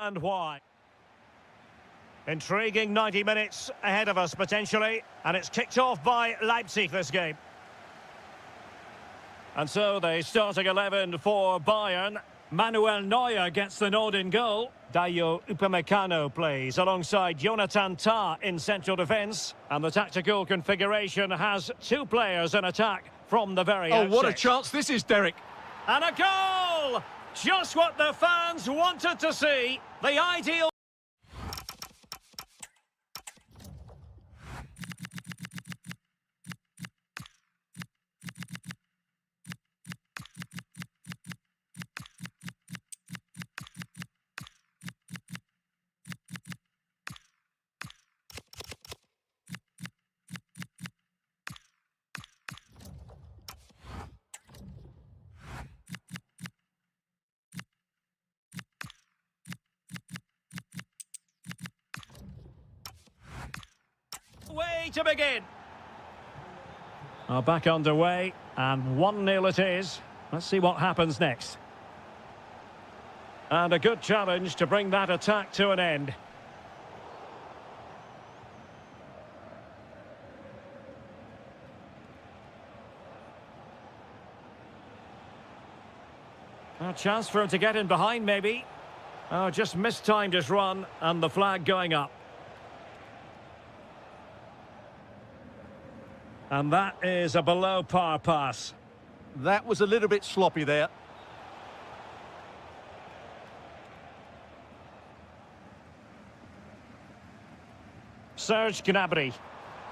And why? Intriguing 90 minutes ahead of us, potentially. And it's kicked off by Leipzig, this game. And so the starting 11 for Bayern. Manuel Neuer gets the nod in goal. Dayo Upamecano plays alongside Jonathan Tah in central defence. And the tactical configuration has two players in attack from the very outset. Oh, what a chance this is, Derek. And a goal! Just what the fans wanted to see. The ideal... way to begin. Back underway, and 1-0 it is. Let's see what happens next. And a good challenge to bring that attack to an end. A chance for him to get in behind, maybe. Oh, just mistimed his run, and the flag going up. And that is a below-par pass. That was a little bit sloppy there. Serge Gnabry.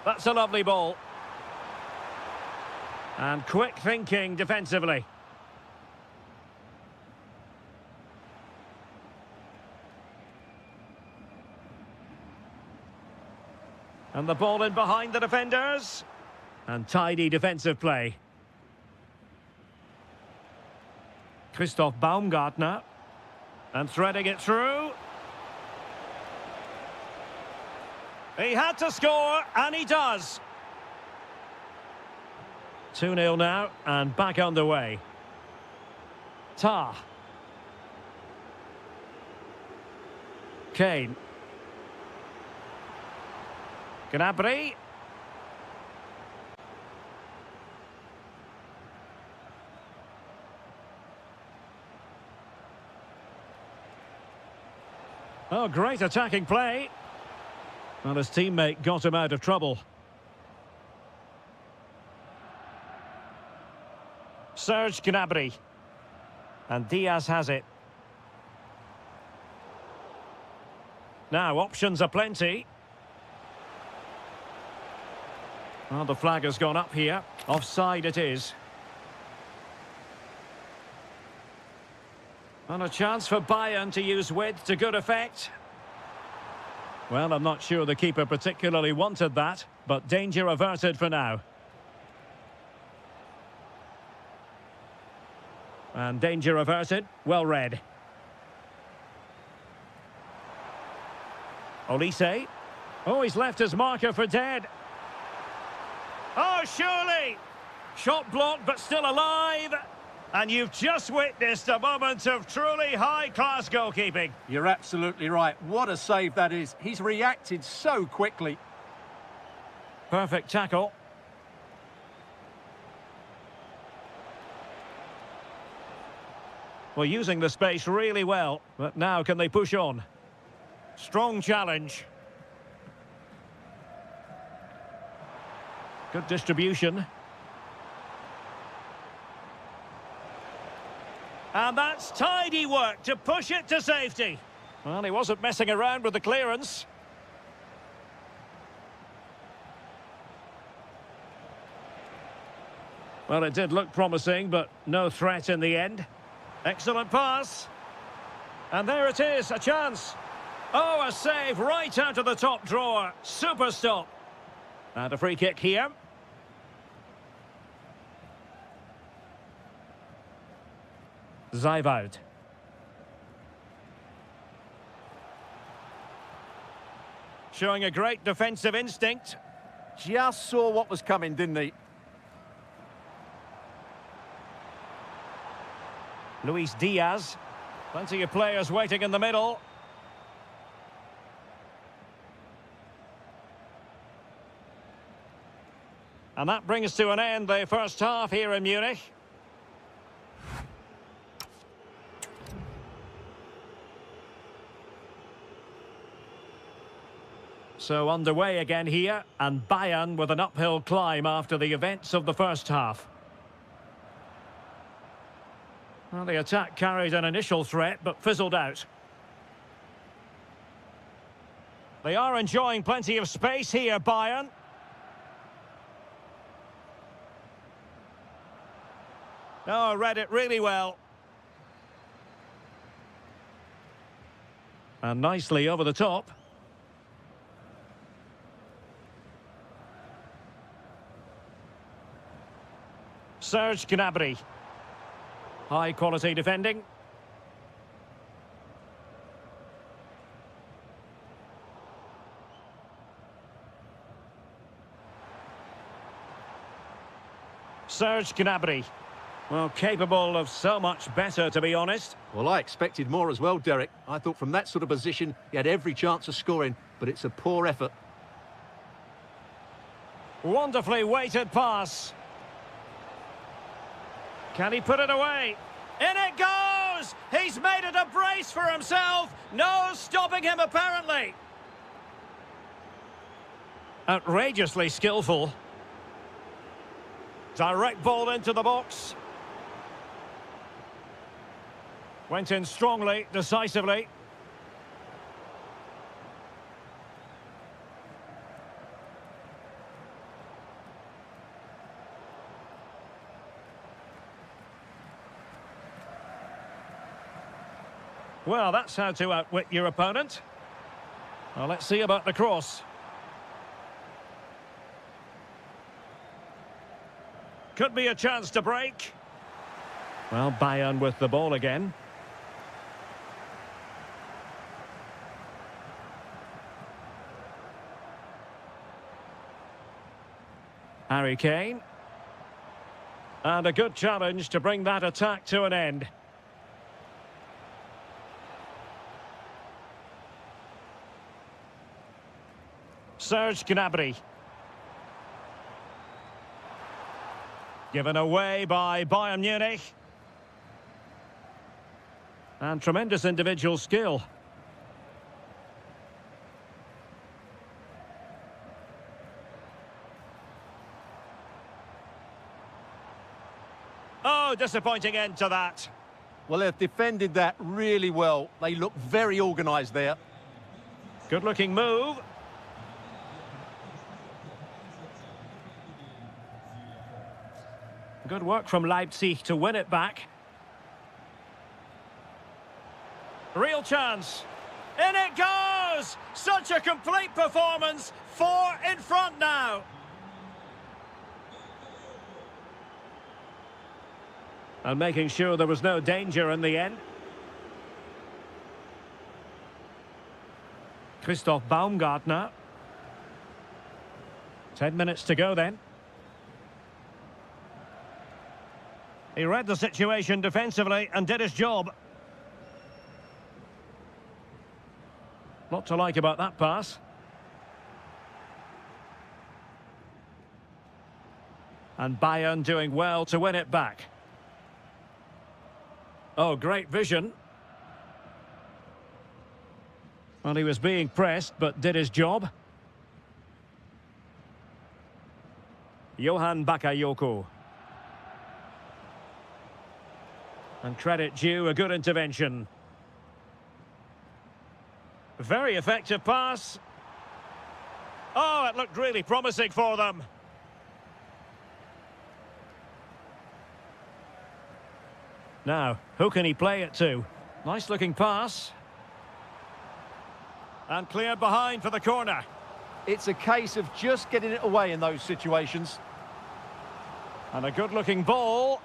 That's a lovely ball. And quick thinking defensively. And the ball in behind the defenders. And tidy defensive play. Christoph Baumgartner. And threading it through. He had to score, and he does. 2-0 now, and back underway. Tah. Kane. Gnabry. Oh, great attacking play. Well, his teammate got him out of trouble. Serge Gnabry. And Diaz has it. Now, options are plenty. Well, the flag has gone up here. Offside it is. And a chance for Bayern to use width to good effect. Well, I'm not sure the keeper particularly wanted that, but danger averted for now. And danger averted, well read. Olise. Oh, he's left his marker for dead. Oh, surely! Shot blocked, but still alive. And you've just witnessed a moment of truly high-class goalkeeping. You're absolutely right. What a save that is. He's reacted so quickly. Perfect tackle. Well, using the space really well, but now can they push on? Strong challenge. Good distribution. And that's tidy work to push it to safety. Well, he wasn't messing around with the clearance. Well, it did look promising, but no threat in the end. Excellent pass. And there it is, a chance. Oh, a save right out of the top drawer. Super stop. And a free kick here. Zijvoud. Showing a great defensive instinct. Just saw what was coming, didn't he? Luis Diaz. Plenty of players waiting in the middle. And that brings to an end the first half here in Munich. So underway again here, and Bayern with an uphill climb after the events of the first half. Well, the attack carried an initial threat, but fizzled out. They are enjoying plenty of space here, Bayern. Oh, read it really well. And nicely over the top. Serge Gnabry. High quality defending. Serge Gnabry. Well, capable of so much better, to be honest. Well, I expected more as well, Derek. I thought from that sort of position, he had every chance of scoring, but it's a poor effort. Wonderfully weighted pass. Can he put it away? In it goes! He's made it a brace for himself. No stopping him, apparently. Outrageously skillful. Direct ball into the box. Went in strongly, decisively. Well, that's how to outwit your opponent. Well, let's see about the cross. Could be a chance to break. Well, Bayern with the ball again. Harry Kane. And a good challenge to bring that attack to an end. Serge Gnabry. Given away by Bayern Munich. And tremendous individual skill. Oh, disappointing end to that. Well, they've defended that really well. They look very organised there. Good-looking move. Good work from Leipzig to win it back. Real chance. In it goes! Such a complete performance. 4 in front now. And making sure there was no danger in the end. Christoph Baumgartner. 10 minutes to go then. He read the situation defensively and did his job. Lot to like about that pass. And Bayern doing well to win it back. Oh, great vision. Well, he was being pressed, but did his job. Johan Bakayoko. And credit due, a good intervention. Very effective pass. Oh, it looked really promising for them. Now, who can he play it to? Nice looking pass. And cleared behind for the corner. It's a case of just getting it away in those situations. And a good looking ball.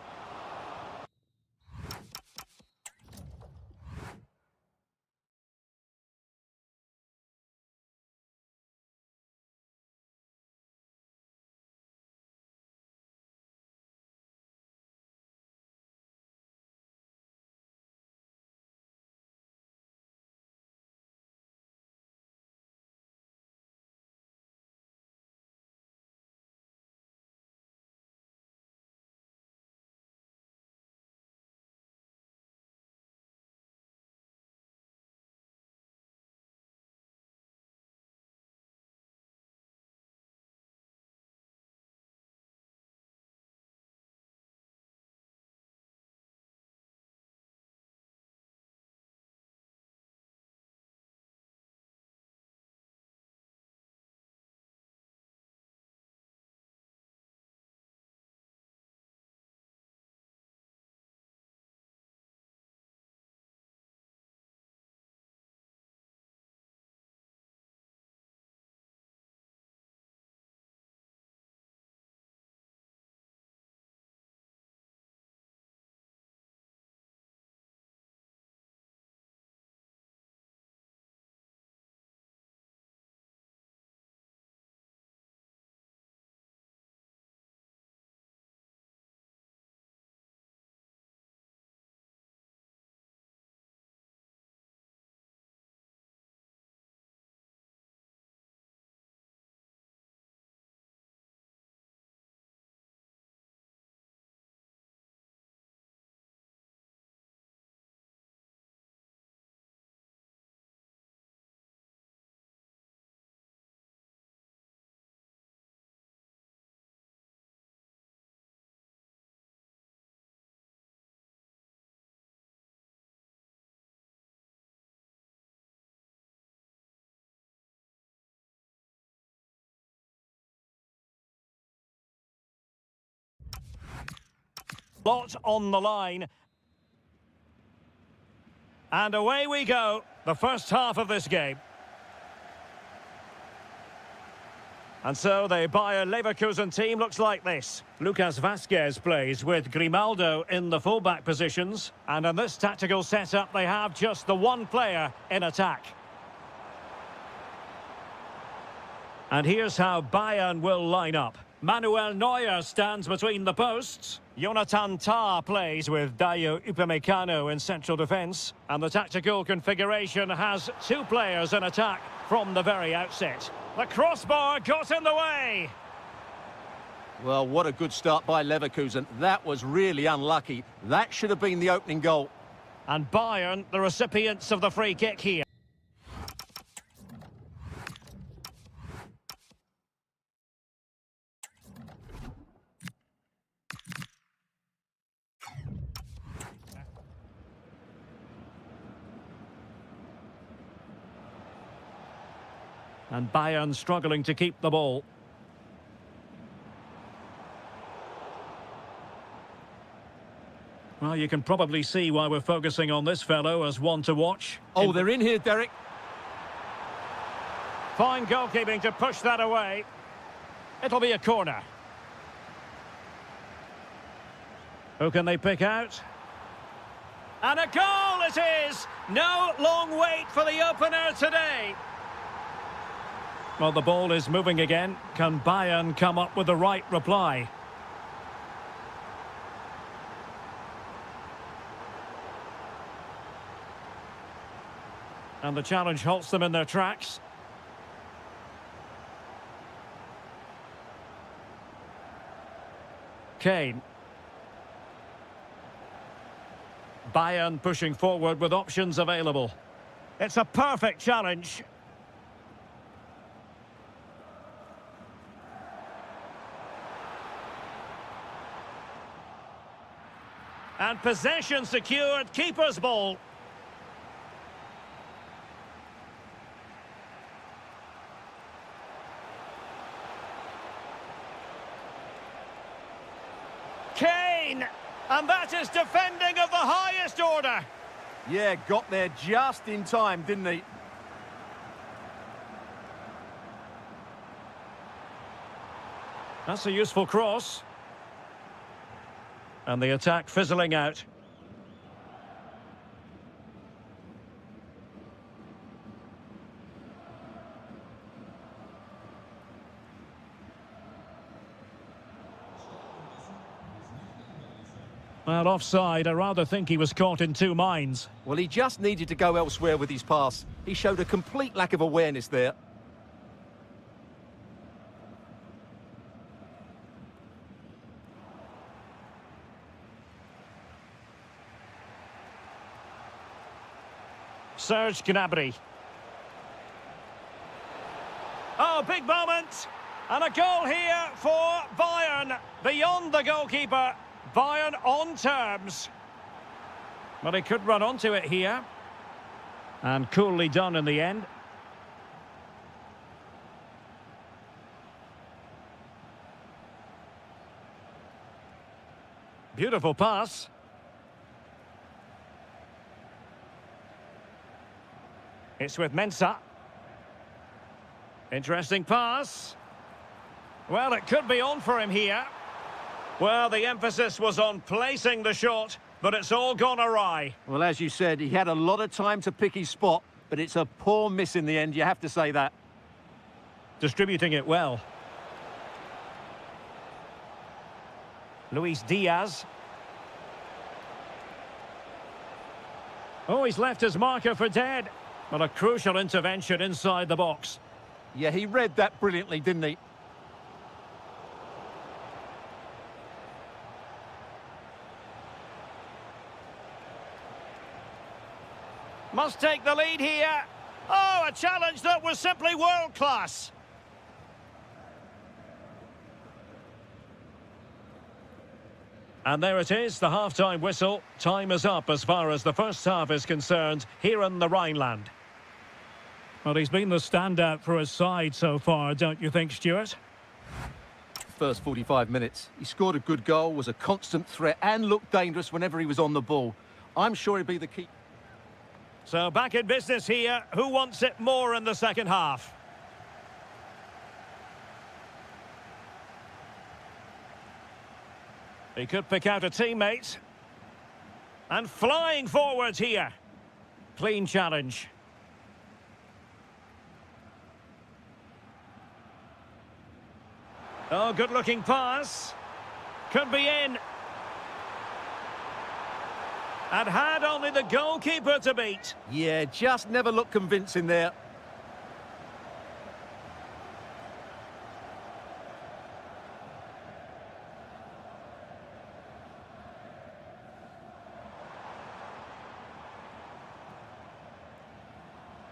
Lot on the line. And away we go, the first half of this game. And so the Bayern-Leverkusen team looks like this. Lucas Vazquez plays with Grimaldo in the fullback positions. And in this tactical setup, they have just the one player in attack. And here's how Bayern will line up. Manuel Neuer stands between the posts. Jonathan Tah plays with Dayo Upamecano in central defence. And the tactical configuration has two players in attack from the very outset. The crossbar got in the way. Well, what a good start by Leverkusen. That was really unlucky. That should have been the opening goal. And Bayern, the recipients of the free kick here. And Bayern struggling to keep the ball. Well, you can probably see why we're focusing on this fellow as one to watch. Oh, they're in here, Derek. Fine goalkeeping to push that away. It'll be a corner. Who can they pick out? And a goal it is! No long wait for the opener today. Well, the ball is moving again. Can Bayern come up with the right reply? And the challenge halts them in their tracks. Kane. Bayern pushing forward with options available. It's a perfect challenge. And possession secured, keeper's ball. Kane! And that is defending of the highest order. Yeah, got there just in time, didn't he? That's a useful cross. And the attack fizzling out. Well, offside. I rather think he was caught in two minds. Well, he just needed to go elsewhere with his pass. He showed a complete lack of awareness there. Serge Gnabry. Oh, big moment. And a goal here for Bayern. Beyond the goalkeeper. Bayern on terms. But he could run onto it here. And coolly done in the end. Beautiful pass. It's with Mensah. Interesting pass. Well, it could be on for him here. Well, the emphasis was on placing the shot, but it's all gone awry. Well, as you said, he had a lot of time to pick his spot, but it's a poor miss in the end, you have to say that. Distributing it well. Luis Diaz. Oh, he's left his marker for dead. But a crucial intervention inside the box. Yeah, he read that brilliantly, didn't he? Must take the lead here. Oh, a challenge that was simply world-class. And there it is, the half-time whistle. Time is up as far as the first half is concerned here in the Rhineland. Well, he's been the standout for his side so far, don't you think, Stuart? first 45 minutes. He scored a good goal, was a constant threat and looked dangerous whenever he was on the ball. I'm sure he'd be the key. So back in business here. Who wants it more in the second half? He could pick out a teammate. And flying forwards here. Clean challenge. Oh, good-looking pass. Could be in. And had only the goalkeeper to beat. Yeah, just never looked convincing there.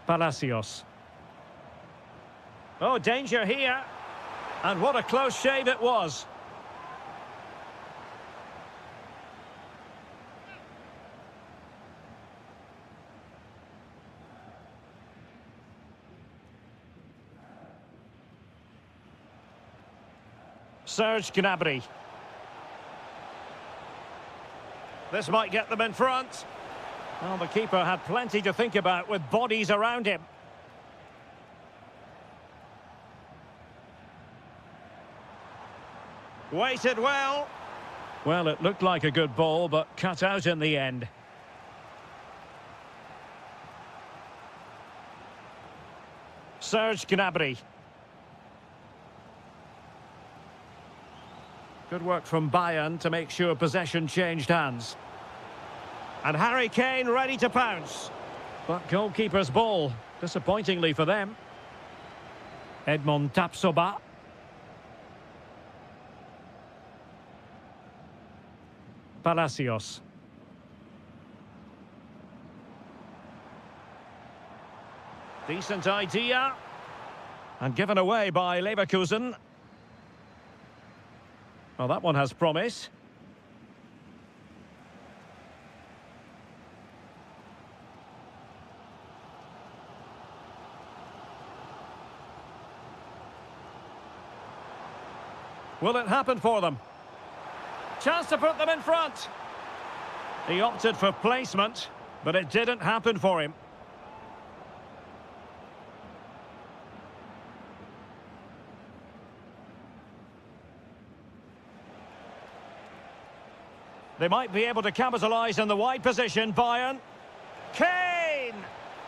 Palacios. Oh, danger here. And what a close shave it was. Serge Gnabry. This might get them in front. Well, the keeper had plenty to think about with bodies around him. Waited well. Well, it looked like a good ball, but cut out in the end. Serge Gnabry. Good work from Bayern to make sure possession changed hands. And Harry Kane ready to pounce. But goalkeeper's ball, disappointingly for them. Edmond Tapsoba. Palacios. Decent idea. And given away by Leverkusen. Well, that one has promise. Will it happen for them? Chance to put them in front. He opted for placement, but it didn't happen for him. They might be able to capitalise in the wide position, Bayern. Kane!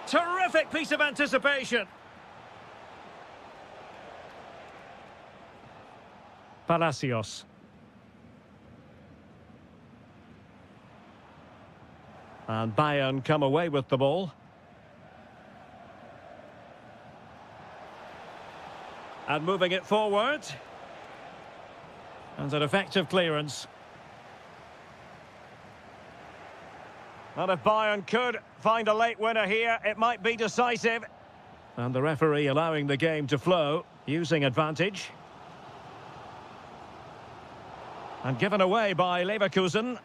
Terrific piece of anticipation. Palacios. And Bayern come away with the ball. And moving it forward. And an effective clearance. And if Bayern could find a late winner here, it might be decisive. And the referee allowing the game to flow, using advantage. And given away by Leverkusen.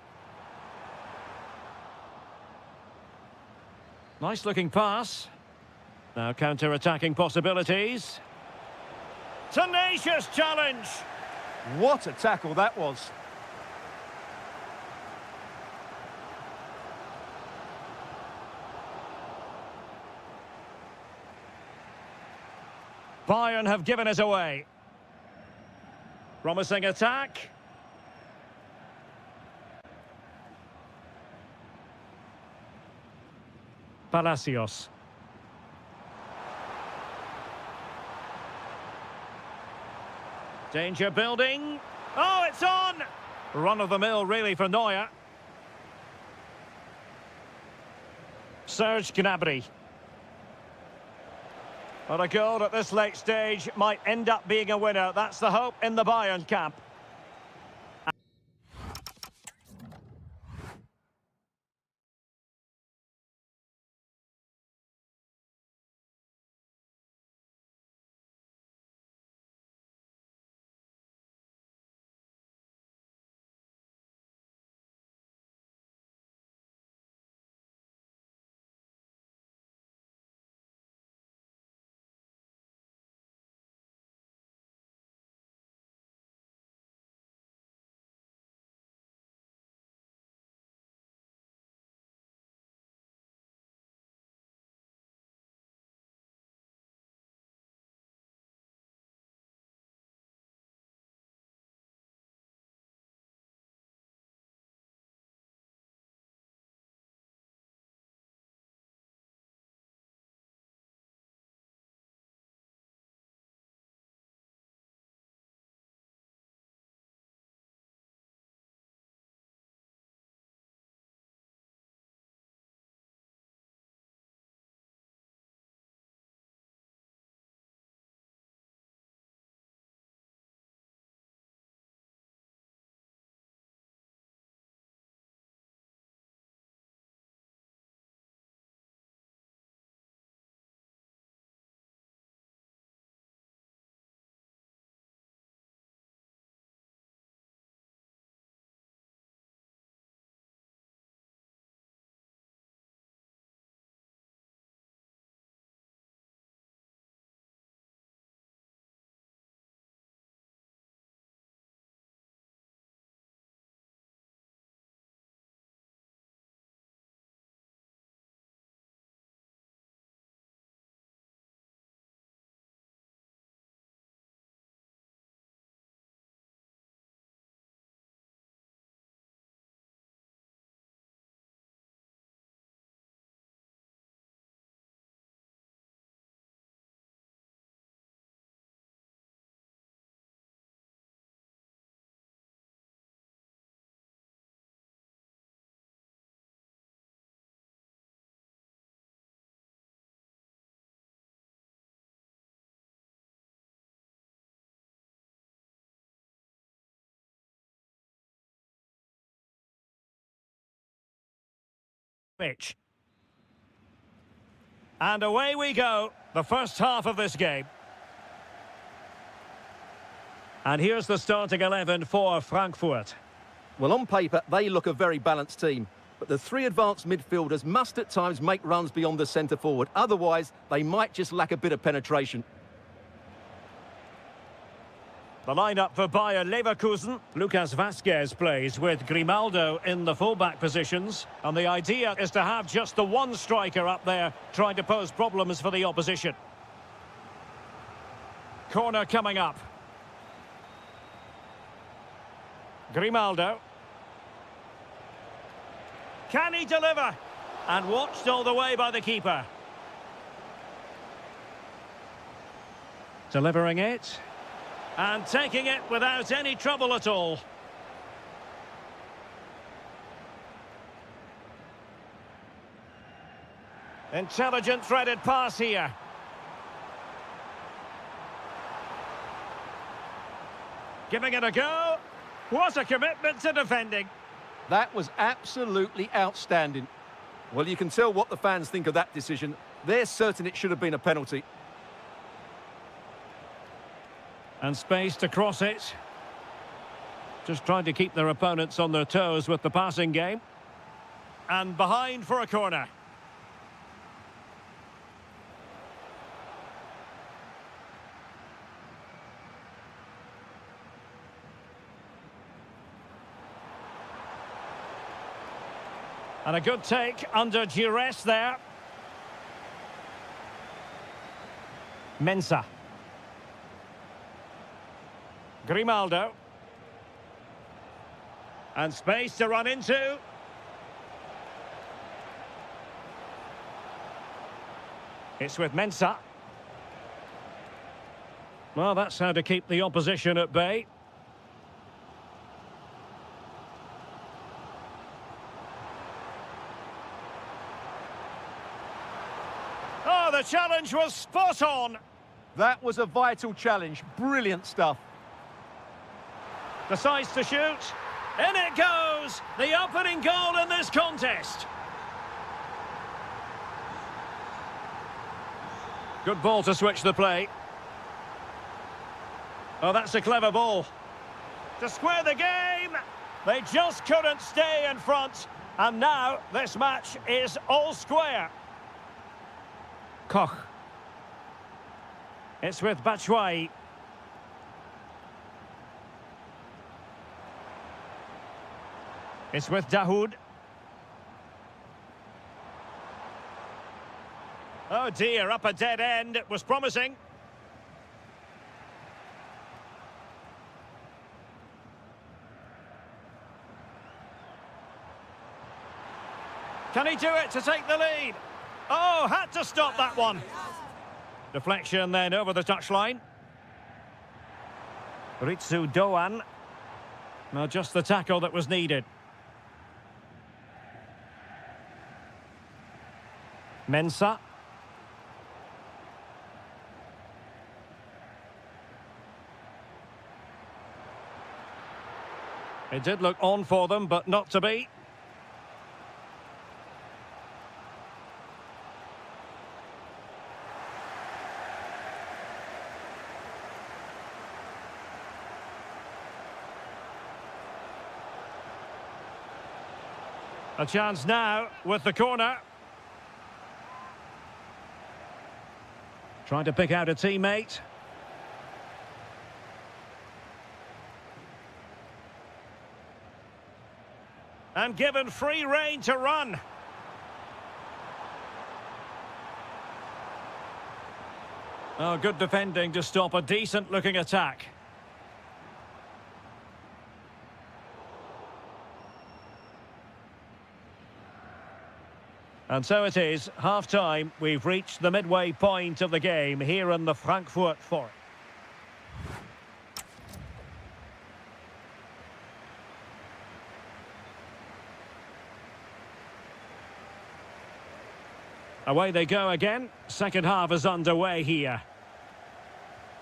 Nice looking pass. Now counter-attacking possibilities. Tenacious challenge. What a tackle that was. Bayern have given it away. Promising attack. Palacios. Danger building. Oh, it's on! Run of the mill, really, for Neuer. Serge Gnabry. But a goal at this late stage might end up being a winner. That's the hope in the Bayern camp. pitch. And away we go, the first half of this game. And here's the starting 11 for Frankfurt. Well, on paper, they look a very balanced team. But the three advanced midfielders must at times make runs beyond the centre-forward. Otherwise, they might just lack a bit of penetration. The lineup for Bayern-Leverkusen. Lucas Vazquez plays with Grimaldo in the fullback positions. And the idea is to have just the one striker up there trying to pose problems for the opposition. Corner coming up. Grimaldo. Can he deliver? And watched all the way by the keeper. Delivering it. And taking it without any trouble at all. Intelligent threaded pass here. Giving it a go. What a commitment to defending. That was absolutely outstanding. Well, you can tell what the fans think of that decision. They're certain it should have been a penalty. And space to cross it. Just trying to keep their opponents on their toes with the passing game. And behind for a corner. And a good take under duress there. Mensah. Grimaldo. And space to run into. It's with Mensah. Well, that's how to keep the opposition at bay. Oh, the challenge was spot on. That was a vital challenge. Brilliant stuff. Decides to shoot. In it goes! The opening goal in this contest. Good ball to switch the play. Oh, that's a clever ball. To square the game! They just couldn't stay in front. And now this match is all square. Koch. It's with Batshuayi. It's with Dahoud. Oh dear, up a dead end. It was promising. Can he do it to take the lead? Oh, had to stop that one. Deflection then over the touchline. Ritsu Doan. Well, just the tackle that was needed. Mensah. It did look on for them, but not to be. A chance now with the corner. Trying to pick out a teammate. And given free rein to run. Oh, good defending to stop a decent-looking attack. And so it is, half-time. We've reached the midway point of the game here in the Frankfurt Forest. Away they go again. Second half is underway here.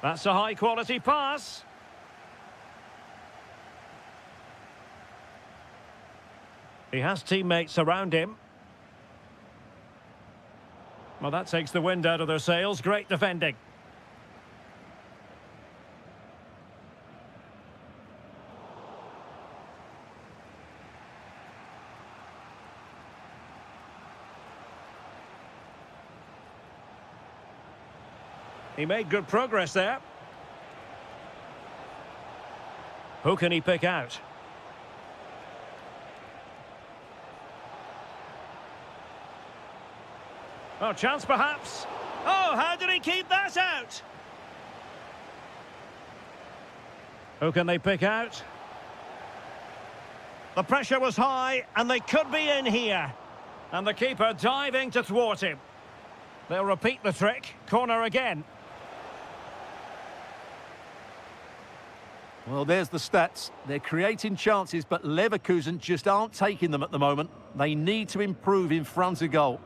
That's a high-quality pass. He has teammates around him. Well, that takes the wind out of their sails. Great defending. He made good progress there. Who can he pick out? Oh, chance perhaps. Oh, how did he keep that out? Who can they pick out? The pressure was high, and they could be in here. And the keeper diving to thwart him. They'll repeat the trick. Corner again. Well, there's the stats. They're creating chances, but Leverkusen just aren't taking them at the moment. They need to improve in front of goal.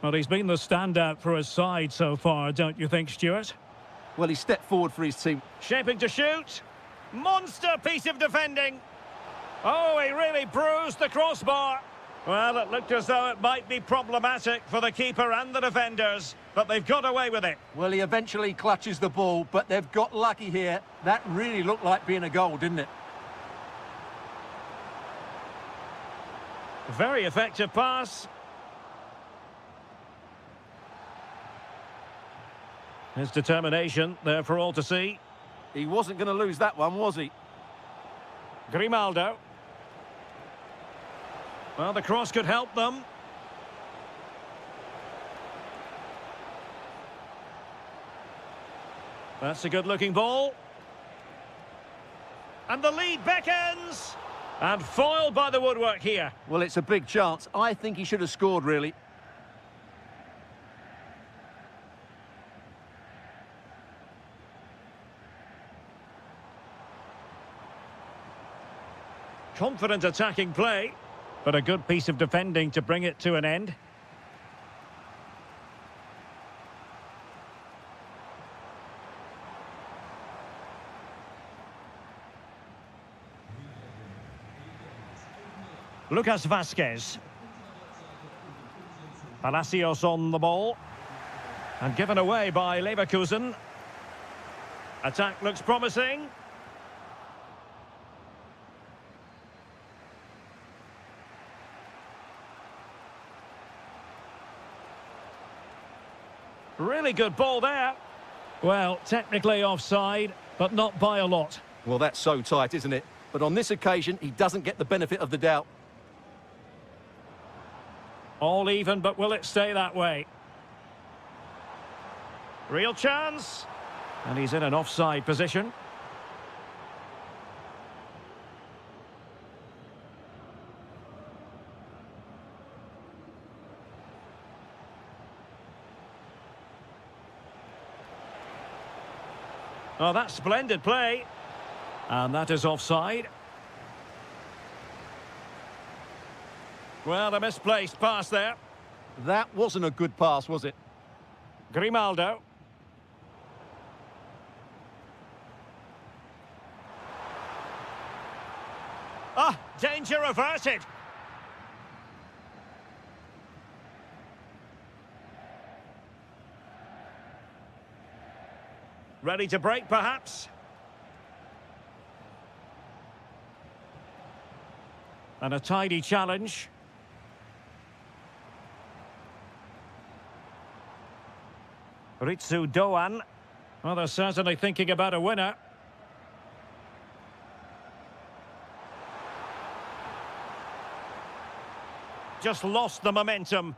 Well, he's been the standout for his side so far, don't you think, Stuart? Well, he stepped forward for his team. Shaping to shoot. Monster piece of defending. Oh, he really bruised the crossbar. Well, it looked as though it might be problematic for the keeper and the defenders, but they've got away with it. Well, he eventually clutches the ball, but they've got lucky here. That really looked like being a goal, didn't it? Very effective pass. His determination there for all to see. He wasn't going to lose that one, was he? Grimaldo. Well, the cross could help them. That's a good-looking ball. And the lead beckons. And foiled by the woodwork here. Well, it's a big chance. I think he should have scored, really. Confident attacking play, but a good piece of defending to bring it to an end. Lucas Vazquez. Palacios on the ball. And given away by Leverkusen. Attack looks promising. Really good ball there. Well, technically offside, but not by a lot. Well, that's so tight, isn't it? But on this occasion, he doesn't get the benefit of the doubt. All even, but will it stay that way? Real chance. And he's in an offside position. Oh, that's splendid play. And that is offside. Well, a misplaced pass there. That wasn't a good pass, was it? Grimaldo. Ah, danger averted. Ready to break, perhaps? And a tidy challenge. Ritsu Doan. Well, they're certainly thinking about a winner. Just lost the momentum.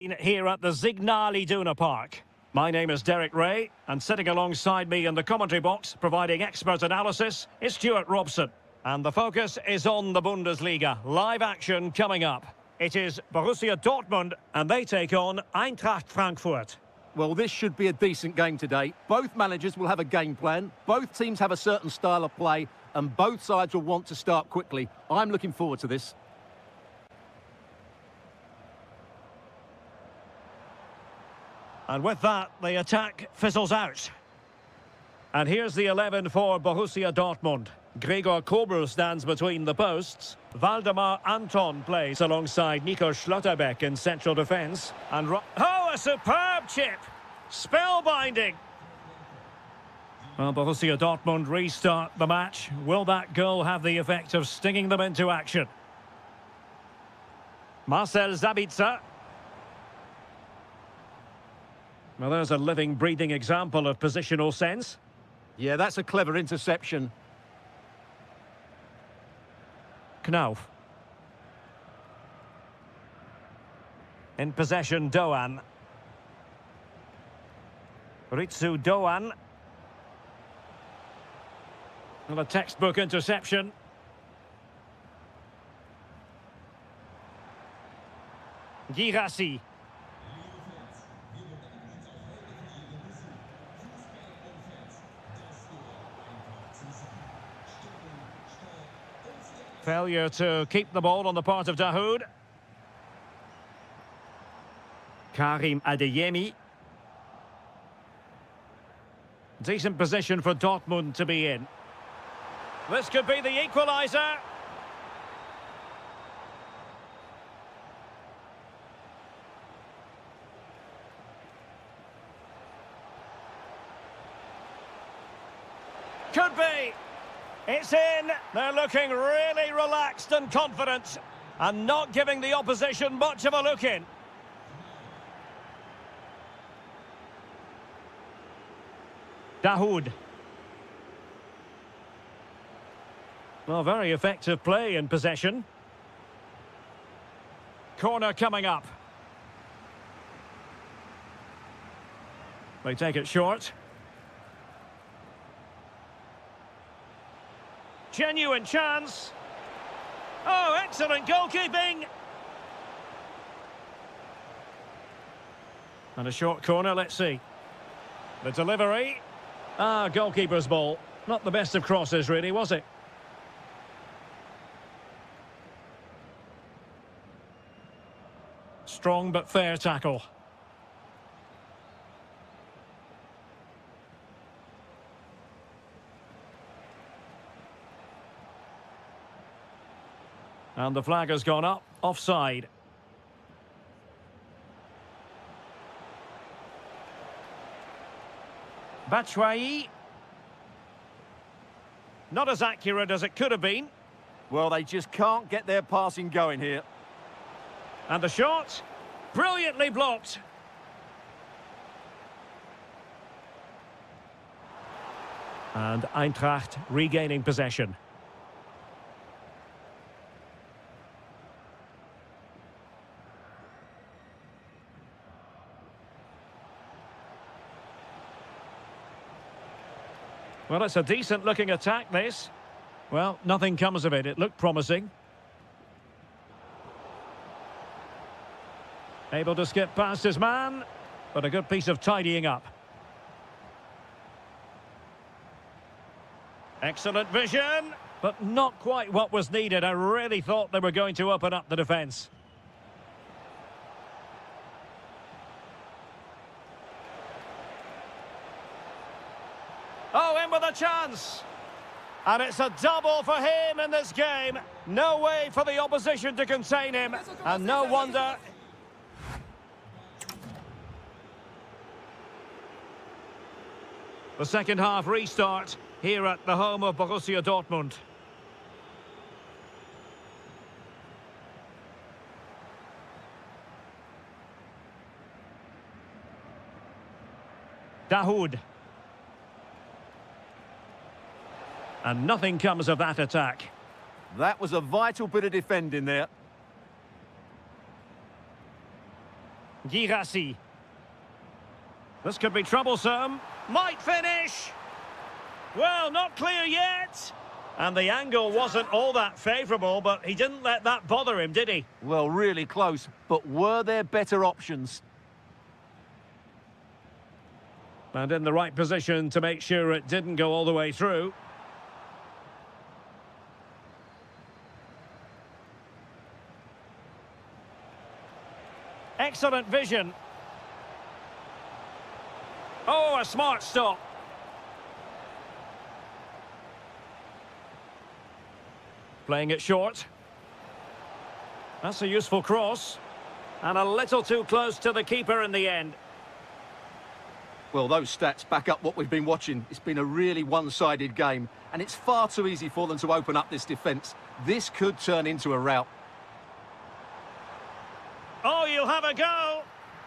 Here at the Signal Iduna Park. My name is Derek Ray, and sitting alongside me in the commentary box, providing expert analysis, is Stuart Robson. And the focus is on the Bundesliga. Live action coming up. It is Borussia Dortmund, and they take on Eintracht Frankfurt. Well, this should be a decent game today. Both managers will have a game plan. Both teams have a certain style of play, and both sides will want to start quickly. I'm looking forward to this. And with that, the attack fizzles out. And here's the 11 for Borussia Dortmund. Gregor Kobel stands between the posts. Waldemar Anton plays alongside Nico Schlotterbeck in central defence. And oh, a superb chip! Spellbinding! Well, Borussia Dortmund restart the match. Will that goal have the effect of stinging them into action? Marcel Sabitzer. Well, there's a living, breathing example of positional sense. Yeah, that's a clever interception. Knauf. In possession, Doan. Ritsu Doan. Well, a textbook interception. Girassi. Failure to keep the ball on the part of Dahoud. Karim Adeyemi. Decent position for Dortmund to be in. This could be the equaliser. Could be. It's in. They're looking really relaxed and confident and not giving the opposition much of a look in. Dahoud. Well, very effective play in possession. Corner coming up. They take it short. Genuine chance. Oh, excellent goalkeeping. And a short corner, let's see. The delivery. Ah, goalkeeper's ball. Not the best of crosses, really, was it? Strong but fair tackle. And the flag has gone up, offside. Batshuayi. Not as accurate as it could have been. Well, they just can't get their passing going here. And the shot, brilliantly blocked. And Eintracht regaining possession. Well, it's a decent-looking attack, this. Well, nothing comes of it. It looked promising. Able to skip past his man, but a good piece of tidying up. Excellent vision, but not quite what was needed. I really thought they were going to open up the defence. Oh, in with a chance. And it's a double for him in this game. No way for the opposition to contain him. And no wonder. The second half restart here at the home of Borussia Dortmund. Dahoud. And nothing comes of that attack. That was a vital bit of defending there. Girassi. This could be troublesome. Might finish. Well, not clear yet. And the angle wasn't all that favourable, but he didn't let that bother him, did he? Well, really close, but were there better options? And in the right position to make sure it didn't go all the way through. Excellent vision. Oh, a smart stop. Playing it short. That's a useful cross. And a little too close to the keeper in the end. Well, those stats back up what we've been watching. It's been a really one-sided game, and it's far too easy for them to open up this defence. This could turn into a rout. Oh, you'll have a go.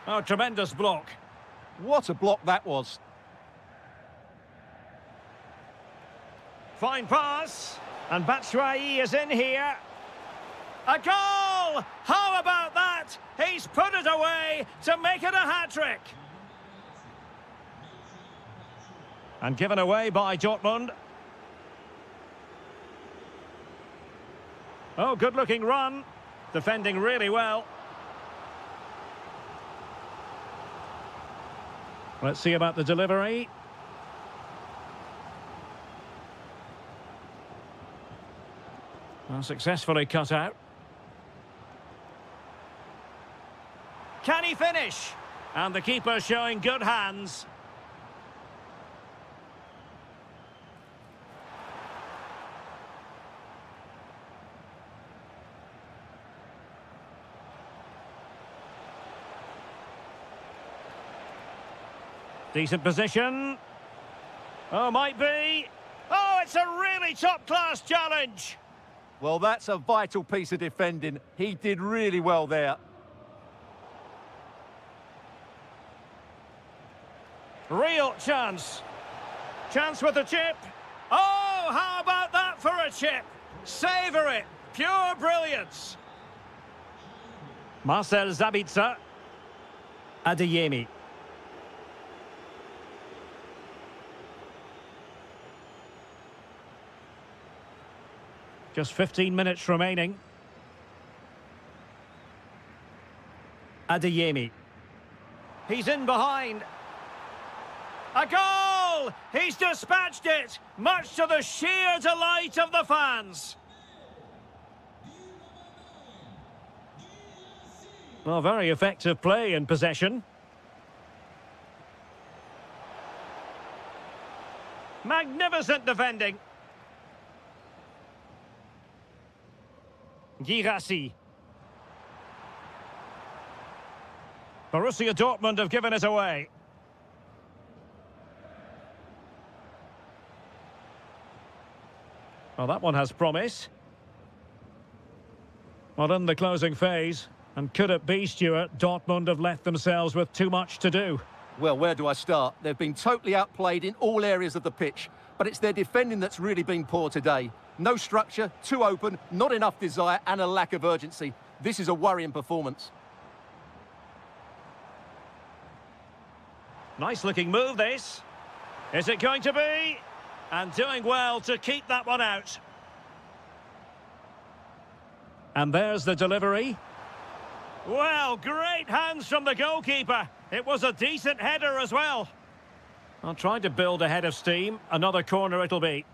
Oh, tremendous block. What a block that was. Fine pass. And Batshuayi is in here. A goal! How about that? He's put it away to make it a hat-trick. And given away by Dortmund. Oh, good-looking run. Defending really well. Let's see about the delivery. Well, successfully cut out. Can he finish? And the keeper showing good hands. Decent position. Oh, might be. Oh, it's a really top-class challenge. Well, that's a vital piece of defending. He did really well there. Real chance. Chance with a chip. Oh, how about that for a chip? Savour it. Pure brilliance. Marcel Sabitzer. Adeyemi. Just 15 minutes remaining. Adeyemi. He's in behind. A goal! He's dispatched it, much to the sheer delight of the fans. Well, very effective play in possession. Magnificent defending. Girassi. Borussia Dortmund have given it away. Well, that one has promise. Well, in the closing phase, and could it be, Stuart, Dortmund have left themselves with too much to do? Well, where do I start? They've been totally outplayed in all areas of the pitch, but it's their defending that's really been poor today. No structure, too open, not enough desire, and a lack of urgency. This is a worrying performance. Nice looking move, this. Is it going to be? And doing well to keep that one out. And there's the delivery. Well, great hands from the goalkeeper. It was a decent header as well. I'll try to build a head of steam. Another corner it'll be.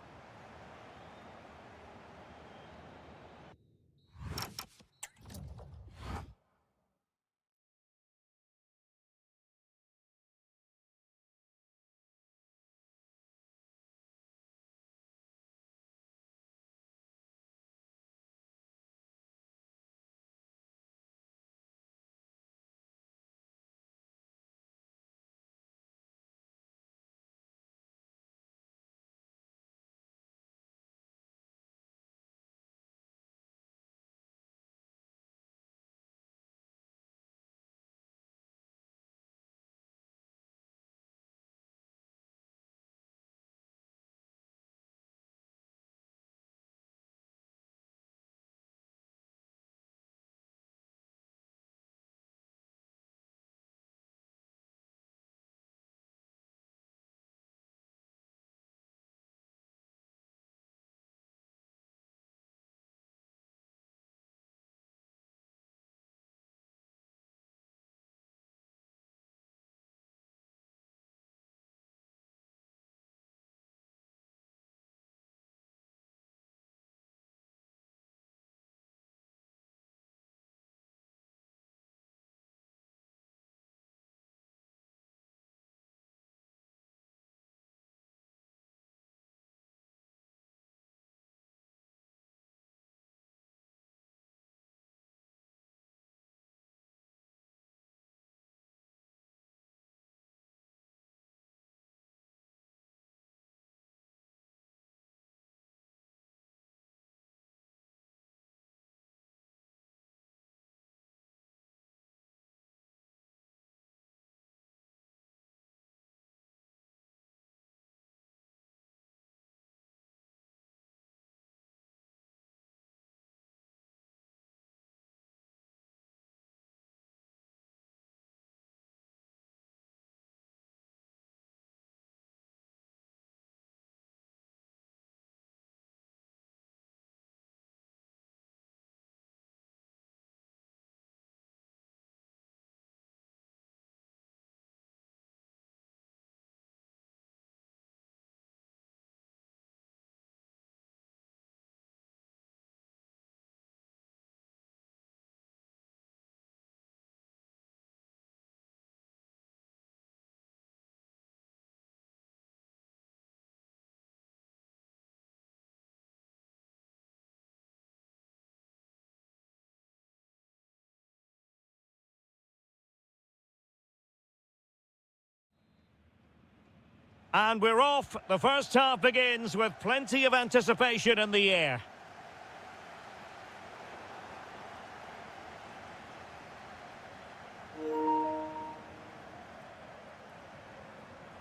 And we're off. The first half begins with plenty of anticipation in the air.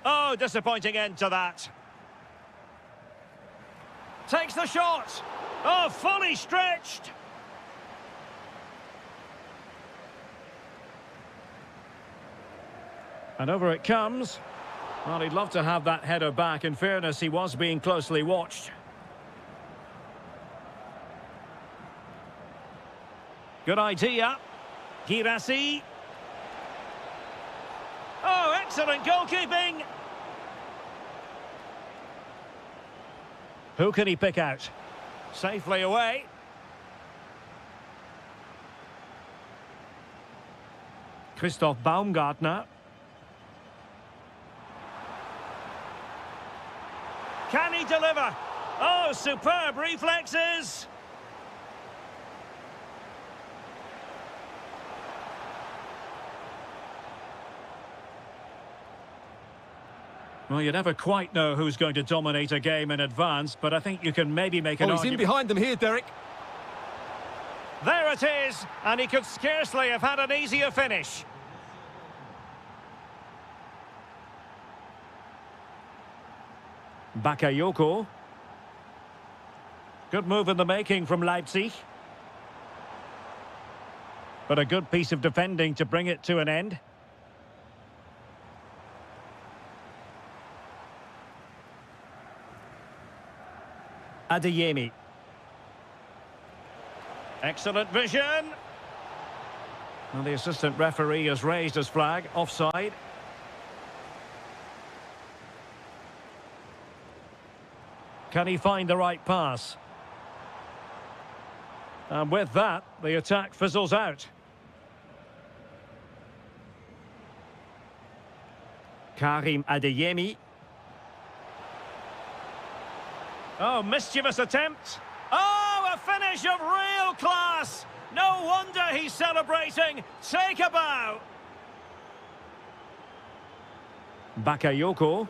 Oh, disappointing end to that. Takes the shot. Oh, fully stretched. And over it comes. Well, he'd love to have that header back. In fairness, he was being closely watched. Good idea. Kirasi. Oh, excellent goalkeeping. Who can he pick out? Safely away. Christoph Baumgartner. Can he deliver? Oh, superb reflexes. Well, you never quite know who's going to dominate a game in advance, but I think you can maybe make an argument. He's in behind them here, Derek. There it is, and he could scarcely have had an easier finish. Bakayoko. Good move in the making from Leipzig. But a good piece of defending to bring it to an end. Adeyemi. Excellent vision. And the assistant referee has raised his flag, offside. Can he find the right pass? And with that, the attack fizzles out. Karim Adeyemi. Oh, mischievous attempt. Oh, a finish of real class. No wonder he's celebrating. Take a bow. Bakayoko.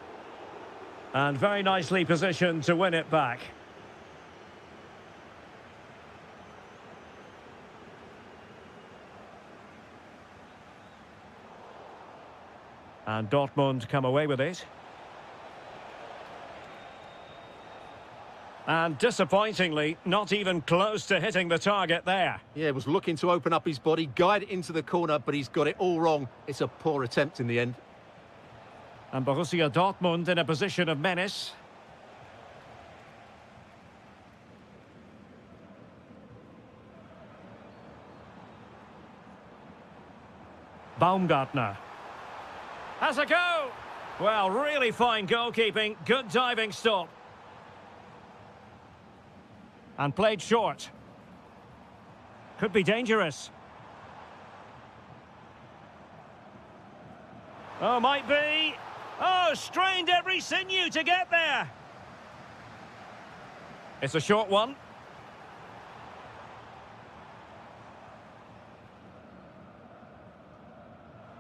And very nicely positioned to win it back. And Dortmund come away with it. And disappointingly, not even close to hitting the target there. Yeah, was looking to open up his body, guide it into the corner, but he's got it all wrong. It's a poor attempt in the end. And Borussia Dortmund in a position of menace. Baumgartner. Has a go! Well, really fine goalkeeping, good diving stop. And played short. Could be dangerous. Oh, might be. Oh, strained every sinew to get there. It's a short one.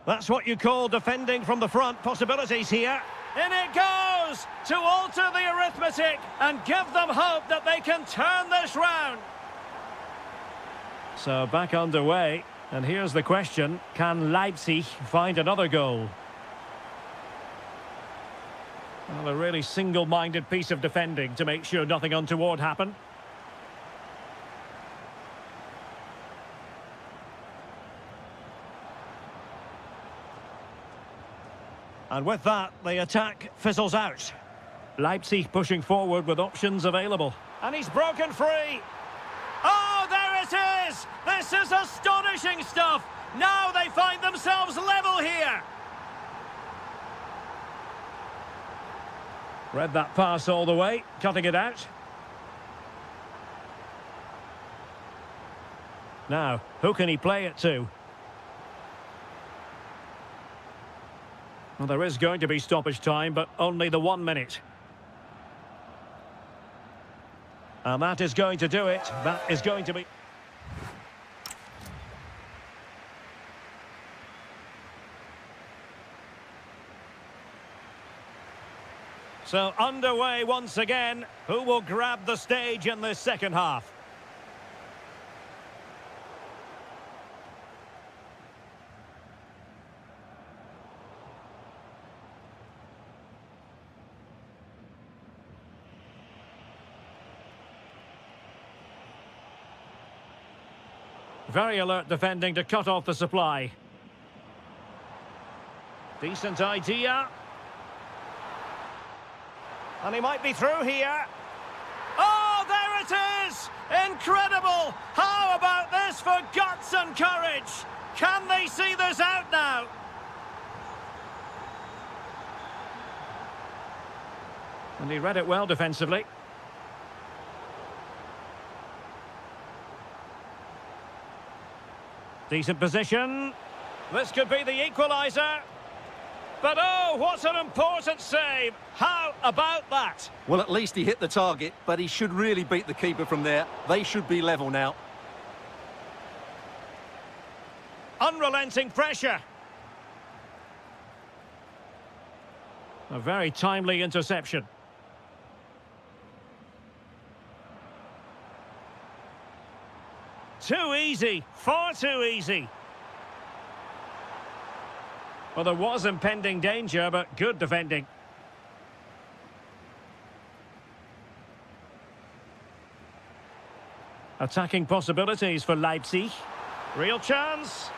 That's what you call defending from the front. Possibilities here. In it goes to alter the arithmetic and give them hope that they can turn this round. So back underway. And here's the question. Can Leipzig find another goal? Well, a really single-minded piece of defending to make sure nothing untoward happened. And with that, the attack fizzles out. Leipzig pushing forward with options available. And he's broken free. Oh, there it is! This is astonishing stuff! Now they find themselves level here! Read that pass all the way, cutting it out. Now, who can he play it to? Well, there is going to be stoppage time, but only the 1 minute. And that is going to do it. That is going to be... So underway once again. Who will grab the stage in this second half? Very alert defending to cut off the supply. Decent idea. And he might be through here. Oh, there it is! Incredible! How about this for guts and courage? Can they see this out now? And he read it well defensively. Decent position. This could be the equaliser. But oh, what an important save. How about that? Well, at least he hit the target, but he should really beat the keeper from there. They should be level now. Unrelenting pressure. A very timely interception. Too easy, far too easy. Well, there was impending danger, but good defending. Attacking possibilities for Leipzig. Real chance.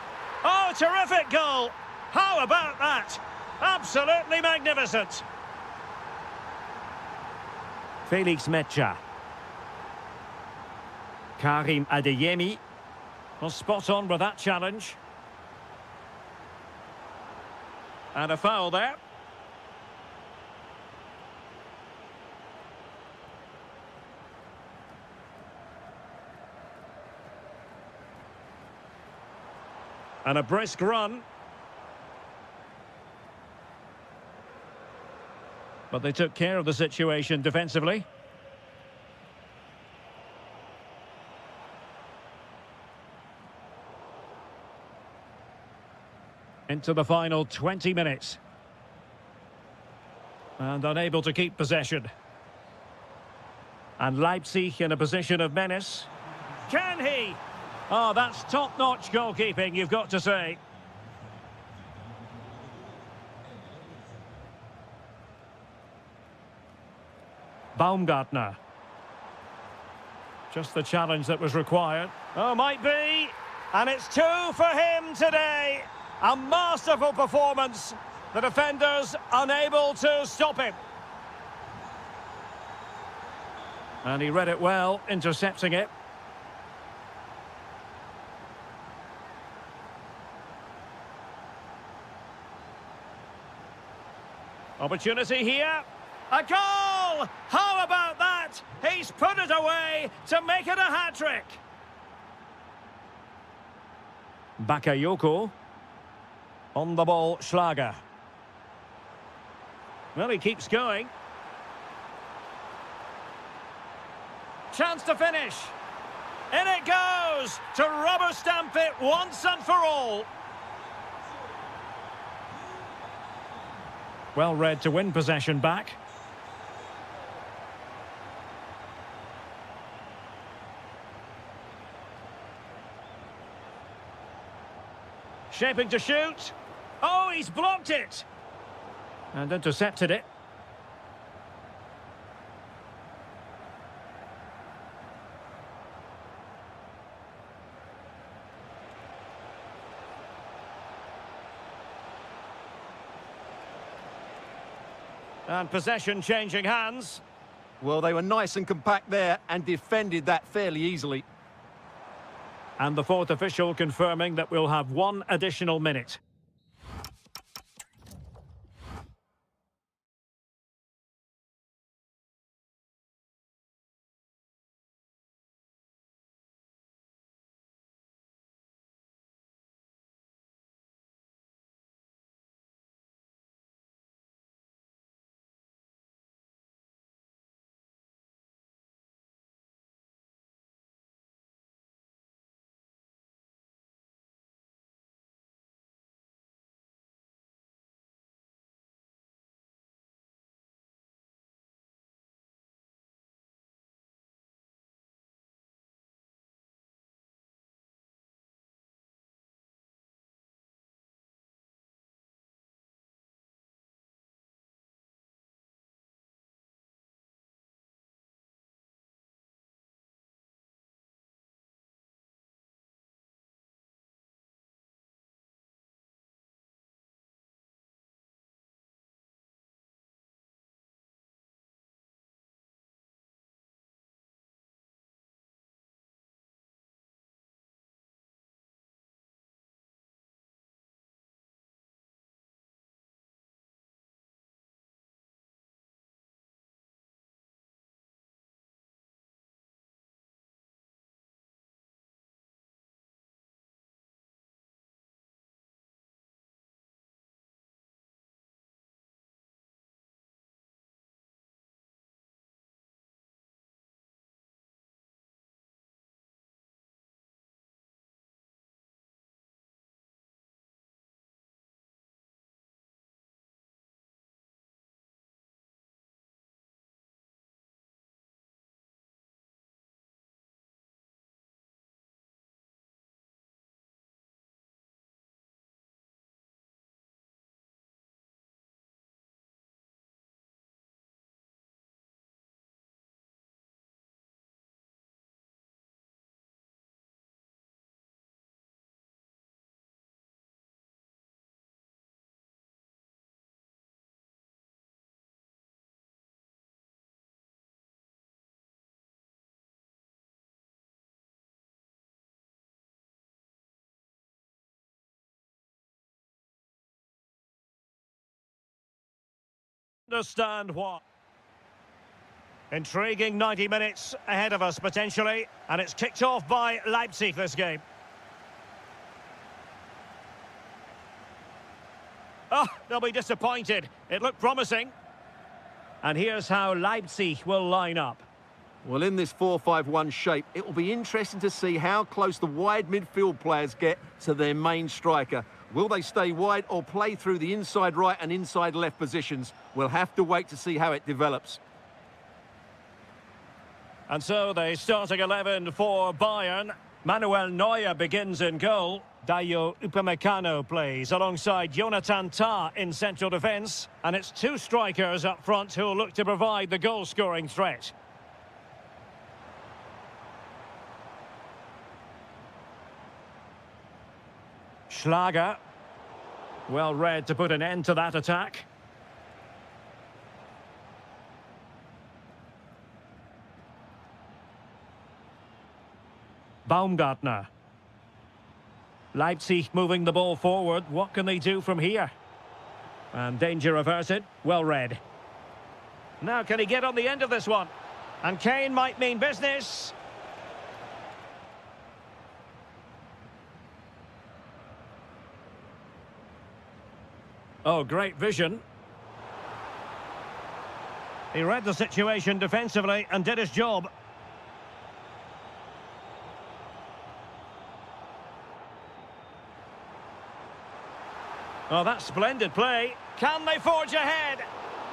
Oh, terrific goal. How about that? Absolutely magnificent. Felix Mecha. Karim Adeyemi was spot on with that challenge. And a foul there. And a brisk run. But they took care of the situation defensively. Into the final 20 minutes. And unable to keep possession. And Leipzig in a position of menace. Can he? Oh, that's top-notch goalkeeping, you've got to say. Baumgartner. Just the challenge that was required. Oh, might be. And it's 2 for him today. A masterful performance. The defenders unable to stop him. And he read it well, intercepting it. Opportunity here. A goal! How about that? He's put it away to make it a hat-trick. Bakayoko. On the ball, Schlager. Well, he keeps going. Chance to finish. In it goes to rubber stamp it once and for all. Well read to win possession back. Shaping to shoot. Oh, he's blocked it. And intercepted it. And possession changing hands. Well, they were nice and compact there and defended that fairly easily. And the fourth official confirming that we'll have 1 additional minute. Understand what? Intriguing 90 minutes ahead of us, potentially. And it's kicked off by Leipzig, this game. Oh, they'll be disappointed. It looked promising. And here's how Leipzig will line up. Well, in this 4-5-1 shape, it will be interesting to see how close the wide midfield players get to their main striker. Will they stay wide or play through the inside right and inside left positions? We'll have to wait to see how it develops. And so the starting 11 for Bayern. Manuel Neuer begins in goal. Dayo Upamecano plays alongside Jonathan Tah in central defence. And it's two strikers up front who will look to provide the goal-scoring threat. Schlager. Well read to put an end to that attack. Baumgartner. Leipzig moving the ball forward. What can they do from here? And danger averted. Well read. Now can he get on the end of this one? And Kane might mean business. Oh, great vision. He read the situation defensively and did his job. Oh, that's splendid play. Can they forge ahead?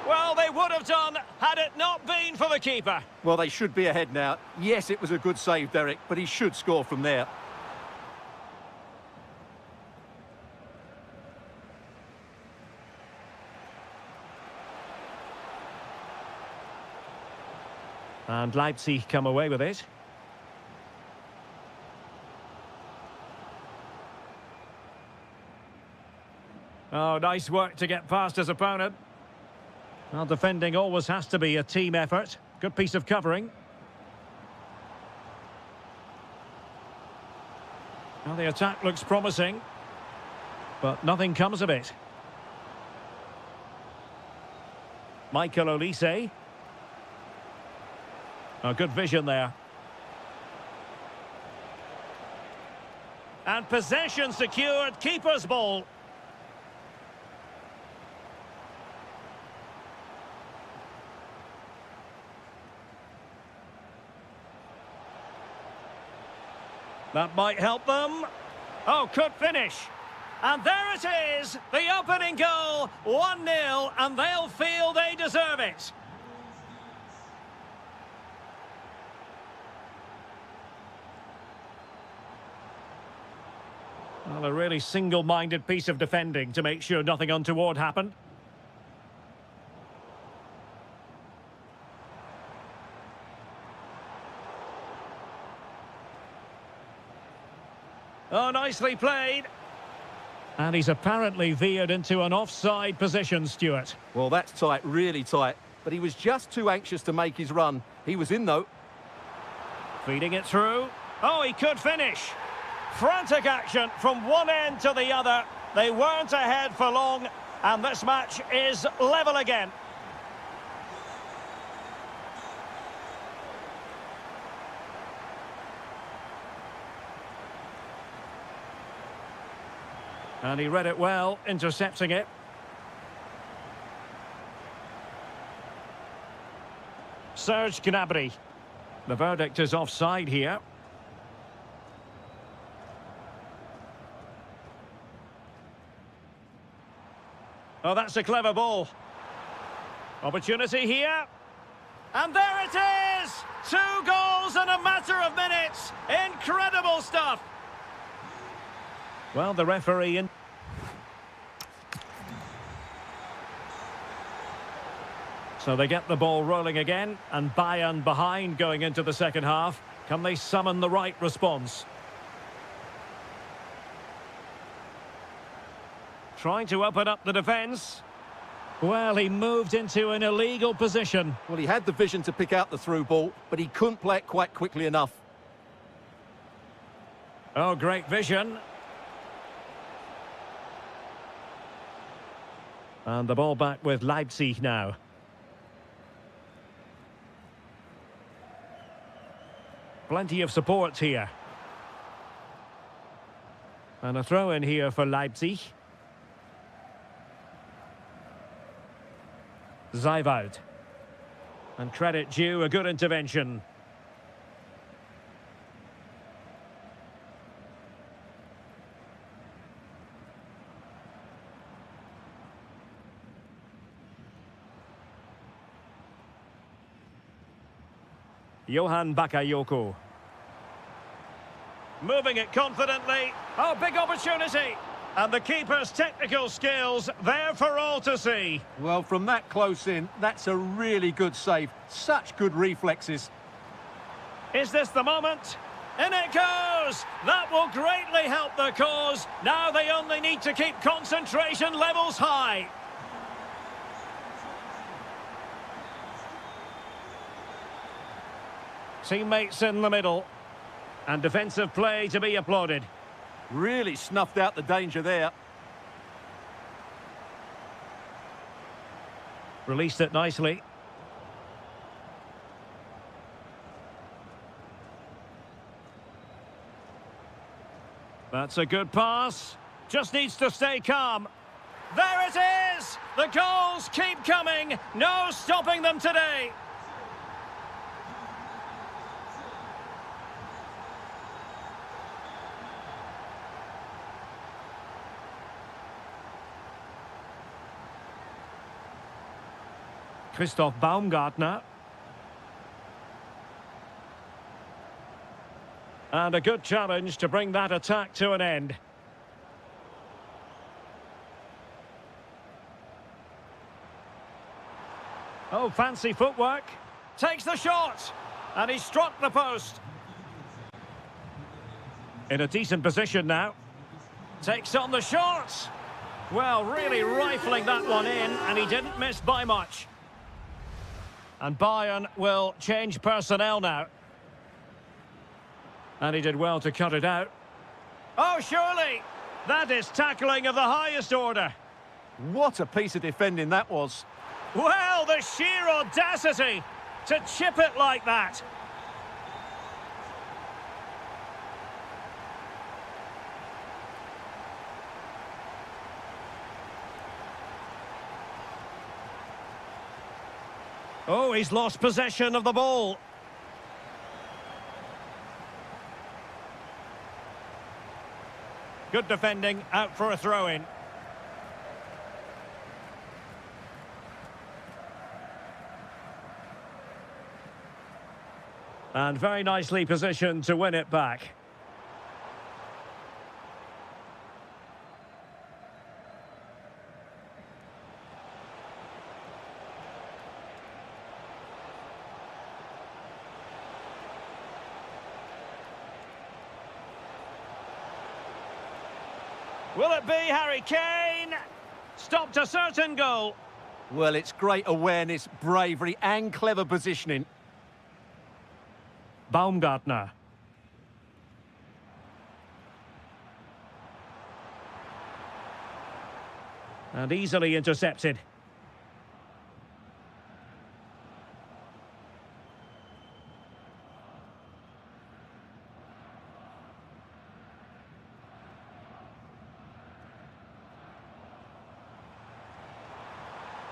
Well, they would have done had it not been for the keeper. Well, they should be ahead now. Yes, it was a good save, Derek, but he should score from there. And Leipzig come away with it. Oh, nice work to get past his opponent. Well, defending always has to be a team effort. Good piece of covering. Well, the attack looks promising, but nothing comes of it. Michael Olise. Oh, good vision there. And possession secured, keeper's ball. That might help them. Oh, could finish. And there it is, the opening goal, 1-0, and they'll feel they deserve it. Well, a really single-minded piece of defending to make sure nothing untoward happened. Oh, nicely played. And he's apparently veered into an offside position, Stuart. Well, that's tight, really tight. But he was just too anxious to make his run. He was in, though. Feeding it through. Oh, he could finish. Frantic action from one end to the other. They weren't ahead for long, and this match is level again. And he read it well, intercepting it. Serge Gnabry. The verdict is offside here. Oh, that's a clever ball. Opportunity here. And there it is! 2 goals in a matter of minutes. Incredible stuff. Well, the referee in. So they get the ball rolling again, and Bayern behind going into the second half. Can they summon the right response? Trying to open up the defence. Well, he moved into an illegal position. Well, he had the vision to pick out the through ball, but he couldn't play it quite quickly enough. Oh, great vision. And the ball back with Leipzig now. Plenty of support here. And a throw in here for Leipzig. Zijvoud. And credit due, a good intervention. Johan Bakayoko. Moving it confidently. Oh, big opportunity. And the keeper's technical skills there for all to see. Well, from that close in, that's a really good save. Such good reflexes. Is this the moment? In it goes! That will greatly help the cause. Now they only need to keep concentration levels high. Teammates in the middle. And defensive play to be applauded. Really snuffed out the danger there. Released it nicely. That's a good pass. Just needs to stay calm. There it is! The goals keep coming. No stopping them today. Christoph Baumgartner. And a good challenge to bring that attack to an end. Oh, fancy footwork. Takes the shot. And he struck the post. In a decent position now. Takes on the shot. Well, really rifling that one in, and he didn't miss by much. And Bayern will change personnel now. And he did well to cut it out. Oh, surely! That is tackling of the highest order. What a piece of defending that was. Well, the sheer audacity to chip it like that. Oh, he's lost possession of the ball. Good defending, out for a throw-in. And very nicely positioned to win it back. Will it be Harry Kane? Stopped a certain goal. Well, it's great awareness, bravery and clever positioning. Baumgartner. And easily intercepted.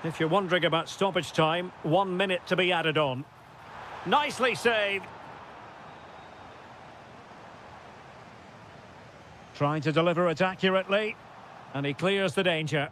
If you're wondering about stoppage time, 1 minute to be added on. Nicely saved. Trying to deliver it accurately. And he clears the danger.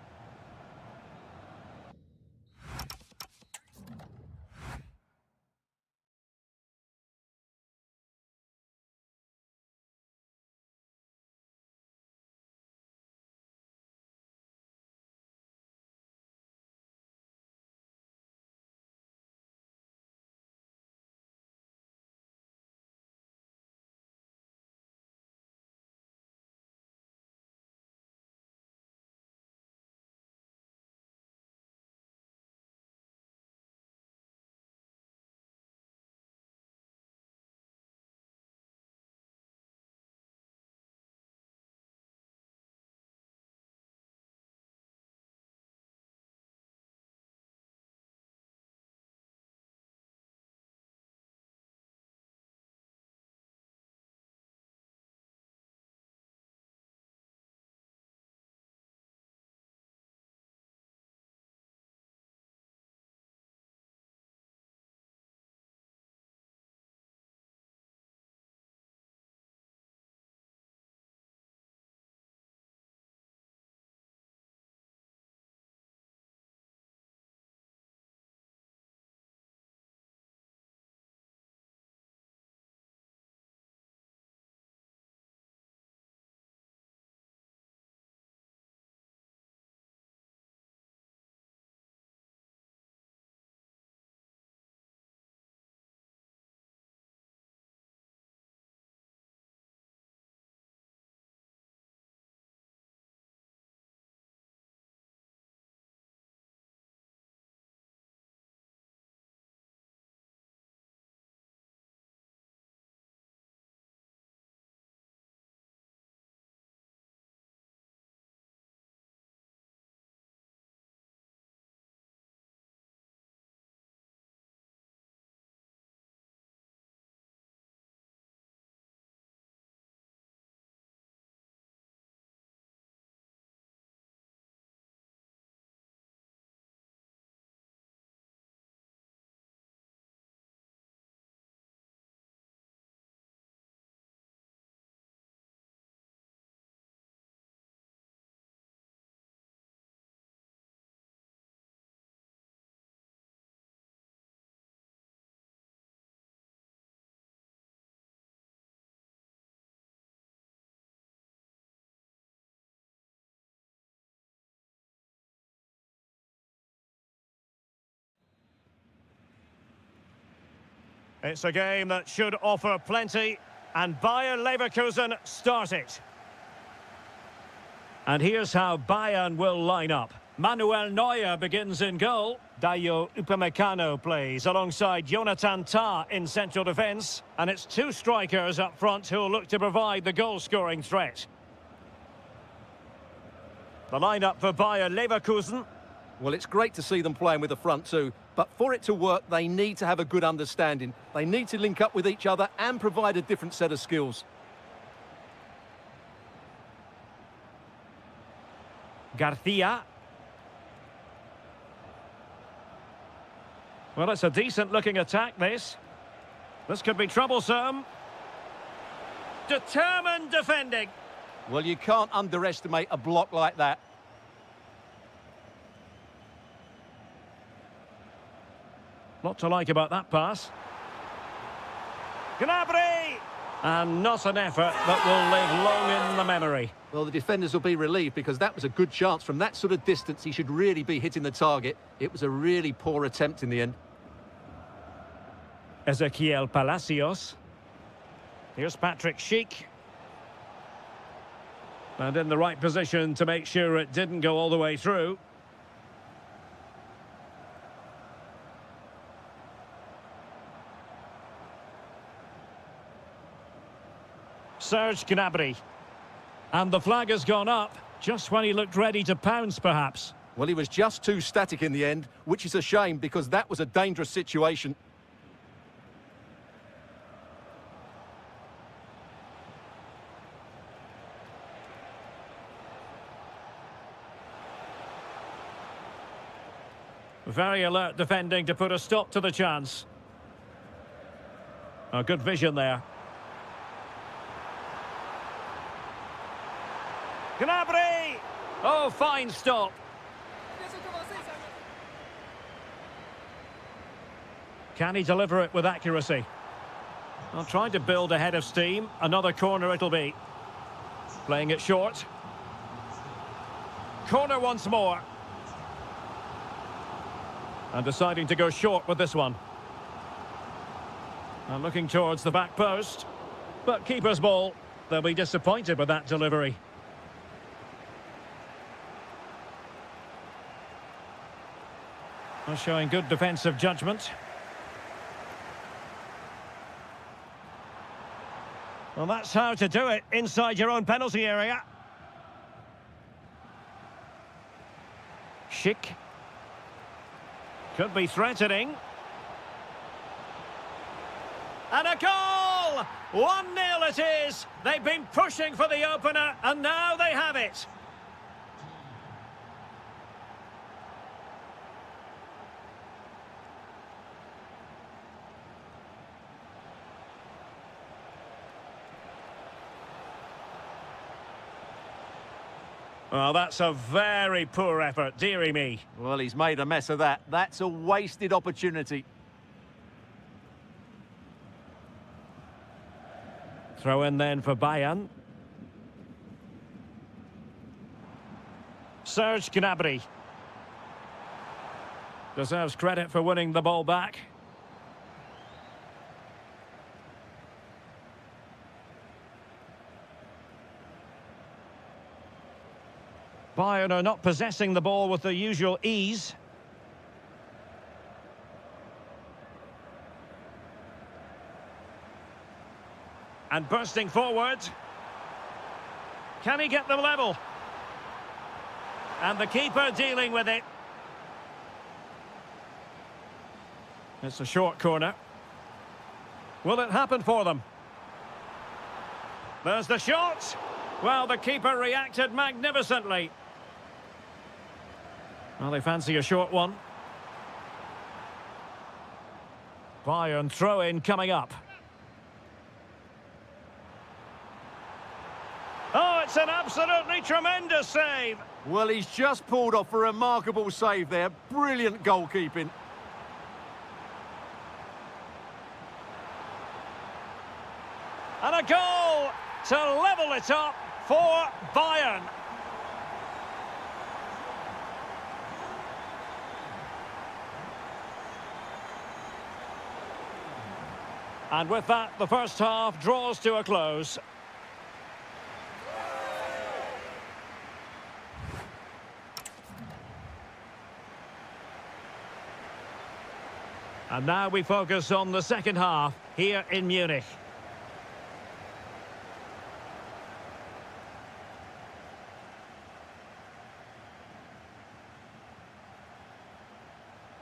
It's a game that should offer plenty, and Bayern-Leverkusen start it. And here's how Bayern will line up. Manuel Neuer begins in goal. Dayo Upamecano plays alongside Jonathan Tah in central defence. And it's two strikers up front who'll look to provide the goal-scoring threat. The lineup for Bayern-Leverkusen. Well, it's great to see them playing with the front two, but for it to work, they need to have a good understanding. They need to link up with each other and provide a different set of skills. Garcia. Well, it's a decent-looking attack, this. This could be troublesome. Determined defending. Well, you can't underestimate a block like that. Lot to like about that pass. Gnabry! And not an effort that will live long in the memory. Well, the defenders will be relieved because that was a good chance. From that sort of distance, he should really be hitting the target. It was a really poor attempt in the end. Ezequiel Palacios. Here's Patrick Schick. And in the right position to make sure it didn't go all the way through. Serge Gnabry. And the flag has gone up, just when he looked ready to pounce, perhaps. Well, he was just too static in the end, which is a shame because that was a dangerous situation. Very alert defending to put a stop to the chance. Oh, good vision there. Gnabry! Oh, fine stop. Can he deliver it with accuracy? Well, trying to build a head of steam. Another corner it'll be. Playing it short. Corner once more. And deciding to go short with this one. And looking towards the back post. But keeper's ball. They'll be disappointed with that delivery. Well, showing good defensive judgment. Well, that's how to do it inside your own penalty area. Schick. Could be threatening. And a goal! 1-0 it is. They've been pushing for the opener, and now they have it. Well, that's a very poor effort, dearie me. Well, he's made a mess of that. That's a wasted opportunity. Throw in then for Bayern. Serge Gnabry. Deserves credit for winning the ball back. Bayern are not possessing the ball with the usual ease. And bursting forward. Can he get them level? And the keeper dealing with it. It's a short corner. Will it happen for them? There's the shot. Well, the keeper reacted magnificently. Well, they fancy a short one. Bayern throw-in coming up. Oh, it's an absolutely tremendous save. Well, he's just pulled off a remarkable save there. Brilliant goalkeeping. And a goal to level it up for Bayern. And with that, the first half draws to a close. And now we focus on the second half here in Munich.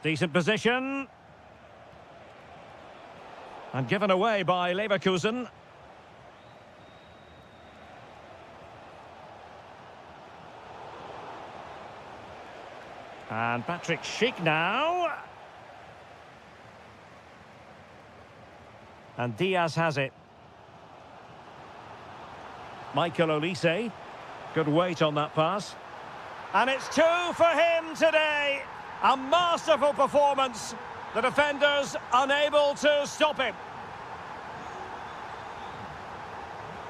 Decent position. And given away by Leverkusen. And Patrick Schick now. And Diaz has it. Michael Olise. Good weight on that pass. And it's 2 for him today. A masterful performance. The defenders unable to stop him.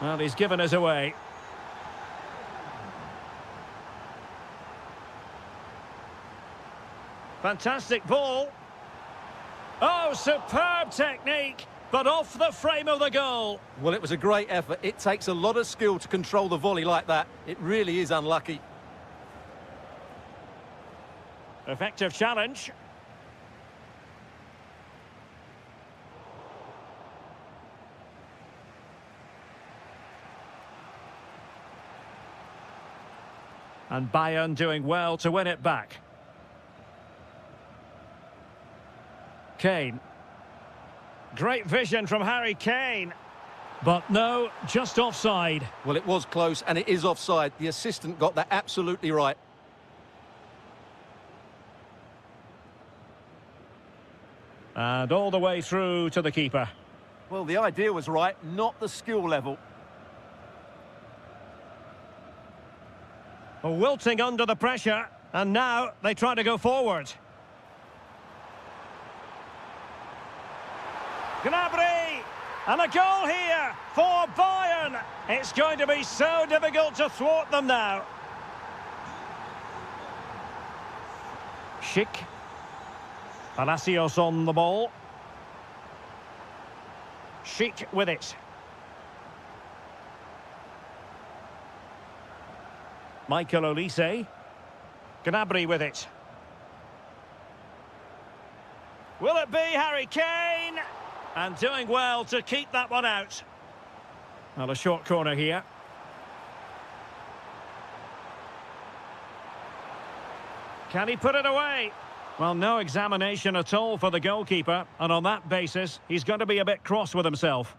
Well, he's given us away. Fantastic ball. Oh, superb technique, but off the frame of the goal. Well, it was a great effort. It takes a lot of skill to control the volley like that. It really is unlucky. Effective challenge. And Bayern doing well to win it back. Kane. Great vision from Harry Kane. But no, just offside. Well, it was close, and it is offside. The assistant got that absolutely right. And all the way through to the keeper. Well, the idea was right, not the skill level. Wilting under the pressure, and now they try to go forward. Gnabry! And a goal here for Bayern. It's going to be so difficult to thwart them now. Schick. Palacios on the ball. Schick with it. Michael Olise. Gnabry with it. Will it be Harry Kane? And doing well to keep that one out. Well, a short corner here. Can he put it away? Well, no examination at all for the goalkeeper. And on that basis, he's going to be a bit cross with himself.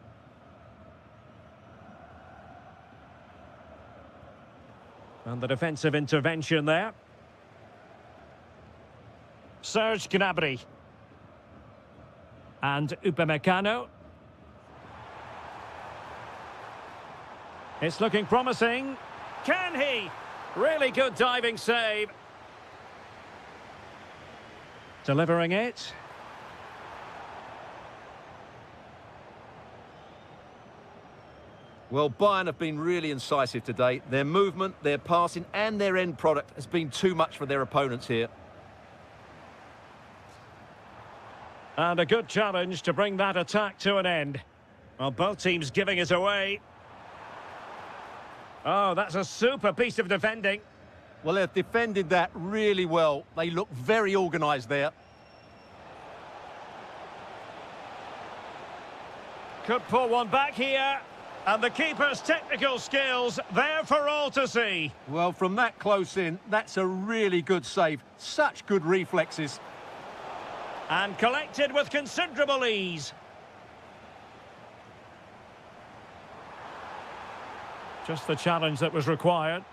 And the defensive intervention there. Serge Gnabry. And Upamecano. It's looking promising. Can he? Really good diving save. Delivering it. Well, Bayern have been really incisive today. Their movement, their passing and their end product has been too much for their opponents here. And a good challenge to bring that attack to an end. Well, both teams giving it away. Oh, that's a super piece of defending. Well, they've defended that really well. They look very organised there. Could pull one back here. And the keeper's technical skills there for all to see. Well, from that close in, that's a really good save. Such good reflexes. And collected with considerable ease. Just the challenge that was required.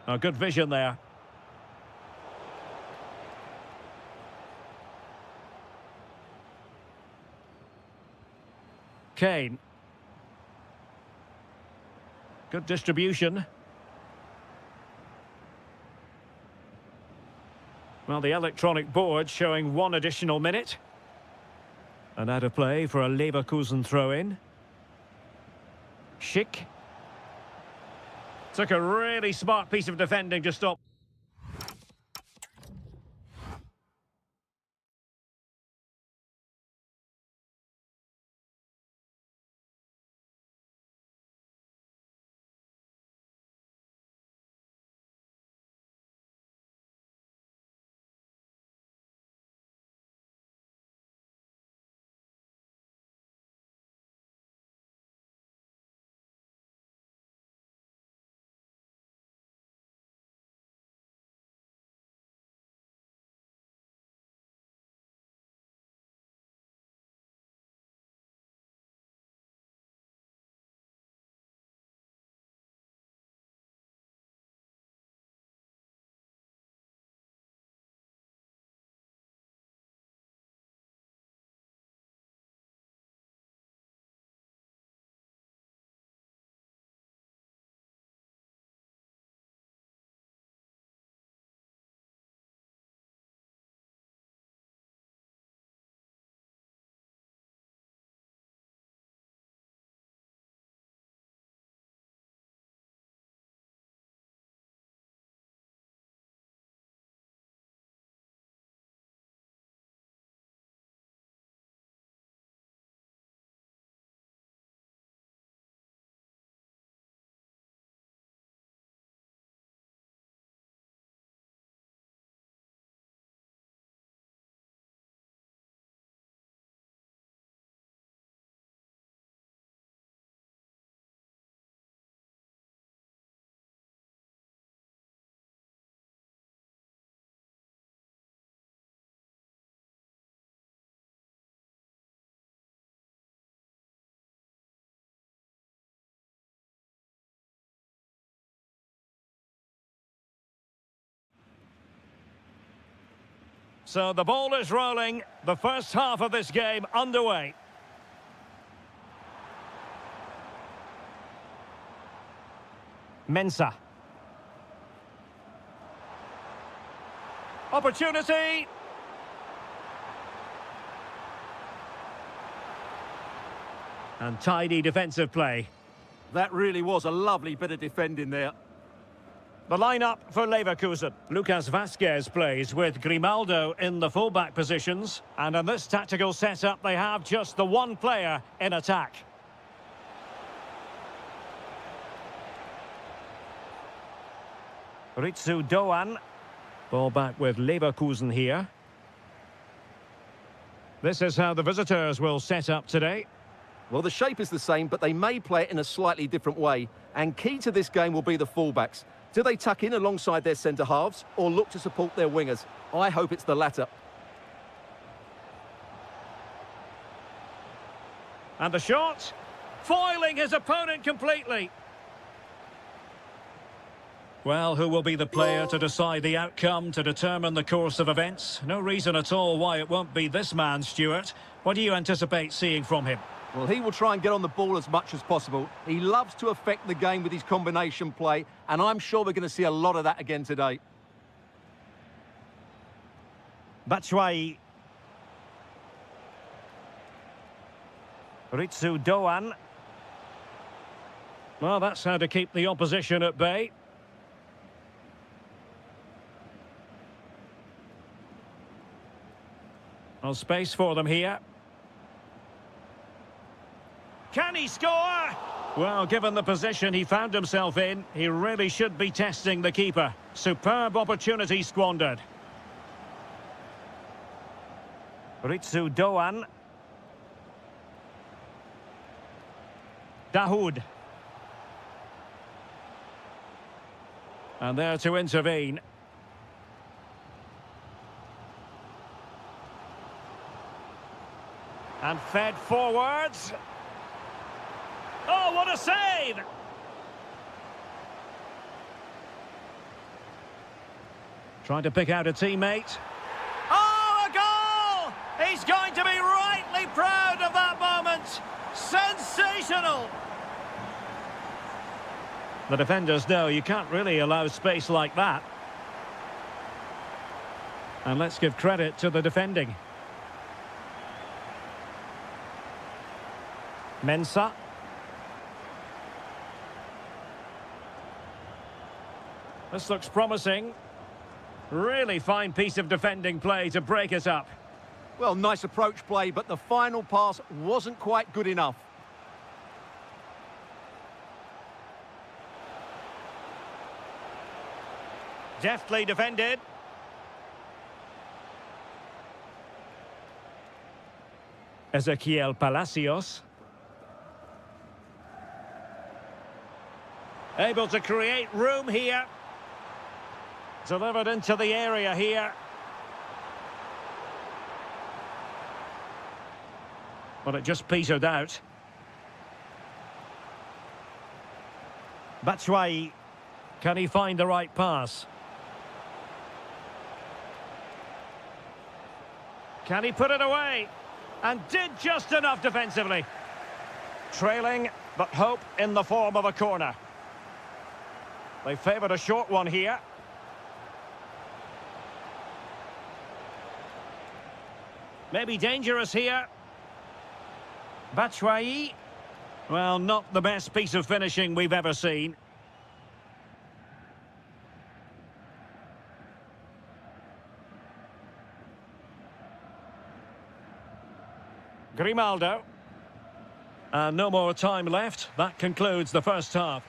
A good vision there. Kane. Good distribution. Well, the electronic board showing 1 additional minute. And out of play for a Leverkusen throw-in. Schick. Took a really smart piece of defending to stop. So the ball is rolling. The first half of this game underway. Mensah. Opportunity. And tidy defensive play. That really was a lovely bit of defending there. The lineup for Leverkusen. Lucas Vazquez plays with Grimaldo in the fullback positions. And in this tactical setup, they have just the one player in attack. Ritsu Doan. Ball back with Leverkusen here. This is how the visitors will set up today. Well, the shape is the same, but they may play it in a slightly different way. And key to this game will be the fullbacks. Do they tuck in alongside their centre-halves or look to support their wingers? I hope it's the latter. And the shot, foiling his opponent completely. Well, who will be the player to decide the outcome, to determine the course of events? No reason at all why it won't be this man, Stuart. What do you anticipate seeing from him? Well, he will try and get on the ball as much as possible. He loves to affect the game with his combination play, and I'm sure we're going to see a lot of that again today. Batshuayi. Ritsu Doan. Well, that's how to keep the opposition at bay. Well, space for them here. Can he score? Well, given the position he found himself in, he really should be testing the keeper. Superb opportunity squandered. Ritsu Doan. Dahoud. And there to intervene. And fed forwards. Oh, what a save! Trying to pick out a teammate. Oh, a goal! He's going to be rightly proud of that moment. Sensational! The defenders know you can't really allow space like that. And let's give credit to the defending. Mensah. This looks promising. Really fine piece of defending play to break it up. Well, nice approach play, but the final pass wasn't quite good enough. Deftly defended. Ezequiel Palacios. Able to create room here. Delivered into the area here. But it just petered out. Batshuayi. Can he find the right pass? Can he put it away? And did just enough defensively. Trailing, but hope in the form of a corner. They favoured a short one here. Maybe dangerous here. Batshuayi. Well, not the best piece of finishing we've ever seen. Grimaldo. And no more time left. That concludes the first half.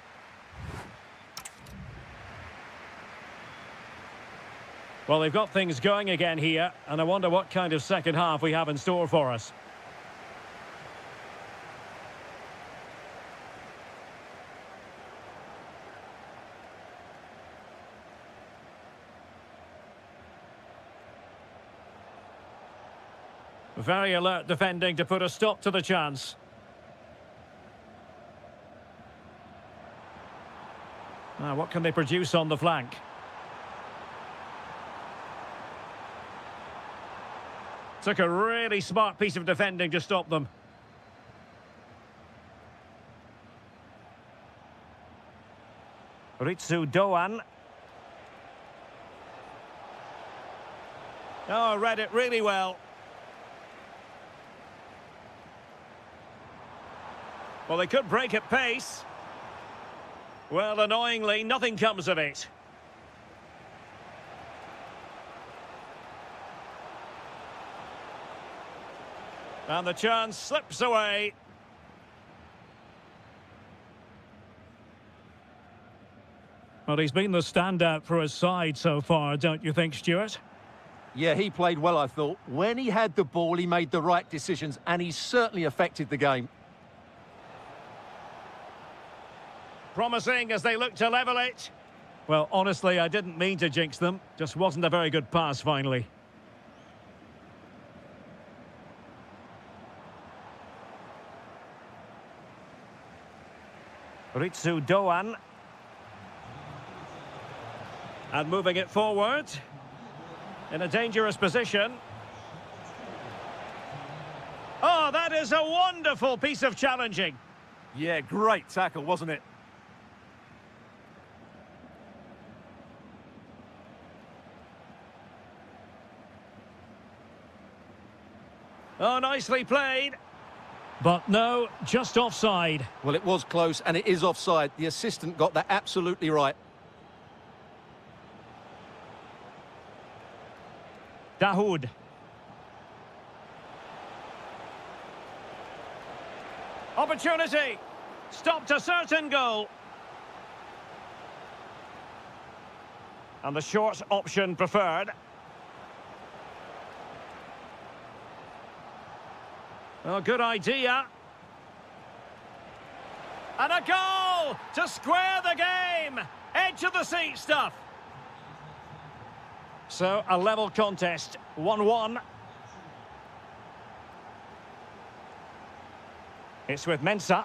Well, they've got things going again here, and I wonder what kind of second half we have in store for us. Very alert defending to put a stop to the chance. Now, what can they produce on the flank? Took a really smart piece of defending to stop them. Ritsu Doan. Oh, read it really well. Well, they could break at pace. Well, annoyingly, nothing comes of it. And the chance slips away. Well, he's been the standout for his side so far, don't you think, Stuart? Yeah, he played well, I thought. When he had the ball, he made the right decisions, and he certainly affected the game. Promising as they look to level it. Well, honestly, I didn't mean to jinx them. Just wasn't a very good pass, finally. Ritsu Doan. And moving it forward. In a dangerous position. Oh, that is a wonderful piece of challenging. Yeah, great tackle, wasn't it? Oh, nicely played. But no, just offside. Well, it was close, and it is offside. The assistant got that absolutely right. Dahoud. Opportunity. Stopped a certain goal. And the short option preferred. Oh, good idea. And a goal to square the game. Edge of the seat stuff. So, a level contest, 1-1. It's with Mensah.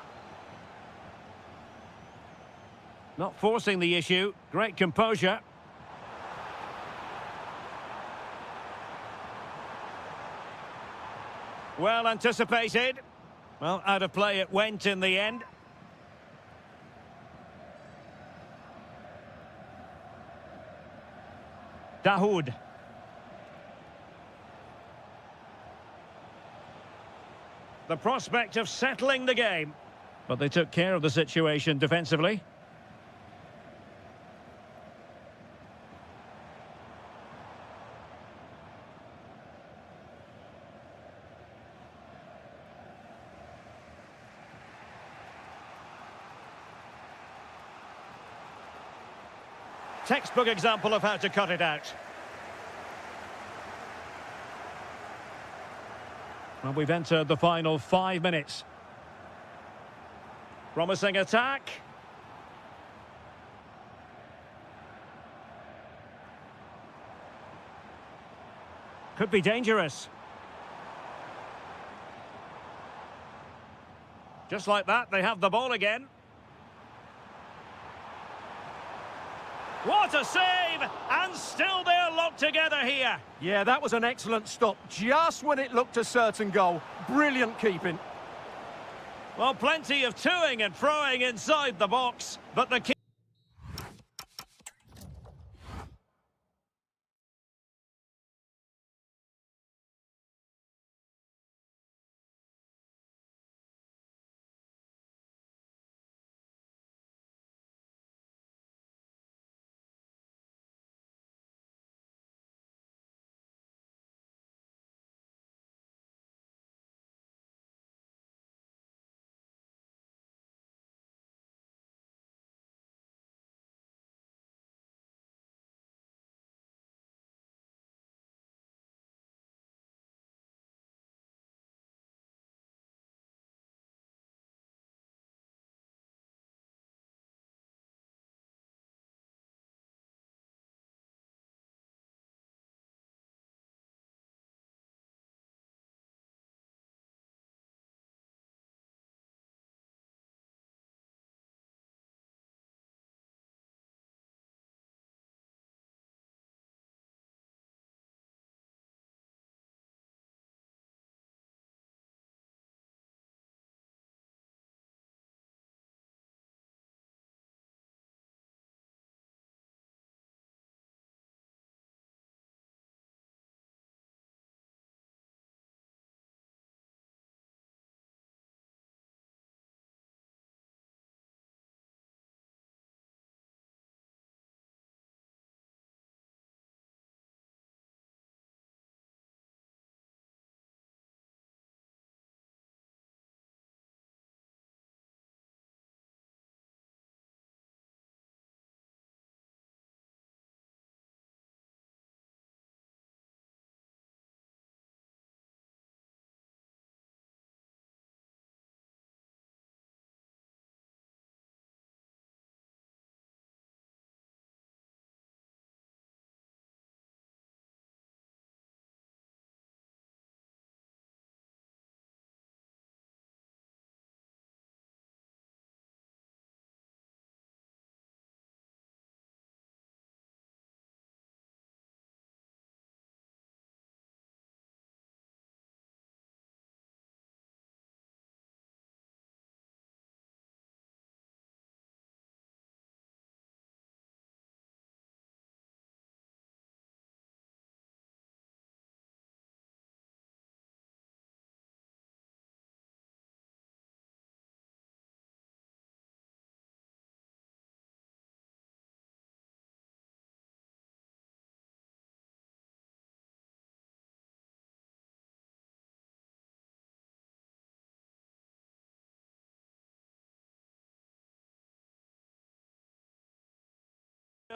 Not forcing the issue. Great composure. Well anticipated. Well, out of play it went in the end. Dahoud. The prospect of settling the game. But they took care of the situation defensively. Textbook example of how to cut it out. Well, we've entered the final 5 minutes. Promising attack. Could be dangerous. Just like that, they have the ball again. What a save! And still they're locked together here. Yeah, that was an excellent stop. Just when it looked a certain goal. Brilliant keeping. Well, plenty of toing and throwing inside the box, but the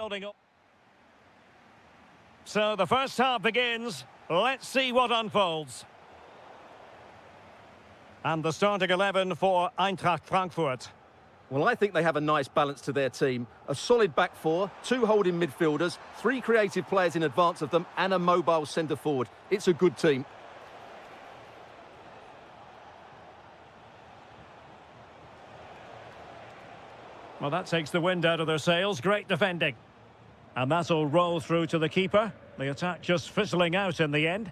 building up. So the first half begins. Let's see what unfolds. And the starting 11 for Eintracht Frankfurt. Well, I think they have a nice balance to their team. A solid back four, two holding midfielders, three creative players in advance of them, and a mobile centre-forward. It's a good team. Well, that takes the wind out of their sails. Great defending. And that'll roll through to the keeper. The attack just fizzling out in the end.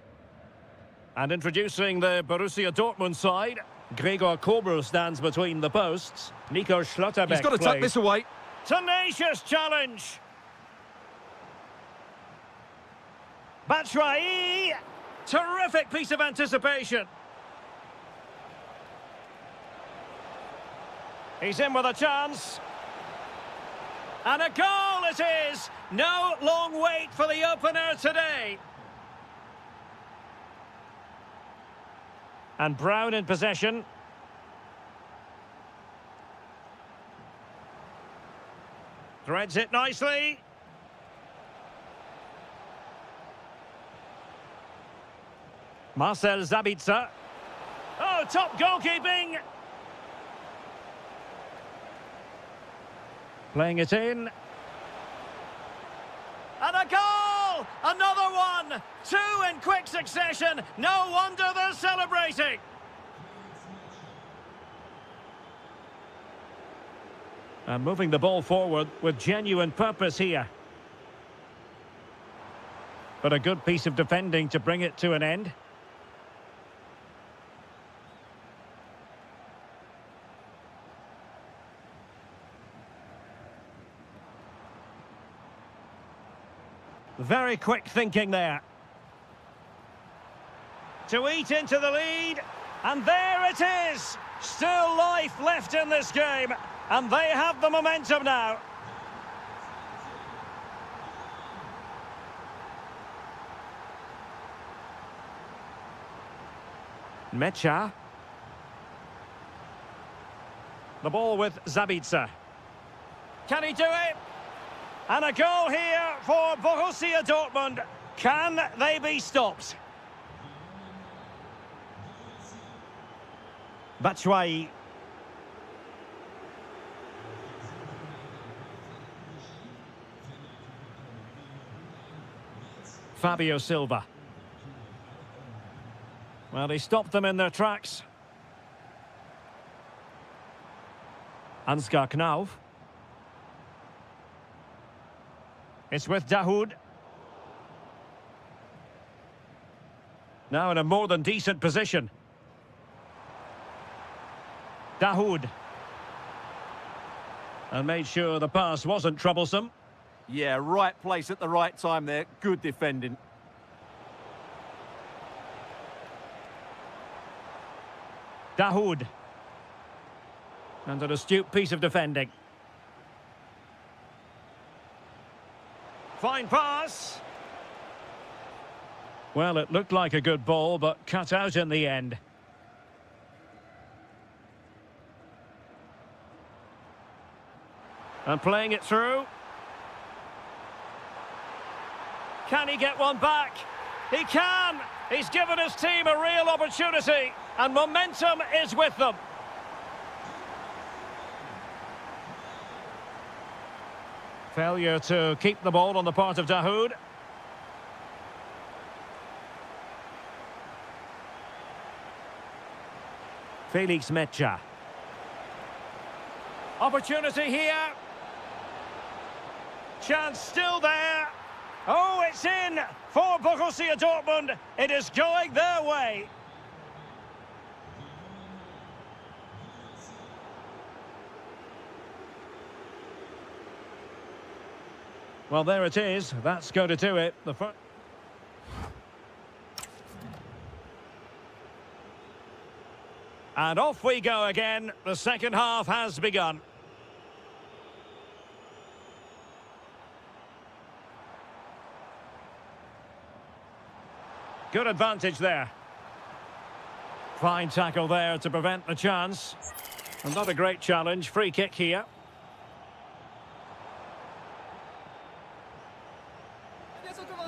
And introducing the Borussia Dortmund side, Gregor Kobel stands between the posts. Nico Schlotterbeck He's got to tuck this away. Tenacious challenge. Batshuayi. Terrific piece of anticipation. He's in with a chance. And a goal it is! No long wait for the opener today. And Brown in possession. Threads it nicely. Marcel Sabitzer. Oh, top goalkeeping! Playing it in. And a goal! Another one! Two in quick succession. No wonder they're celebrating. And moving the ball forward with genuine purpose here. But a good piece of defending to bring it to an end. Very quick thinking there. To eat into the lead. And there it is. Still life left in this game. And they have the momentum now. Mecha. The ball with Sabitzer. Can he do it? And a goal here for Borussia Dortmund. Can they be stopped? Batshuayi. Fabio Silva. Well, he stopped them in their tracks. Ansgar Knauf. It's with Dahoud. Now in a more than decent position. Dahoud. And made sure the pass wasn't troublesome. Yeah, right place at the right time there. Good defending. Dahoud. And an astute piece of defending. Fine pass. Well, it looked like a good ball, but cut out in the end. And playing it through. Can he get one back? He can! He's given his team a real opportunity, and momentum is with them. Failure to keep the ball on the part of Dahoud. Felix Mecha. Opportunity here. Chance still there. Oh, it's in for Borussia Dortmund. It is going their way. Well, there it is. That's going to do it. And off we go again. The second half has begun. Good advantage there. Fine tackle there to prevent the chance. And not a great challenge. Free kick here.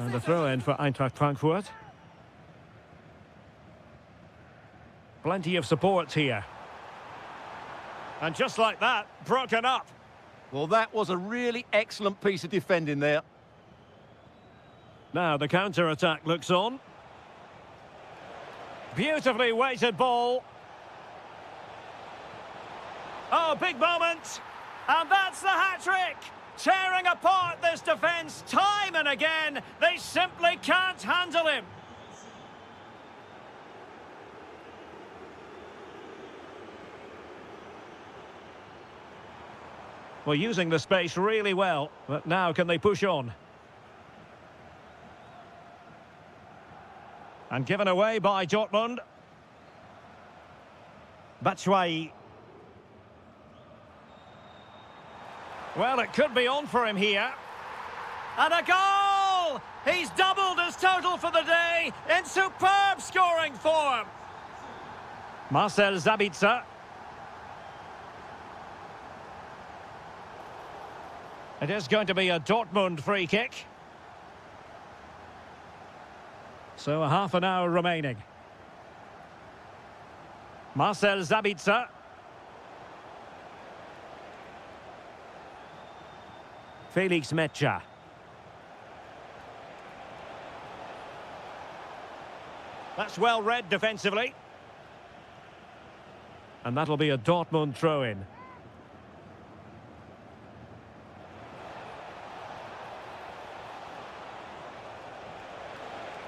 And the throw-in for Eintracht Frankfurt. Plenty of support here. And just like that, broken up. Well, that was a really excellent piece of defending there. Now the counter-attack looks on. Beautifully weighted ball. Oh, big moment. And that's the hat-trick. Tearing apart this defence time and again. They simply can't handle him. Well, using the space really well. But now can they push on? And given away by Dortmund. Batshuayi. Well, it could be on for him here. And a goal! He's doubled his total for the day in superb scoring form. Marcel Sabitzer. It is going to be a Dortmund free kick. So a half an hour remaining. Marcel Sabitzer. Felix Metscher. That's well read defensively. And that'll be a Dortmund throw-in.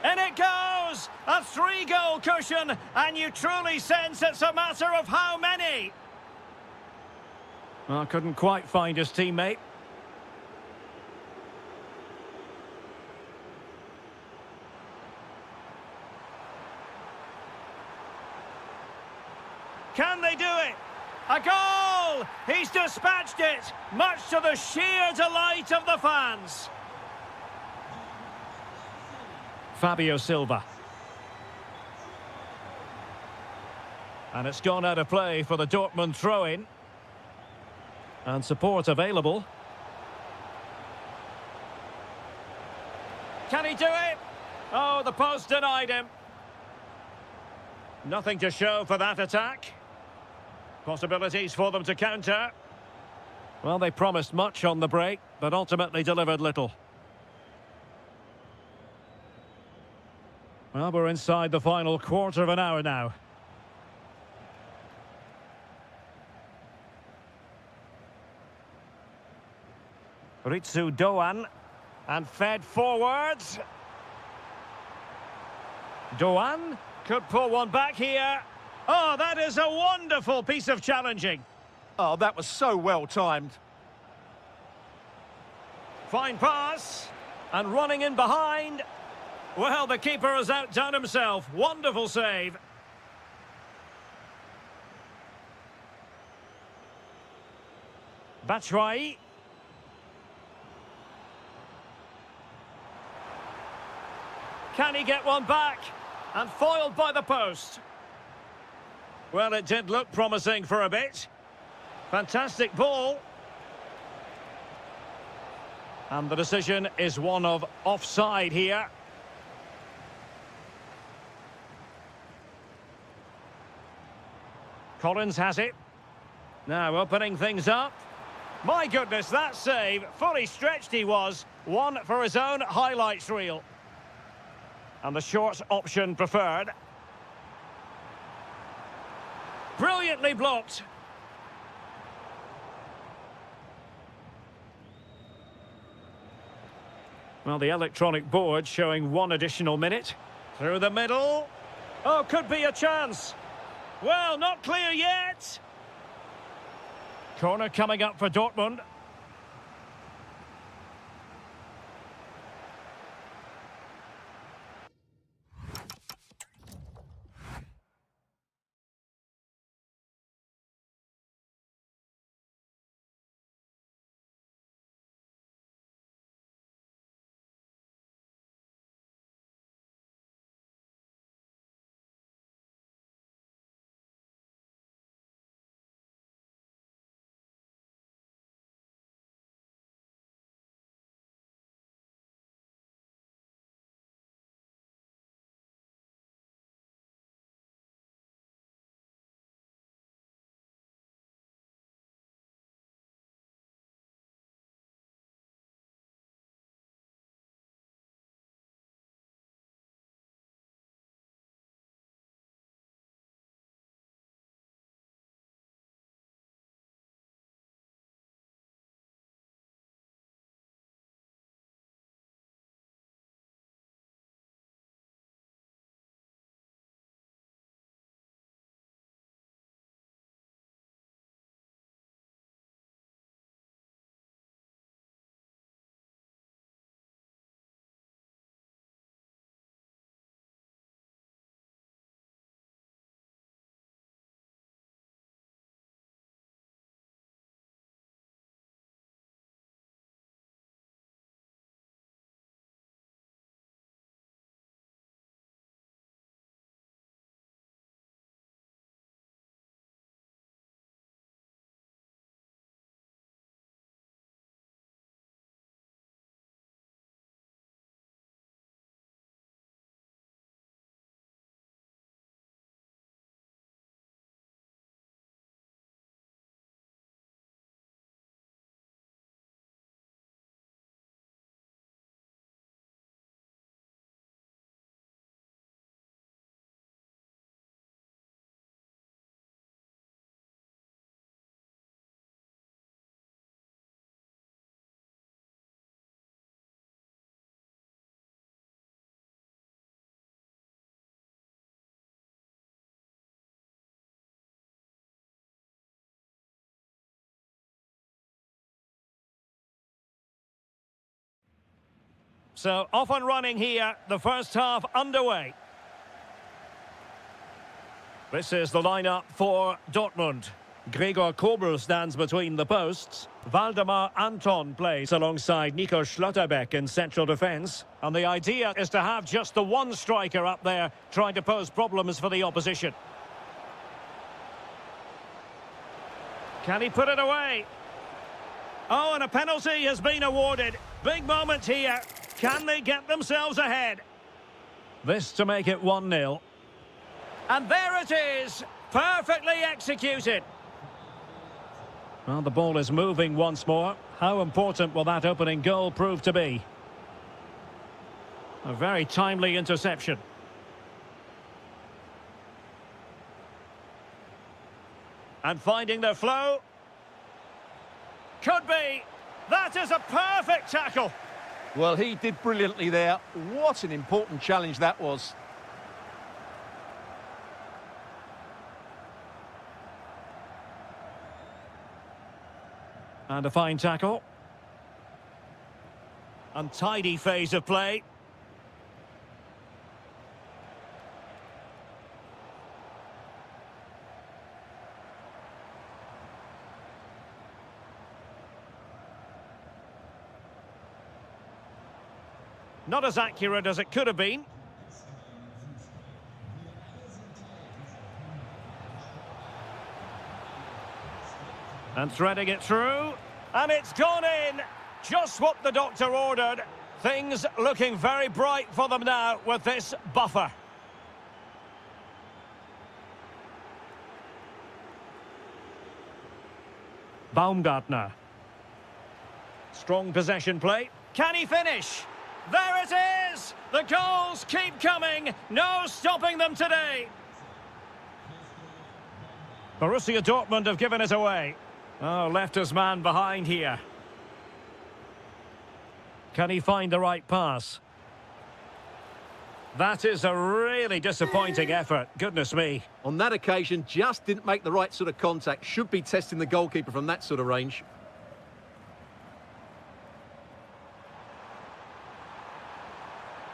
And it goes! A 3-goal cushion, and you truly sense it's a matter of how many. Well, couldn't quite find his teammate. Can they do it? A goal! He's dispatched it, much to the sheer delight of the fans. Fabio Silva. And it's gone out of play for the Dortmund throw-in. And support available. Can he do it? Oh, the post denied him. Nothing to show for that attack. Possibilities for them to counter. Well, they promised much on the break, but ultimately delivered little. Well, we're inside the final quarter of an hour now. Ritsu Doan, and fed forwards. Doan could pull one back here. Oh, that is a wonderful piece of challenging. Oh, that was so well timed. Fine pass, and running in behind. Well, the keeper has outdone himself. Wonderful save. Batshuayi. Can he get one back? And foiled by the post. Well, it did look promising for a bit. Fantastic ball. And the decision is one of offside here. Collins has it. Now opening things up. My goodness, that save. Fully stretched he was. One for his own highlights reel. And the short option preferred. Brilliantly blocked. Well, the electronic board showing one additional minute. Through the middle. Oh, could be a chance. Well, not clear yet. Corner coming up for Dortmund. So off and running here, the first half underway. This is the lineup for Dortmund. Gregor Kobel stands between the posts. Waldemar Anton plays alongside Nico Schlotterbeck in central defence. And the idea is to have just the one striker up there trying to pose problems for the opposition. Can he put it away? Oh, and a penalty has been awarded. Big moment here. Can they get themselves ahead? This to make it 1-0. And there it is. Perfectly executed. Well, the ball is moving once more. How important will that opening goal prove to be? A very timely interception. And finding their flow. Could be. That is a perfect tackle. Well, he did brilliantly there. What an important challenge that was. And a fine tackle. Untidy phase of play. Not as accurate as it could have been. And threading it through. And it's gone in. Just what the doctor ordered. Things looking very bright for them now with this buffer. Baumgartner. Strong possession play. Can he finish? There it is! The goals keep coming. No stopping them today. Borussia Dortmund have given it away. Oh, left his man behind here. Can he find the right pass? That is a really disappointing effort. Goodness me. On that occasion, just didn't make the right sort of contact. Should be testing the goalkeeper from that sort of range.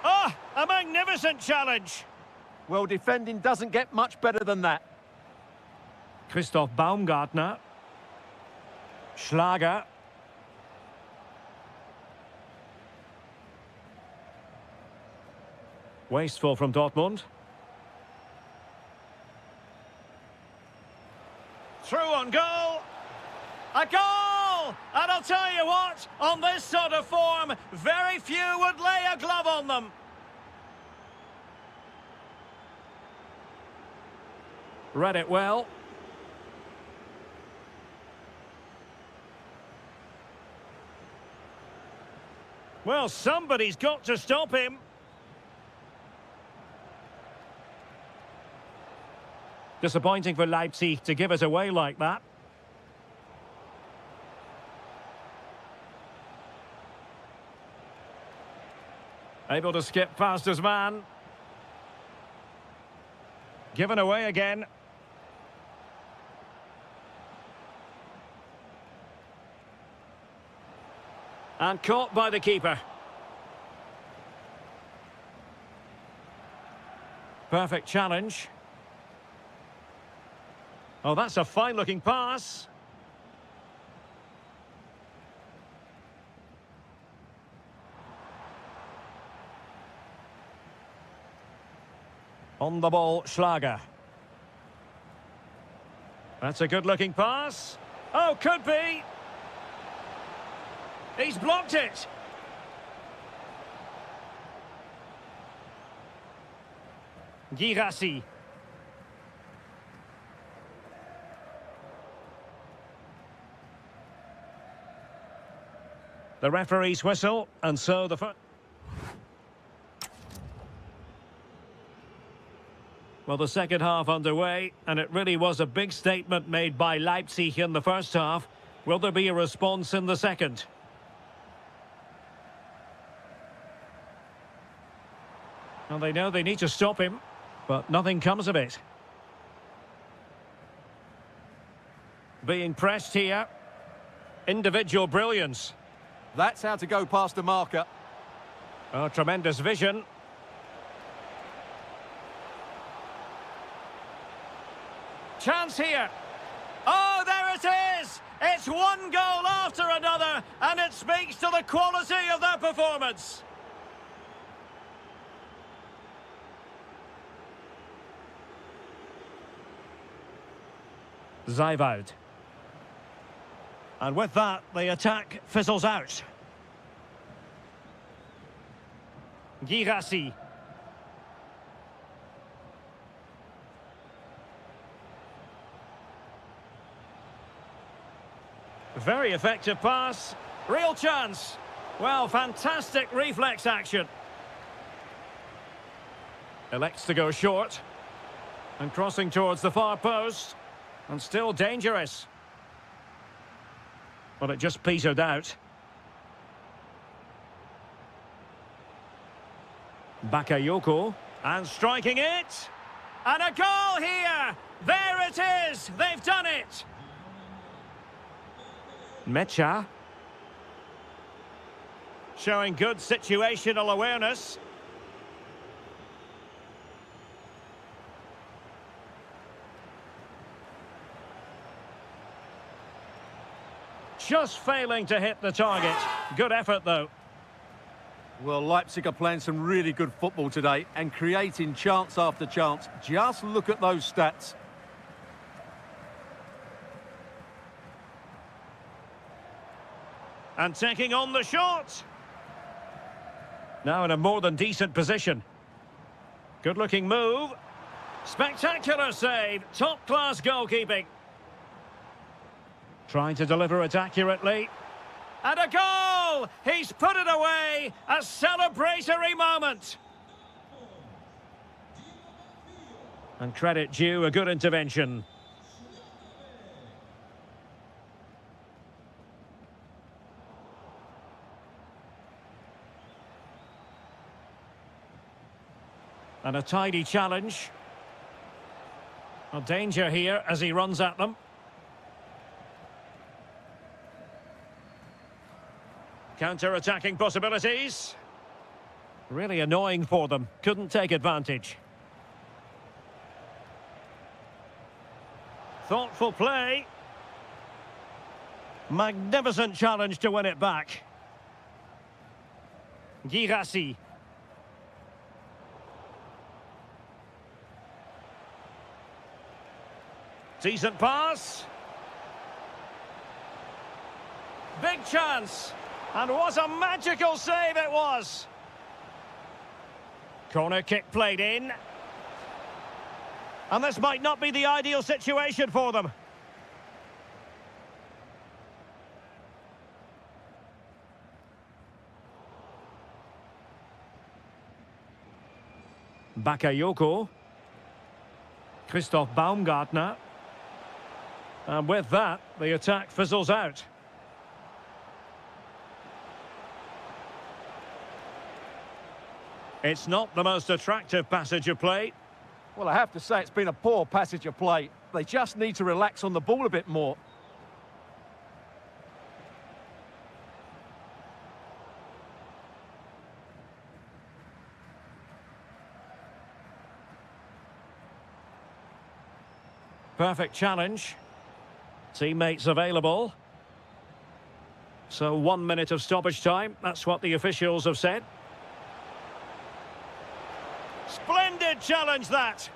Ah, a magnificent challenge. Well, defending doesn't get much better than that. Christoph Baumgartner. Schlager. Wasteful from Dortmund. Through on goal. A goal! And I'll tell you what, on this sort of form, very few would lay a glove on them. Read it well. Well, somebody's got to stop him. Disappointing for Leipzig to give it away like that. Able to skip past his man. Given away again. And caught by the keeper. Perfect challenge. Oh, that's a fine-looking pass. On the ball, Schlager. That's a good-looking pass. Oh, could be. He's blocked it. Girassi. The referee's whistle, and so the first. Well, the second half underway, and it really was a big statement made by Leipzig in the first half. Will there be a response in the second? Well, they know they need to stop him, but nothing comes of it. Being pressed here. Individual brilliance. That's how to go past the marker. Oh, tremendous vision. Chance here. Oh, there it is! It's one goal after another, and it speaks to the quality of their performance. Zijvoud. And with that, the attack fizzles out. Girassi. Very effective pass. Real chance. Well, fantastic reflex action. Elects to go short. And crossing towards the far post. And still dangerous. But it just petered out. Bakayoko. And striking it. And a goal here. There it is. They've done it. Mecha. Showing good situational awareness. Just failing to hit the target. Good effort, though. Well, Leipzig are playing some really good football today and creating chance after chance. Just look at those stats. And taking on the shot. Now in a more than decent position. Good-looking move. Spectacular save. Top-class goalkeeping. Trying to deliver it accurately. And a goal! He's put it away! A celebratory moment! And credit due, a good intervention. And a tidy challenge. A danger here as he runs at them. Counter-attacking possibilities. Really annoying for them. Couldn't take advantage. Thoughtful play. Magnificent challenge to win it back. Girassi. Decent pass. Big chance. And what a magical save it was. Corner kick played in. And this might not be the ideal situation for them. Bakayoko. Christoph Baumgartner. And with that, the attack fizzles out. It's not the most attractive passage of play. Well, I have to say it's been a poor passage of play. They just need to relax on the ball a bit more. Perfect challenge. Teammates available. So 1 minute of stoppage time. That's what the officials have said. Splendid challenge, that!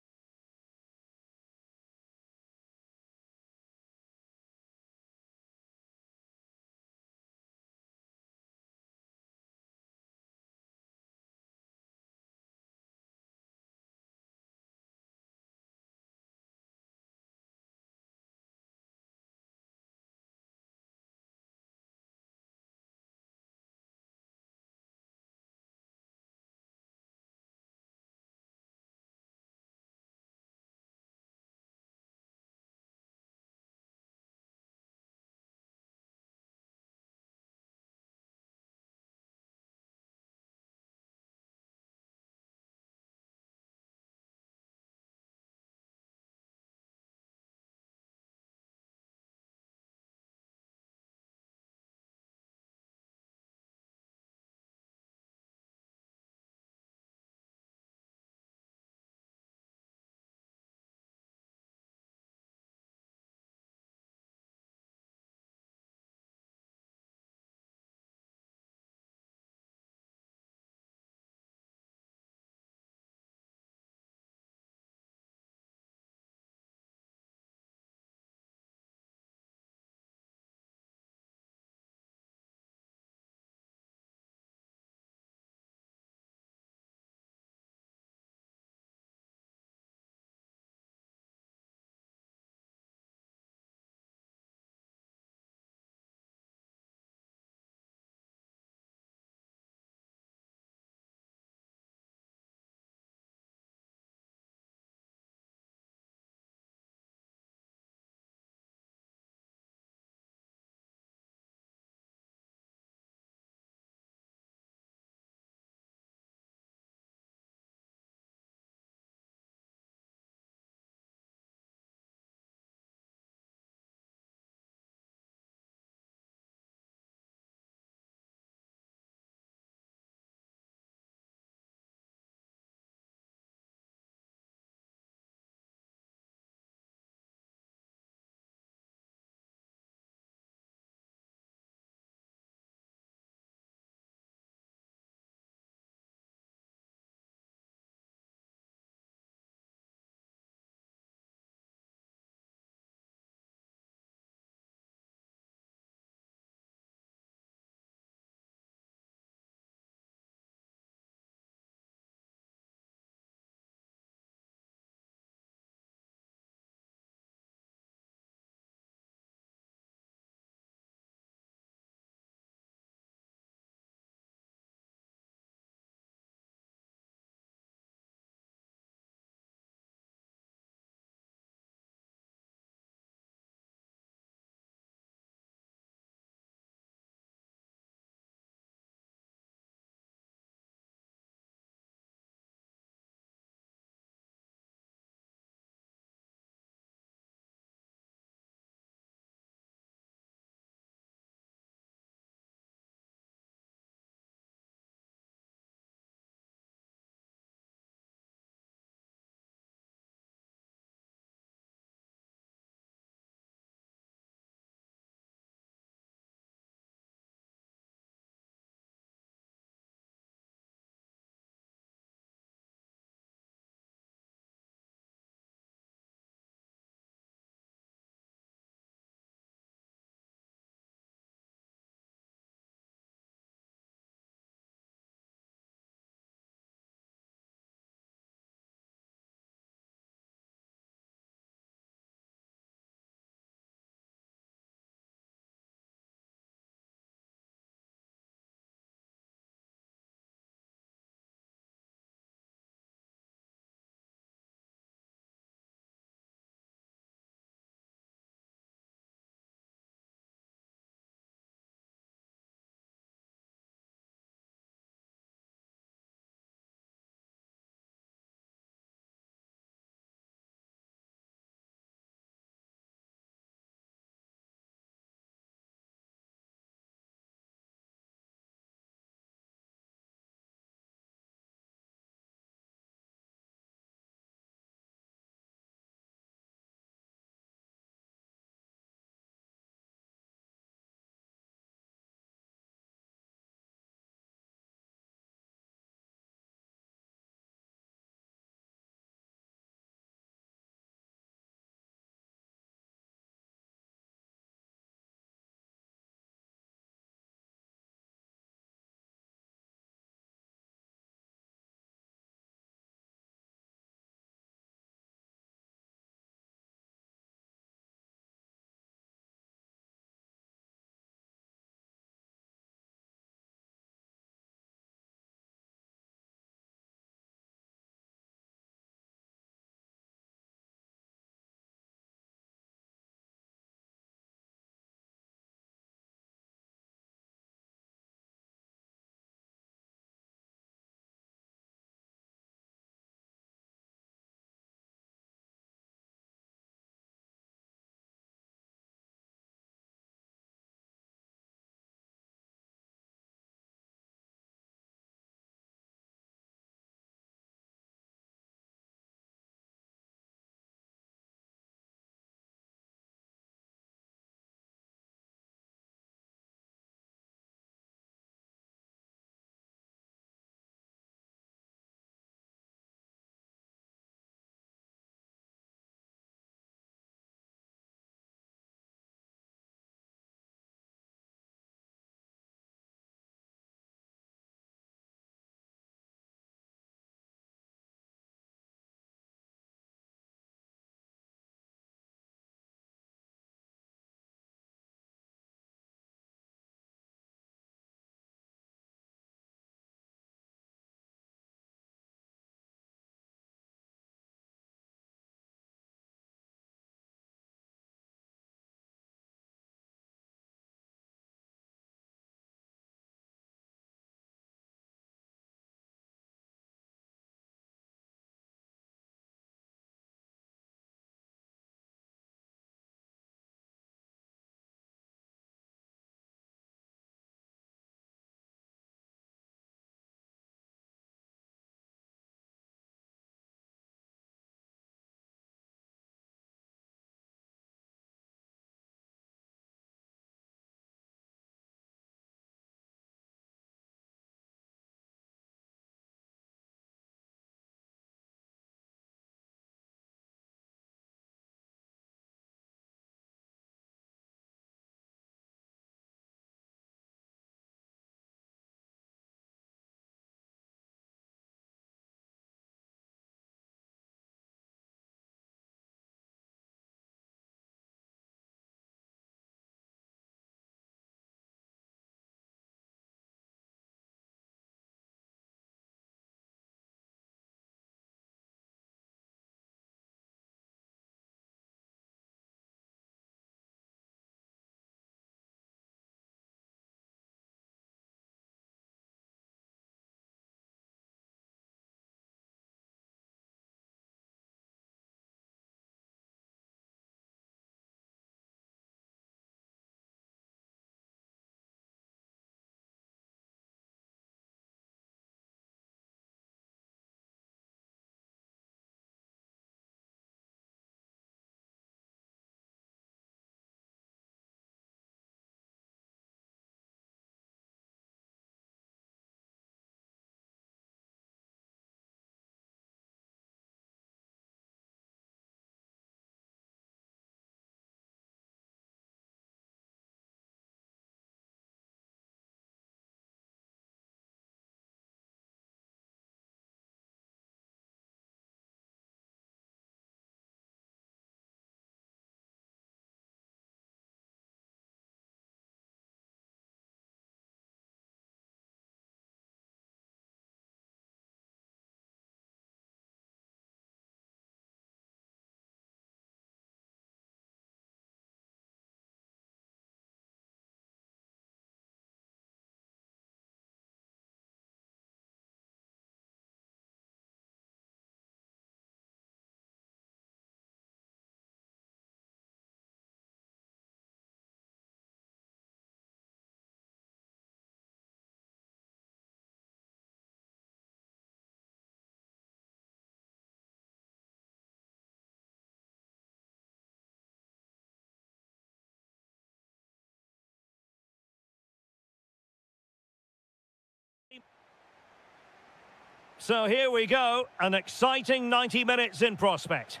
So here we go, an exciting 90 minutes in prospect.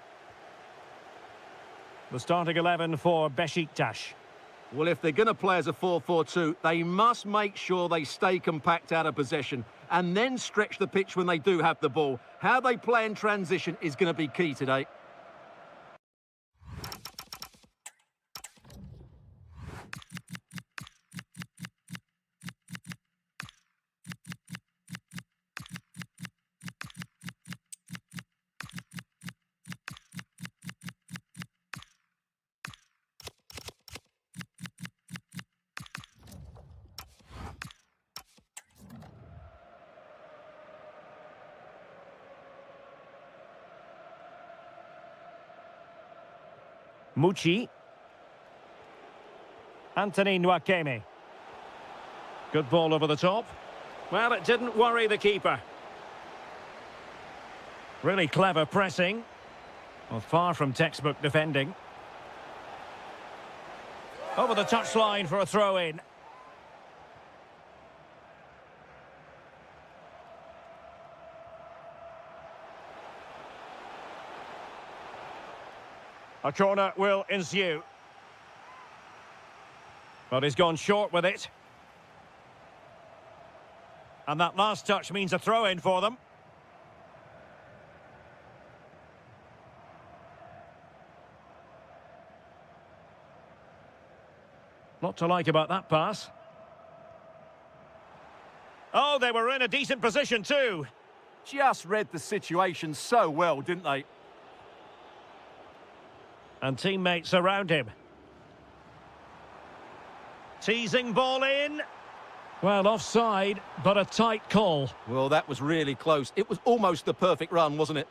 The starting 11 for Besiktas. Well, if they're going to play as a 4-4-2, they must make sure they stay compact out of possession and then stretch the pitch when they do have the ball. How they play in transition is going to be key today. Mucci. Anthony Nwakeme. Good ball over the top. Well, it didn't worry the keeper. Really clever pressing. Well, far from textbook defending. Over the touchline for a throw-in. A corner will ensue. But he's gone short with it. And that last touch means a throw-in for them. Lot to like about that pass. Oh, they were in a decent position too. Just read the situation so well, didn't they? And teammates around him. Teasing ball in. Well, offside, but a tight call. Well, that was really close. It was almost the perfect run, wasn't it?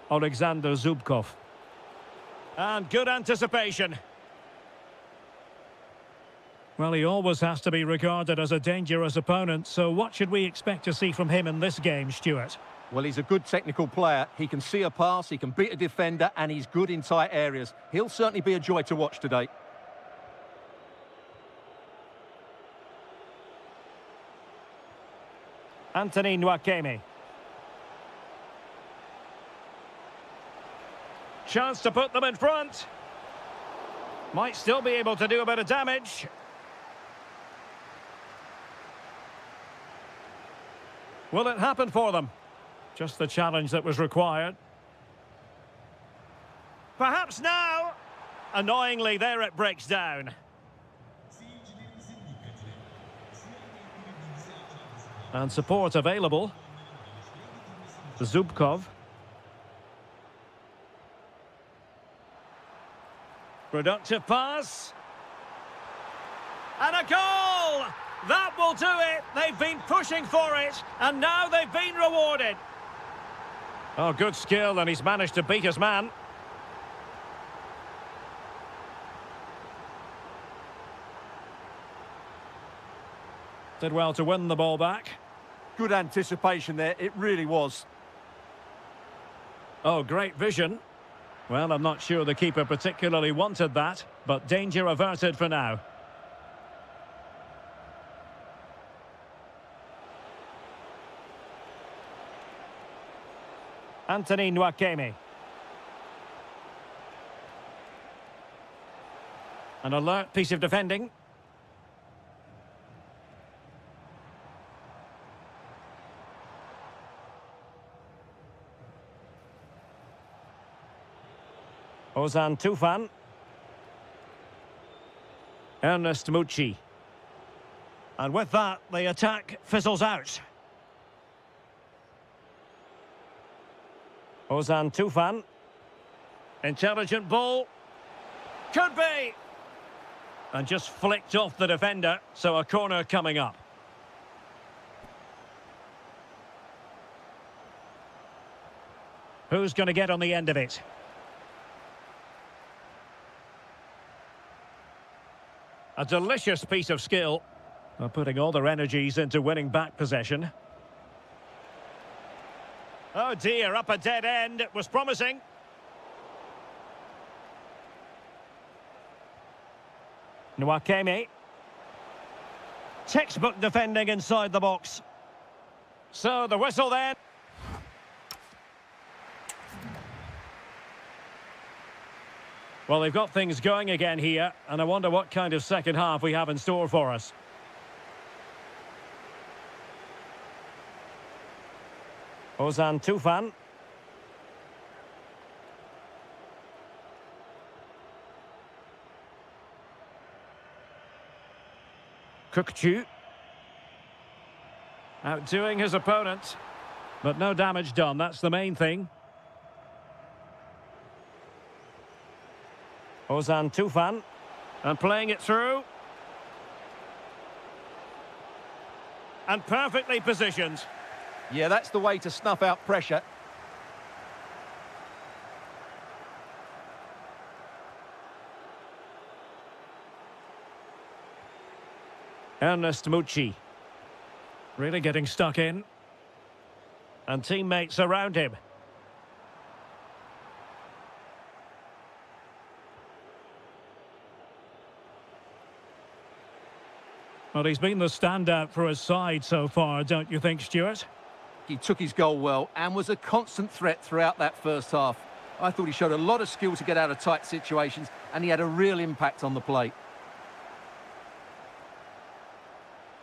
Alexander Zubkov. And good anticipation. Well, he always has to be regarded as a dangerous opponent, so what should we expect to see from him in this game, Stuart? Well, he's a good technical player. He can see a pass, he can beat a defender, and he's good in tight areas. He'll certainly be a joy to watch today. Anthony Nwakeme. Chance to put them in front. Might still be able to do a bit of damage. Will it happen for them? Just the challenge that was required. Perhaps now. Annoyingly, there it breaks down. And support available. Zubkov. Productive pass. And a goal! That will do it. They've been pushing for it, and now they've been rewarded. Oh, good skill, and he's managed to beat his man. Did well to win the ball back. Good anticipation there, it really was. Oh, great vision. Well, I'm not sure the keeper particularly wanted that, but danger averted for now. Anthony Nwakeme. An alert piece of defending. Ozan Tufan. Ernest Mucci. And with that, the attack fizzles out. Ozan Tufan. Intelligent ball. Could be. And just flicked off the defender, so a corner coming up. Who's going to get on the end of it? A delicious piece of skill. They're putting all their energies into winning back possession. Oh dear, up a dead end. It was promising. Nwakeme. Textbook defending inside the box. So the whistle then. Well, they've got things going again here, and I wonder what kind of second half we have in store for us. Ozan Tufan. Kukçu. Outdoing his opponent. But no damage done, that's the main thing. Ozan Tufan. And playing it through. And perfectly positioned. Yeah, that's the way to snuff out pressure. Ernest Mucci. Really getting stuck in. And teammates around him. Well, he's been the standout for his side so far, don't you think, Stuart? He took his goal well and was a constant threat throughout that first half. I thought he showed a lot of skill to get out of tight situations, and he had a real impact on the plate.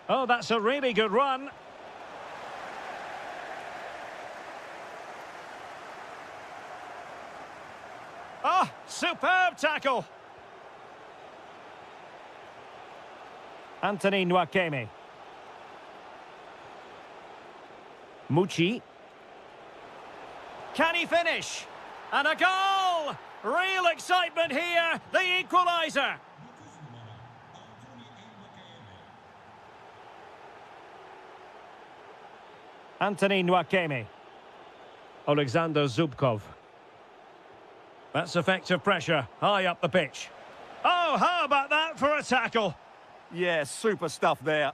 Oh, that's a really good run. Oh, superb tackle. Anthony Nwakeme. Mucci. Can he finish? And a goal! Real excitement here, the equaliser. Anthony Nwakeme. Alexander Zubkov. That's effective pressure, high up the pitch. Oh, how about that for a tackle? Yeah, super stuff there.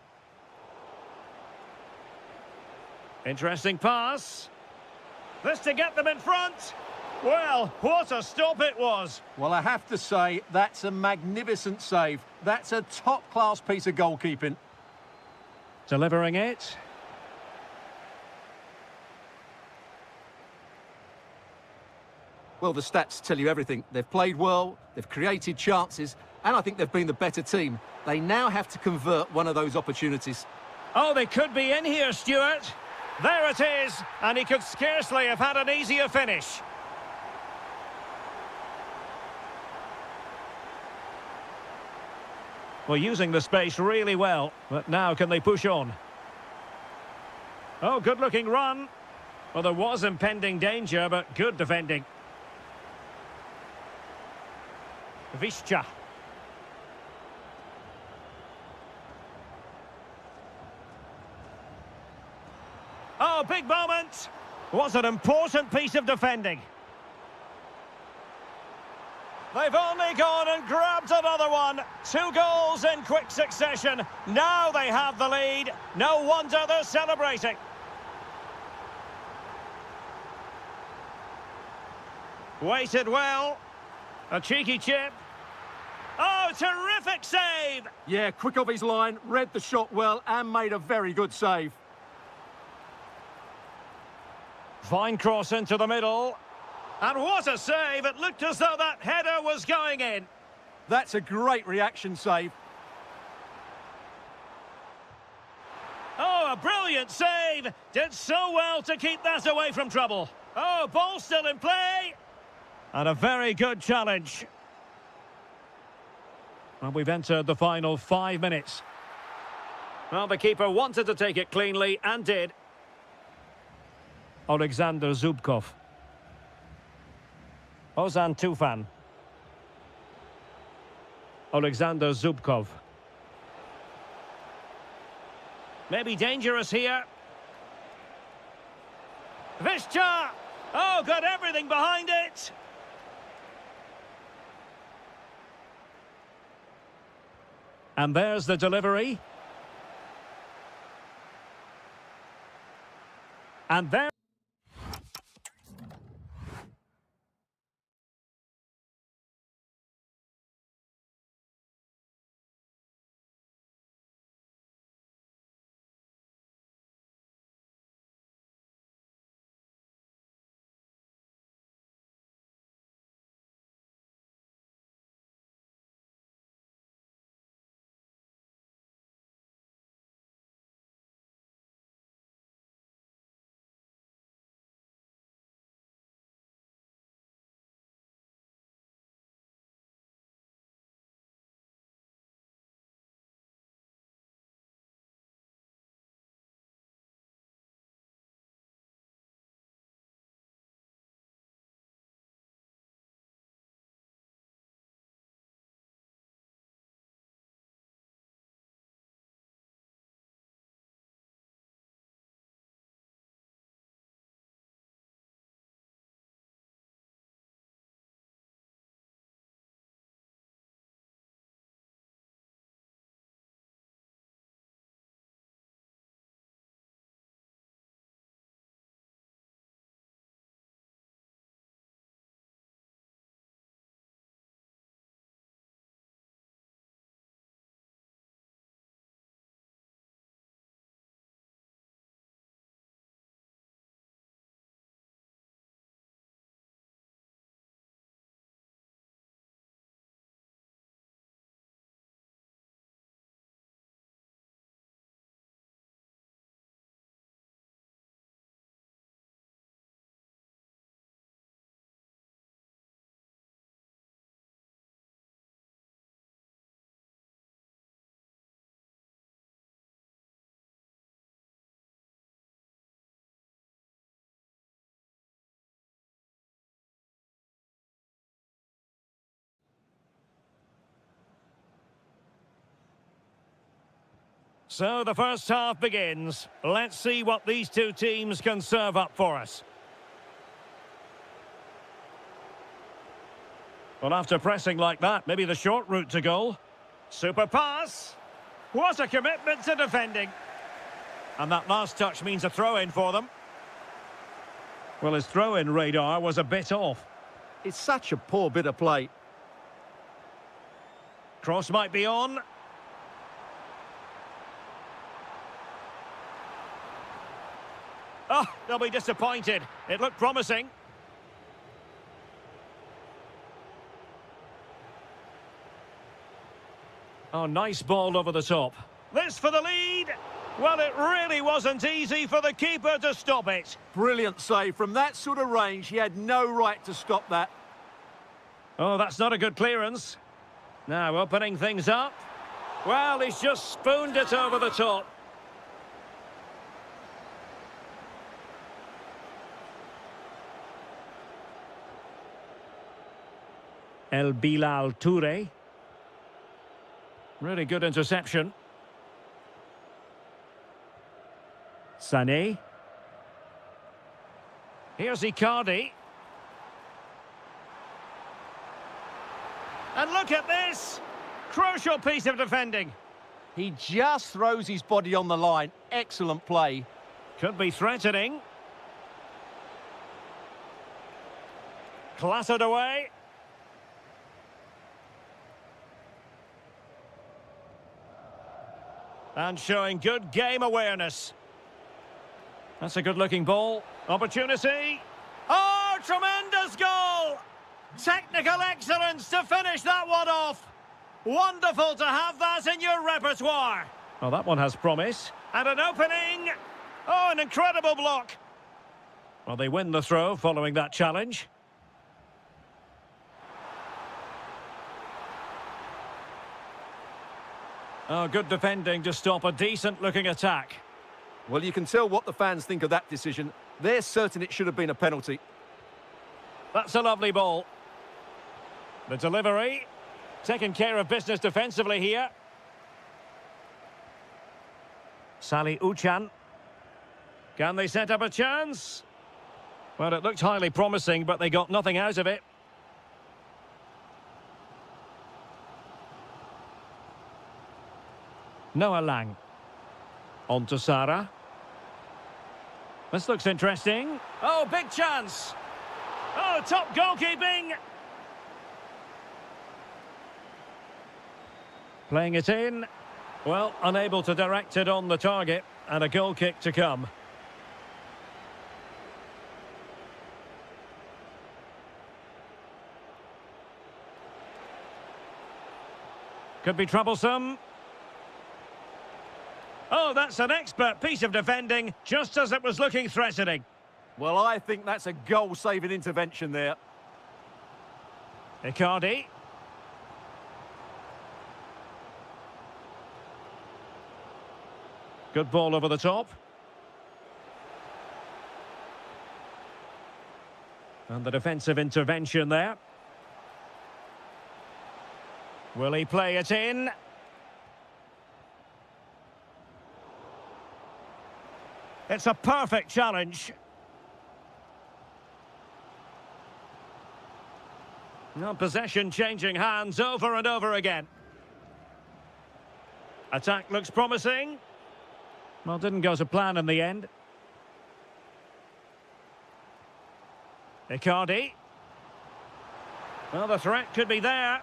Interesting pass. This to get them in front. Well, what a stop it was. Well, I have to say, that's a magnificent save. That's a top-class piece of goalkeeping. Delivering it. Well, the stats tell you everything. They've played well, they've created chances, and I think they've been the better team. They now have to convert one of those opportunities. Oh, they could be in here, Stuart. There it is, and he could scarcely have had an easier finish. Well, using the space really well, but now can they push on? Oh, good-looking run. Well, there was impending danger, but good defending. Visca. Oh, big moment. Was an important piece of defending. They've only gone and grabbed another one. 2 goals in quick succession. Now they have the lead. No wonder they're celebrating. Waited well. A cheeky chip. Oh, terrific save! Yeah, quick off his line, read the shot well, and made a very good save. Fine cross into the middle. And what a save! It looked as though that header was going in. That's a great reaction save. Oh, a brilliant save! Did so well to keep that away from trouble. Oh, ball still in play. And a very good challenge. And we've entered the final 5 minutes. Well, the keeper wanted to take it cleanly and did. Alexander Zubkov. Ozan Tufan. Alexander Zubkov. Maybe dangerous here. Visca! Oh, got everything behind it. And there's the delivery. And there... So the first half begins. Let's see what these two teams can serve up for us. Well, after pressing like that, maybe the short route to goal. Super pass. What a commitment to defending. And that last touch means a throw-in for them. Well, his throw-in radar was a bit off. It's such a poor bit of play. Cross might be on. Oh, they'll be disappointed. It looked promising. Oh, nice ball over the top. This for the lead. Well, it really wasn't easy for the keeper to stop it. Brilliant save. From that sort of range, he had no right to stop that. Oh, that's not a good clearance. Now, opening things up. Well, he's just spooned it over the top. El Bilal Toure. Really good interception. Sané. Here's Icardi. And look at this! Crucial piece of defending. He just throws his body on the line. Excellent play. Could be threatening. Clattered away. And showing good game awareness. That's a good-looking ball. Opportunity. Oh, tremendous goal! Technical excellence to finish that one off. Wonderful to have that in your repertoire. Well, that one has promise. And an opening. Oh, an incredible block. Well, they win the throw following that challenge. Oh, good defending to stop a decent-looking attack. Well, you can tell what the fans think of that decision. They're certain it should have been a penalty. That's a lovely ball. The delivery. Taking care of business defensively here. Salih Uchan. Can they set up a chance? Well, it looked highly promising, but they got nothing out of it. Noah Lang. On to Sara. This looks interesting. Oh, big chance. Oh, top goalkeeping. Playing it in. Well, unable to direct it on the target. And a goal kick to come. Could be troublesome. Oh, that's an expert piece of defending, just as it was looking threatening. Well, I think that's a goal-saving intervention there. Icardi. Good ball over the top. And the defensive intervention there. Will he play it in? It's a perfect challenge. Now possession changing hands over and over again. Attack looks promising. Well, didn't go to plan in the end. Icardi. Well, the threat could be there.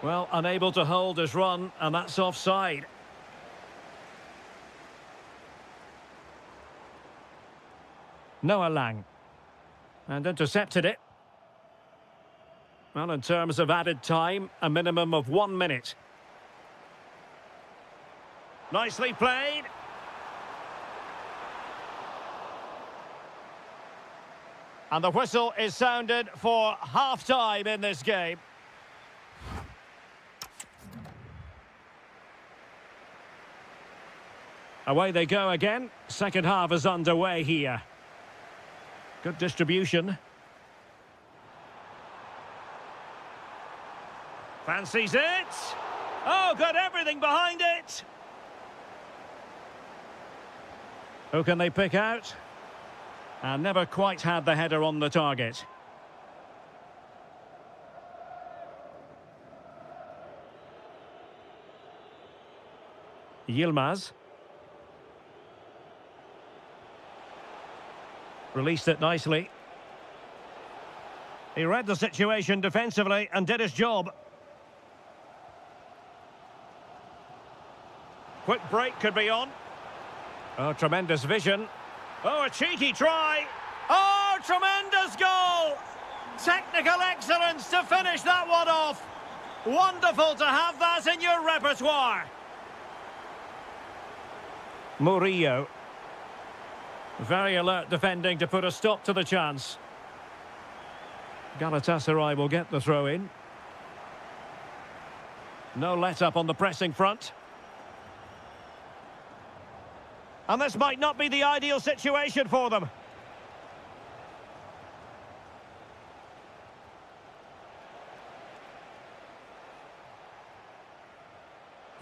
Well, unable to hold his run, and that's offside. Noah Lang. And intercepted it. Well, in terms of added time, a minimum of 1 minute. Nicely played. And the whistle is sounded for half-time in this game. Away they go again. Second half is underway here. Good distribution. Fancies it. Oh, got everything behind it. Who can they pick out? And never quite had the header on the target. Yilmaz. Released it nicely. He read the situation defensively and did his job. Quick break could be on. Oh, tremendous vision. Oh, a cheeky try. Oh, tremendous goal! Technical excellence to finish that one off. Wonderful to have that in your repertoire. Murillo. Very alert defending to put a stop to the chance. Galatasaray will get the throw in. No let-up on the pressing front. And this might not be the ideal situation for them.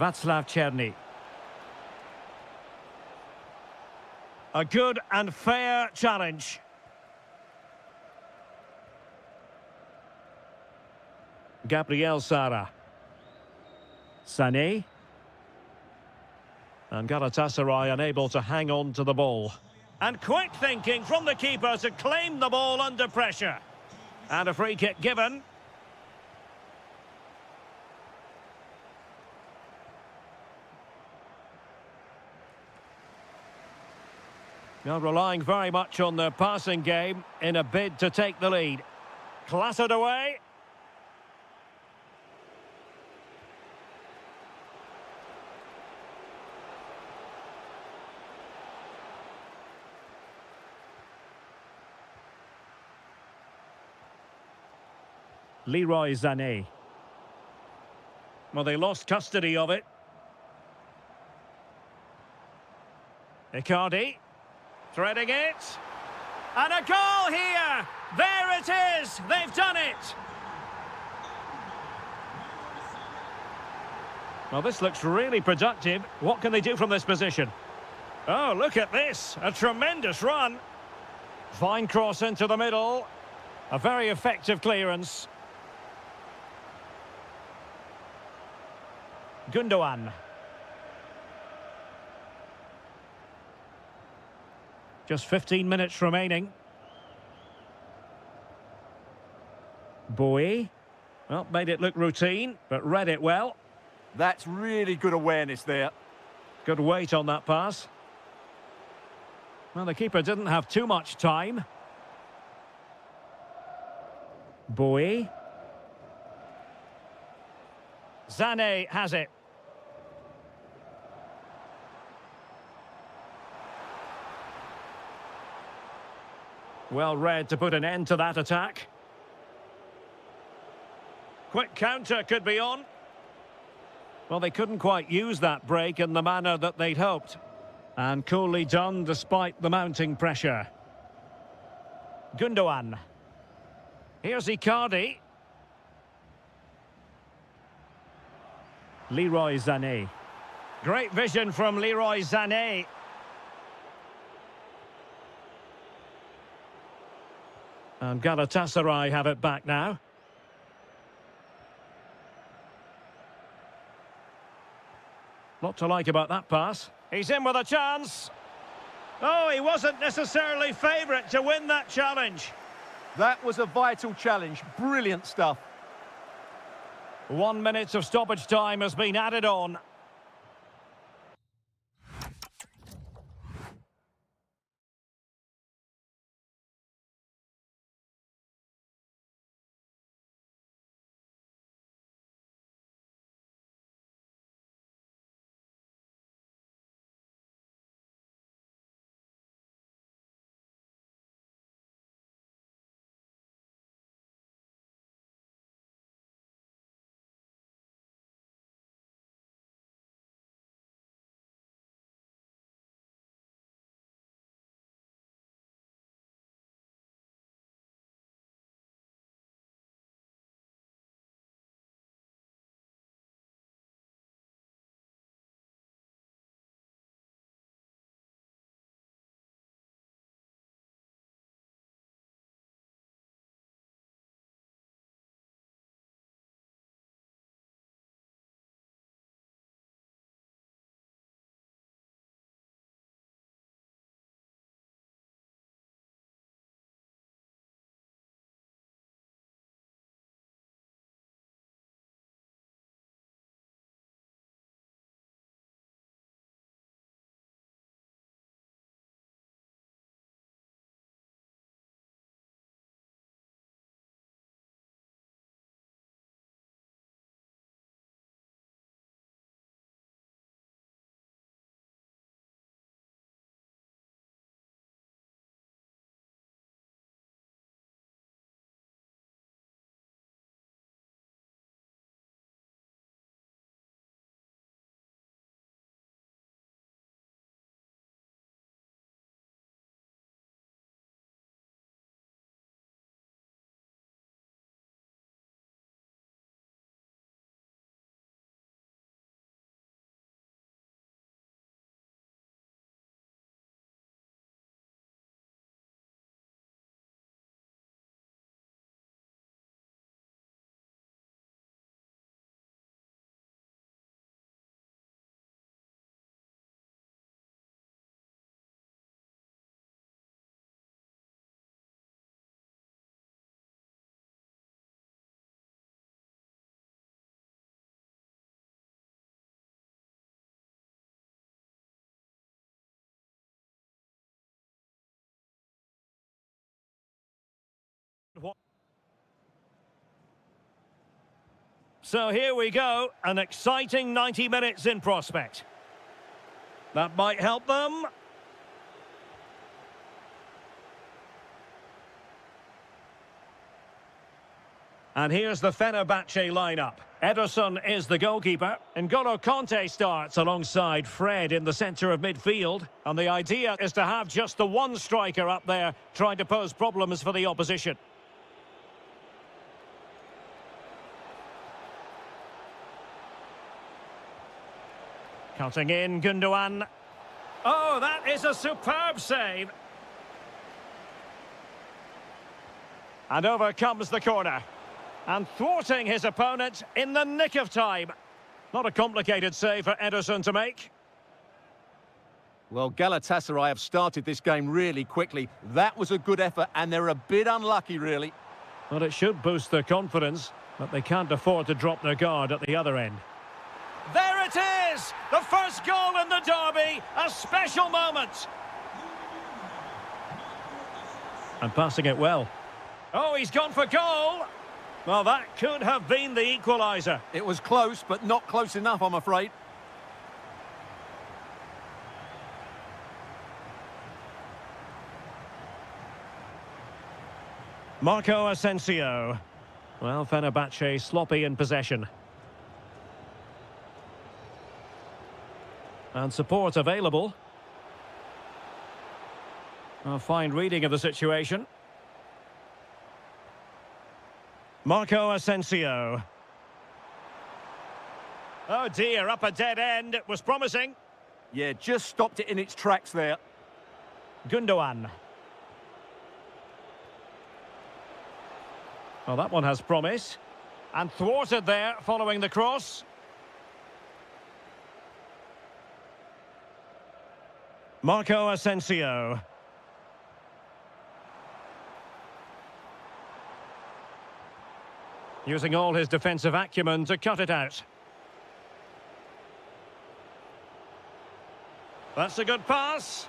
Václav Černý. A good and fair challenge. Gabriel Sara. Sané. And Galatasaray unable to hang on to the ball. And quick thinking from the keeper to claim the ball under pressure. And a free kick given. Now relying very much on their passing game in a bid to take the lead. Clattered away. Leroy Sané. Well, they lost custody of it. Icardi. Threading it. And a goal here! There it is! They've done it! Well, this looks really productive. What can they do from this position? Oh, look at this! A tremendous run. Fine cross into the middle. A very effective clearance. Gundogan. Just 15 minutes remaining. Bowie. Well, made it look routine, but read it well. That's really good awareness there. Good weight on that pass. Well, the keeper didn't have too much time. Bowie. Sané has it. Well read to put an end to that attack. Quick counter could be on. Well, they couldn't quite use that break in the manner that they'd hoped. And coolly done despite the mounting pressure. Gundogan. Here's Icardi. Leroy Sané. Great vision from Leroy Sané. And Galatasaray have it back now. Lot to like about that pass. He's in with a chance. Oh, he wasn't necessarily favourite to win that challenge. That was a vital challenge. Brilliant stuff. 1 minute of stoppage time has been added on. So here we go, an exciting 90 minutes in prospect. That might help them. And here's the Fenerbahce lineup. Ederson is the goalkeeper. N'Golo Conte starts alongside Fred in the centre of midfield. And the idea is to have just the one striker up there trying to pose problems for the opposition. Cutting in, Gundogan. Oh, that is a superb save. And over comes the corner. And thwarting his opponent in the nick of time. Not a complicated save for Ederson to make. Well, Galatasaray have started this game really quickly. That was a good effort, and they're a bit unlucky, really. Well, it should boost their confidence, but they can't afford to drop their guard at the other end. There it is! The first goal in the derby, a special moment. And passing it well. Oh, he's gone for goal! Well, that could have been the equaliser. It was close, but not close enough, I'm afraid. Marco Asensio. Well, Fenerbahce sloppy in possession. And support available. A fine reading of the situation. Marco Asensio. Oh dear, up a dead end. It was promising. Yeah, just stopped it in its tracks there. Gundogan. Well, that one has promise. And thwarted there following the cross. Marco Asensio. Using all his defensive acumen to cut it out. That's a good pass.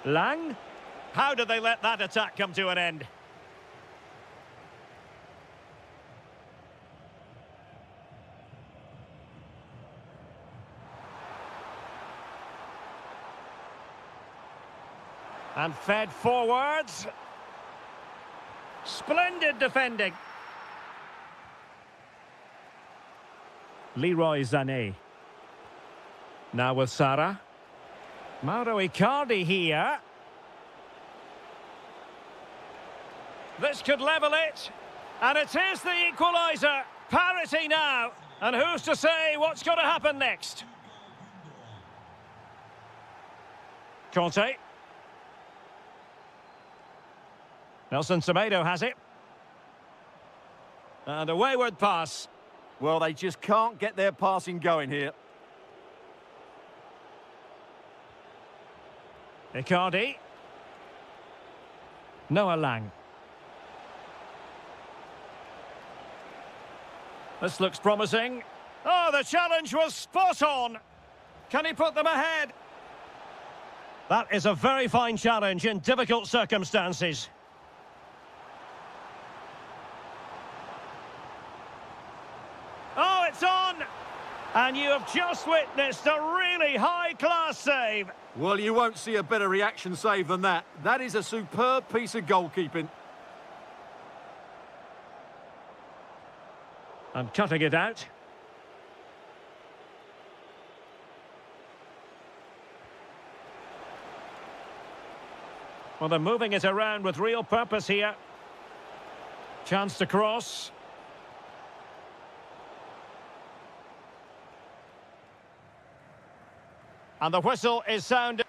Lang. How did they let that attack come to an end? And fed forwards. Splendid defending. Leroy Sané. Now with Sara. Mauro Icardi here. This could level it. And it is the equaliser. Parity now. And who's to say what's going to happen next? Conte. Nelson Semedo has it. And a wayward pass. Well, they just can't get their passing going here. Icardi. Noah Lang. This looks promising. Oh, the challenge was spot on. Can he put them ahead? That is a very fine challenge in difficult circumstances. Oh, it's on! And you have just witnessed a really high-class save. Well, you won't see a better reaction save than that. That is a superb piece of goalkeeping. And cutting it out. Well, they're moving it around with real purpose here. Chance to cross. And the whistle is sounded.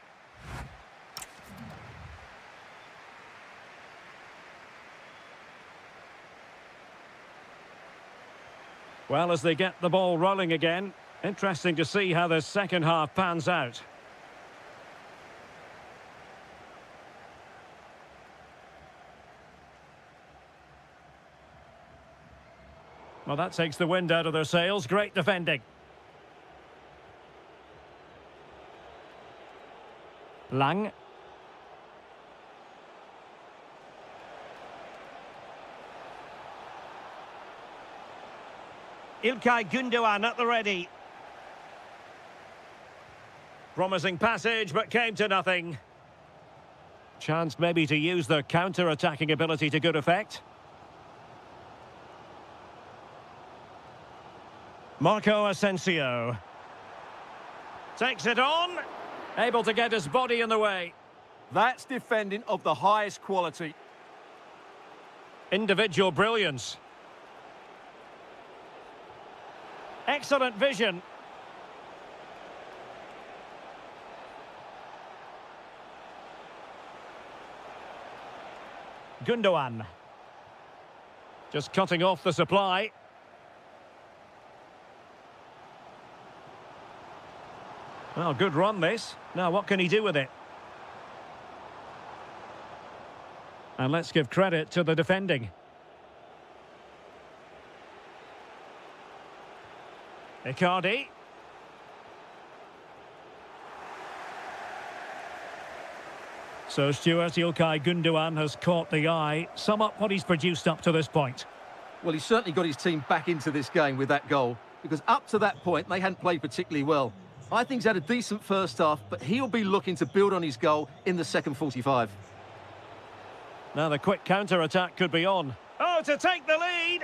Well, as they get the ball rolling again, interesting to see how the second half pans out. Well, that takes the wind out of their sails. Great defending. Lang. İlkay Gündoğan at the ready. Promising passage, but came to nothing. Chance maybe to use their counter-attacking ability to good effect. Marco Asensio. Takes it on. Able to get his body in the way. That's defending of the highest quality. Individual brilliance. Excellent vision. Gündoğan. Just cutting off the supply. Well, good run this. Now, what can he do with it? And let's give credit to the defending. Icardi. So Stuart, İlkay Gündoğan has caught the eye. Sum up what he's produced up to this point. Well, he's certainly got his team back into this game with that goal, because up to that point, they hadn't played particularly well. I think he's had a decent first half, but he'll be looking to build on his goal in the second 45. Now the quick counter-attack could be on. Oh, to take the lead!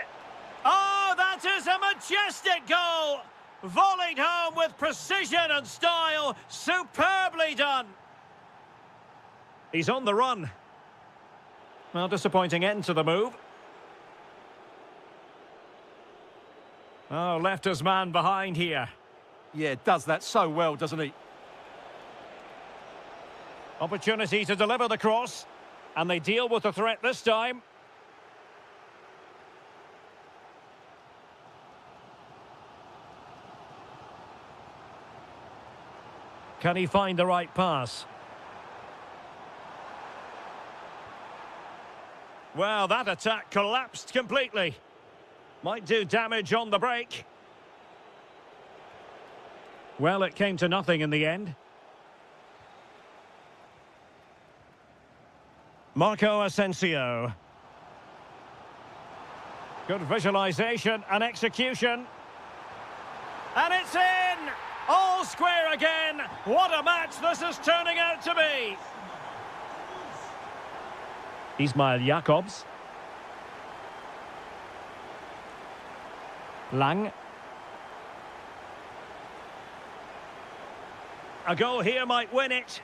Oh, that is a majestic goal! Volleyed home with precision and style. Superbly done! He's on the run. Well, disappointing end to the move. Oh, left his man behind here. Yeah, does that so well, doesn't he? Opportunity to deliver the cross. And they deal with the threat this time. Can he find the right pass? Well, that attack collapsed completely. Might do damage on the break. Well, it came to nothing in the end. Marco Asensio. Good visualization and execution. And it's in! All square again! What a match this is turning out to be! Ismail Jakobs. Lang. A goal here might win it.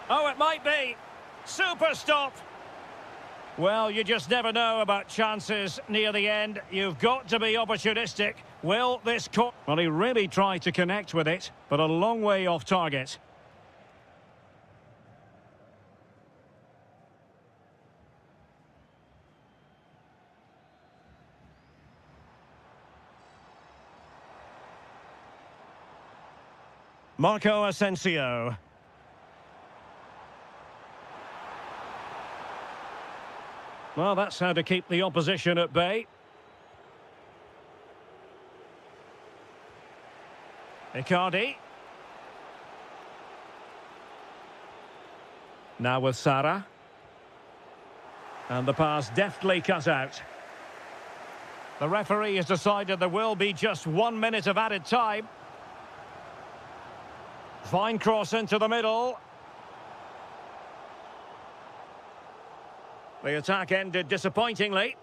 Oh, it might be. Super stop. Well, you just never know about chances near the end. You've got to be opportunistic. Will this... Well, he really tried to connect with it, but a long way off target. Marco Asensio. Well, that's how to keep the opposition at bay. Icardi. Now with Sara. And the pass deftly cut out. The referee has decided there will be just 1 minute of added time. Fine cross into the middle. The attack ended disappointingly.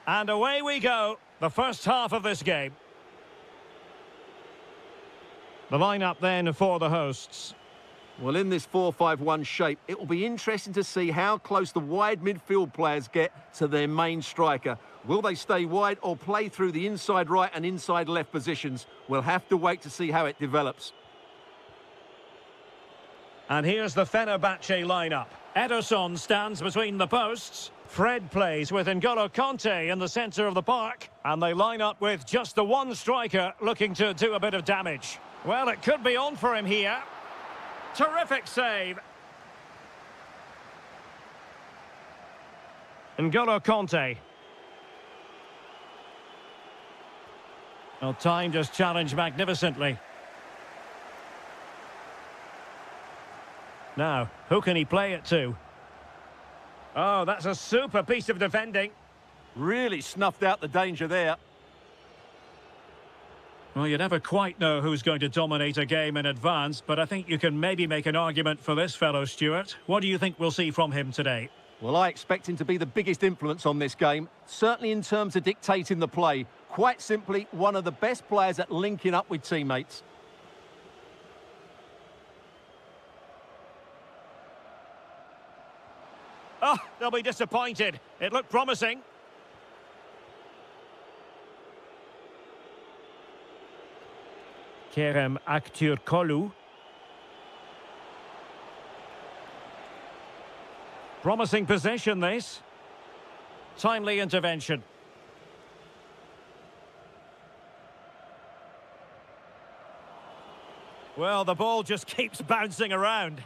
And away we go, the first half of this game. The lineup then for the hosts. Well, in this 4-5-1 shape, it will be interesting to see how close the wide midfield players get to their main striker. Will they stay wide or play through the inside right and inside left positions? We'll have to wait to see how it develops. And here's the Fenerbahce lineup. Ederson stands between the posts. Fred plays with N'Golo Conte in the centre of the park. And they line up with just the one striker looking to do a bit of damage. Well, it could be on for him here. Terrific save. N'Golo Conte. Well, timed his challenge magnificently. Now, who can he play it to? Oh, that's a super piece of defending. Really snuffed out the danger there. Well, you never quite know who's going to dominate a game in advance, but I think you can maybe make an argument for this fellow, Stuart. What do you think we'll see from him today? Well, I expect him to be the biggest influence on this game, certainly in terms of dictating the play. Quite simply, one of the best players at linking up with teammates. Oh, they'll be disappointed. It looked promising. Kerem Aktürkoğlu. Promising possession, this. Timely intervention. Well, the ball just keeps bouncing around.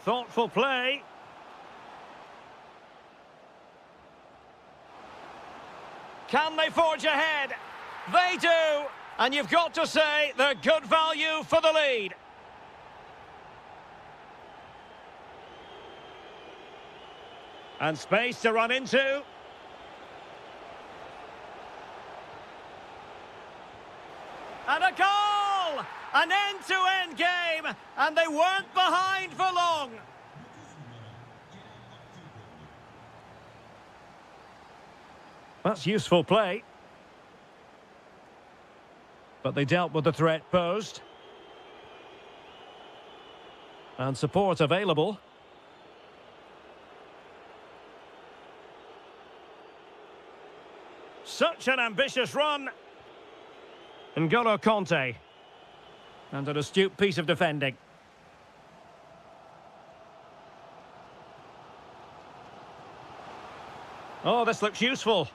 Thoughtful play. Can they forge ahead? They do! And you've got to say they're good value for the lead. And space to run into. And a goal! An end-to-end game, and they weren't behind for long. That's useful play. But they dealt with the threat posed. And support available. Such an ambitious run. N'Golo Conte. And an astute piece of defending. Oh, this looks useful.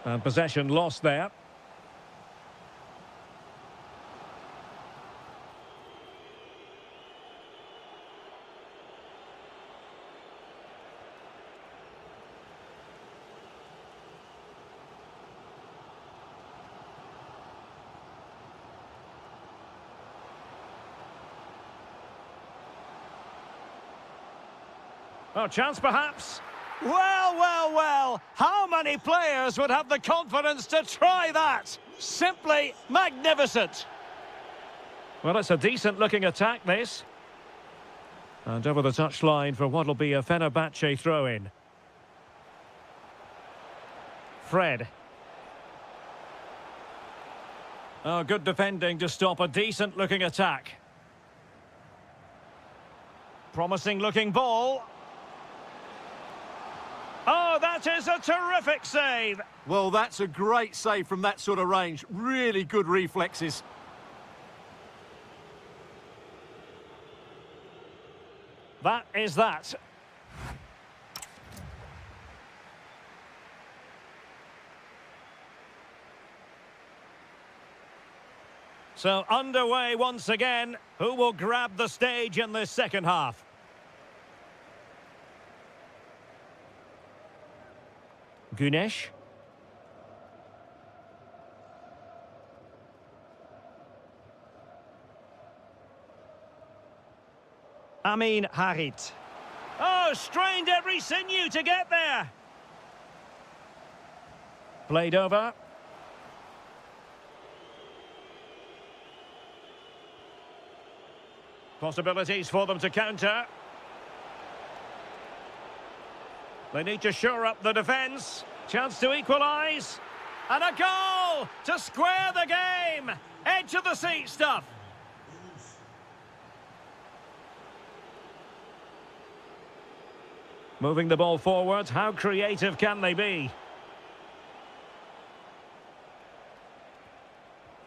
And possession lost there. Oh, chance perhaps. Well, well, well. How many players would have the confidence to try that? Simply magnificent. Well, it's a decent-looking attack, this. And over the touchline for what'll be a Fenerbahce throw-in. Fred. Oh, good defending to stop a decent-looking attack. Promising-looking ball. Oh, that is a terrific save. Well, that's a great save from that sort of range. Really good reflexes. That is that. So underway once again. Who will grab the stage in this second half? Güneş. Amin Harit. Oh, strained every sinew to get there. Played over. Possibilities for them to counter. They need to shore up the defence. Chance to equalise. And a goal to square the game. Edge of the seat stuff. Moving the ball forward. How creative can they be?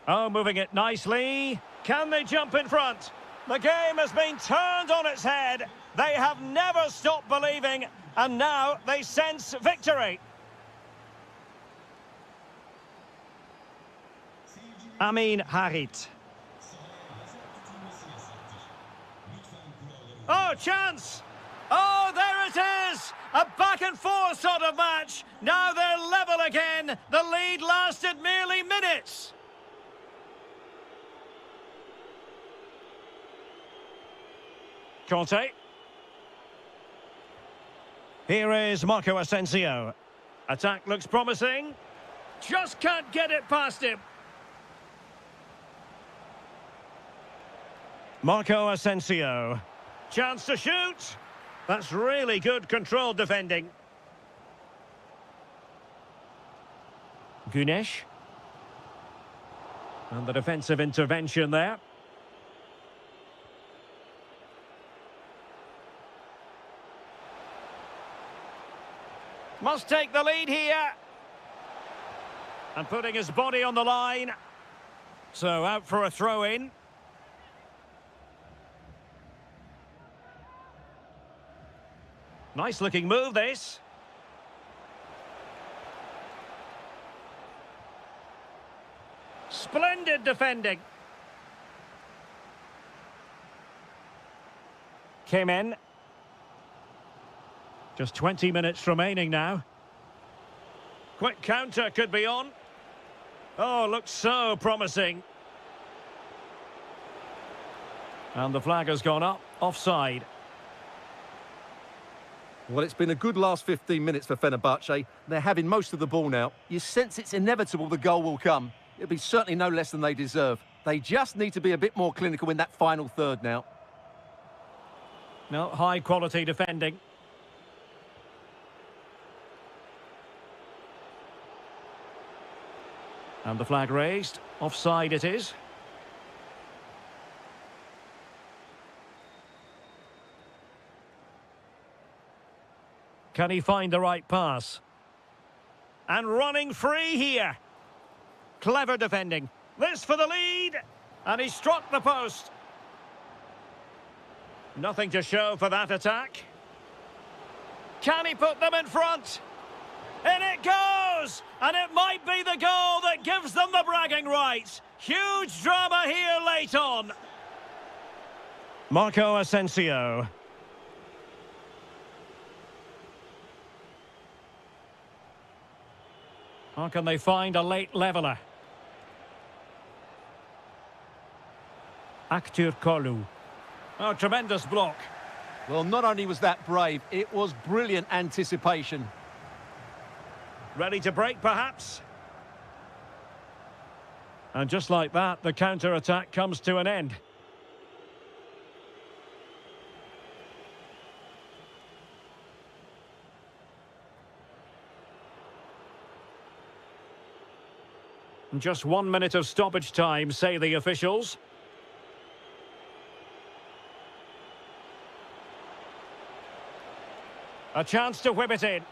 Oh, moving it nicely. Can they jump in front? The game has been turned on its head. They have never stopped believing, and now they sense victory. Amin Harit. Oh, chance! Oh, there it is! A back-and-forth sort of match. Now they're level again. The lead lasted merely minutes. Conte. Here is Marco Asensio. Attack looks promising. Just can't get it past him. Marco Asensio. Chance to shoot. That's really good controlled defending. Gunesh. And the defensive intervention there. Must take the lead here. And putting his body on the line. So out for a throw-in. Nice looking move, this. Splendid defending. Came in. Just 20 minutes remaining now. Quick counter could be on. Oh, looks so promising. And the flag has gone up, offside. Well, it's been a good last 15 minutes for Fenerbahce. They're having most of the ball now. You sense it's inevitable the goal will come. It'll be certainly no less than they deserve. They just need to be a bit more clinical in that final third now. No, high quality defending. And the flag raised. Offside it is. Can he find the right pass? And running free here. Clever defending. This for the lead. And he struck the post. Nothing to show for that attack. Can he put them in front? In it goes! And it might be the goal that gives them the bragging rights. Huge drama here late on. Marco Asensio. How can they find a late leveller? Aktur Kolu. Oh, tremendous block. Well, not only was that brave, it was brilliant anticipation. Ready to break, perhaps? And just like that, the counter-attack comes to an end. Just 1 minute of stoppage time, say the officials. A chance to whip it in.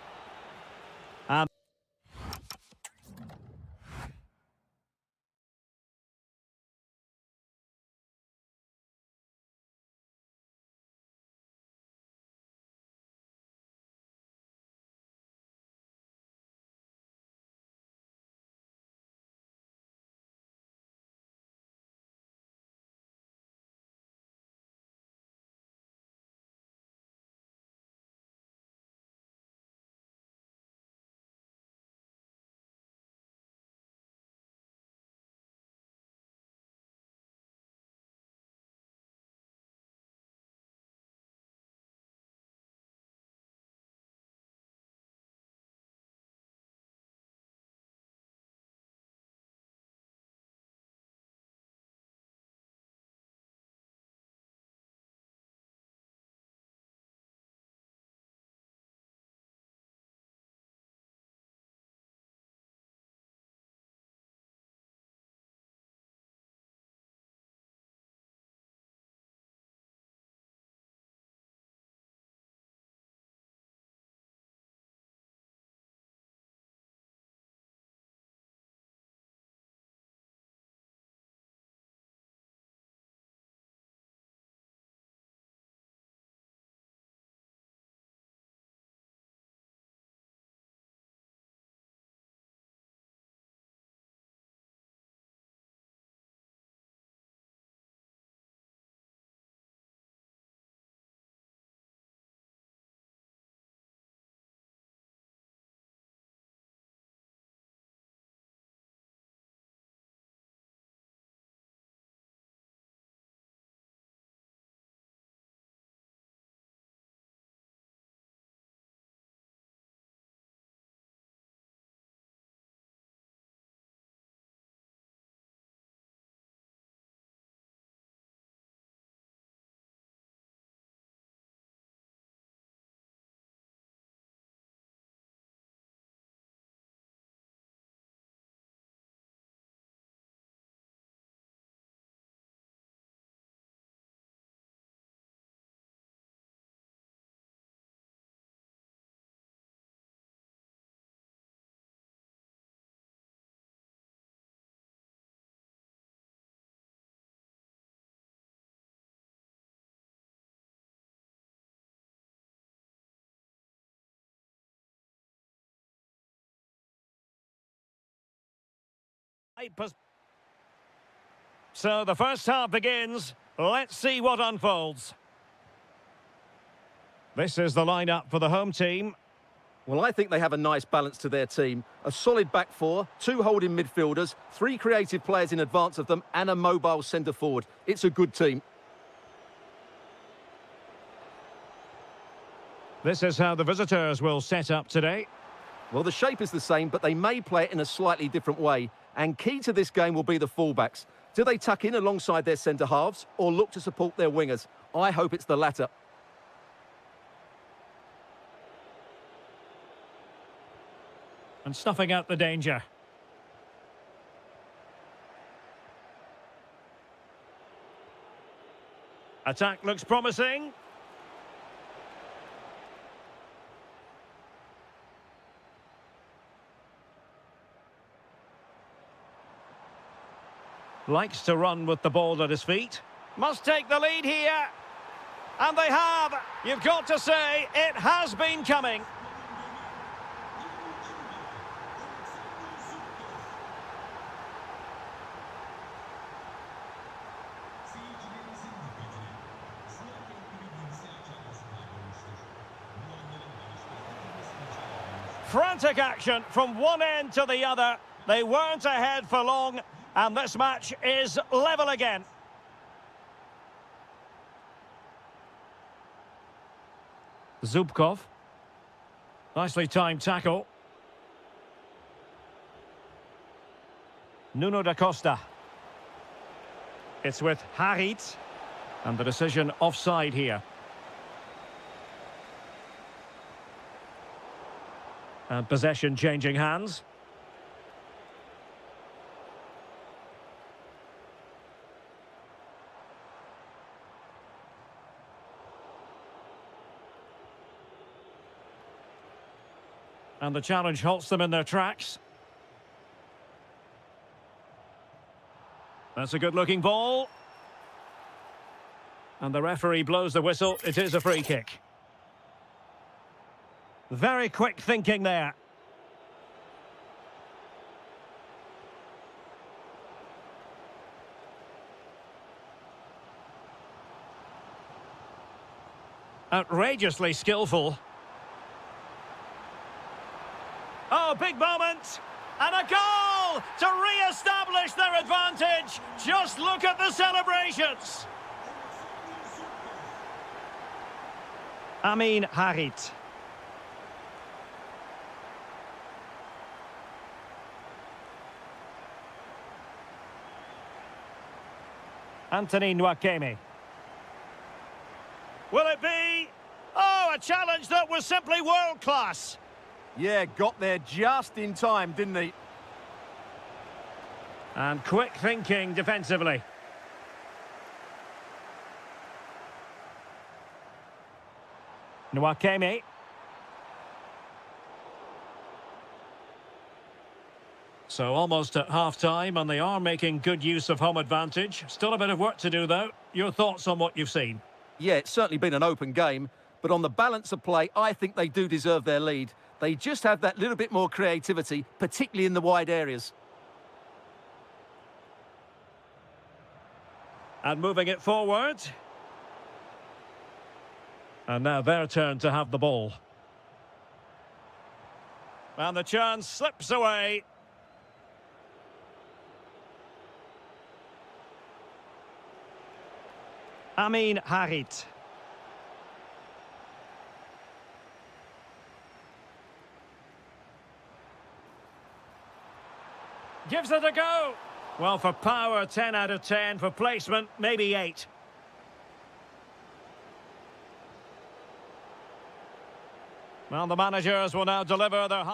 So the first half begins. Let's see what unfolds. This is the lineup for the home team. Well, I think they have a nice balance to their team. A solid back four, two holding midfielders, three creative players in advance of them, and a mobile centre forward. It's a good team. This is how the visitors will set up today. Well, the shape is the same, but they may play it in a slightly different way. And key to this game will be the fullbacks. Do they tuck in alongside their centre halves or look to support their wingers? I hope it's the latter. And snuffing out the danger. Attack looks promising. Likes to run with the ball at his feet. Must take the lead here. And they have. You've got to say, it has been coming. Frantic action from one end to the other. They weren't ahead for long, and this match is level again. Zubkov. Nicely timed tackle. Nuno da Costa. It's with Harit. And the decision offside here. And possession changing hands. And the challenge halts them in their tracks. That's a good-looking ball. And the referee blows the whistle. It is a free kick. Very quick thinking there. Outrageously skillful. Oh, big moment. And a goal to re-establish their advantage. Just look at the celebrations. Amin Harit. Anthony Nwakeme. Will it be? Oh, a challenge that was simply world-class. Yeah, got there just in time, didn't he? And quick thinking defensively. Nwakeme. So almost at half-time, and they are making good use of home advantage. Still a bit of work to do, though. Your thoughts on what you've seen? Yeah, it's certainly been an open game, but on the balance of play, I think they do deserve their lead. They just have that little bit more creativity, particularly in the wide areas. And moving it forward. And now their turn to have the ball. And the chance slips away. Amin Harit. Gives it a go. Well, for power, 10 out of 10. For placement, maybe 8. Well, the managers will now deliver their...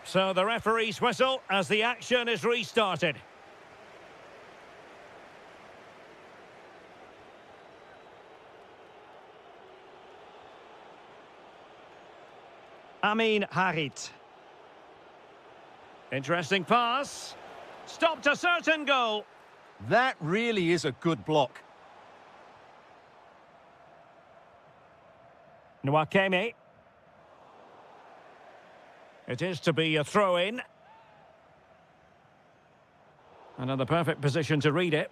So the referee's whistle as the action is restarted. Amin Harit. Interesting pass. Stopped a certain goal. That really is a good block. Nwakeme. It is to be a throw-in. And in the perfect position to read it.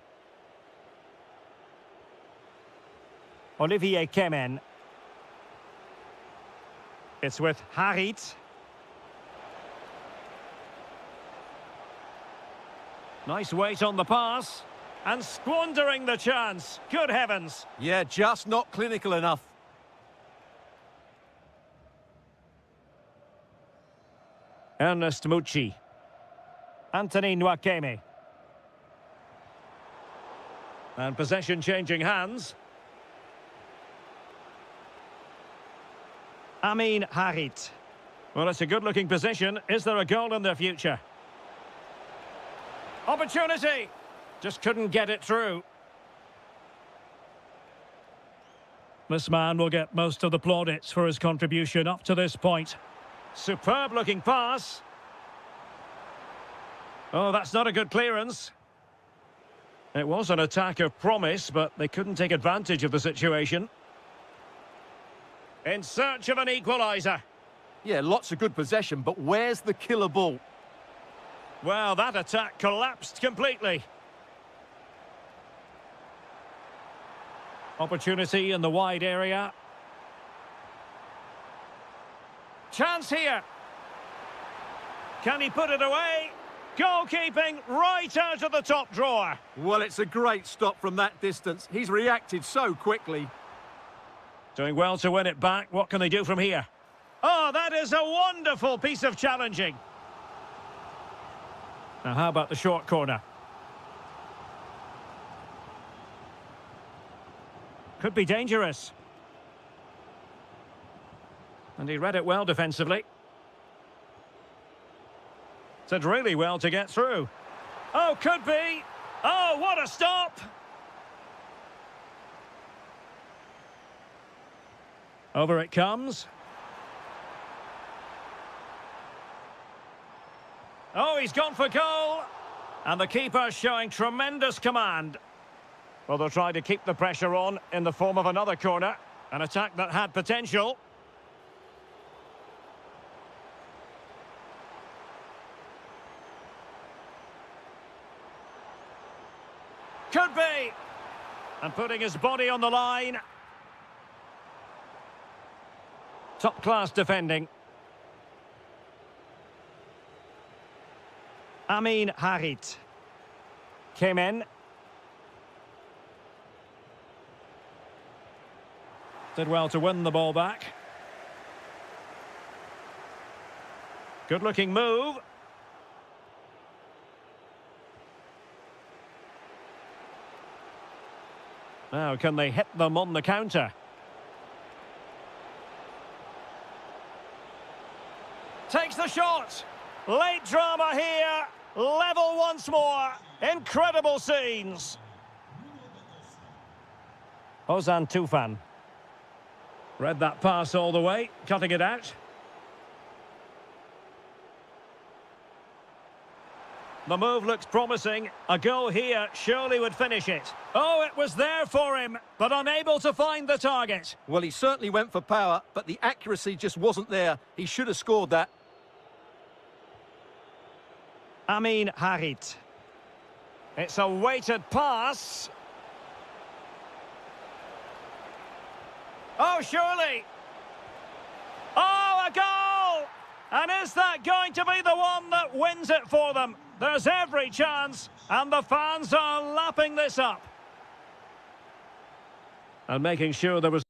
Olivier Kemen. It's with Harit. Nice weight on the pass. And squandering the chance. Good heavens. Yeah, just not clinical enough. Ernest Mucci. Anthony Nwakeme. And possession changing hands. Amin Harit. Well, it's a good-looking position. Is there a goal in their future? Opportunity! Just couldn't get it through. This man will get most of the plaudits for his contribution up to this point. Superb-looking pass. Oh, that's not a good clearance. It was an attack of promise, but they couldn't take advantage of the situation. In search of an equaliser. Yeah, lots of good possession, but where's the killer ball? Well, that attack collapsed completely. Opportunity in the wide area. Chance here. Can he put it away? Goalkeeping right out of the top drawer. Well, it's a great stop from that distance. He's reacted so quickly. Doing well to win it back. What can they do from here? Oh, that is a wonderful piece of challenging. Now, how about the short corner? Could be dangerous. And he read it well defensively. Did really well to get through. Oh, could be. Oh, what a stop. Over it comes. Oh, he's gone for goal. And the keeper showing tremendous command. Well, they'll try to keep the pressure on in the form of another corner. An attack that had potential. Could be. And putting his body on the line. Top-class defending. Amin Harit. Kemen. Did well to win the ball back. Good-looking move. Now, can they hit them on the counter? Takes the shot. Late drama here. Level once more. Incredible scenes. Ozan Tufan. Read that pass all the way. Cutting it out. The move looks promising. A goal here surely would finish it. Oh, it was there for him, but unable to find the target. Well, he certainly went for power, but the accuracy just wasn't there. He should have scored that. Amin Harit. It's a weighted pass. Oh, surely. Oh, a goal! And is that going to be the one that wins it for them? There's every chance, and the fans are lapping this up. And making sure there was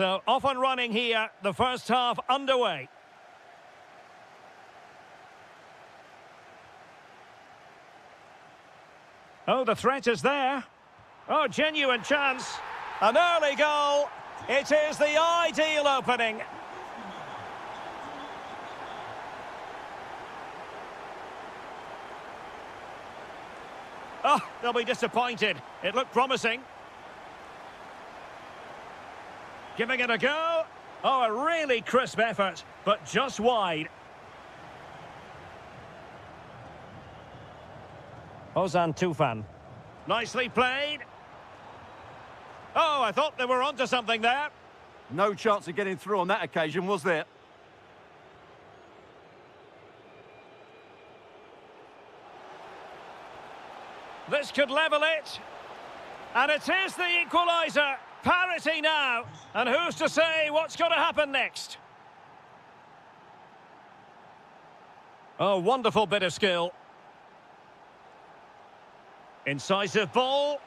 So off and running here, the first half underway. Oh, the threat is there. Oh, genuine chance. An early goal. It is the ideal opening. Oh, they'll be disappointed. It looked promising. Giving it a go. Oh, a really crisp effort, but just wide. Ozan Tufan. Nicely played. Oh, I thought they were onto something there. No chance of getting through on that occasion, was there? This could level it. And it is the equaliser. Parity now. And who's to say what's going to happen next? Oh, wonderful bit of skill. Incisive ball.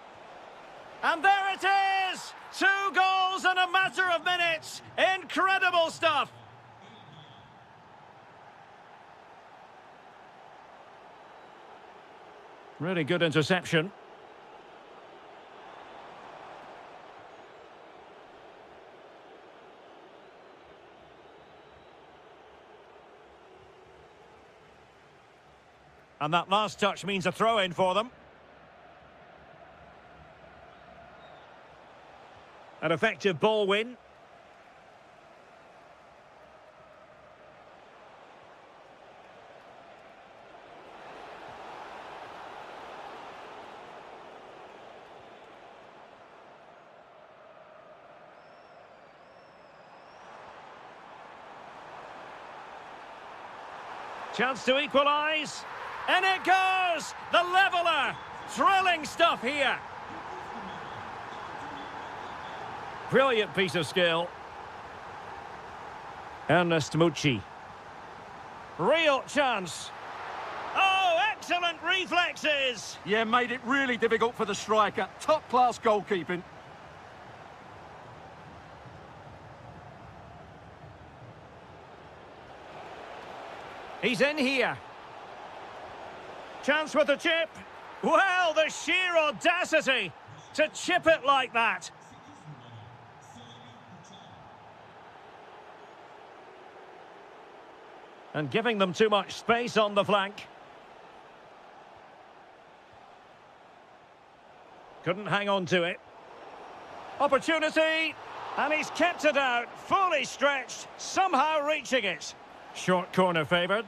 And there it is! 2 goals in a matter of minutes. Incredible stuff. Really good interception. And that last touch means a throw-in for them. An effective ball win. Chance to equalise. And it goes! The leveller! Thrilling stuff here. Brilliant piece of skill. Ernest Mucci. Real chance. Oh, excellent reflexes! Yeah, made it really difficult for the striker. Top-class goalkeeping. He's in here. Chance with the chip. Well, the sheer audacity to chip it like that. And giving them too much space on the flank. Couldn't hang on to it. Opportunity. And he's kept it out, fully stretched, somehow reaching it. Short corner favoured.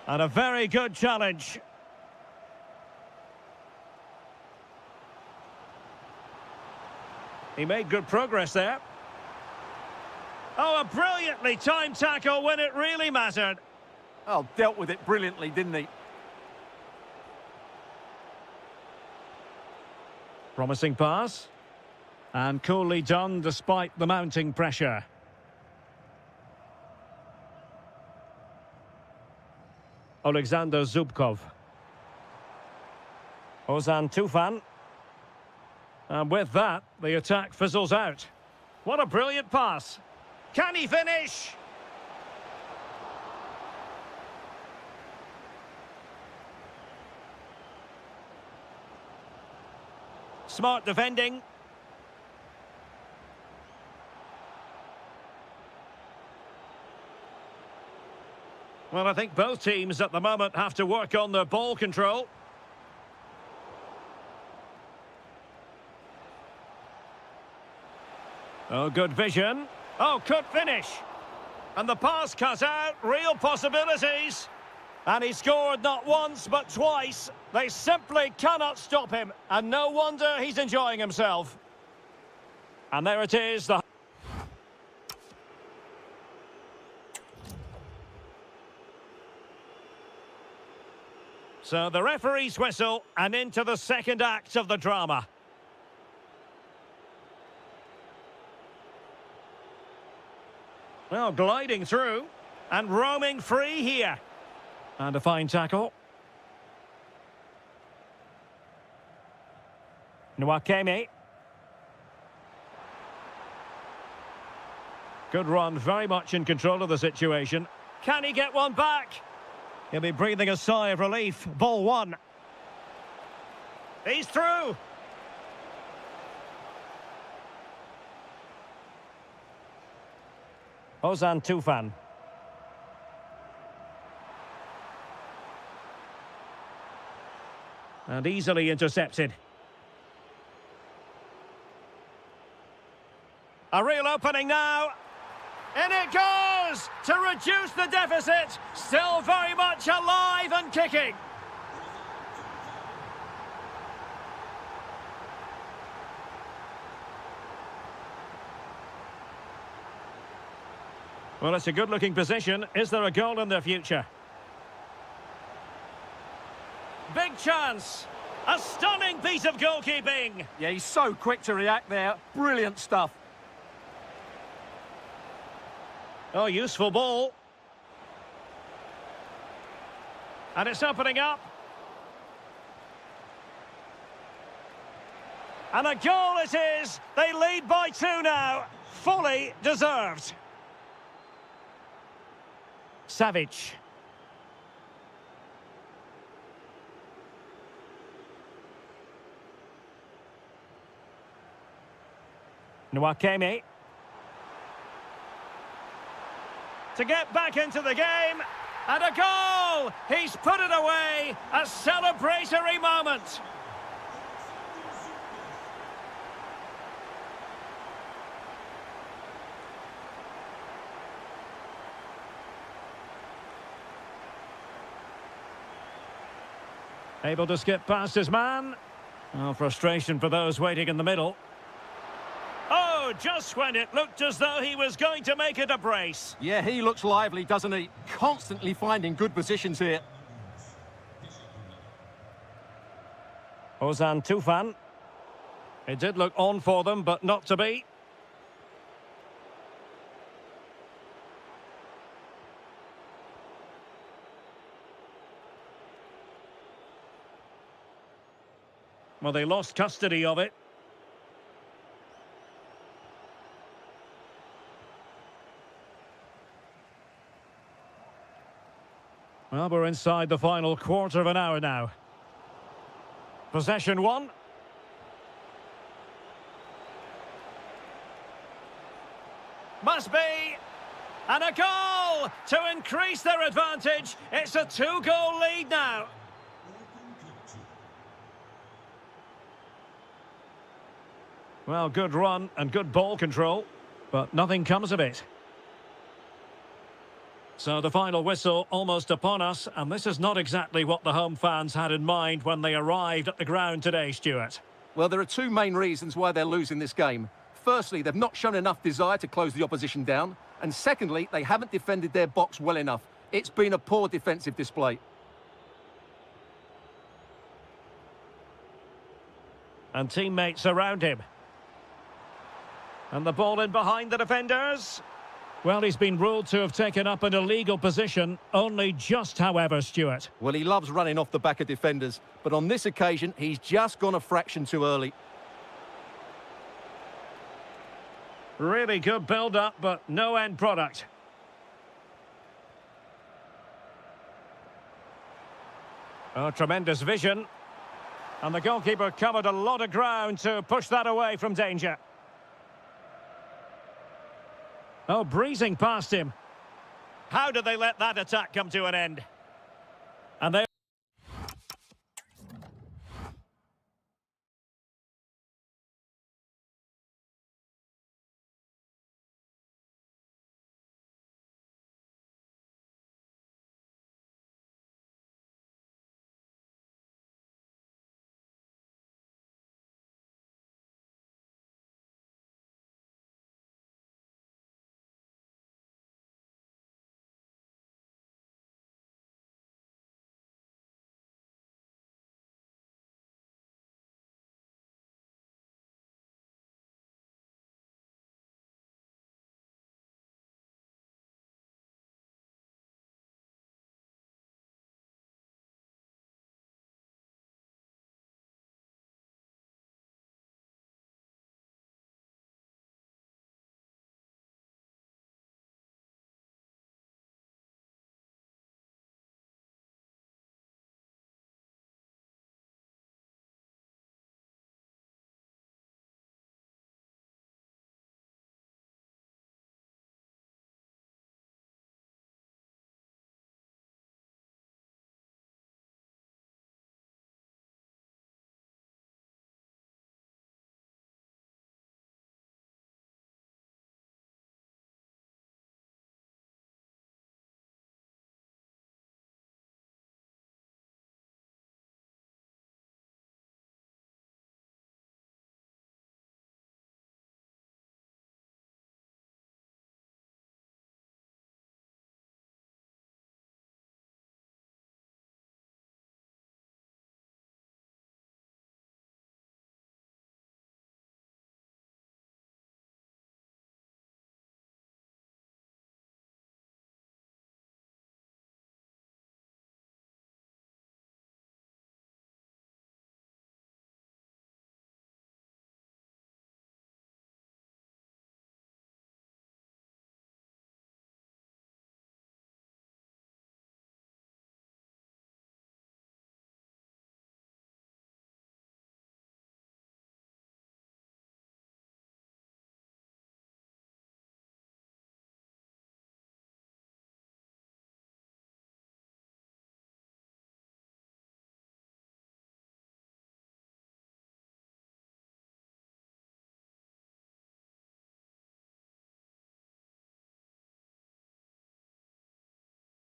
And a very good challenge. He made good progress there. Oh, a brilliantly timed tackle when it really mattered. Oh, dealt with it brilliantly, didn't he? Promising pass. And coolly done despite the mounting pressure. Alexander Zubkov. Ozan Tufan. And with that, the attack fizzles out. What a brilliant pass. Can he finish? Smart defending. Well, I think both teams at the moment have to work on their ball control. Oh, good vision. Oh, could finish. And the pass cut out. Real possibilities. And he scored not once, but twice. They simply cannot stop him. And no wonder he's enjoying himself. And there it is. So the referee's whistle and into the second act of the drama. Well, gliding through and roaming free here. And a fine tackle. Nwakeme. Good run, very much in control of the situation. Can he get one back? He'll be breathing a sigh of relief. Ball one. He's through. Ozan Tufan. And easily intercepted. A real opening now. In it goes to reduce the deficit. Still very much alive and kicking. Well, it's a good-looking position. Is there a goal in the future? Big chance. A stunning piece of goalkeeping. Yeah, he's so quick to react there. Brilliant stuff. Oh, useful ball. And it's opening up. And a goal it is. They lead by 2 now. Fully deserved. Savic. Nwakeme. To get back into the game. And a goal! He's put it away. A celebratory moment. Able to skip past his man. Oh, frustration for those waiting in the middle. Oh, just when it looked as though he was going to make it a brace. Yeah, he looks lively, doesn't he? Constantly finding good positions here. Ozan Tufan. It did look on for them, but not to be. Well, they lost custody of it. Well, we're inside the final quarter of an hour now. Possession one. Must be. And a goal to increase their advantage. It's a 2-goal lead now. Well, good run and good ball control, but nothing comes of it. So the final whistle almost upon us, and this is not exactly what the home fans had in mind when they arrived at the ground today, Stuart. Well, there are 2 main reasons why they're losing this game. Firstly, they've not shown enough desire to close the opposition down. And secondly, they haven't defended their box well enough. It's been a poor defensive display. And teammates around him. And the ball in behind the defenders. Well, he's been ruled to have taken up an illegal position, only just, however, Stuart. Well, he loves running off the back of defenders, but on this occasion, he's just gone a fraction too early. Really good build-up, but no end product. Oh, tremendous vision. And the goalkeeper covered a lot of ground to push that away from danger. Oh, breezing past him. How did they let that attack come to an end? And they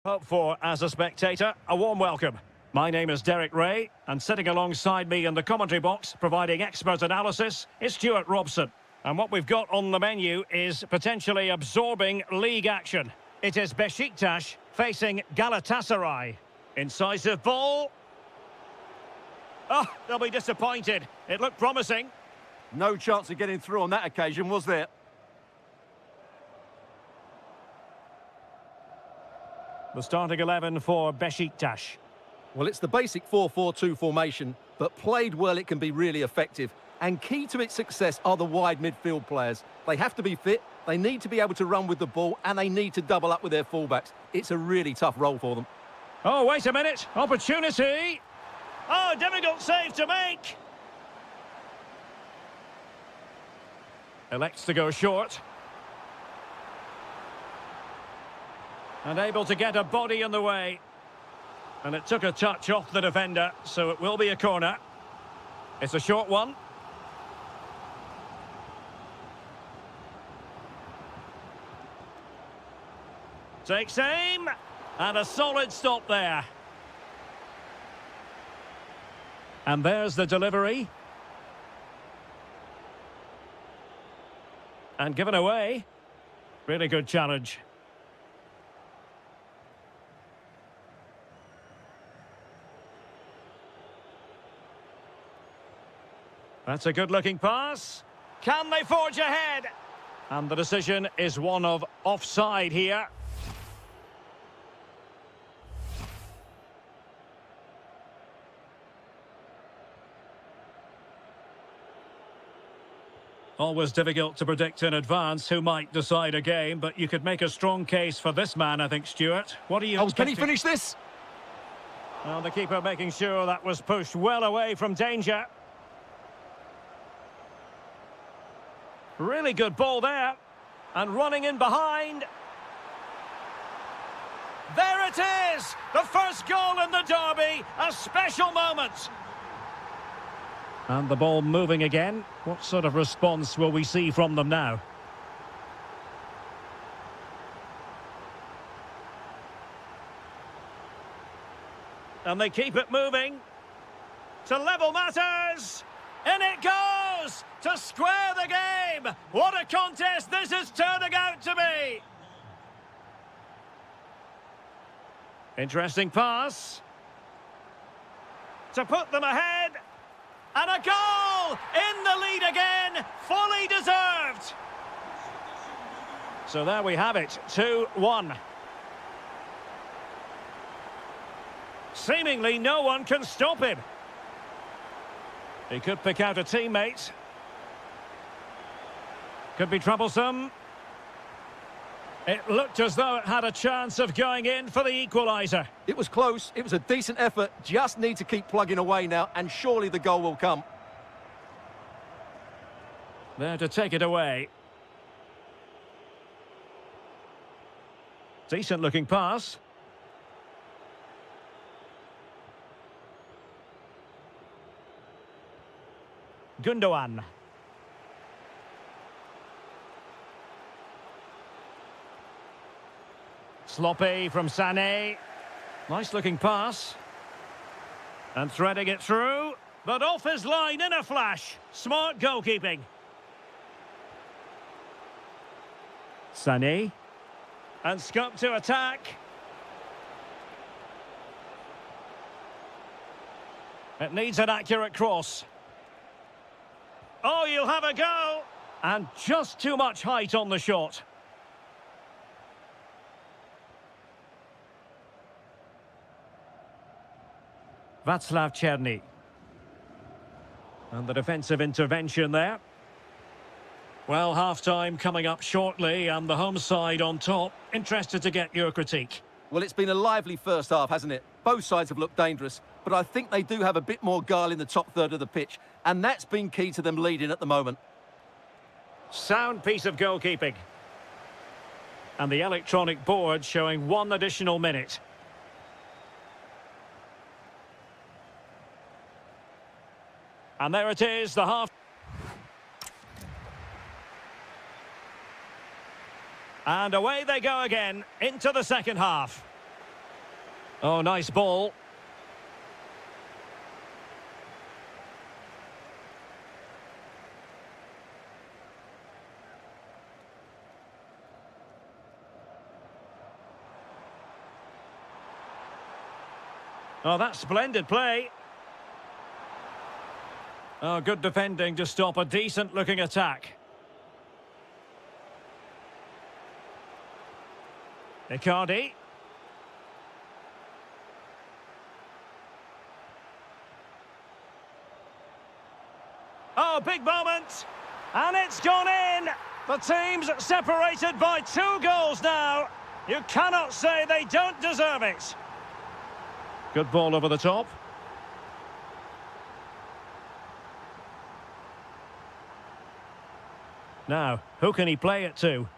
Hope for as a spectator, a warm welcome. My name is Derek Ray, and sitting alongside me in the commentary box, providing expert analysis, is Stuart Robson. And what we've got on the menu is potentially absorbing league action. It is Besiktas facing Galatasaray. Incisive ball. Oh, they'll be disappointed. It looked promising. No chance of getting through on that occasion, was there? The starting 11 for Besiktas. Well, it's the basic 4-4-2 formation, but played well it can be really effective. And key to its success are the wide midfield players. They have to be fit, they need to be able to run with the ball, and they need to double up with their fullbacks. It's a really tough role for them. Oh, wait a minute. Opportunity. Oh, difficult save to make. Elects to go short. And able to get a body in the way. And it took a touch off the defender, so it will be a corner. It's a short one. Takes aim. And a solid stop there. And there's the delivery. And given away. Really good challenge. That's a good-looking pass. Can they forge ahead? And the decision is one of offside here. Always difficult to predict in advance who might decide a game, but you could make a strong case for this man, I think, Stuart. What are you Can he expecting? finish this? Well, the keeper making sure that was pushed well away from danger. Really good ball there. And running in behind. There it is! The first goal in the derby. A special moment. And the ball moving again. What sort of response will we see from them now? And they keep it moving. To level matters. In it goes! To square the game! What a contest this is turning out to be! Interesting pass. To put them ahead. And a goal! In the lead again! Fully deserved! So there we have it, 2-1. Seemingly no one can stop him. He could pick out a teammate. Could be troublesome. It looked as though it had a chance of going in for the equaliser. It was close, it was a decent effort, just need to keep plugging away now, and surely the goal will come. There to take it away. Decent looking pass. Gundogan. Sloppy from Sané. Nice looking pass. And threading it through. But off his line in a flash. Smart goalkeeping. Sané. And scope to attack. It needs an accurate cross. Oh, you'll have a go. And just too much height on the shot. Václav Černý. And the defensive intervention there. Well, half-time coming up shortly and the home side on top. Interested to get your critique. Well, it's been a lively first half, hasn't it? Both sides have looked dangerous, but I think they do have a bit more guile in the top third of the pitch, and that's been key to them leading at the moment. Sound piece of goalkeeping. And the electronic board showing 1 additional minute. And there it is, the half. And away they go again into the second half. Oh, nice ball. Oh, that's splendid play. Oh, good defending to stop a decent-looking attack. Icardi. Oh, big moment. And it's gone in. The team's separated by 2 goals now. You cannot say they don't deserve it. Good ball over the top. Now, who can he play it to?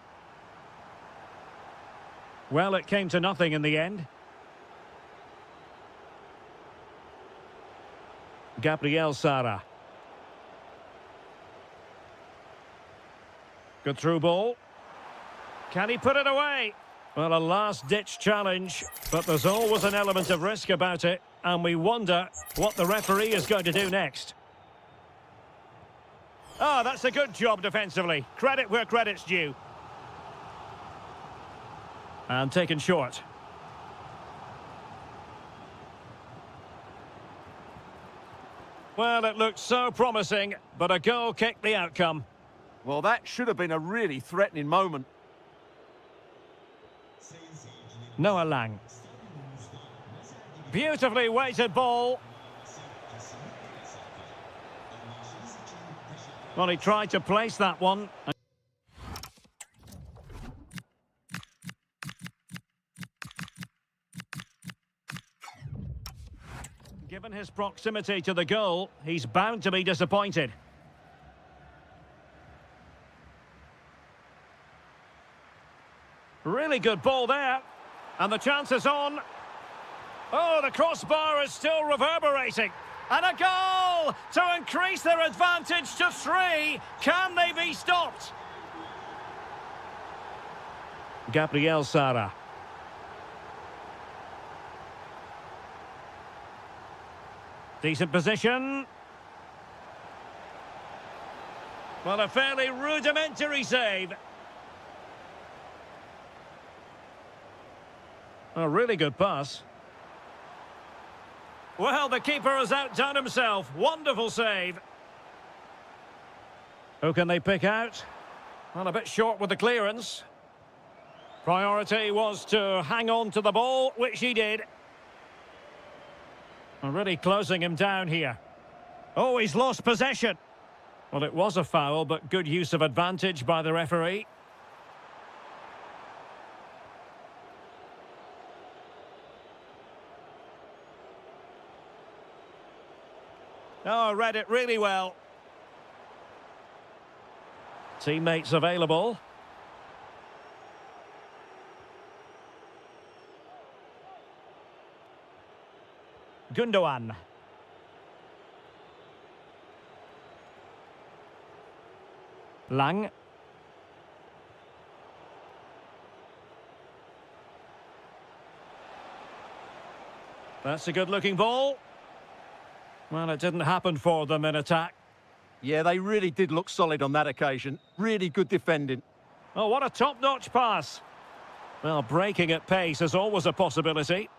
Well, it came to nothing in the end. Gabriel Sara. Good through ball. Can he put it away? Well, a last-ditch challenge, but there's always an element of risk about it, and we wonder what the referee is going to do next. Oh, that's a good job defensively. Credit where credit's due. And taken short. Well, it looked so promising, but a goal kicked the outcome. Well, that should have been a really threatening moment. Noah Lang. Beautifully weighted ball. Well, he tried to place that one. Given his proximity to the goal, he's bound to be disappointed. Really good ball there. And the chance is on. Oh, the crossbar is still reverberating. And a goal to increase their advantage to 3. Can they be stopped? Gabriel Sara. Decent position. Well, a fairly rudimentary save. A really good pass. Well, the keeper has outdone himself. Wonderful save. Who can they pick out? Well, a bit short with the clearance. Priority was to hang on to the ball, which he did. Really closing him down here. Oh, he's lost possession. Well, it was a foul, but good use of advantage by the referee. Oh, read it really well. Teammates available. Gundogan. Lang. That's a good-looking ball. Well, it didn't happen for them in attack. Yeah, they really did look solid on that occasion. Really good defending. Oh, what a top-notch pass. Well, breaking at pace is always a possibility.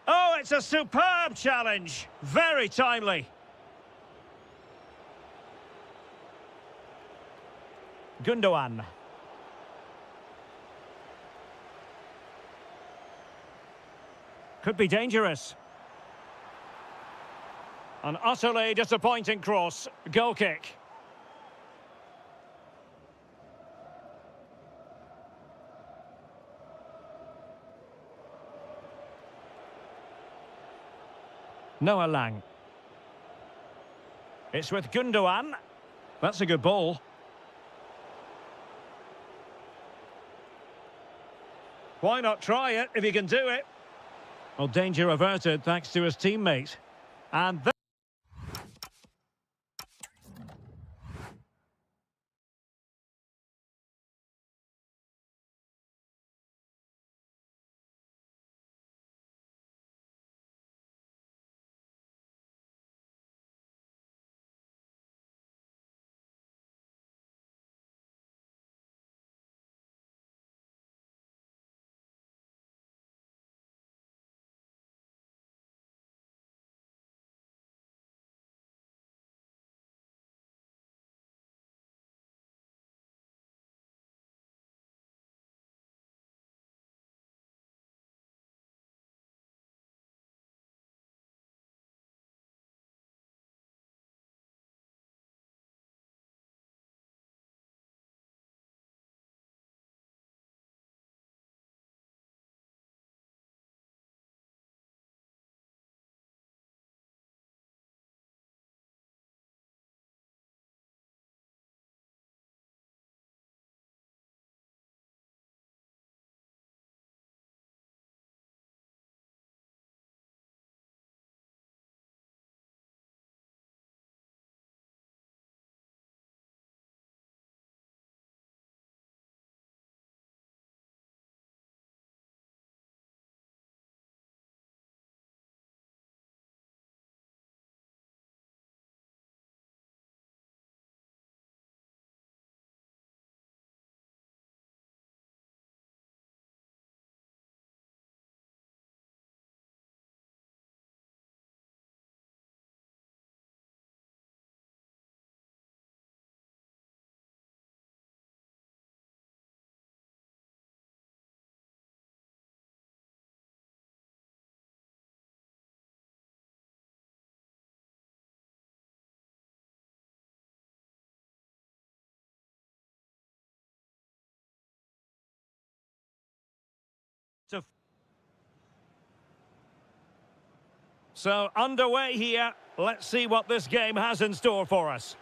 Oh, it's a superb challenge. Very timely. Gundogan. Could be dangerous. An utterly disappointing cross. Goal kick. Noah Lang. It's with Gundogan. That's a good ball. Why not try it if you can do it? Well, danger averted thanks to his teammate. And So underway here. Let's see what this game has in store for us.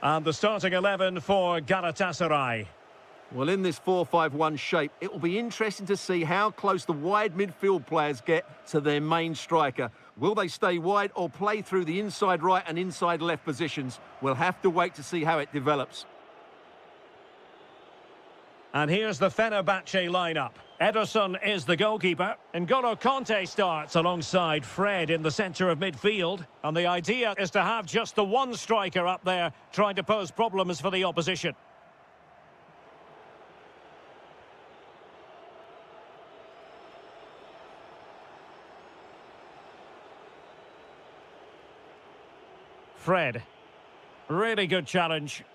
And the starting 11 for Galatasaray. Well, in this 4-5-1 shape, it will be interesting to see how close the wide midfield players get to their main striker. Will they stay wide or play through the inside right and inside left positions? We'll have to wait to see how it develops. And here's the Fenerbahce lineup. Ederson is the goalkeeper. N'Golo Kanté starts alongside Fred in the centre of midfield. And the idea is to have just the one striker up there trying to pose problems for the opposition. Fred. Really good challenge.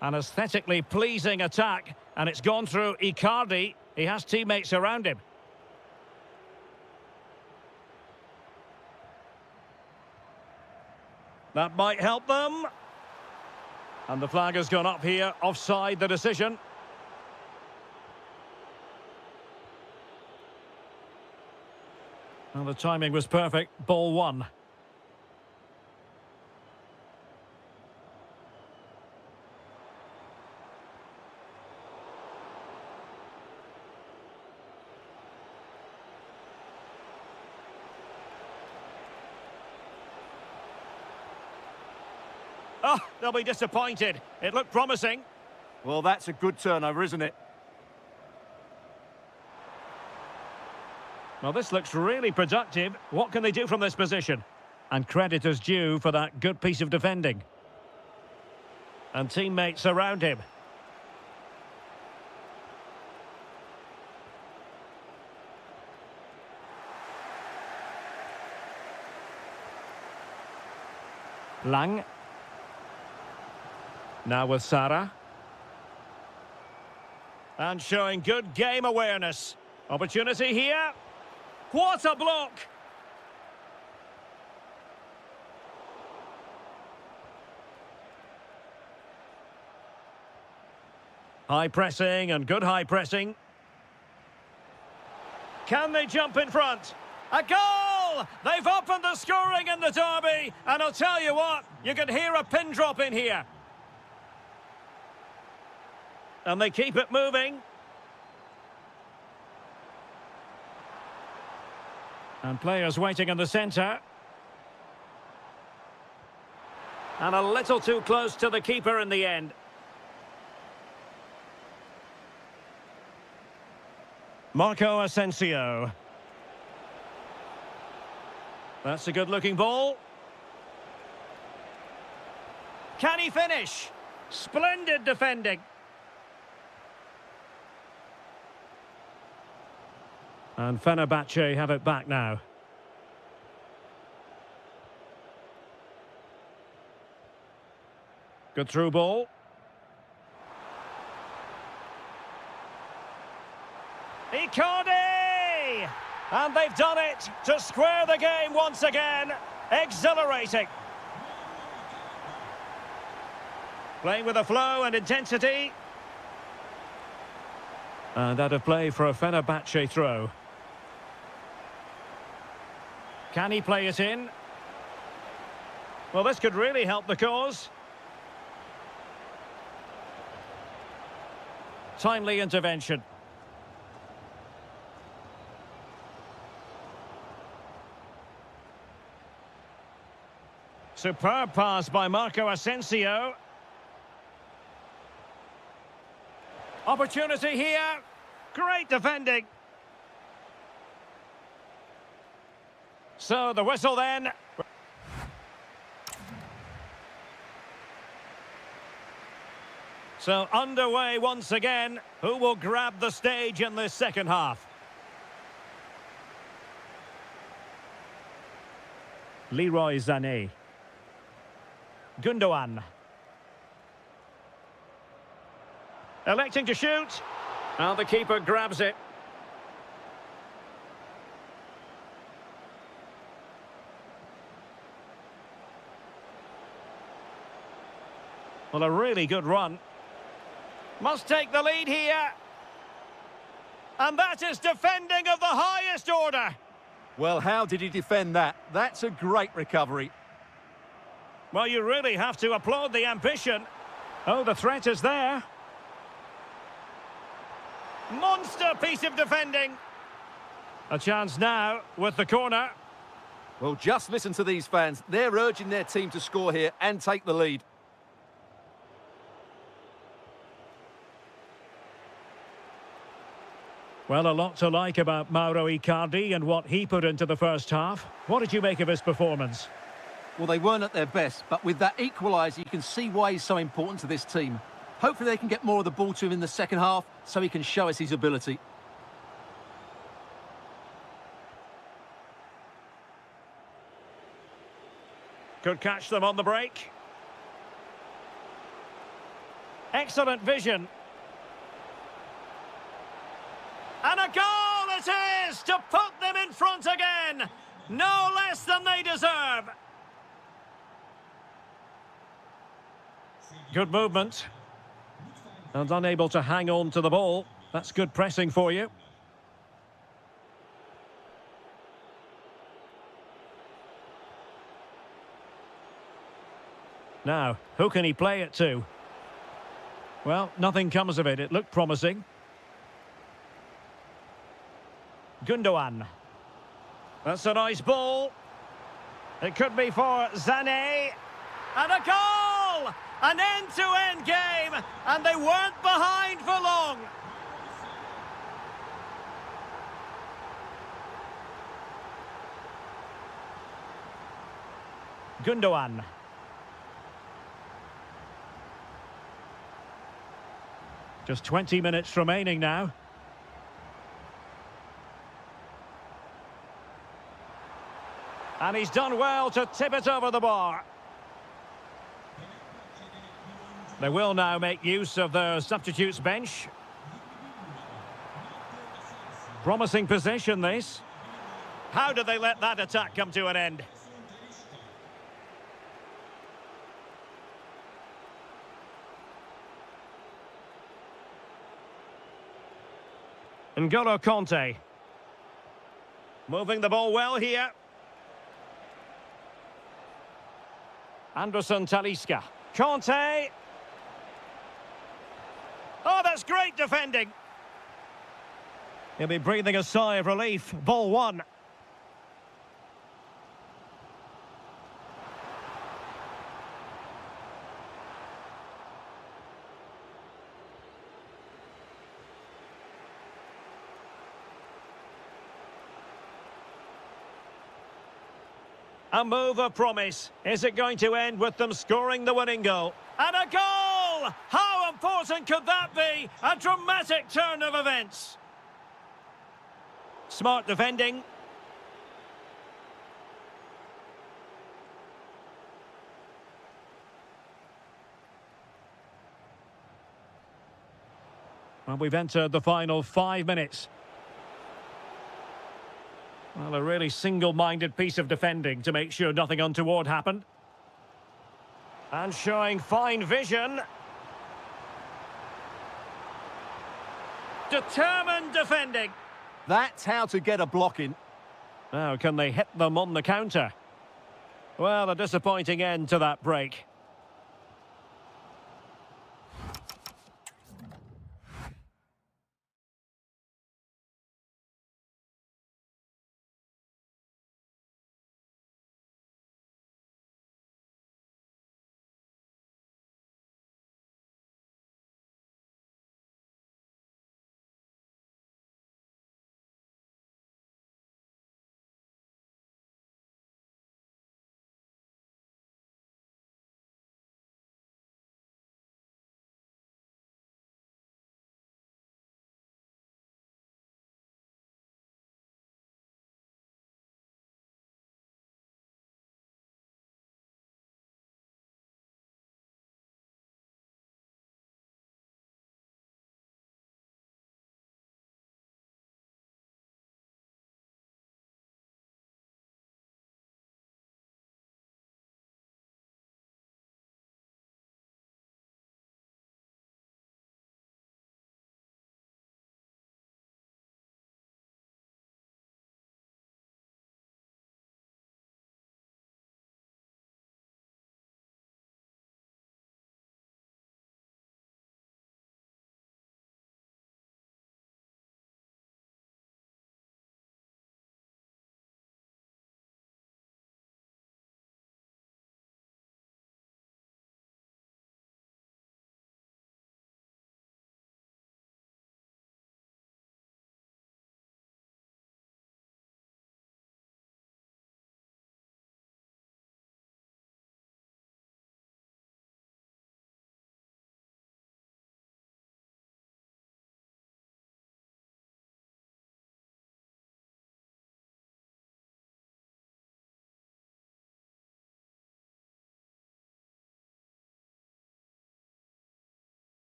An aesthetically pleasing attack. And it's gone through Icardi. He has teammates around him. That might help them. And the flag has gone up here. Offside the decision. Well, the timing was perfect. Ball one. Oh, they'll be disappointed. It looked promising. Well, that's a good turnover, isn't it? Well, this looks really productive. What can they do from this position? And credit is due for that good piece of defending. And teammates around him. Lang. Now with Sarah. And showing good game awareness. Opportunity here. What a block! High pressing and good high pressing. Can they jump in front? A goal! They've opened the scoring in the derby. And I'll tell you what, you can hear a pin drop in here. And they keep it moving. And players waiting in the centre. And a little too close to the keeper in the end. Marco Asensio. That's a good-looking ball. Can he finish? Splendid defending. And Fenerbahce have it back now. Good through ball. Icardi! And they've done it to square the game once again. Exhilarating. Playing with a flow and intensity. And out of play for a Fenerbahce throw. Can he play it in? Well, this could really help the cause. Timely intervention. Superb pass by Marco Asensio. Opportunity here. Great defending. So the whistle then. So underway once again. Who will grab the stage in this second half? Leroy Sané. Gundogan. Electing to shoot. And the keeper grabs it. Well, a really good run. Must take the lead here. And that is defending of the highest order. Well, how did he defend that? That's a great recovery. Well, you really have to applaud the ambition. Oh, the threat is there. Monster piece of defending. A chance now with the corner. Well, just listen to these fans. They're urging their team to score here and take the lead. Well, a lot to like about Mauro Icardi and what he put into the first half. What did you make of his performance? Well, they weren't at their best, but with that equaliser, you can see why he's so important to this team. Hopefully they can get more of the ball to him in the second half so he can show us his ability. Could catch them on the break. Excellent vision. And a goal it is to put them in front again. No less than they deserve. Good movement. And unable to hang on to the ball. That's good pressing for you. Now, who can he play it to? Well, nothing comes of it. It looked promising. Gundogan. That's a nice ball. It could be for Sané. And a goal! An end-to-end game, and they weren't behind for long. Gundogan. Just 20 minutes remaining now. And he's done well to tip it over the bar. They will now make use of their substitutes bench. Promising position, this. How did they let that attack come to an end? N'Golo Kanté. Moving the ball well here. Anderson Talisca. Kanté. Oh, that's great defending. He'll be breathing a sigh of relief. Ball one. A move of promise. Is it going to end with them scoring the winning goal? And a goal! How important could that be? A dramatic turn of events. Smart defending. Well, we've entered the final 5 minutes. Well, a really single-minded piece of defending to make sure nothing untoward happened. And showing fine vision. Determined defending. That's how to get a block in. Now, can they hit them on the counter? Well, a disappointing end to that break.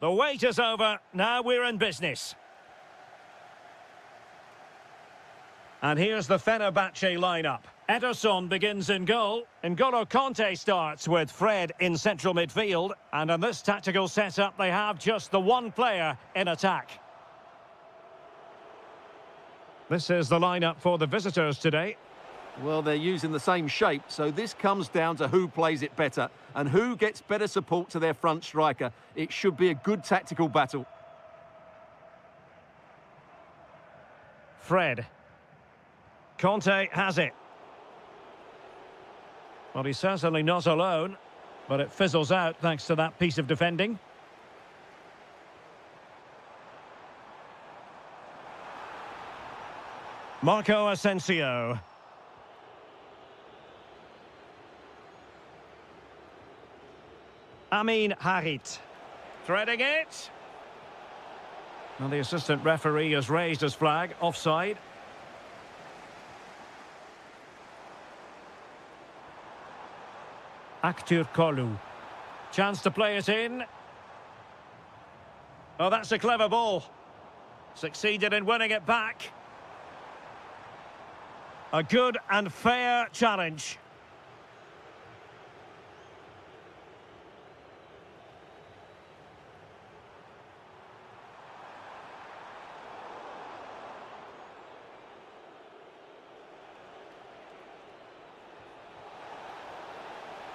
The wait is over. Now we're in business. And here's the Fenerbahce lineup. Ederson begins in goal. N'Golo Kanté starts with Fred in central midfield. And in this tactical setup, they have just the one player in attack. This is the lineup for the visitors today. Well, they're using the same shape, so this comes down to who plays it better and who gets better support to their front striker. It should be a good tactical battle. Fred. Kanté has it. Well, he's certainly not alone, but it fizzles out thanks to that piece of defending. Marco Asensio. Amin Harit. Threading it. And the assistant referee has raised his flag, offside. Aktur Kolu. Chance to play it in. Oh, that's a clever ball. Succeeded in winning it back. A good and fair challenge.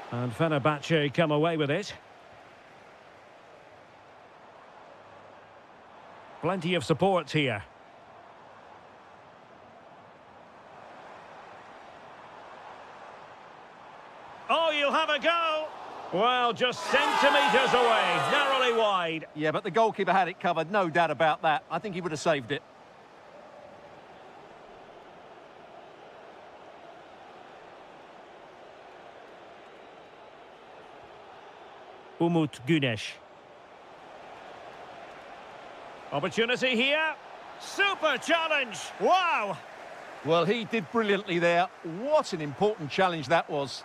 And Fenerbahce come away with it. Plenty of support here. Oh, you'll have a go. Well, just centimetres away, narrowly wide. Yeah, but the goalkeeper had it covered, no doubt about that. I think he would have saved it. Umut Güneş. Opportunity here. Super challenge. Wow. Well, he did brilliantly there. What an important challenge that was.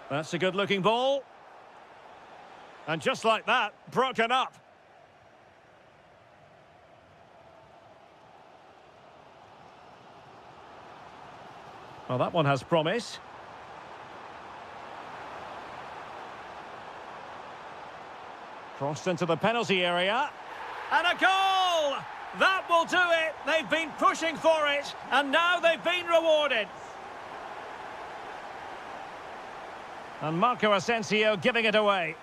That's a good-looking ball. And just like that, broken up. Well, that one has promise. Crossed into the penalty area. And a goal! That will do it. They've been pushing for it, and now they've been rewarded. And Marco Asensio giving it away.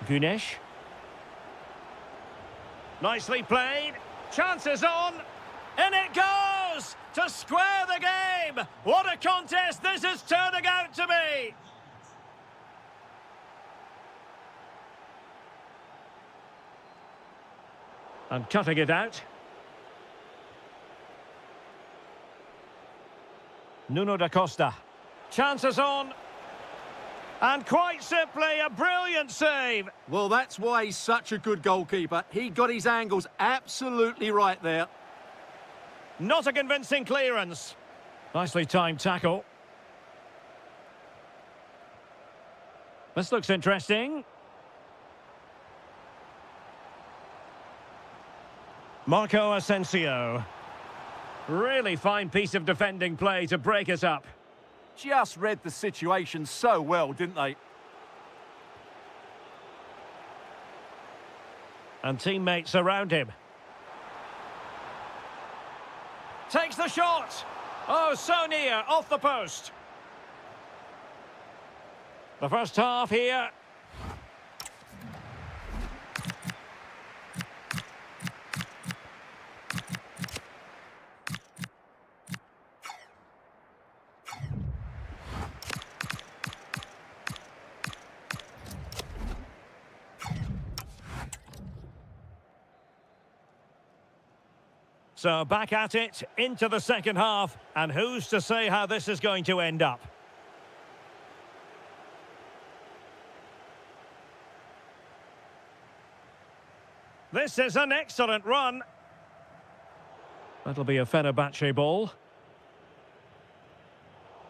Güneş. Nicely played. Chances on. In it goes! To square the game! What a contest this is turning out to be! And cutting it out. Nuno da Costa. Chances on. And quite simply, a brilliant save. Well, that's why he's such a good goalkeeper. He got his angles absolutely right there. Not a convincing clearance. Nicely timed tackle. This looks interesting. Marco Asensio. Really fine piece of defending play to break it up. Just read the situation so well, didn't they? And teammates around him. Takes the shot. Oh, so near, off the post. The first half here. So back at it, into the second half, and who's to say how this is going to end up? This is an excellent run. That'll be a Fenerbahce ball.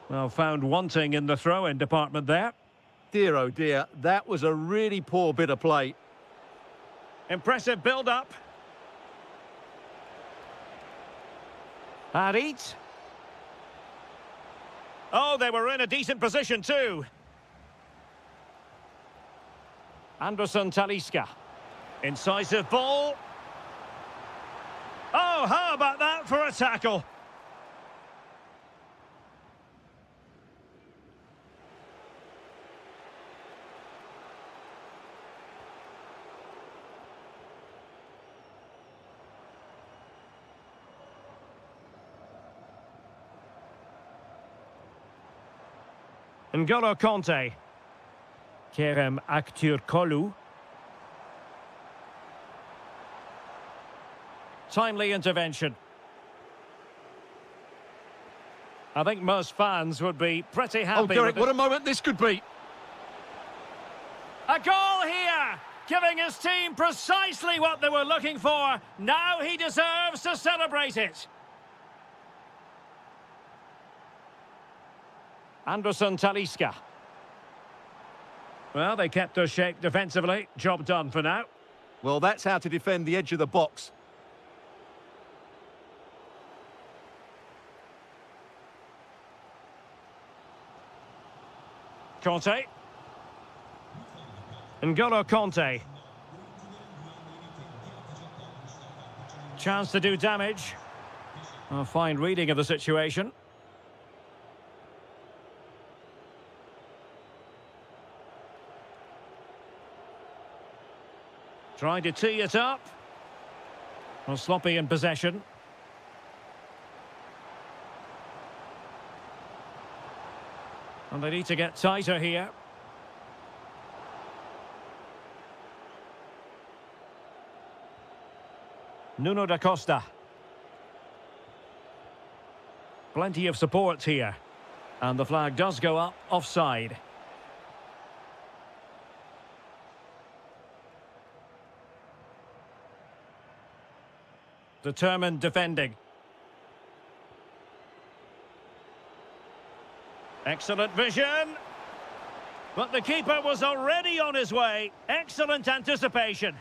Well, found wanting in the throw-in department there. Dear, oh dear, that was a really poor bit of play. Impressive build-up. Harit. Oh, they were in a decent position too. Anderson Talisca. Incisive ball. Oh, how about that for a tackle? N'Golo Conte. Kerem Aktürkoğlu. Timely intervention. I think most fans would be pretty happy. Oh, Derek, what a moment this could be. A goal here, giving his team precisely what they were looking for. Now he deserves to celebrate it. Anderson Talisca. Well, they kept their shape defensively. Job done for now. Well, that's how to defend the edge of the box. Conte. N'Golo Conte. Chance to do damage. A fine reading of the situation. Trying to tee it up. Well, sloppy in possession. And they need to get tighter here. Nuno da Costa. Plenty of support here. And the flag does go up offside. Determined defending. Excellent vision. But the keeper was already on his way. Excellent anticipation.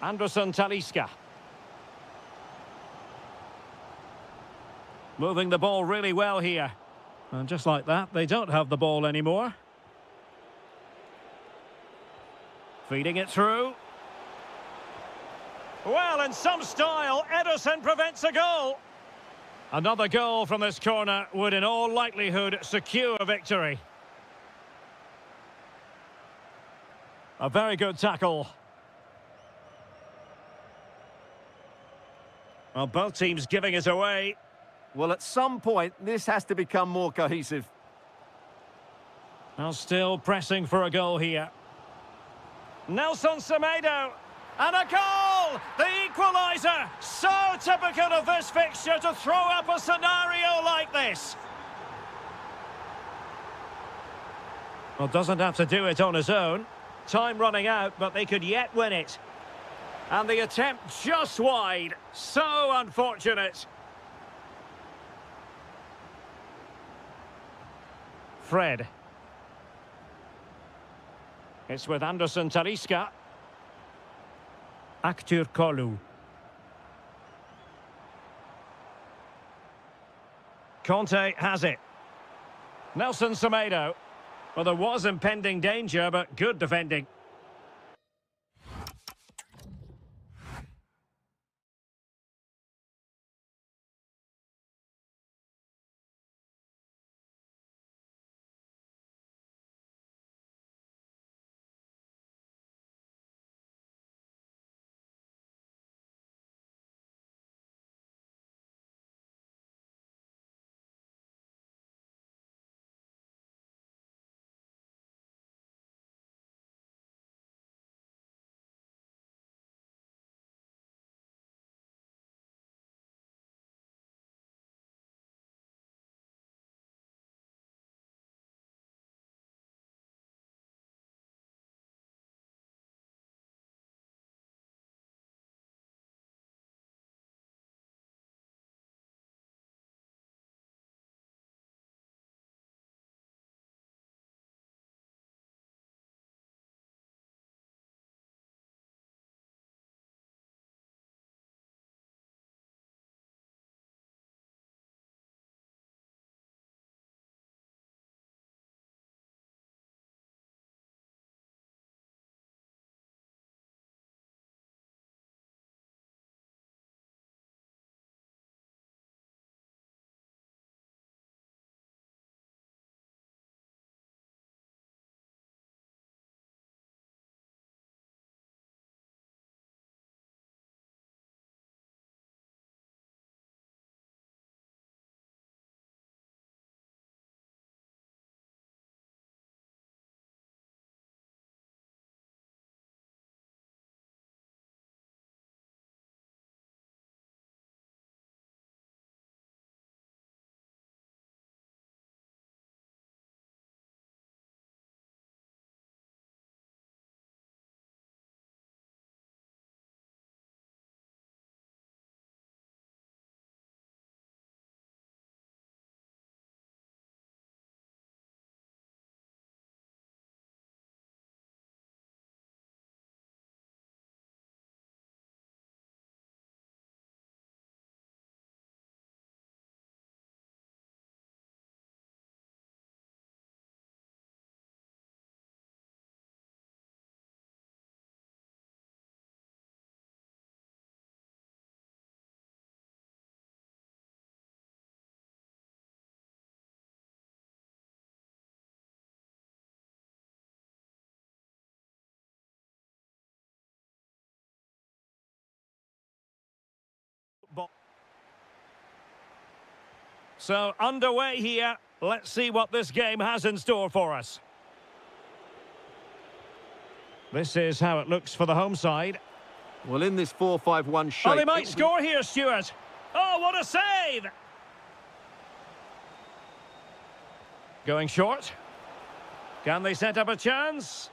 Anderson Talisca. Moving the ball really well here. And just like that, they don't have the ball anymore. Feeding it through. Well, in some style, Ederson prevents a goal. Another goal from this corner would in all likelihood secure victory. A very good tackle. Well, both teams giving it away. Well, at some point, this has to become more cohesive. Well, still pressing for a goal here. Nelson Semedo. And a goal! The equaliser! So typical of this fixture to throw up a scenario like this. Well, doesn't have to do it on his own. Time running out, but they could yet win it. And the attempt just wide. So unfortunate. Fred. It's with Anderson Talisca. Aktürkoğlu. Conte has it. Nelson Semedo. Well, there was impending danger, but good defending. So, underway here. Let's see what this game has in store for us. This is how it looks for the home side. Well, in this 4-5-1 shape... Oh, they might score here, Stuart. Oh, what a save! Going short. Can they set up a chance?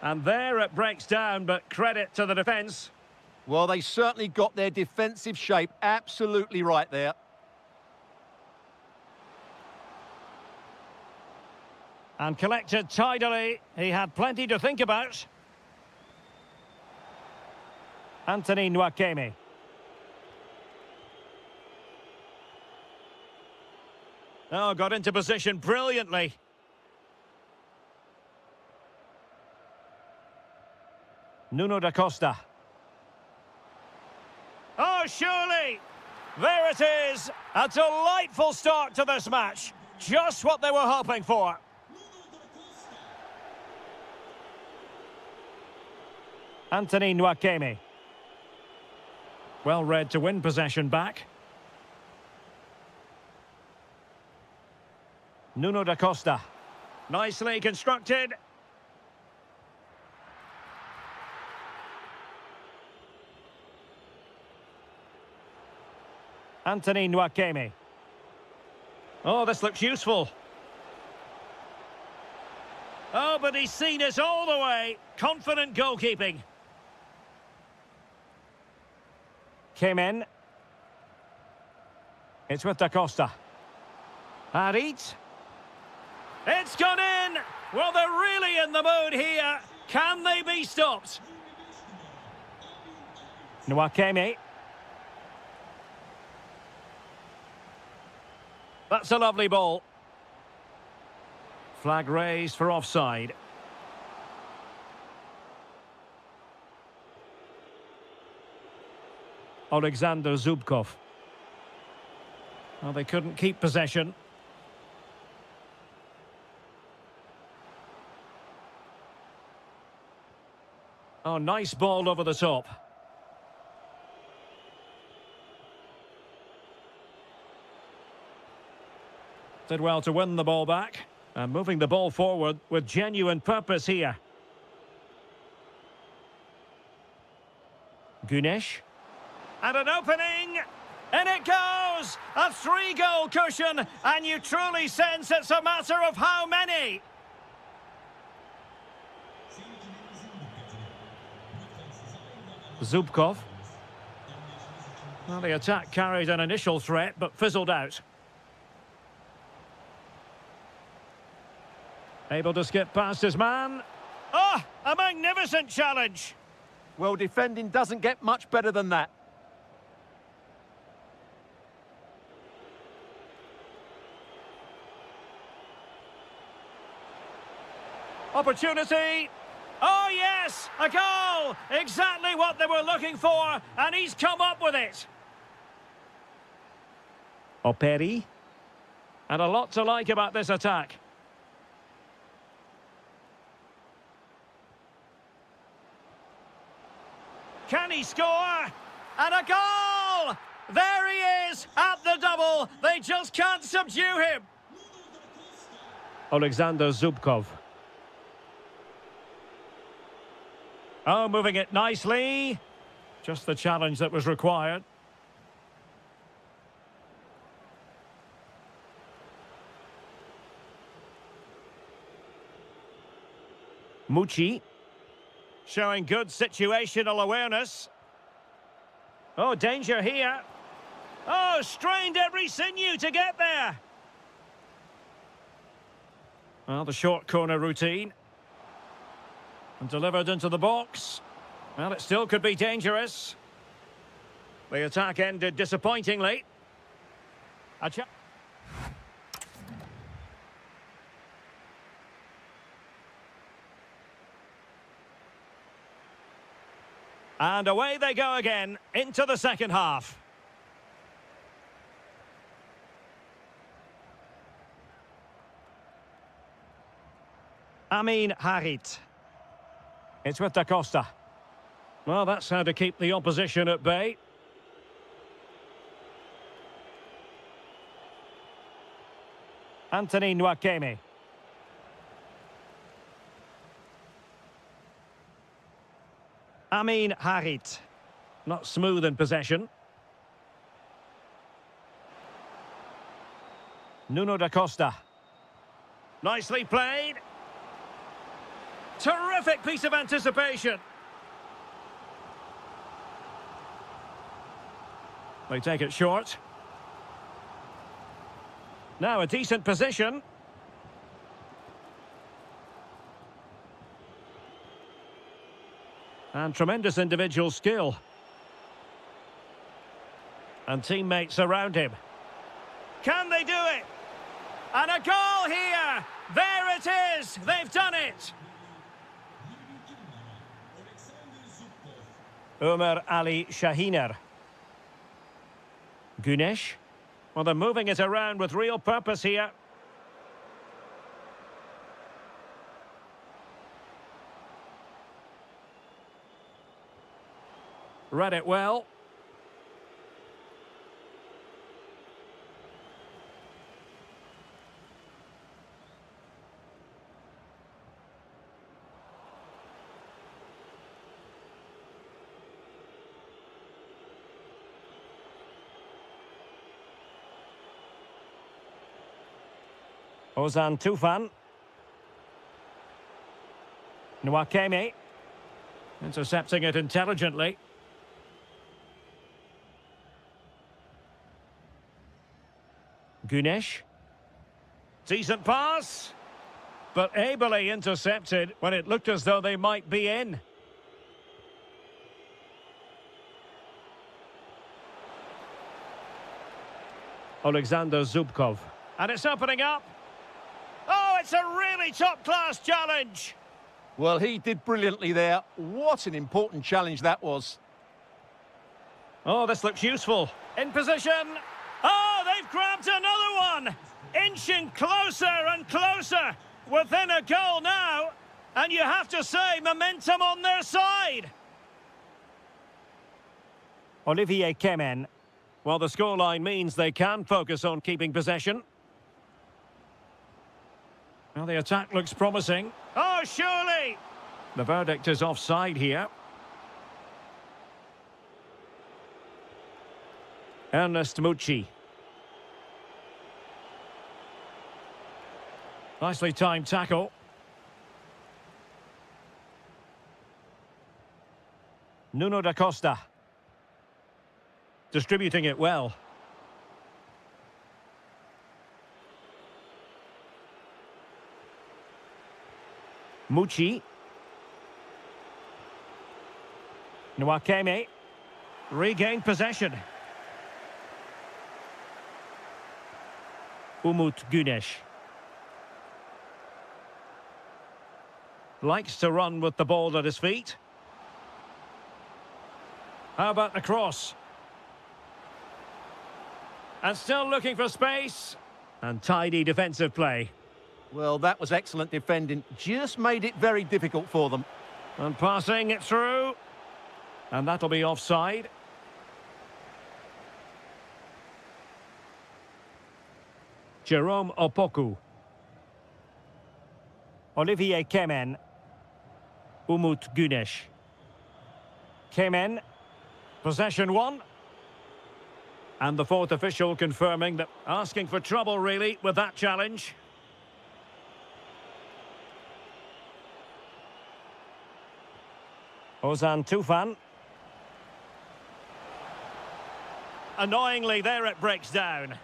And there it breaks down, but credit to the defence. Well, they certainly got their defensive shape absolutely right there. And collected tidily. He had plenty to think about. Anthony Nwakeme. Oh, got into position brilliantly. Nuno da Costa. Oh, surely! There it is! A delightful start to this match. Just what they were hoping for. Anthony Nwakeme. Well read to win possession back. Nuno da Costa. Nicely constructed. Anthony Nwakeme. Oh, this looks useful. Oh, but he's seen it all the way. Confident goalkeeping. Came in. It's with da Costa. Harit. It's gone in! Well, they're really in the mood here. Can they be stopped? Nwakeme. That's a lovely ball. Flag raised for offside. Alexander Zubkov. Well, they couldn't keep possession. Oh, nice ball over the top. Did well to win the ball back. And moving the ball forward with genuine purpose here. Gunesh. And an opening. And it goes! A 3-goal cushion. And you truly sense it's a matter of how many. Zubkov. Well, the attack carried an initial threat, but fizzled out. Able to skip past his man. Oh, a magnificent challenge. Well, defending doesn't get much better than that. Opportunity. Oh, yes, a goal! Exactly what they were looking for, and he's come up with it. Operi. And a lot to like about this attack. Can he score? And a goal! There he is, at the double. They just can't subdue him. Alexander Zubkov. Oh, moving it nicely. Just the challenge that was required. Mucci. Showing good situational awareness. Oh, danger here. Oh, strained every sinew to get there. Well, the short corner routine. And delivered into the box. Well, it still could be dangerous. The attack ended disappointingly. And away they go again, into the second half. Amin Harit. It's with da Costa. Well, that's how to keep the opposition at bay. Anthony Nwakeme. Amin Harit. Not smooth in possession. Nuno da Costa. Nicely played. Terrific piece of anticipation. They take it short. Now a decent position. And tremendous individual skill. And teammates around him. Can they do it? And a goal here! There it is! They've done it! Ömer Ali Şahiner. Güneş. Well, they're moving it around with real purpose here. Read it well. Ozan Tufan. Nwakeme. Intercepting it intelligently. Güneş. Decent pass. But ably intercepted when it looked as though they might be in. Alexander Zubkov. And it's opening up. Oh, it's a really top-class challenge. Well, he did brilliantly there. What an important challenge that was. Oh, this looks useful. In position. Oh, they've grabbed another one. Inching closer and closer. Within a goal now. And you have to say, momentum on their side. Olivier Kemen. Well, the scoreline means they can focus on keeping possession. Well, the attack looks promising. Oh, surely! The verdict is offside here. Ernest Mucci. Nicely timed tackle. Nuno da Costa. Distributing it well. Mucci. Nwakeme. Regained possession. Umut Güneş. Likes to run with the ball at his feet. How about the cross? And still looking for space. And tidy defensive play. Well, that was excellent defending. Just made it very difficult for them. And passing it through. And that'll be offside. Jerome Opoku. Olivier Kemen. Umut Güneş. Kemen. Possession one. And the fourth official confirming that asking for trouble, really, with that challenge. Ozan Tufan. Annoyingly, there it breaks down.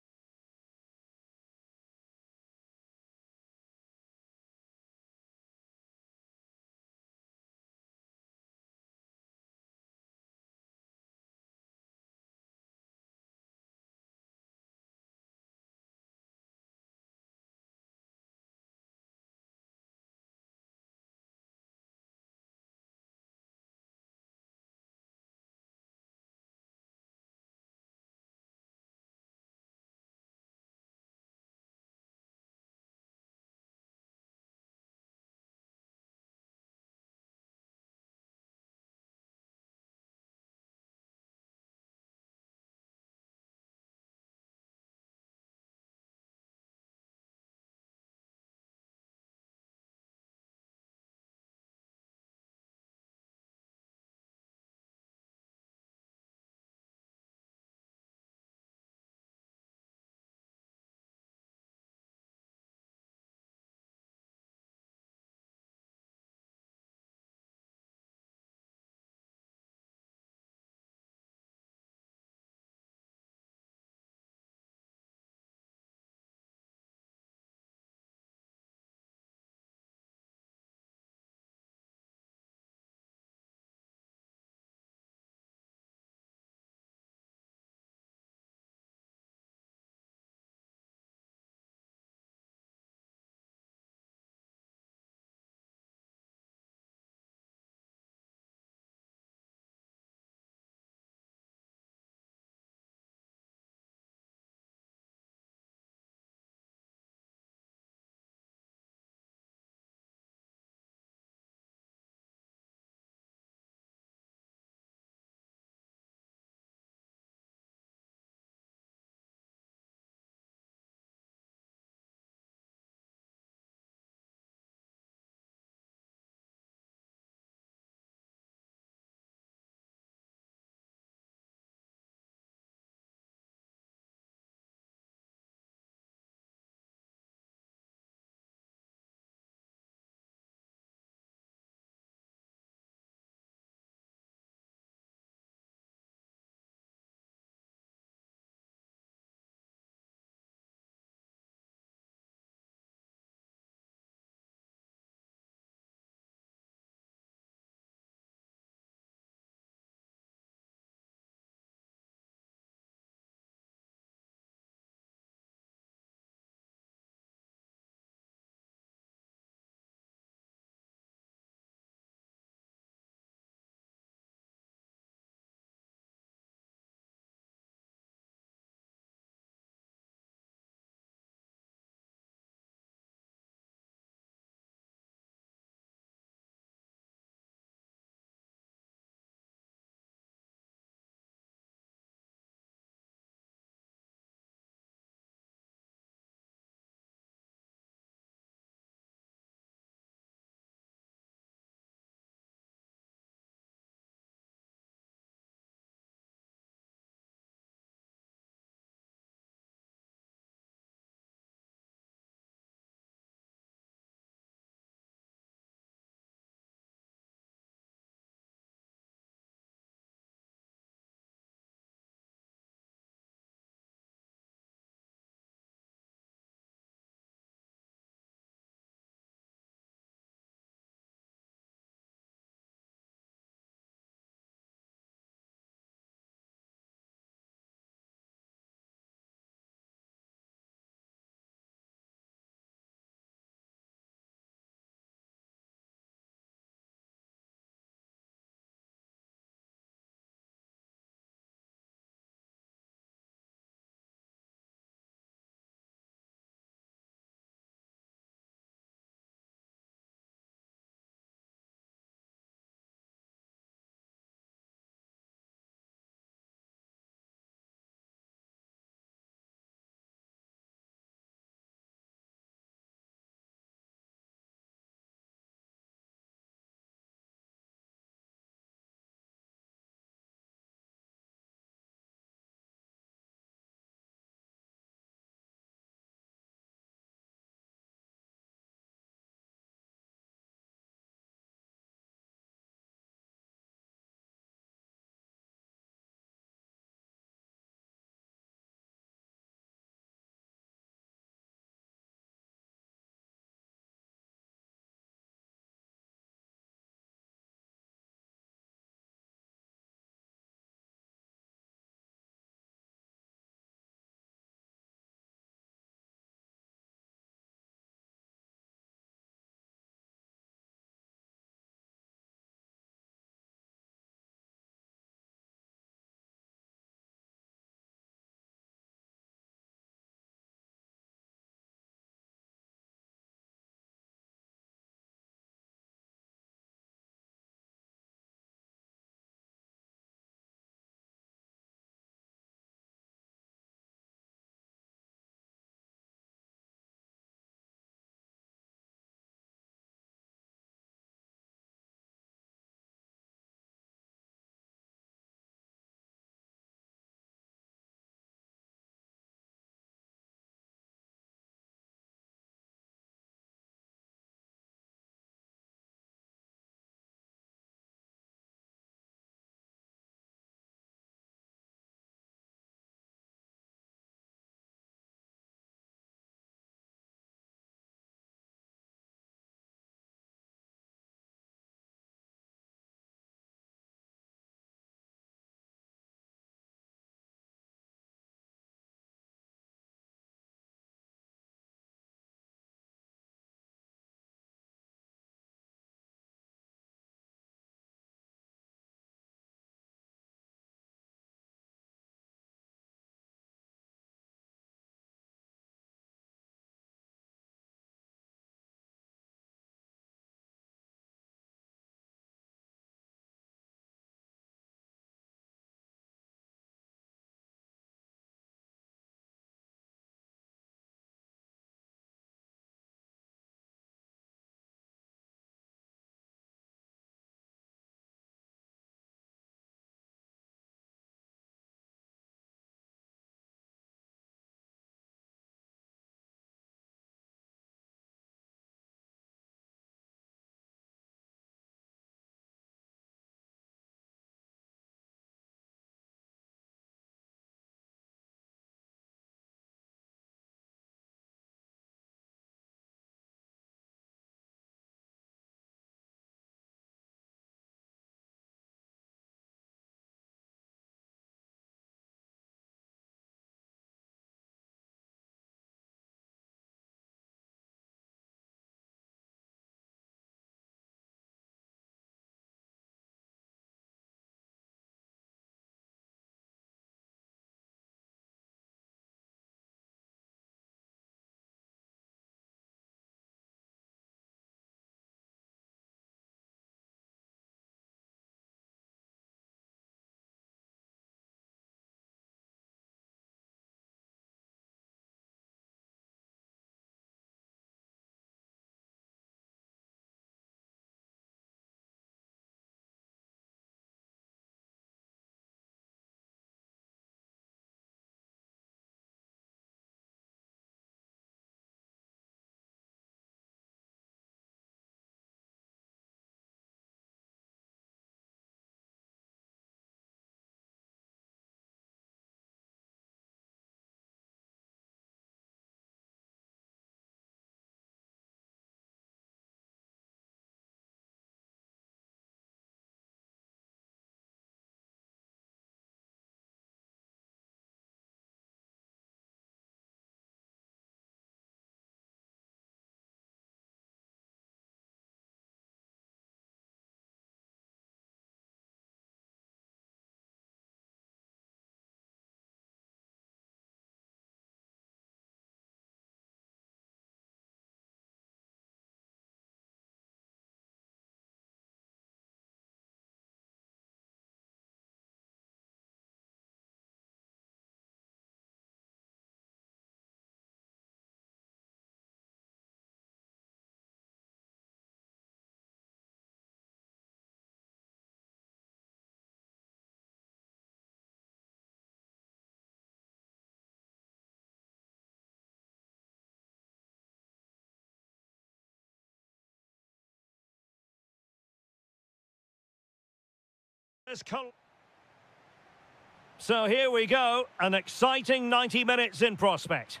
So here we go, an exciting 90 minutes in prospect.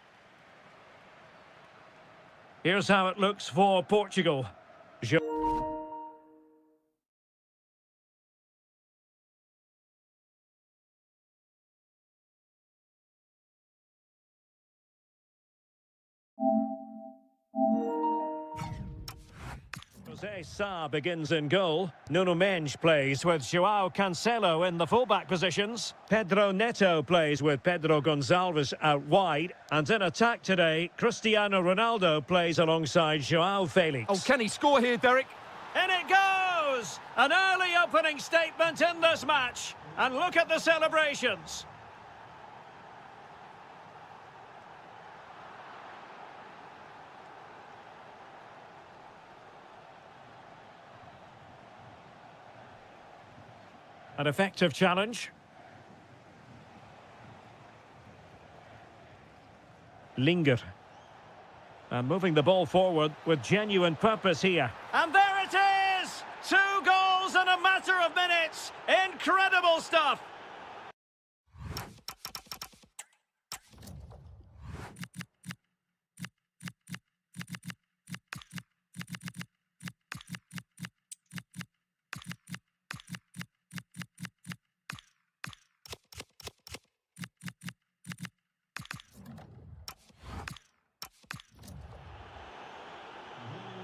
Here's how it looks for Portugal. José Sá begins in goal. Nuno Mendes plays with João Cancelo in the fullback positions. Pedro Neto plays with Pedro Gonçalves out wide. And in attack today, Cristiano Ronaldo plays alongside João Felix. Oh, can he score here, Derek? In it goes! An early opening statement in this match. And look at the celebrations. An effective challenge. Linger. And moving the ball forward with genuine purpose here. And there it is! 2 goals in a matter of minutes. Incredible stuff.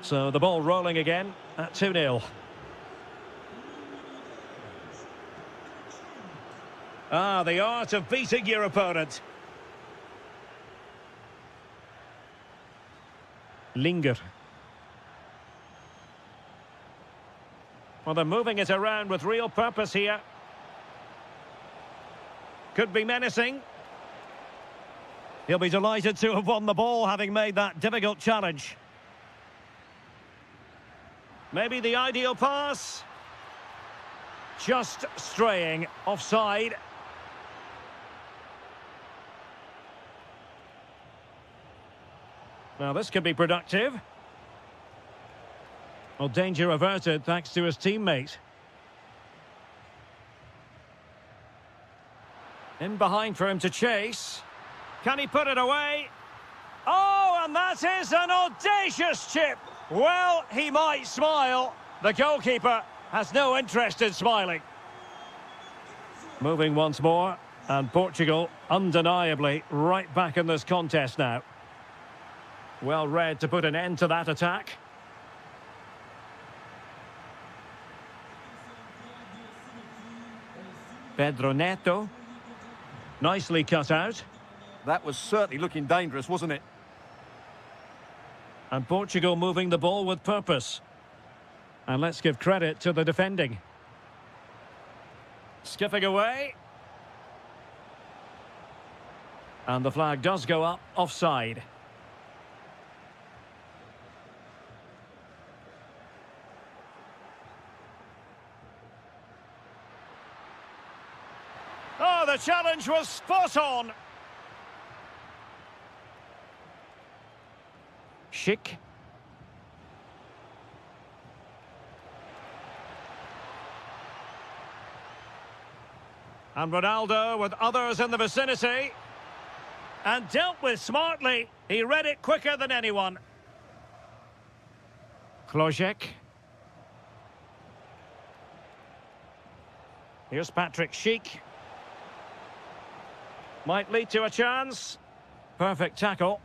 So the ball rolling again at 2-0. Ah, the art of beating your opponent. Linger. Well, they're moving it around with real purpose here. Could be menacing. He'll be delighted to have won the ball, having made that difficult challenge. Maybe the ideal pass. Just straying offside. Now this could be productive. Well, danger averted thanks to his teammate. In behind for him to chase. Can he put it away? Oh, and that is an audacious chip. Well, he might smile. The goalkeeper has no interest in smiling. Moving once more, and Portugal undeniably right back in this contest now. Well read to put an end to that attack. Pedro Neto. Nicely cut out. That was certainly looking dangerous, wasn't it? And Portugal moving the ball with purpose. And let's give credit to the defending. Skipping away. And the flag does go up offside. Oh, the challenge was spot on. Schick. And Ronaldo with others in the vicinity. And dealt with smartly. He read it quicker than anyone. Klojek. Here's Patrick Schick. Might lead to a chance. Perfect tackle.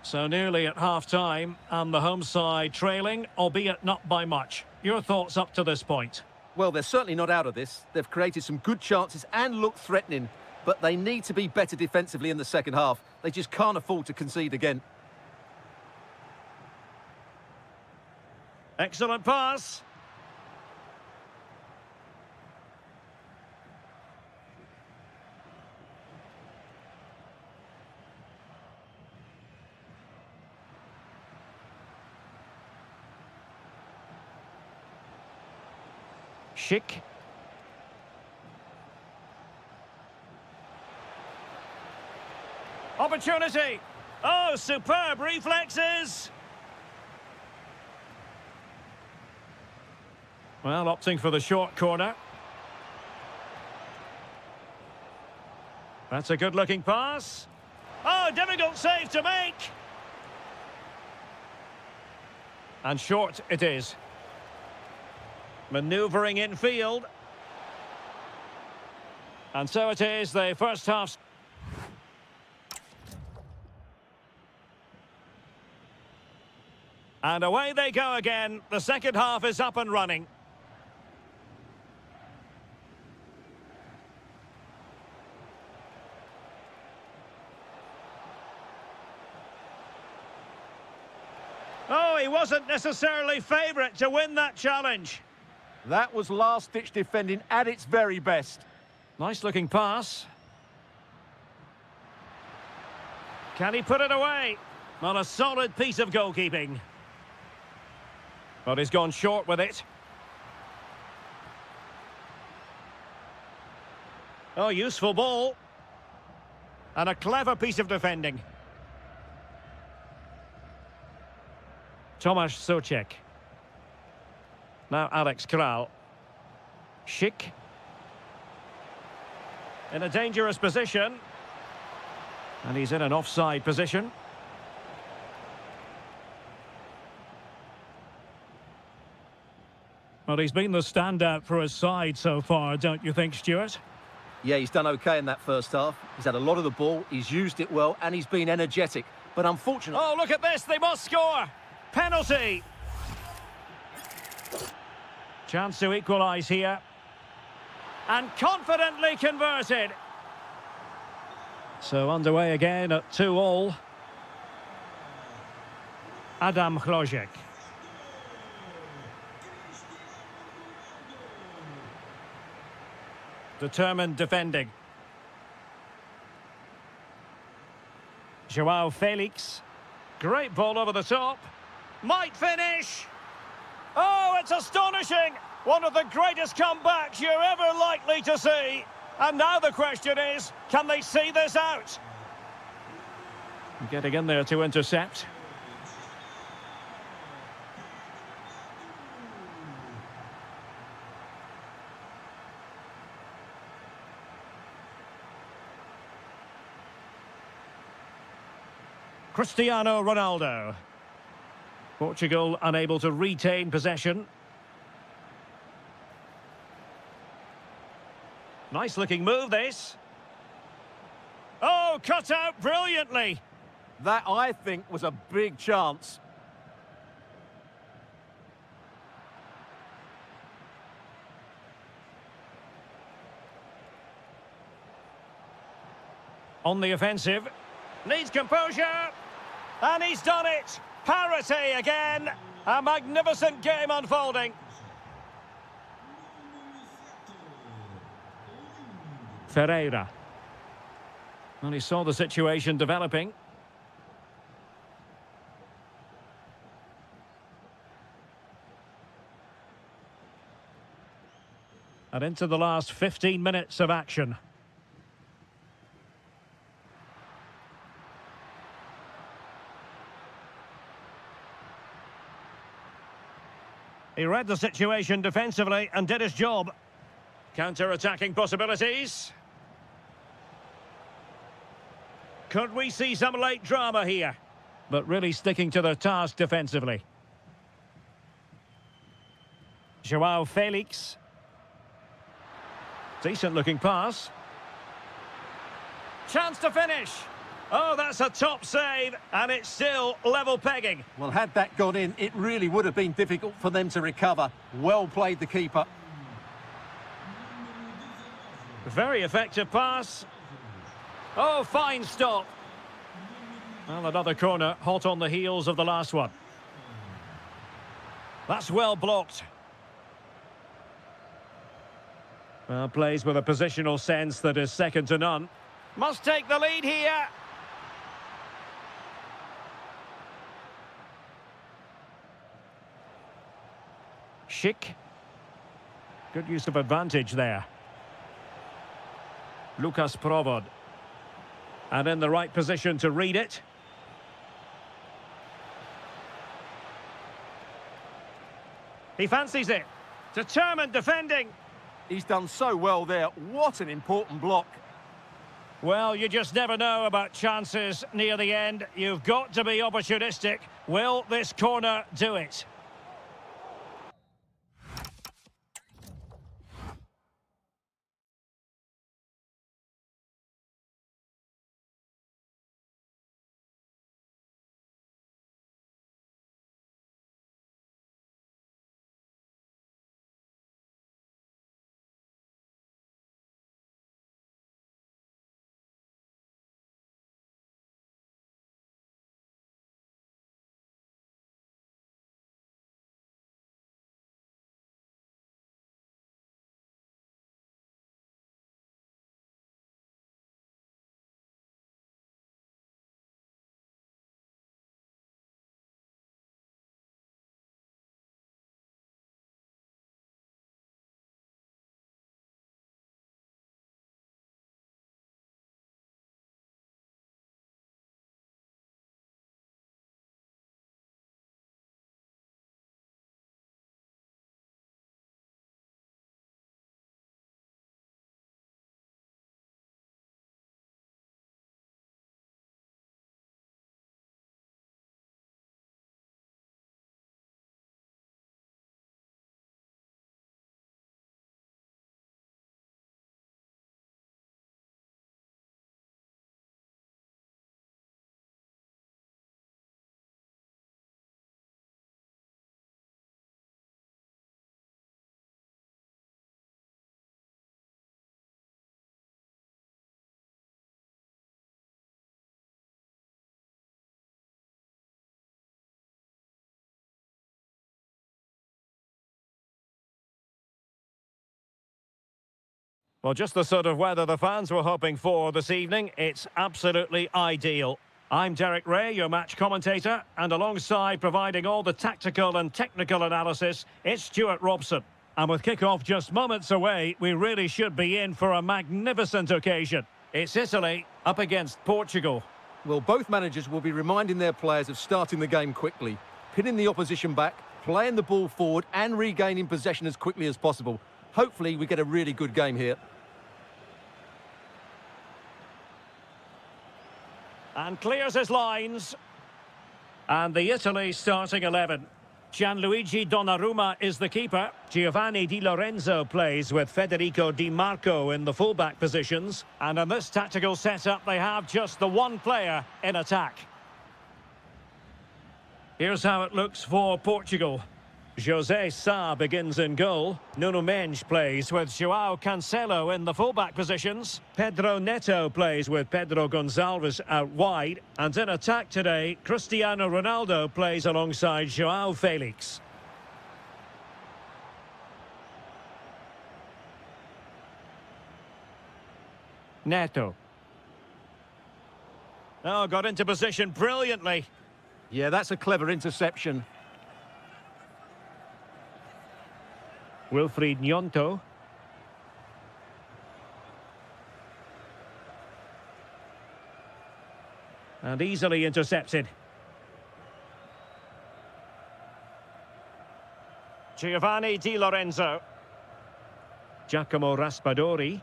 So nearly at half-time, and the home side trailing, albeit not by much. Your thoughts up to this point? Well, they're certainly not out of this. They've created some good chances and look threatening, but they need to be better defensively in the second half. They just can't afford to concede again. Excellent pass. Schick. Opportunity. Oh, superb reflexes. Well, opting for the short corner. That's a good-looking pass. Oh, difficult save to make. And short it is. Manoeuvring infield. And so it is, the first half. And away they go again. The second half is up and running. Oh, he wasn't necessarily favourite to win that challenge. That was last-ditch defending at its very best. Nice-looking pass. Can he put it away? Not a solid piece of goalkeeping. But he's gone short with it. Oh, useful ball. And a clever piece of defending. Tomasz Souček. Now Alex Kral. Schick. In a dangerous position. And he's in an offside position. Well, he's been the standout for his side so far, don't you think, Stuart? Yeah, he's done okay in that first half. He's had a lot of the ball, he's used it well, and he's been energetic. But unfortunately... Oh, look at this, they must score! Penalty! Chance to equalise here. And confidently converted. So underway again at 2-2. Adam Chlojek. Determined defending. Joao Felix. Great ball over the top. Might finish. Oh, it's astonishing. One of the greatest comebacks you're ever likely to see. And now the question is, can they see this out? Getting in there to intercept. Cristiano Ronaldo. Portugal unable to retain possession. Nice looking move, this. Oh, cut out brilliantly. That, I think, was a big chance. On the offensive. Needs composure. And he's done it. Parity again. A magnificent game unfolding. Ferreira. Well, he saw the situation developing. And into the last 15 minutes of action. He read the situation defensively and did his job. Counter-attacking possibilities. Could we see some late drama here? But really sticking to their task defensively. Joao Felix. Decent looking pass. Chance to finish. Oh, that's a top save, and it's still level pegging. Well, had that gone in, it really would have been difficult for them to recover. Well played, the keeper. Very effective pass. Oh, fine stop. Well, another corner, hot on the heels of the last one. That's well blocked. Well, plays with a positional sense that is second to none. Must take the lead here. Schick. Good use of advantage there. Lukas Provod. And in the right position to read it. He fancies it. Determined defending. He's done so well there. What an important block. Well, you just never know about chances near the end. You've got to be opportunistic. Will this corner do it? Well, just the sort of weather the fans were hoping for this evening. It's absolutely ideal. I'm Derek Ray, your match commentator, and alongside providing all the tactical and technical analysis, it's Stuart Robson. And with kick-off just moments away, we really should be in for a magnificent occasion. It's Italy up against Portugal. Well, both managers will be reminding their players of starting the game quickly, pinning the opposition back, playing the ball forward and regaining possession as quickly as possible. Hopefully we get a really good game here. And clears his lines. And the Italy starting 11. Gianluigi Donnarumma is the keeper. Giovanni Di Lorenzo plays with Federico Di Marco in the fullback positions. And in this tactical setup, they have just the one player in attack. Here's how it looks for Portugal. José Sá begins in goal. Nuno Mendes plays with João Cancelo in the fullback positions. Pedro Neto plays with Pedro Gonçalves out wide. And in attack today, Cristiano Ronaldo plays alongside João Felix. Neto. Oh, got into position brilliantly. Yeah, that's a clever interception. Wilfried Gnonto. And easily intercepted. Giovanni Di Lorenzo. Giacomo Raspadori.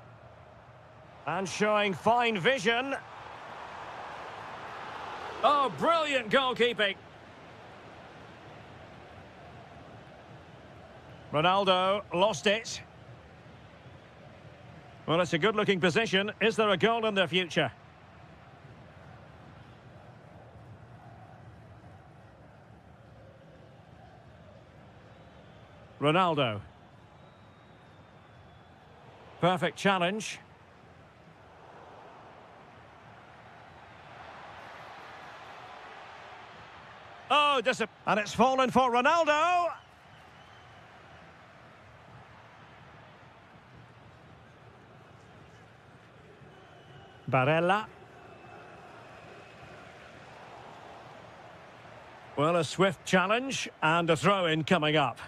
And showing fine vision. Oh, brilliant goalkeeping. Ronaldo lost it. Well, it's a good-looking position. Is there a goal in their future? Ronaldo. Perfect challenge. Oh, and it's fallen for Ronaldo. Barella. Well, a swift challenge and a throw-in coming up.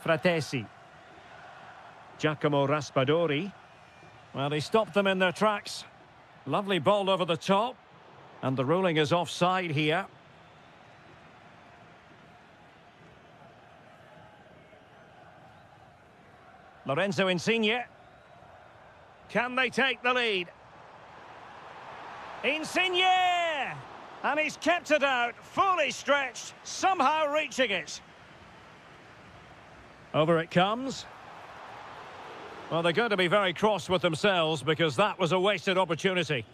Fratesi. Giacomo Raspadori. Well, he stopped them in their tracks. Lovely ball over the top. And the ruling is offside here. Lorenzo Insigne. Can they take the lead? Insigne! And he's kept it out, fully stretched, somehow reaching it. Over it comes. Well, they're going to be very cross with themselves because that was a wasted opportunity.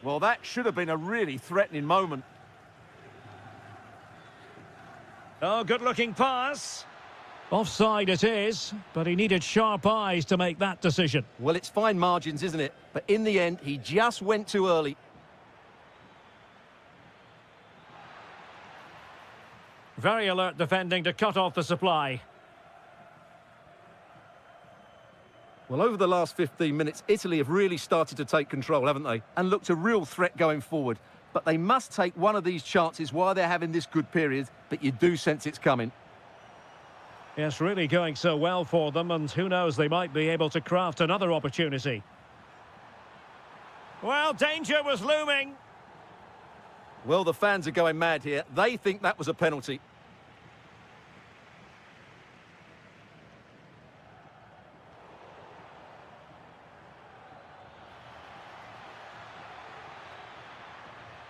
Well, that should have been a really threatening moment. Oh, good-looking pass. Offside it is, but he needed sharp eyes to make that decision. Well, it's fine margins, isn't it? But in the end, he just went too early. Very alert defending to cut off the supply. Well, over the last 15 minutes, Italy have really started to take control, haven't they? And looked a real threat going forward. But they must take one of these chances while they're having this good period, but you do sense it's coming. Yes, really going so well for them, and who knows, they might be able to craft another opportunity. Well, danger was looming. Well, the fans are going mad here. They think that was a penalty.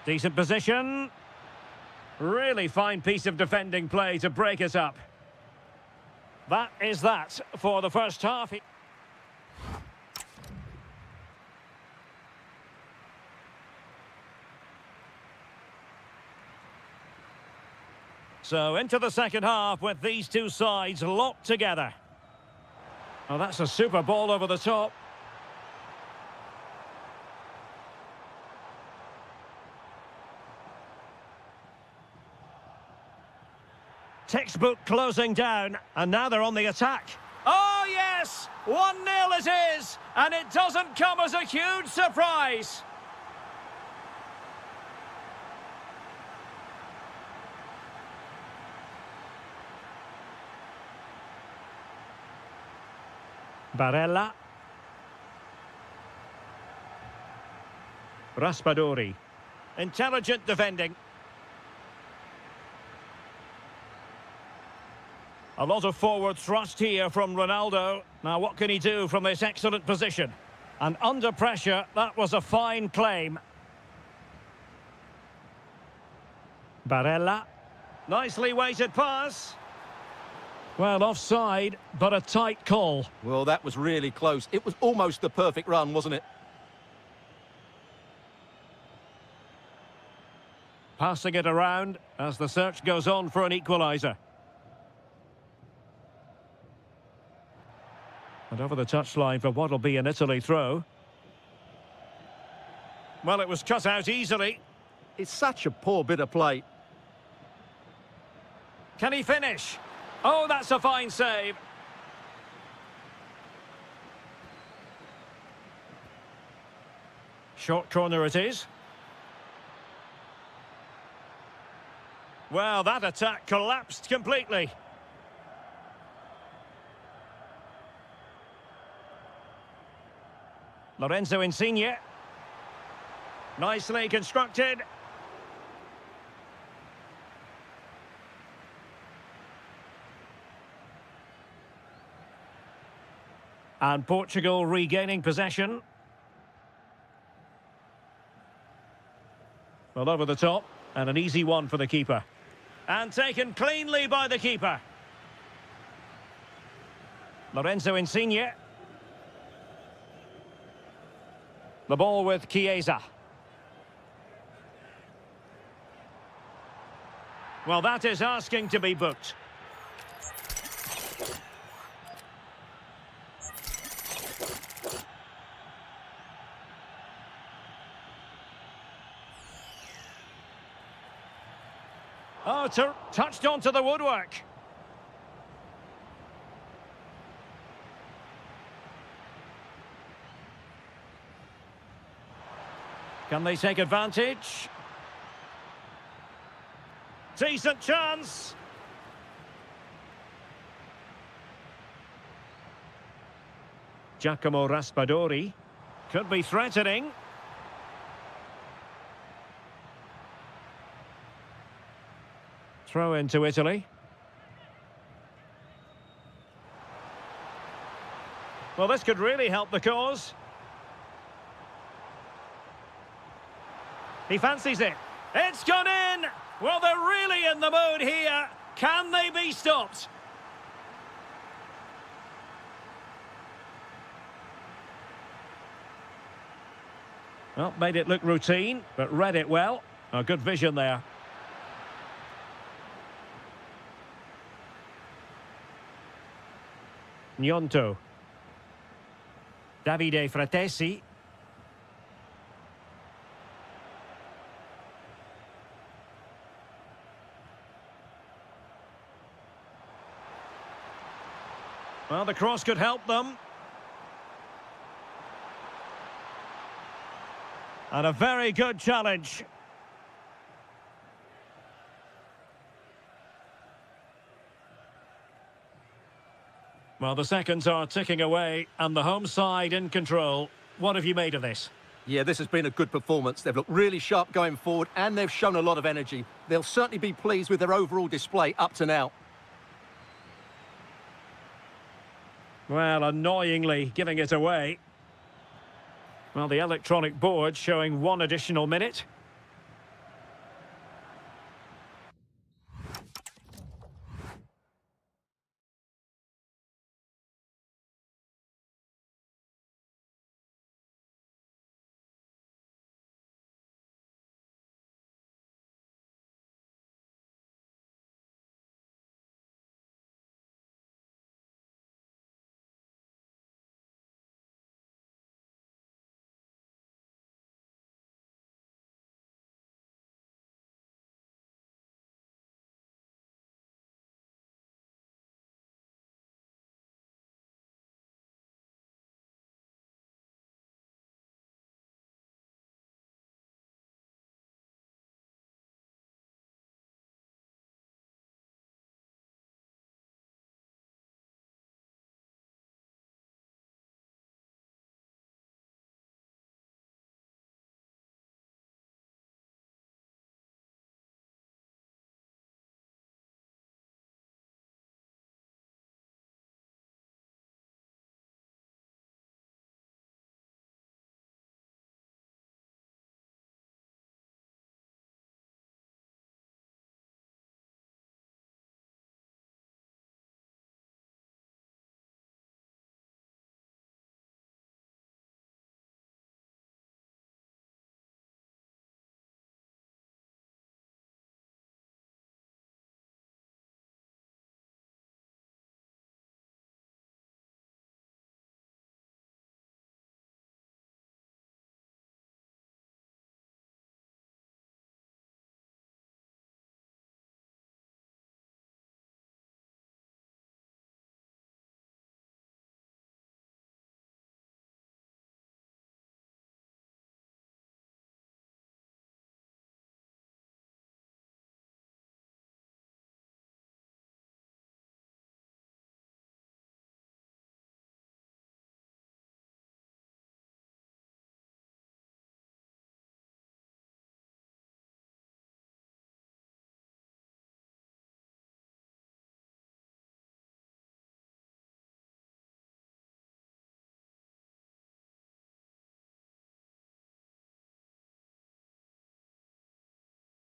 Decent position. Really fine piece of defending play to break it up. That is that for the first half. So into the second half with these two sides locked together. Oh, that's a super ball over the top. Textbook closing down, and now they're on the attack. Oh, yes! 1-0 it is, and it doesn't come as a huge surprise. Barella. Raspadori. Intelligent defending. A lot of forward thrust here from Ronaldo. Now, what can he do from this excellent position? And under pressure, that was a fine claim. Barella. Nicely weighted pass. Well, offside, but a tight call. Well, that was really close. It was almost the perfect run, wasn't it? Passing it around as the search goes on for an equaliser. And over the touchline for what will be an Italy throw. Well, it was cut out easily. It's such a poor bit of play. Can he finish? Oh, that's a fine save. Short corner it is. Well, that attack collapsed completely. Lorenzo Insigne. Nicely constructed. And Portugal regaining possession. Well, over the top, and an easy one for the keeper. And taken cleanly by the keeper. Lorenzo Insigne. The ball with Chiesa. Well, that is asking to be booked. Oh, touched onto the woodwork. Can they take advantage? Decent chance. Giacomo Raspadori. Could be threatening. Throw into Italy. Well, this could really help the cause. He fancies it. It's gone in! Well, they're really in the mood here. Can they be stopped? Well, made it look routine, but read it well. A good vision there. Gnonto. Davide Fratesi. Well, the cross could help them. And a very good challenge. Well, the seconds are ticking away, and the home side in control. What have you made of this? Yeah, this has been a good performance. They've looked really sharp going forward, and they've shown a lot of energy. They'll certainly be pleased with their overall display up to now. Well, annoyingly giving it away. Well, the electronic board showing 1 additional minute.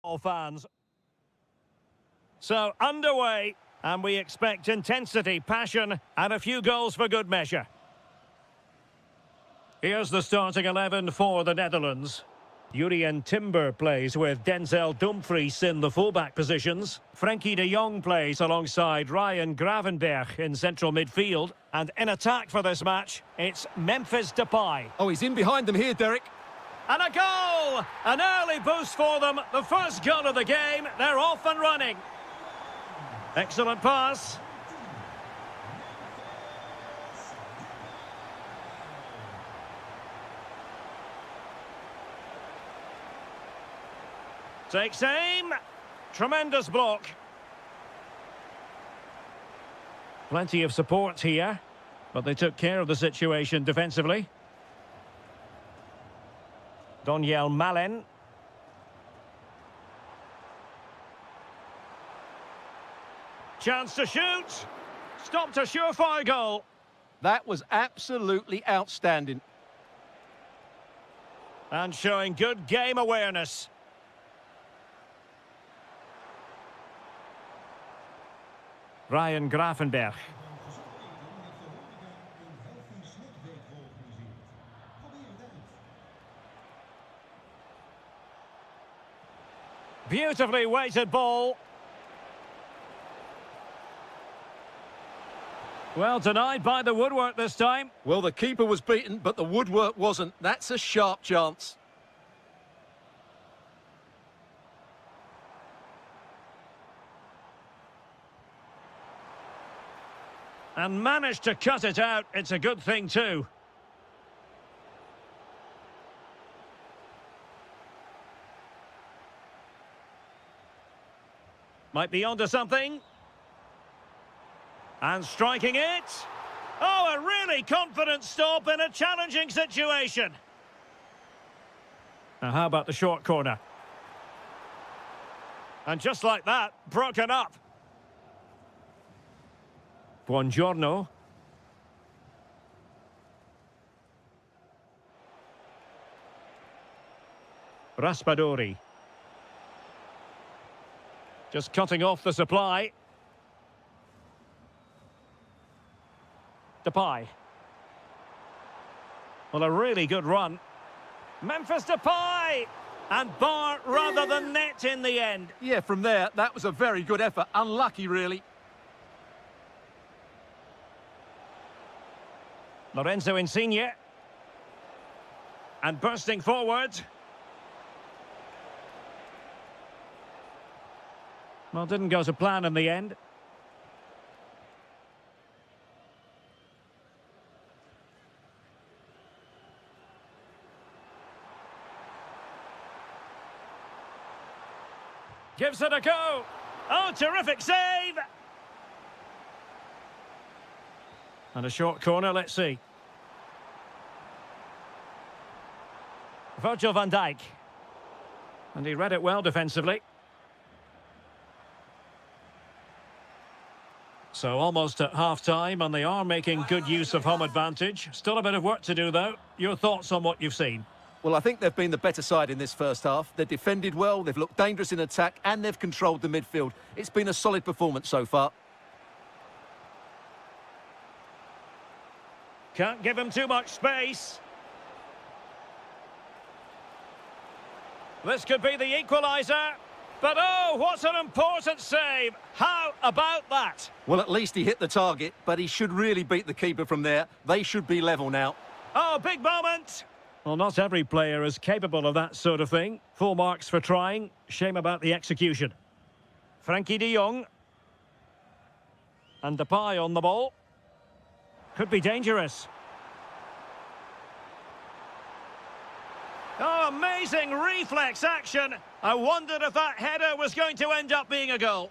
All fans. So underway, and we expect intensity, passion, and a few goals for good measure. Here's the starting 11 for the Netherlands. Jurien Timber plays with Denzel Dumfries in the fullback positions. Frenkie de Jong plays alongside Ryan Gravenberch in central midfield. And in attack for this match, it's Memphis Depay. Oh, he's in behind them here, Derek. And a goal! An early boost for them. The first goal of the game. They're off and running. Excellent pass. Takes aim. Tremendous block. Plenty of support here, but they took care of the situation defensively. Doniel Malen. Chance to shoot. Stopped a surefire goal. That was absolutely outstanding. And showing good game awareness. Ryan Gravenberch. Beautifully weighted ball. Well, denied by the woodwork this time. Well, the keeper was beaten, but the woodwork wasn't. That's a sharp chance. And managed to cut it out. It's a good thing too. Might be onto something. And striking it. Oh, a really confident stop in a challenging situation. Now, how about the short corner? And just like that, broken up. Buongiorno. Raspadori. Just cutting off the supply. Depay. Well, a really good run. Memphis Depay! And bar rather than net in the end. Yeah, from there, that was a very good effort. Unlucky, really. Lorenzo Insigne. And bursting forward. Well, didn't go to plan in the end. Gives it a go. Oh, terrific save! And a short corner, let's see. Virgil van Dijk. And he read it well defensively. So almost at half-time, and they are making good use of home advantage. Still a bit of work to do, though. Your thoughts on what you've seen? Well, I think they've been the better side in this first half. They've defended well, they've looked dangerous in attack, and they've controlled the midfield. It's been a solid performance so far. Can't give him too much space. This could be the equaliser. But oh, what an important save. How about that? Well, at least he hit the target, but he should really beat the keeper from there. They should be level now. Oh, big moment. Well, not every player is capable of that sort of thing. Full marks for trying. Shame about the execution. Frankie de Jong. And Depay on the ball. Could be dangerous. Oh, amazing reflex action. I wondered if that header was going to end up being a goal.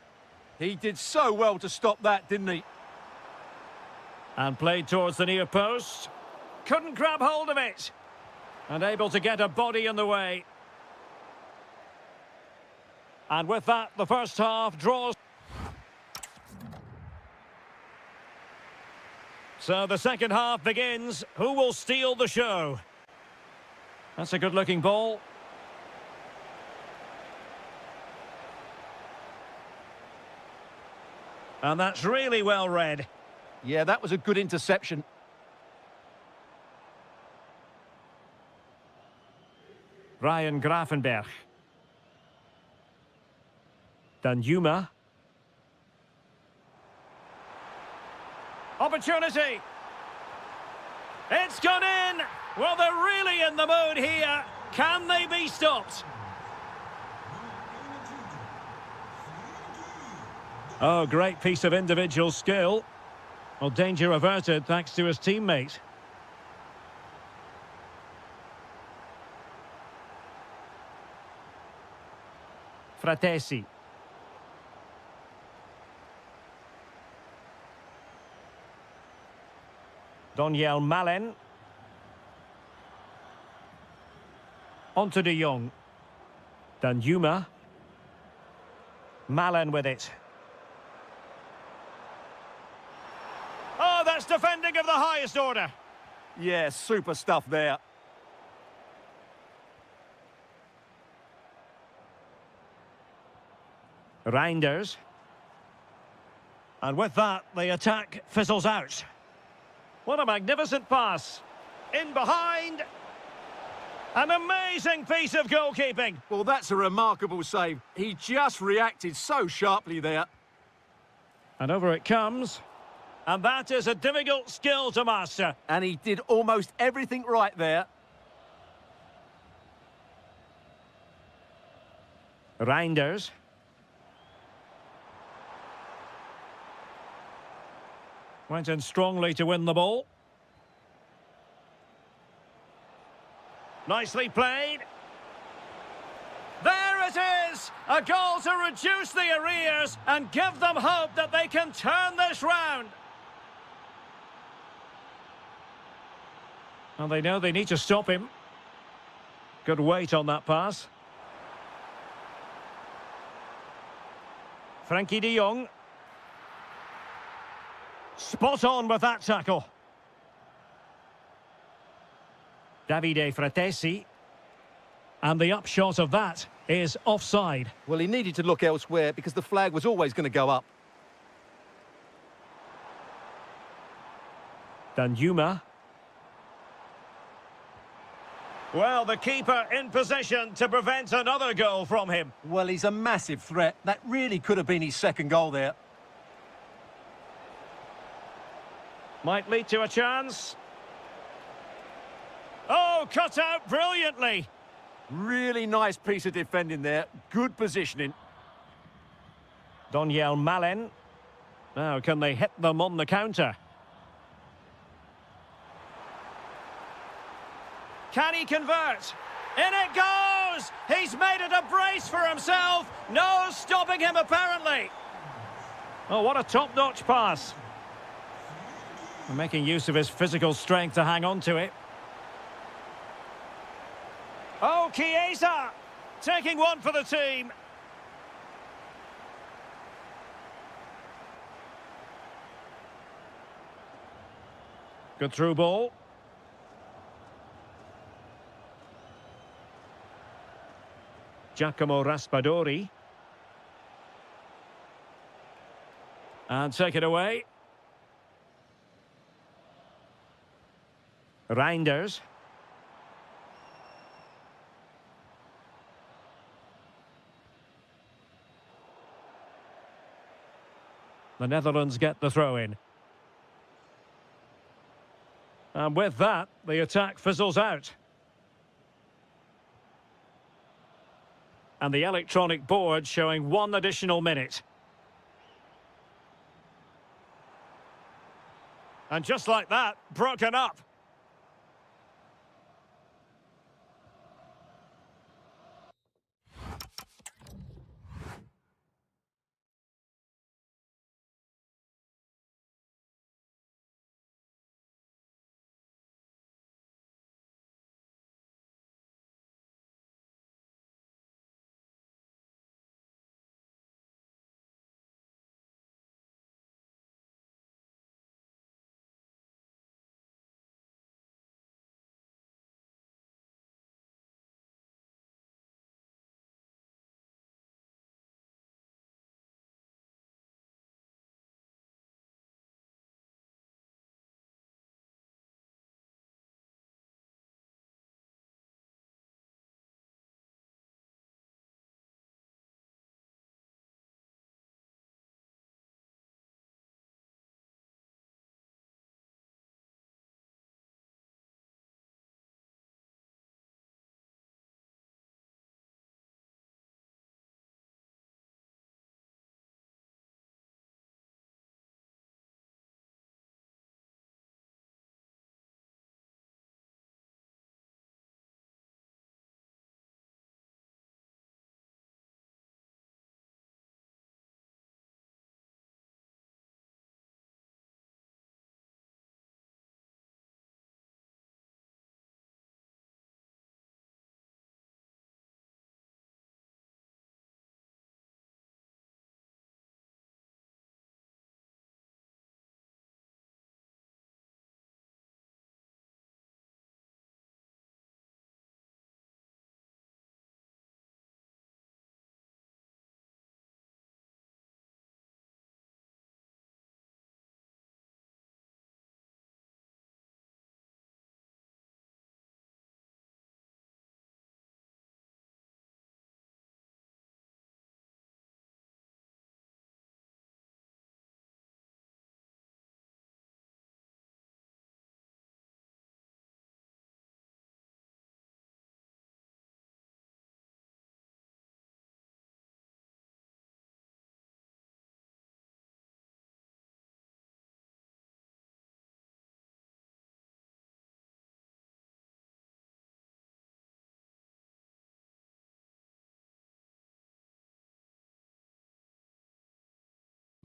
He did so well to stop that, didn't he? And played towards the near post. Couldn't grab hold of it. And able to get a body in the way. And with that, the first half draws. So the second half begins. Who will steal the show? That's a good-looking ball. And that's really well read. Yeah, that was a good interception. Ryan Gravenberch. Danjuma. Opportunity. It's gone in. Well, they're really in the mood here. Can they be stopped? Oh, great piece of individual skill. Well, danger averted thanks to his teammate. Fratesi. Doniel Malen. Onto de Jong. Danjuma. Malen with it. Oh, that's defending of the highest order. Yeah, super stuff there. Reinders. And with that, the attack fizzles out. What a magnificent pass. In behind. An amazing piece of goalkeeping. Well, that's a remarkable save. He just reacted so sharply there. And over it comes. And that is a difficult skill to master. And he did almost everything right there. Reinders. Went in strongly to win the ball. Nicely played. There it is! A goal to reduce the arrears and give them hope that they can turn this round. And they know they need to stop him. Good weight on that pass. Frankie de Jong. Spot on with that tackle. Davide Fratesi. And the upshot of that is offside. Well, he needed to look elsewhere because the flag was always going to go up. Danjuma. Well, the keeper in position to prevent another goal from him. Well, he's a massive threat. That really could have been his second goal there. Might lead to a chance. Oh, cut out brilliantly. Really nice piece of defending there. Good positioning. Doniel Malen. Now, can they hit them on the counter? Can he convert? In it goes! He's made it a brace for himself. No stopping him, apparently. Oh, what a top-notch pass. Making use of his physical strength to hang on to it. Oh, Chiesa! Taking one for the team. Good through ball. Giacomo Raspadori. And take it away. Reinders. The Netherlands get the throw in. And with that, the attack fizzles out. And the electronic board showing 1 additional minute. And just like that, broken up.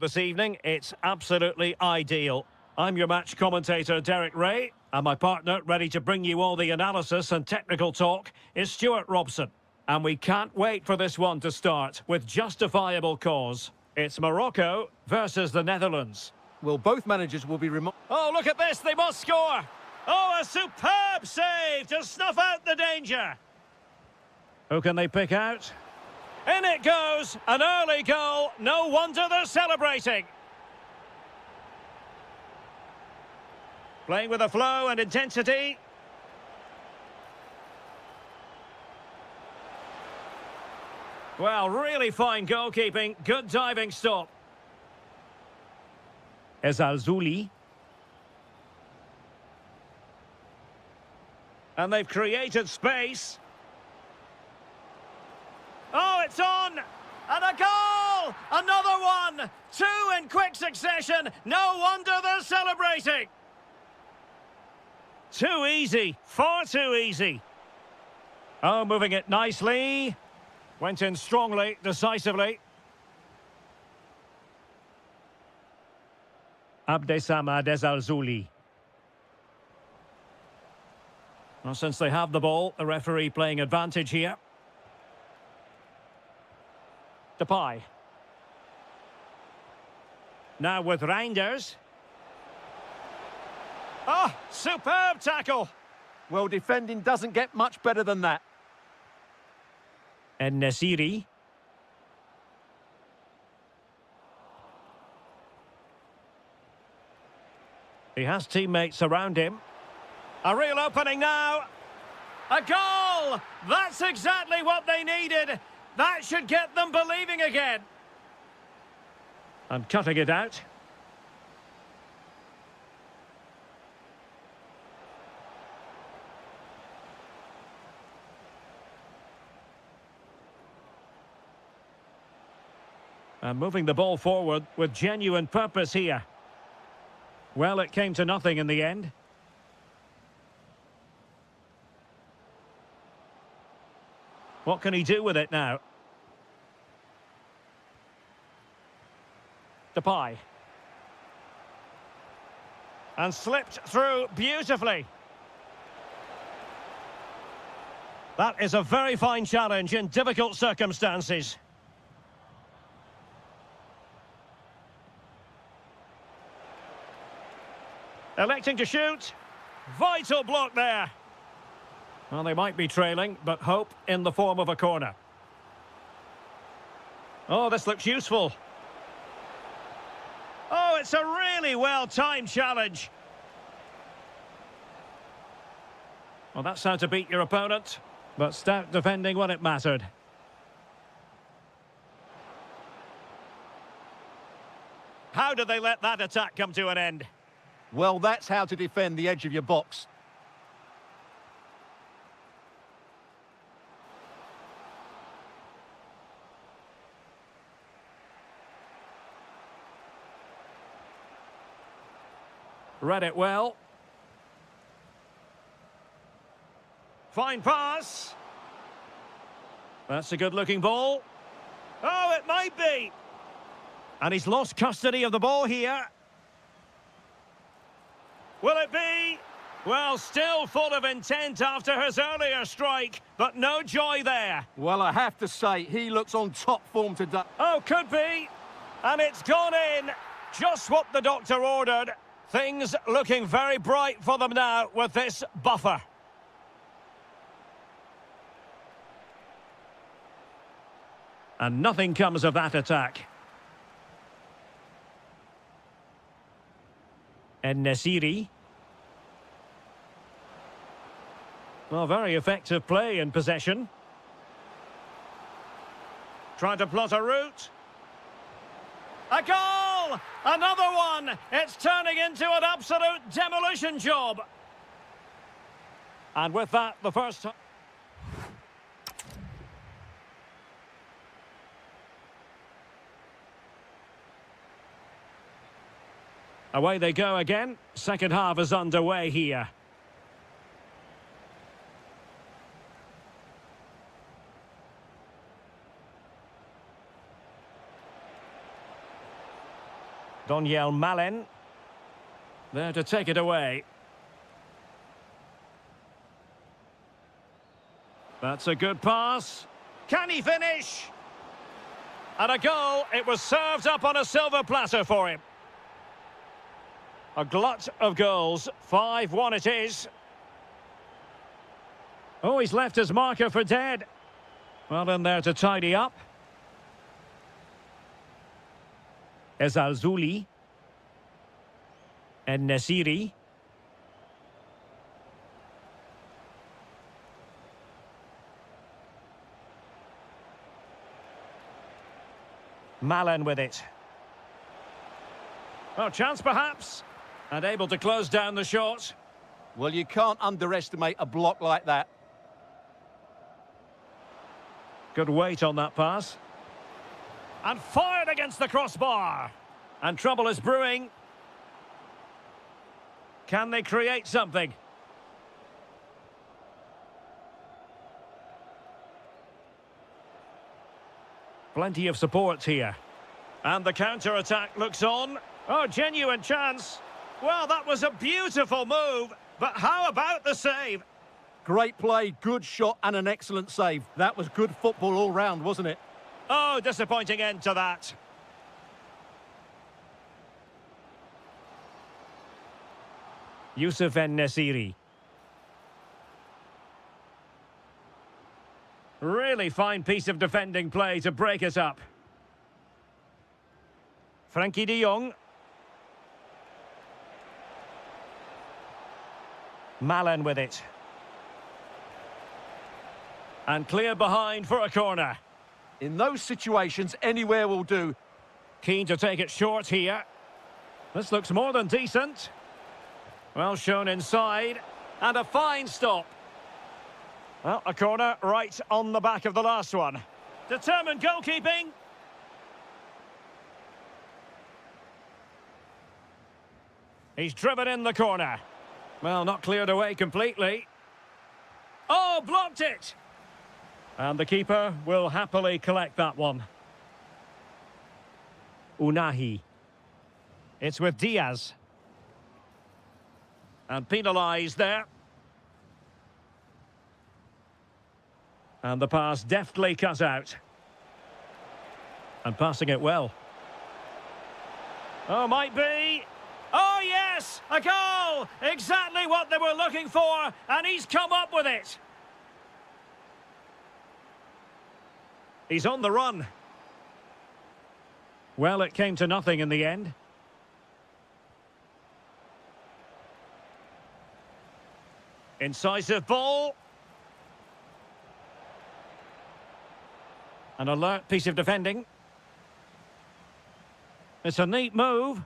this evening, it's absolutely ideal. I'm your match commentator, Derek Ray, and my partner, ready to bring you all the analysis and technical talk, is Stuart Robson. And we can't wait for this one to start, with justifiable cause. It's Morocco versus the Netherlands. Well, both managers will be Oh, look at this, they must score! Oh, a superb save to snuff out the danger! Who can they pick out? In it goes, an early goal, no wonder they're celebrating. Playing with a flow and intensity. Well, really fine goalkeeping, good diving stop. Ezalzouli. And they've created space. Oh, it's on! And a goal! Another one! Two in quick succession. No wonder they're celebrating. Too easy. Far too easy. Oh, moving it nicely. Went in strongly, decisively. Abdesamad Ezalzouli. Well, since they have the ball, the referee playing advantage here. Depay. Now with Reinders. Oh, superb tackle. Well, defending doesn't get much better than that. And Nesiri. He has teammates around him. A real opening now. A goal! That's exactly what they needed. That should get them believing again. And cutting it out. And moving the ball forward with genuine purpose here. Well, it came to nothing in the end. What can he do with it now? Depay. And slipped through beautifully. That is a very fine challenge in difficult circumstances. Electing to shoot. Vital block there. Well, they might be trailing, but hope in the form of a corner. Oh, this looks useful. Oh, it's a really well-timed challenge. Well, that's how to beat your opponent, but stout defending when it mattered. How did they let that attack come to an end? Well, that's how to defend the edge of your box. Read it well. Fine pass. That's a good-looking ball. Oh, it might be. And he's lost custody of the ball here. Will it be? Well, still full of intent after his earlier strike, but no joy there. Well, I have to say, he looks on top form today. Oh, could be. And it's gone in. Just what the doctor ordered. Things looking very bright for them now with this buffer. And nothing comes of that attack. And Nesiri. Well, very effective play in possession. Trying to plot a route. A goal! Another one! It's turning into an absolute demolition job. And with that, the first... Away they go again. Second half is underway here. Daniel Malen. There to take it away. That's a good pass. Can he finish? And a goal. It was served up on a silver platter for him. A glut of goals. 5-1 it is. Oh, he's left his marker for dead. Well, in there to tidy up. Ezalzouli. And Nesiri. Malen with it. Oh, chance perhaps. And able to close down the shot. Well, you can't underestimate a block like that. Good weight on that pass. And fired against the crossbar. And trouble is brewing. Can they create something? Plenty of support here. And the counter-attack looks on. Oh, genuine chance. Well, that was a beautiful move. But how about the save? Great play, good shot and an excellent save. That was good football all round, wasn't it? Oh, disappointing end to that. Youssef En-Nesyri. Really fine piece of defending play to break it up. Frankie de Jong. Malen with it. And clear behind for a corner. In those situations, anywhere will do. Keen to take it short here. This looks more than decent. Well shown inside. And a fine stop. Well, a corner right on the back of the last one. Determined goalkeeping. He's driven in the corner. Well, not cleared away completely. Oh, blocked it! And the keeper will happily collect that one. Unahi. It's with Diaz. And penalised there. And the pass deftly cut out. And passing it well. Oh, might be. Oh, yes! A goal! Exactly what they were looking for, and he's come up with it. He's on the run. Well, it came to nothing in the end. Incisive ball. An alert piece of defending. It's a neat move.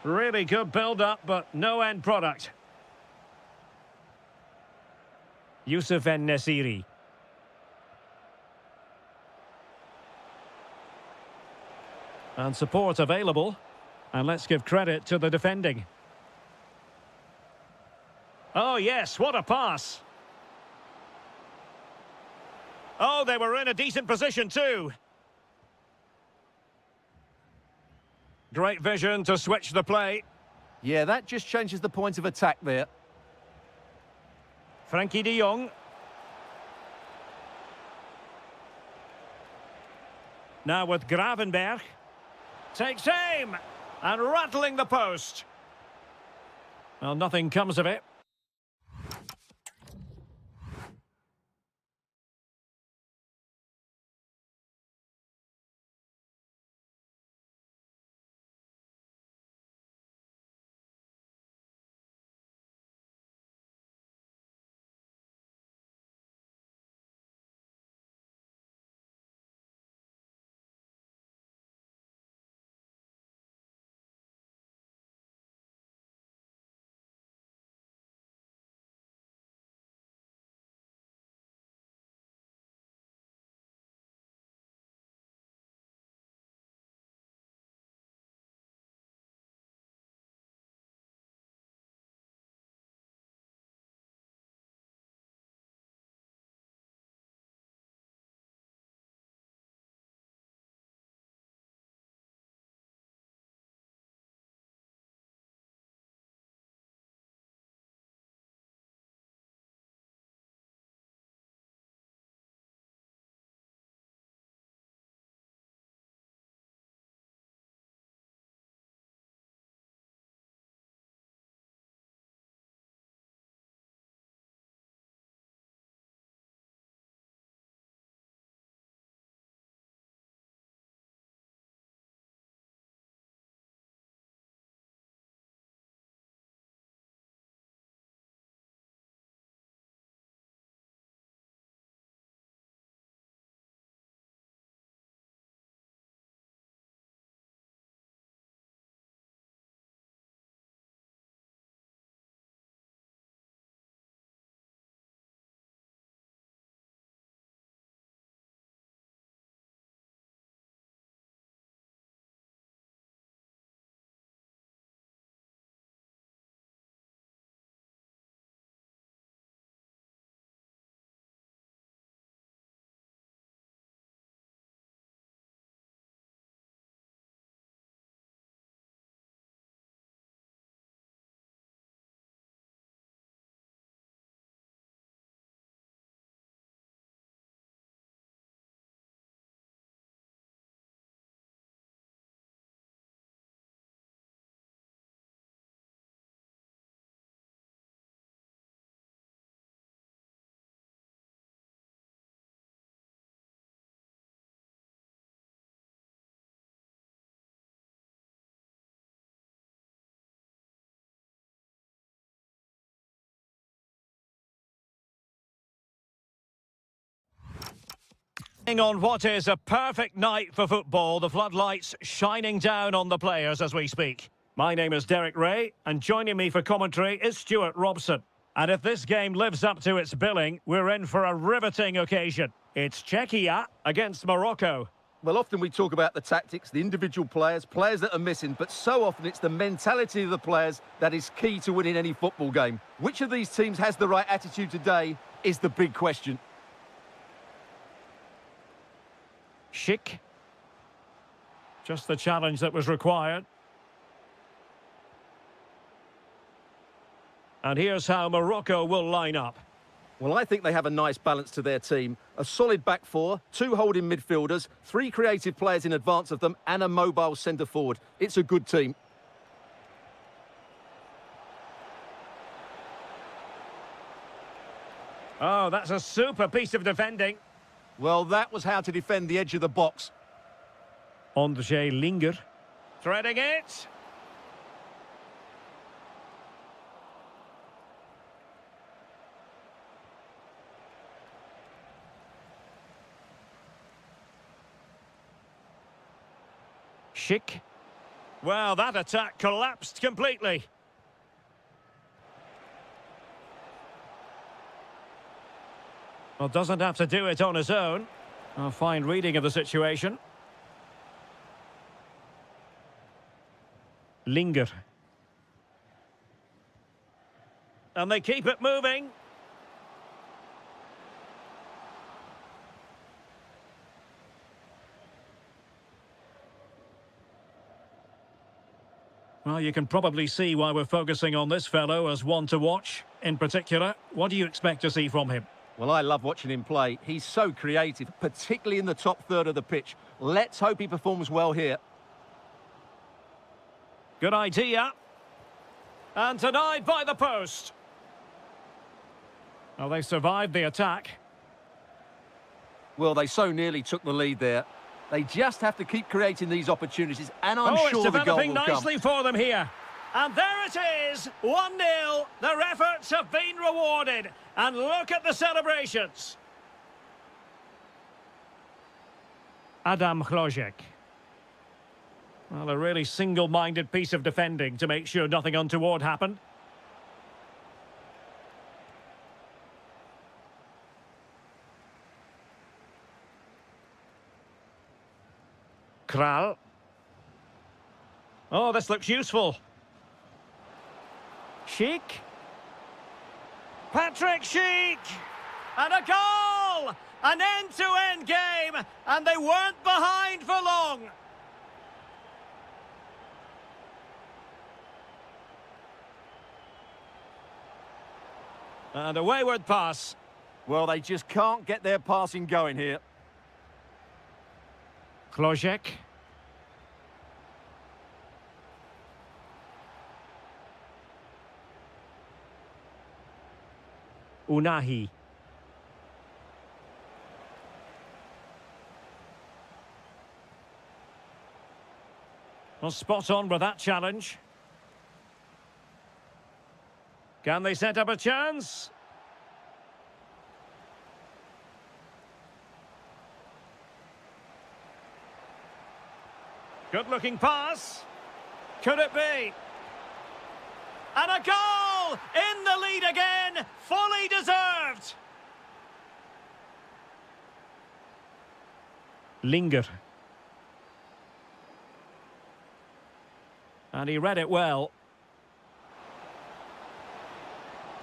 Really good build-up, but no end product. Youssef En-Nesyri. And support available. And let's give credit to the defending. Oh, yes, what a pass. Oh, they were in a decent position too. Great vision to switch the play. Yeah, that just changes the point of attack there. Frankie de Jong. Now with Gravenberg. Takes aim. And rattling the post. Well, nothing comes of it. On what is a perfect night for football, the floodlights shining down on the players as we speak. My name is Derek Ray, and joining me for commentary is Stuart Robson. And if this game lives up to its billing, we're in for a riveting occasion. It's Czechia against Morocco. Well, often we talk about the tactics, the individual players that are missing, but so often it's the mentality of the players that is key to winning any football game. Which of these teams has the right attitude today is the big question. Schick. Just the challenge that was required. And here's how Morocco will line up. Well, I think they have a nice balance to their team. A solid back four, 2 holding midfielders, 3 creative players in advance of them, and a mobile centre-forward. It's a good team. Oh, that's a super piece of defending. Well, that was how to defend the edge of the box. Ondřej Linger. Threading it. Schick. Well, that attack collapsed completely. Well, doesn't have to do it on his own. A fine reading of the situation. Linger. And they keep it moving. Well, you can probably see why we're focusing on this fellow as one to watch. In particular, what do you expect to see from him? Well, I love watching him play. He's so creative, particularly in the top third of the pitch. Let's hope he performs well here. Good idea. And denied by the post. Well, they survived the attack. Well, they so nearly took the lead there. They just have to keep creating these opportunities, and I'm sure it's the goal will developing nicely for them here. And there it is, 1-0. Their efforts have been rewarded. And look at the celebrations. Adam Hložek. Well, a really single-minded piece of defending to make sure nothing untoward happened. Kral. Oh, this looks useful. Schick. Patrick Schick. And a goal! An end-to-end game, and they weren't behind for long. And a wayward pass. Well, they just can't get their passing going here. Hložek. Unahi. Well, spot on with that challenge. Can they set up a chance? Good-looking pass. Could it be? And a goal! In the lead again! Fully deserved! Linger. And he read it well.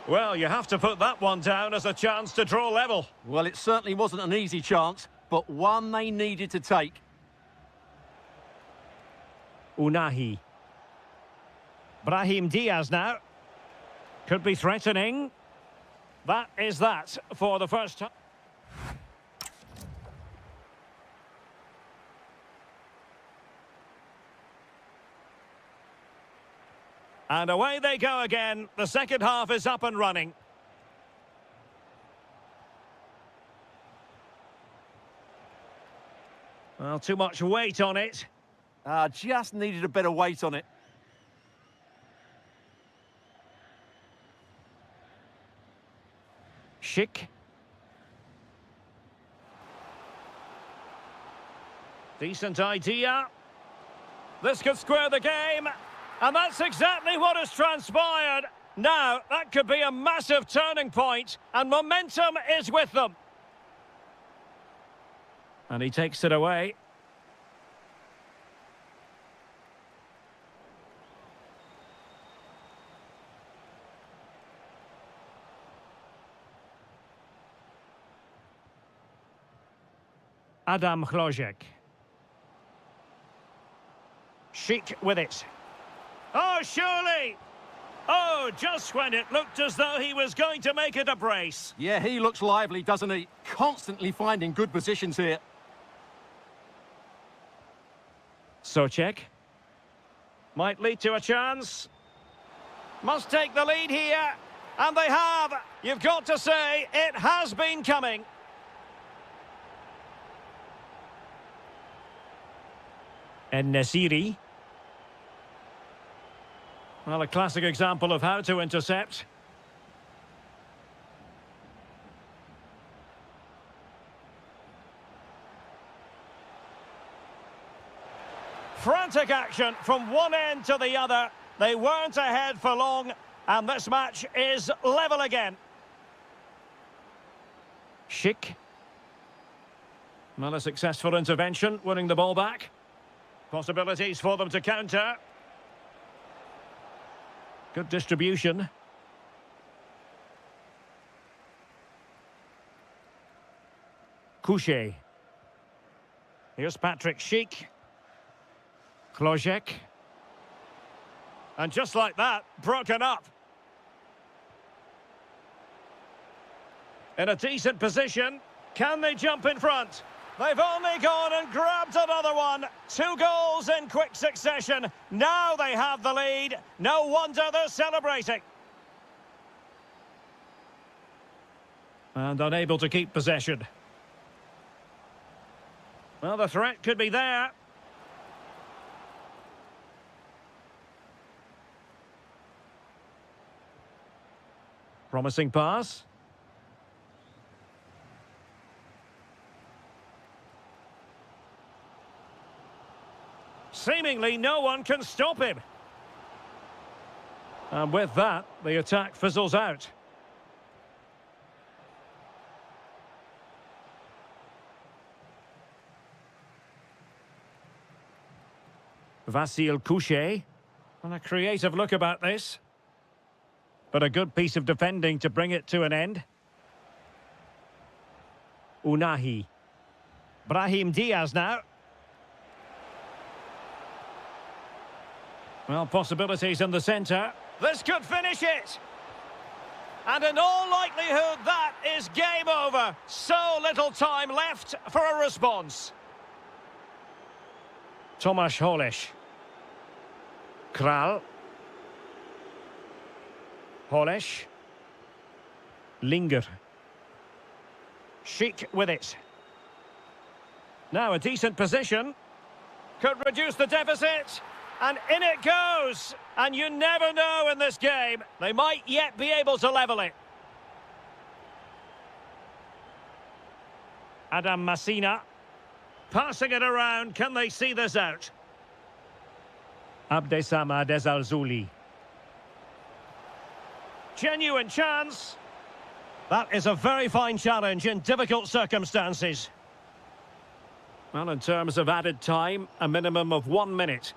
Well, you have to put that one down as a chance to draw level. Well, it certainly wasn't an easy chance, but one they needed to take. Unahi. Brahim Diaz now. Could be threatening. That is that for the first time. And away they go again. The second half is up and running. Well, too much weight on it. Just needed a better weight on it. Schick. Decent idea. This could square the game. And that's exactly what has transpired. Now, that could be a massive turning point, and momentum is with them. And he takes it away. Adam Hlojek. Sheik with it. Oh, surely! Oh, just when it looked as though he was going to make it a brace. Yeah, he looks lively, doesn't he? Constantly finding good positions here. Socek. Might lead to a chance. Must take the lead here. And they have. You've got to say, it has been coming. En-Nesyri. Well, a classic example of how to intercept. Frantic action from one end to the other. They weren't ahead for long, and this match is level again. Schick. Well, a successful intervention, winning the ball back. Possibilities for them to counter. Good distribution. Couché. Here's Patrick Schick. Hlojek. And just like that, broken up. In a decent position. Can they jump in front? They've only gone and grabbed another one. 2 goals in quick succession. Now they have the lead. No wonder they're celebrating. And unable to keep possession. Well, the threat could be there. Promising pass. Seemingly no one can stop him. And with that, the attack fizzles out. Vasil Couché. And a creative look about this. But a good piece of defending to bring it to an end. Unahi. Brahim Diaz now. Well, possibilities in the centre. This could finish it. And in all likelihood, that is game over. So little time left for a response. Tomasz Holeš. Kral. Holeš. Linger. Schick with it. Now a decent position. Could reduce the deficit. And in it goes. And you never know in this game. They might yet be able to level it. Adam Masina. Passing it around. Can they see this out? Abdessamad Ezalzouli. Genuine chance. That is a very fine challenge in difficult circumstances. Well, in terms of added time, a minimum of 1 minute.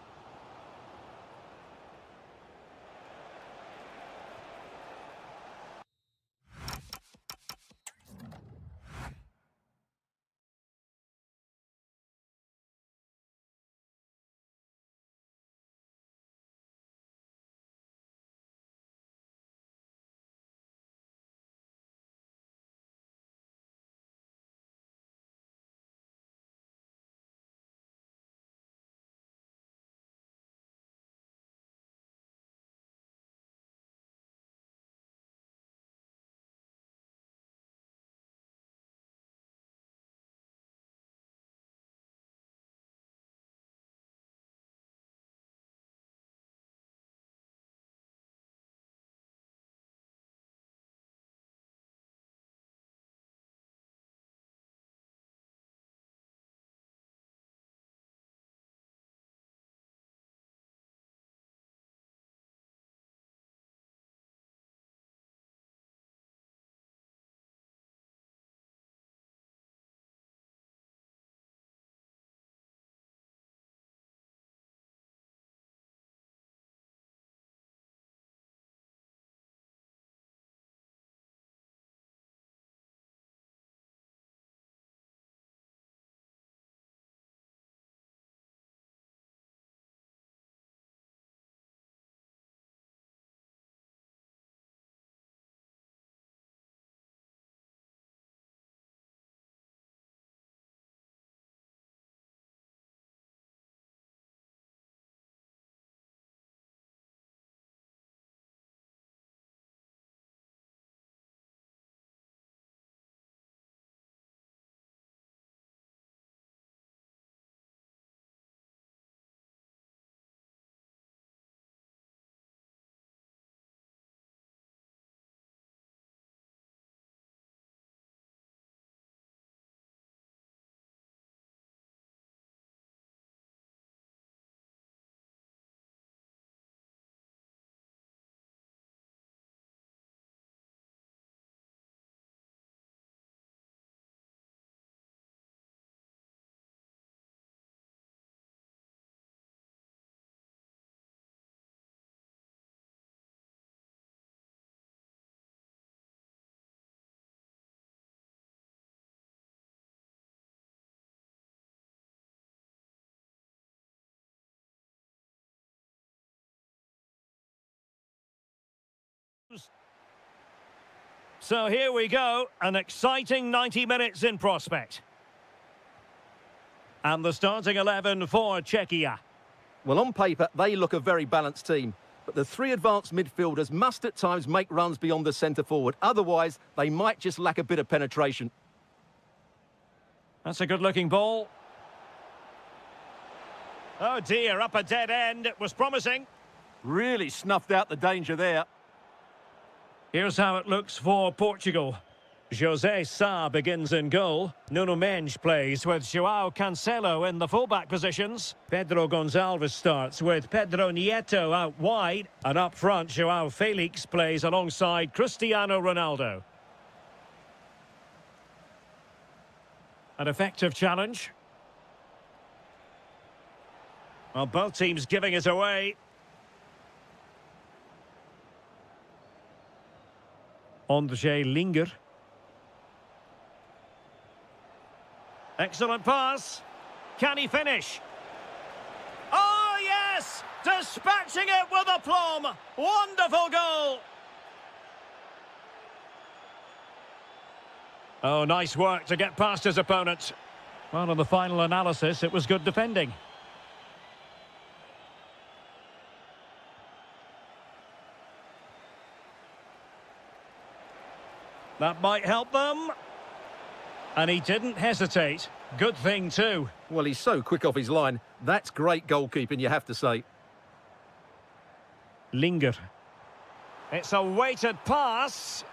So here we go, an exciting 90 minutes in prospect. And the starting 11 for Czechia. Well, on paper, they look a very balanced team. But the three advanced midfielders must at times make runs beyond the centre-forward. Otherwise, they might just lack a bit of penetration. That's a good-looking ball. Oh dear, up a dead end. It was promising. Really snuffed out the danger there. Here's how it looks for Portugal. José Sá begins in goal. Nuno Mendes plays with João Cancelo in the fullback positions. Pedro Gonçalves starts with Pedro Nieto out wide. And up front, João Felix plays alongside Cristiano Ronaldo. An effective challenge. Well, both teams giving it away. Ondřej Linger. Excellent pass. Can he finish? Oh, yes! Dispatching it with aplomb. Wonderful goal. Oh, nice work to get past his opponent. Well, in the final analysis, it was good defending. That might help them. And he didn't hesitate. Good thing too. Well, he's so quick off his line. That's great goalkeeping, you have to say. Linger. It's a weighted pass.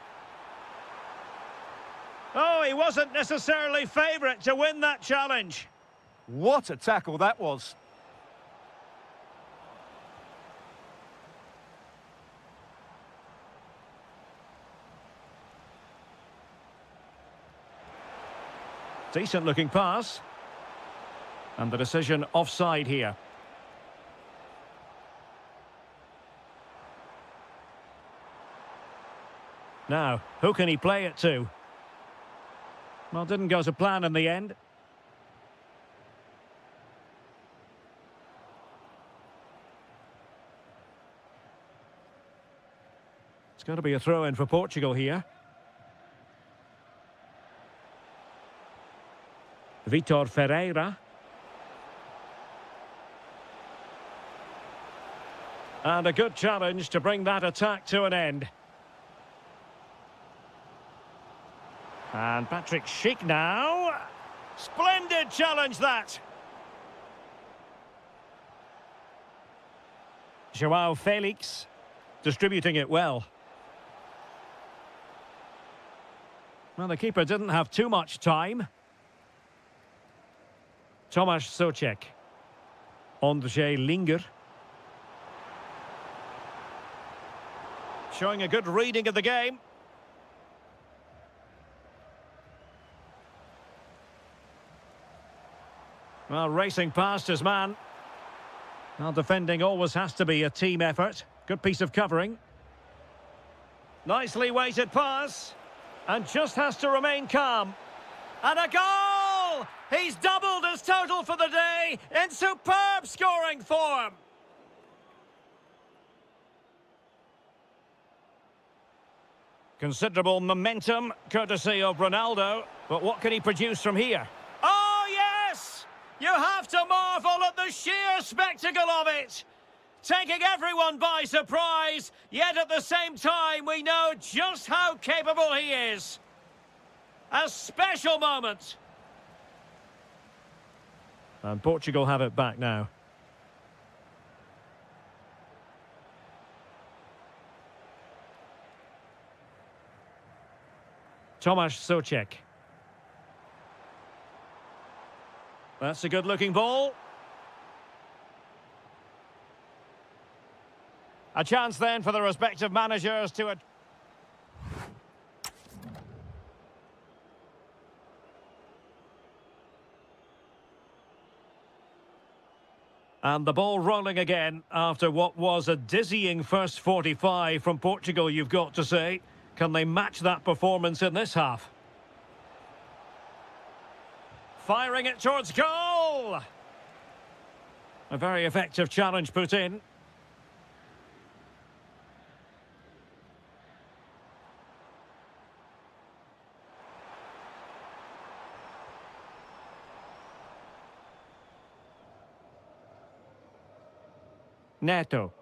Oh, he wasn't necessarily favourite to win that challenge. What a tackle that was. Decent looking pass. And the decision offside here. Now, who can he play it to? Well, didn't go to plan in the end. It's going to be a throw-in for Portugal here. Vitor Ferreira. And a good challenge to bring that attack to an end. And Patrick Schick now. Splendid challenge that. João Felix distributing it well. Well, the keeper didn't have too much time. Tomasz Souček. Ondřej Linger. Showing a good reading of the game. Well, racing past his man. Well, defending always has to be a team effort. Good piece of covering. Nicely weighted pass. And just has to remain calm. And a goal! He's doubled his total for the day in superb scoring form. Considerable momentum, courtesy of Ronaldo. But what can he produce from here? Oh, yes! You have to marvel at the sheer spectacle of it. Taking everyone by surprise, yet at the same time we know just how capable he is. A special moment. And Portugal have it back now. Tomasz Souček. That's a good-looking ball. A chance then for the respective managers to... And the ball rolling again after what was a dizzying first 45 from Portugal, you've got to say. Can they match that performance in this half? Firing it towards goal! A very effective challenge put in. Neto.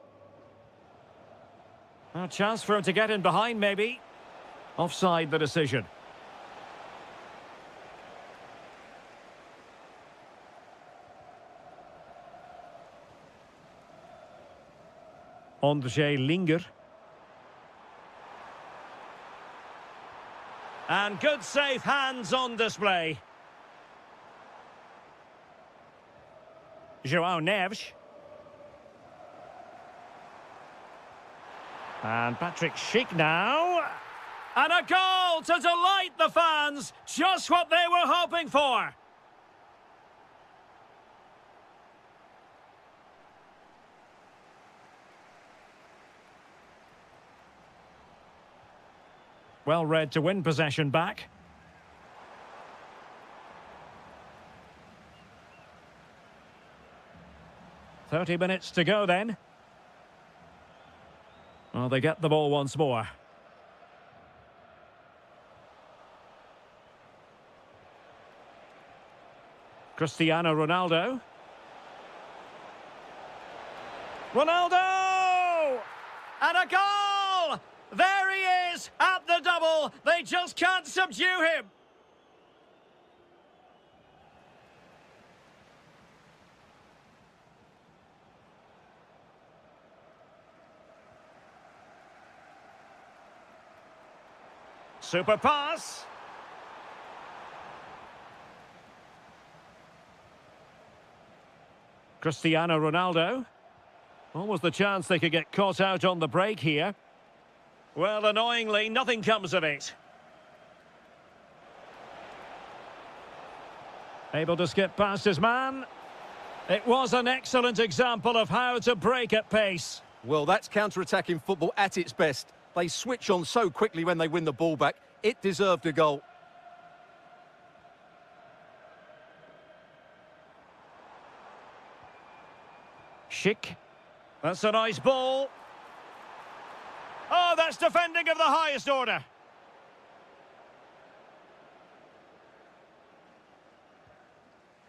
A chance for him to get in behind, maybe. Offside the decision. Ondřej Linger. And good safe hands on display. João Neves. And Patrick Schick now. And a goal to delight the fans. Just what they were hoping for. Well read to win possession back. "30 minutes to go then." Well, they get the ball once more. Cristiano Ronaldo. Ronaldo! And a goal! There he is at the double. They just can't subdue him. Super pass. Cristiano Ronaldo. What was the chance they could get caught out on the break here? Well, annoyingly, nothing comes of it. Able to skip past his man. It was an excellent example of how to break at pace. Well, that's counter-attacking football at its best. They switch on so quickly when they win the ball back. It deserved a goal. Schick. That's a nice ball. Oh, that's defending of the highest order.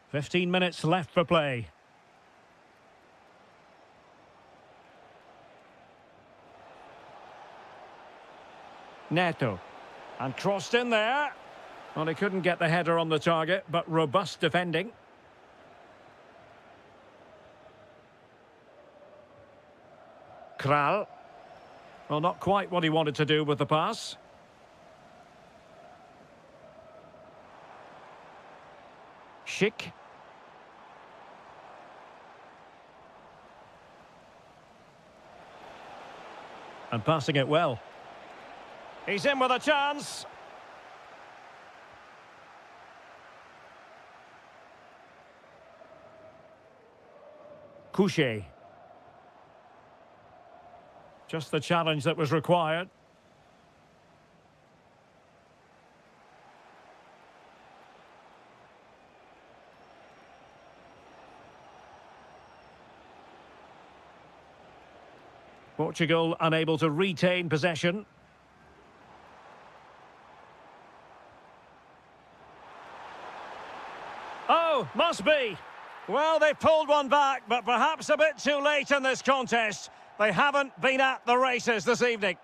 "15 minutes left for play. Neto. And crossed in there. Well, he couldn't get the header on the target, but robust defending. Kral. Well, not quite what he wanted to do with the pass. Schick. And passing it well. He's in with a chance. Couché. Just the challenge that was required. Portugal unable to retain possession. Oh, must be. Well, they pulled one back, but perhaps a bit too late in this contest. They haven't been at the races this evening.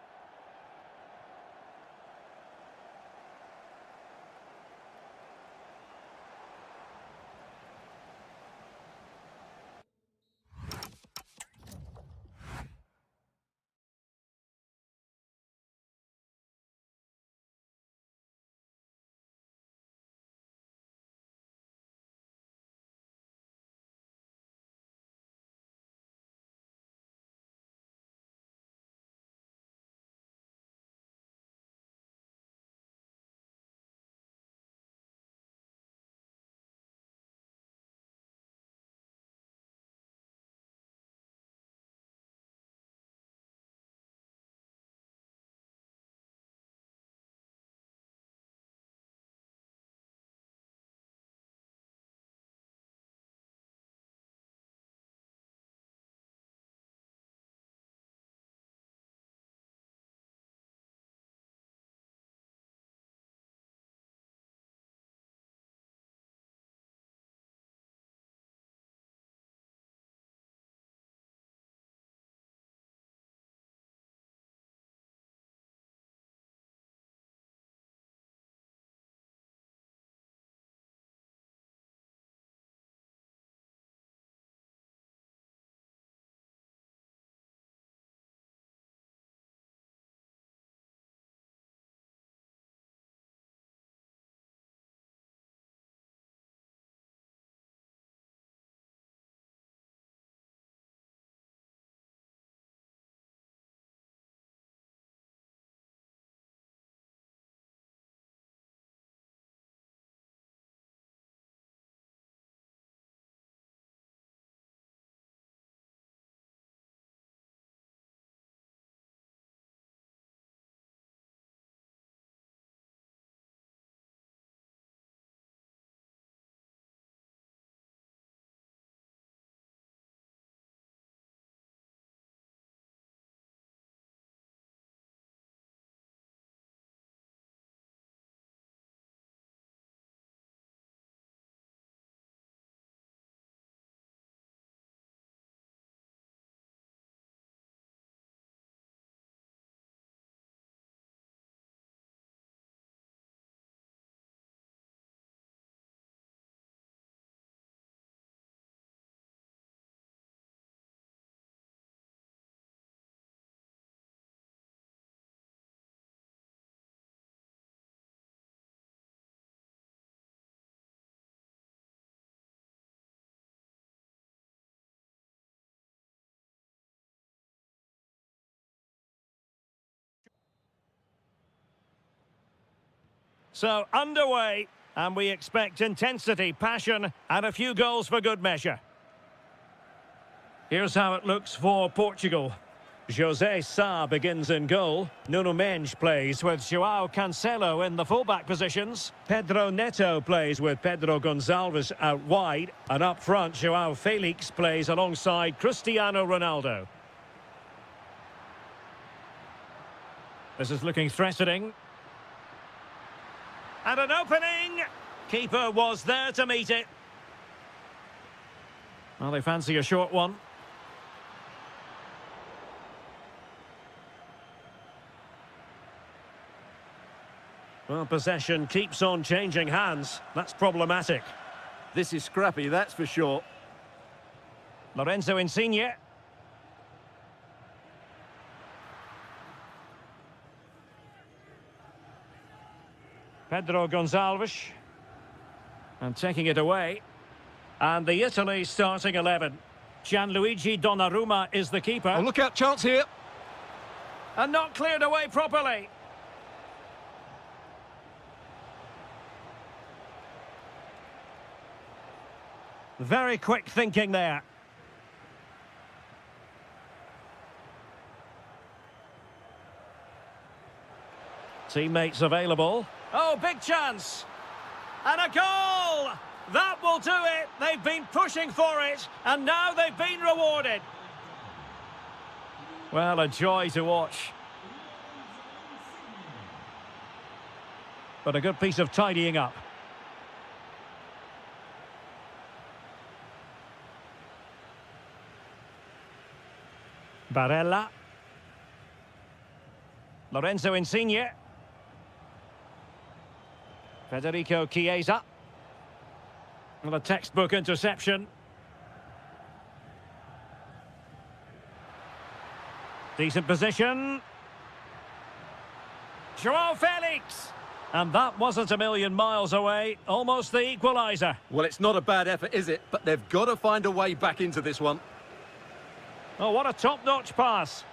So, underway, and we expect intensity, passion, and a few goals for good measure. Here's how it looks for Portugal. José Sá begins in goal. Nuno Mendes plays with João Cancelo in the fullback positions. Pedro Neto plays with Pedro Gonçalves out wide. And up front, João Felix plays alongside Cristiano Ronaldo. This is looking threatening. And an opening! Keeper was there to meet it. Well, they fancy a short one. Well, possession keeps on changing hands. That's problematic. This is scrappy, that's for sure. Lorenzo Insigne. Pedro Gonçalves. And taking it away. And the Italy starting 11. Gianluigi Donnarumma is the keeper. Oh, look out, chance here. And not cleared away properly. Very quick thinking there. Teammates available. Oh, big chance. And a goal! That will do it. They've been pushing for it, and now they've been rewarded. Well, a joy to watch. But a good piece of tidying up. Barella. Lorenzo Insigne. Federico Chiesa. Well, a textbook interception. Decent position. João Felix. And that wasn't a million miles away. Almost the equaliser. Well, it's not a bad effort, is it? But they've got to find a way back into this one. Oh, what a top-notch pass.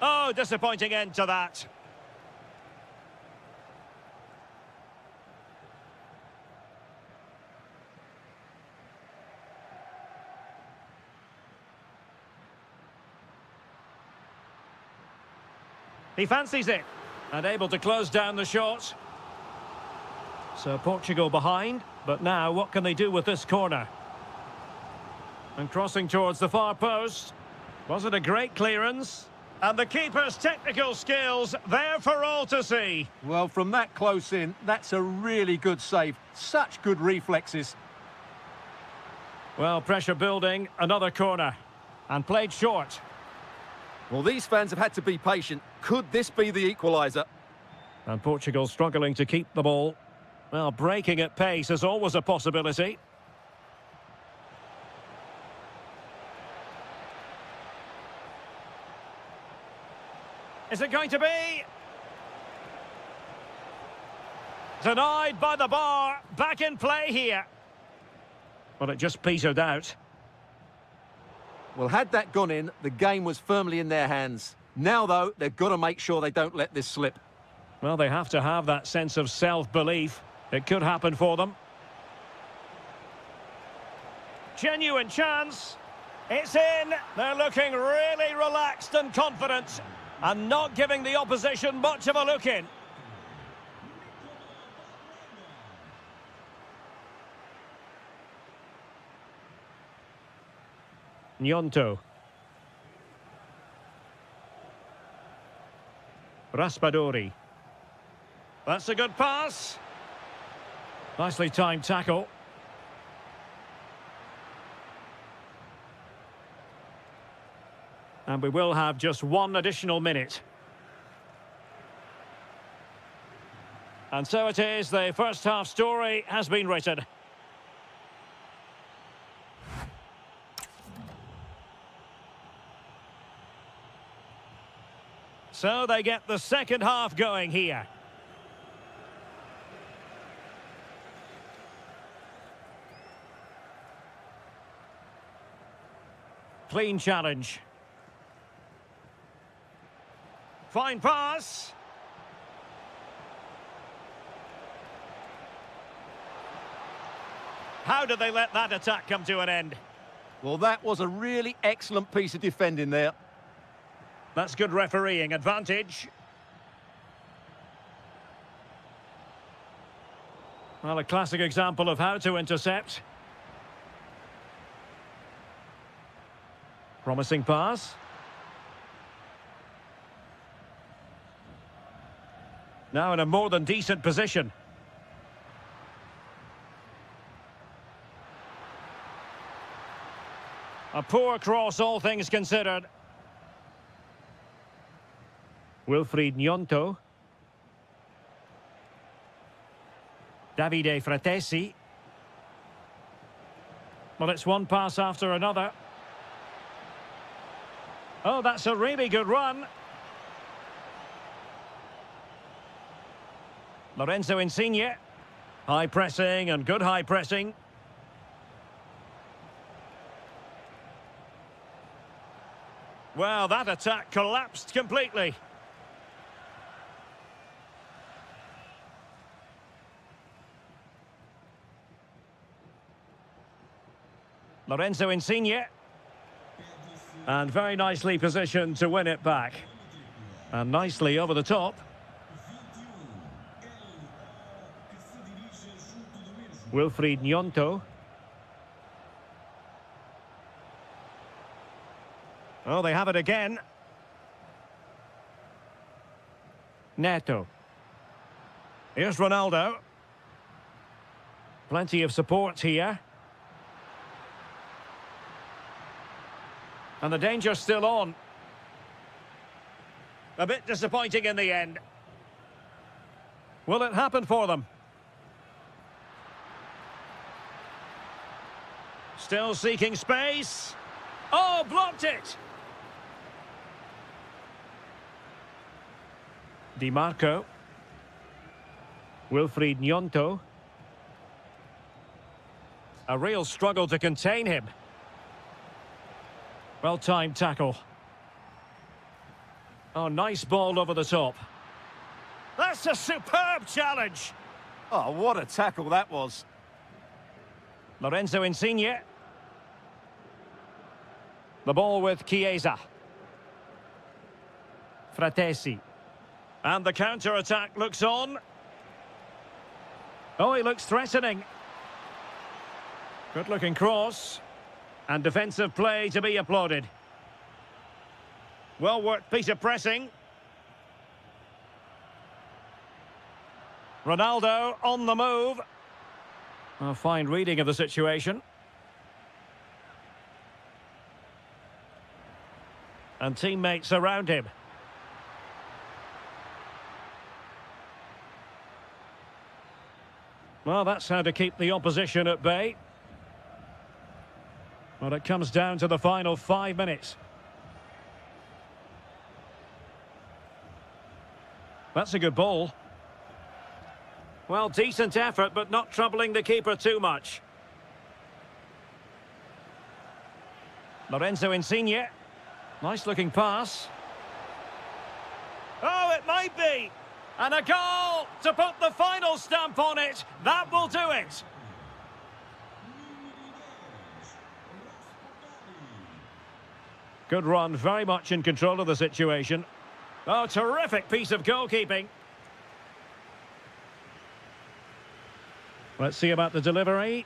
Oh, disappointing end to that. He fancies it, and able to close down the shot. So Portugal behind, but now what can they do with this corner? And crossing towards the far post. Was it a great clearance? And the keeper's technical skills there for all to see. Well, from that close in, that's a really good save. Such good reflexes. Well, pressure building, another corner. And played short. Well, these fans have had to be patient. Could this be the equaliser? And Portugal struggling to keep the ball. Well, breaking at pace is always a possibility. Is it going to be? Denied by the bar. Back in play here. Well, it just petered out. Well, had that gone in, the game was firmly in their hands. Now, though, they've got to make sure they don't let this slip. Well, they have to have that sense of self-belief. It could happen for them. Genuine chance. It's in. They're looking really relaxed and confident. And not giving the opposition much of a look in. Gnonto. Raspadori. That's a good pass. Nicely timed tackle. And we will have just one additional minute. And so it is, the first half story has been written. So they get the second half going here. Clean challenge. Fine pass. How did they let that attack come to an end? Well, that was a really excellent piece of defending there. That's good refereeing. Advantage. Well, a classic example of how to intercept. Promising pass. Now in a more than decent position. A poor cross, all things considered. Wilfried Gnonto. Davide Fratesi. Well, it's one pass after another. Oh, that's a really good run. Lorenzo Insigne. High pressing and good high pressing. Well, that attack collapsed completely. Lorenzo Insigne. And very nicely positioned to win it back. And nicely over the top. Wilfried Gnonto. Oh, they have it again. Neto. Here's Ronaldo. Plenty of support here. And the danger's still on. A bit disappointing in the end. Will it happen for them? Still seeking space. Oh, blocked it! Di Marco. Wilfried Gnonto. A real struggle to contain him. Well-timed tackle. Oh, nice ball over the top. That's a superb challenge. Oh, what a tackle that was. Lorenzo Insigne. The ball with Chiesa. Fratesi. And the counter-attack looks on. Oh, he looks threatening. Good-looking cross. And defensive play to be applauded. Well-worked piece of pressing. Ronaldo on the move. A fine reading of the situation. And teammates around him. Well, that's how to keep the opposition at bay. Well, it comes down to the final 5 minutes. That's a good ball. Well, decent effort, but not troubling the keeper too much. Lorenzo Insigne. Nice-looking pass. Oh, it might be! And a goal to put the final stamp on it. That will do it. Good run, very much in control of the situation. Oh, terrific piece of goalkeeping. Let's see about the delivery.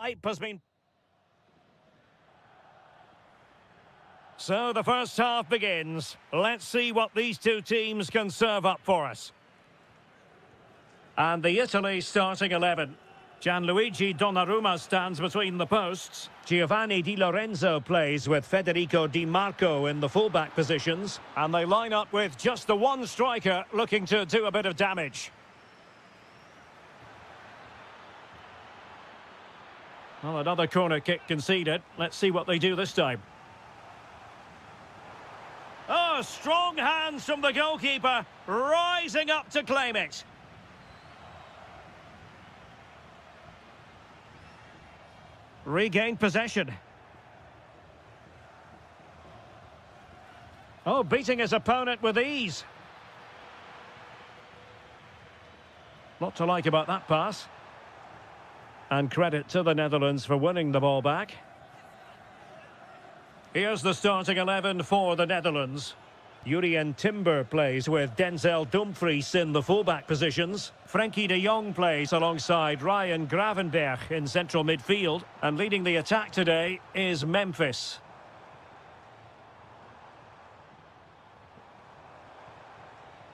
Hype has been... So the first half begins. Let's see what these two teams can serve up for us. And the Italy starting 11. Gianluigi Donnarumma stands between the posts. Giovanni Di Lorenzo plays with Federico Di Marco in the fullback positions. And they line up with just the one striker looking to do a bit of damage. Well, another corner kick conceded. Let's see what they do this time. Oh, strong hands from the goalkeeper, rising up to claim it. Regained possession. Oh, beating his opponent with ease. Lot to like about that pass. And credit to the Netherlands for winning the ball back. Here's the starting 11 for the Netherlands. Jurien Timber plays with Denzel Dumfries in the fullback positions. Frenkie de Jong plays alongside Ryan Gravenberch in central midfield. And leading the attack today is Memphis.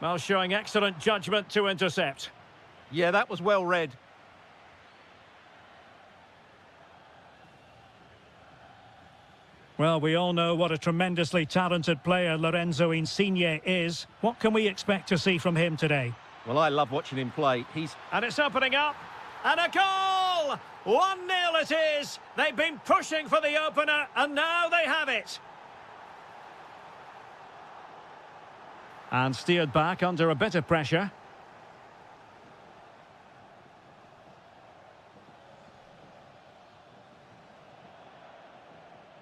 Well, showing excellent judgment to intercept. Yeah, that was well read. Well, we all know what a tremendously talented player Lorenzo Insigne is. What can we expect to see from him today? Well, I love watching him play. And it's opening up. And a goal! 1-0 it is. They've been pushing for the opener, and now they have it. And steered back under a bit of pressure.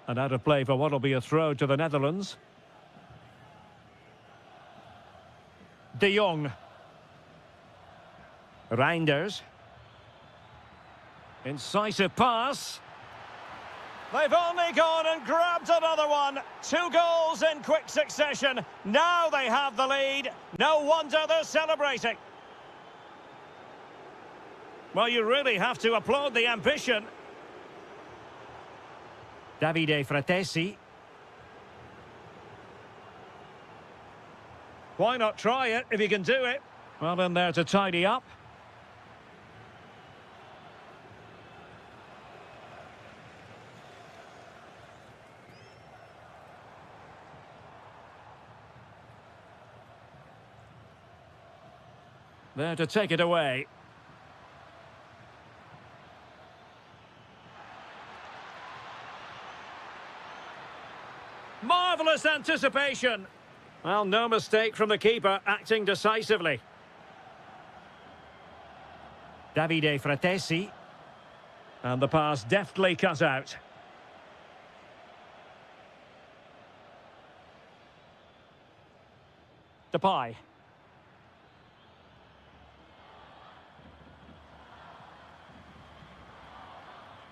And out of play for what will be a throw to the Netherlands. De Jong. Reinders. Incisive pass. They've only gone and grabbed another one. 2 goals in quick succession. Now they have the lead. No wonder they're celebrating. Well, you really have to applaud the ambition. Davide Fratesi. Why not try it if you can do it? Well, in there to tidy up. There to take it away. Marvellous anticipation. Well, no mistake from the keeper, acting decisively. Davide Fratesi. And the pass deftly cut out. Depay.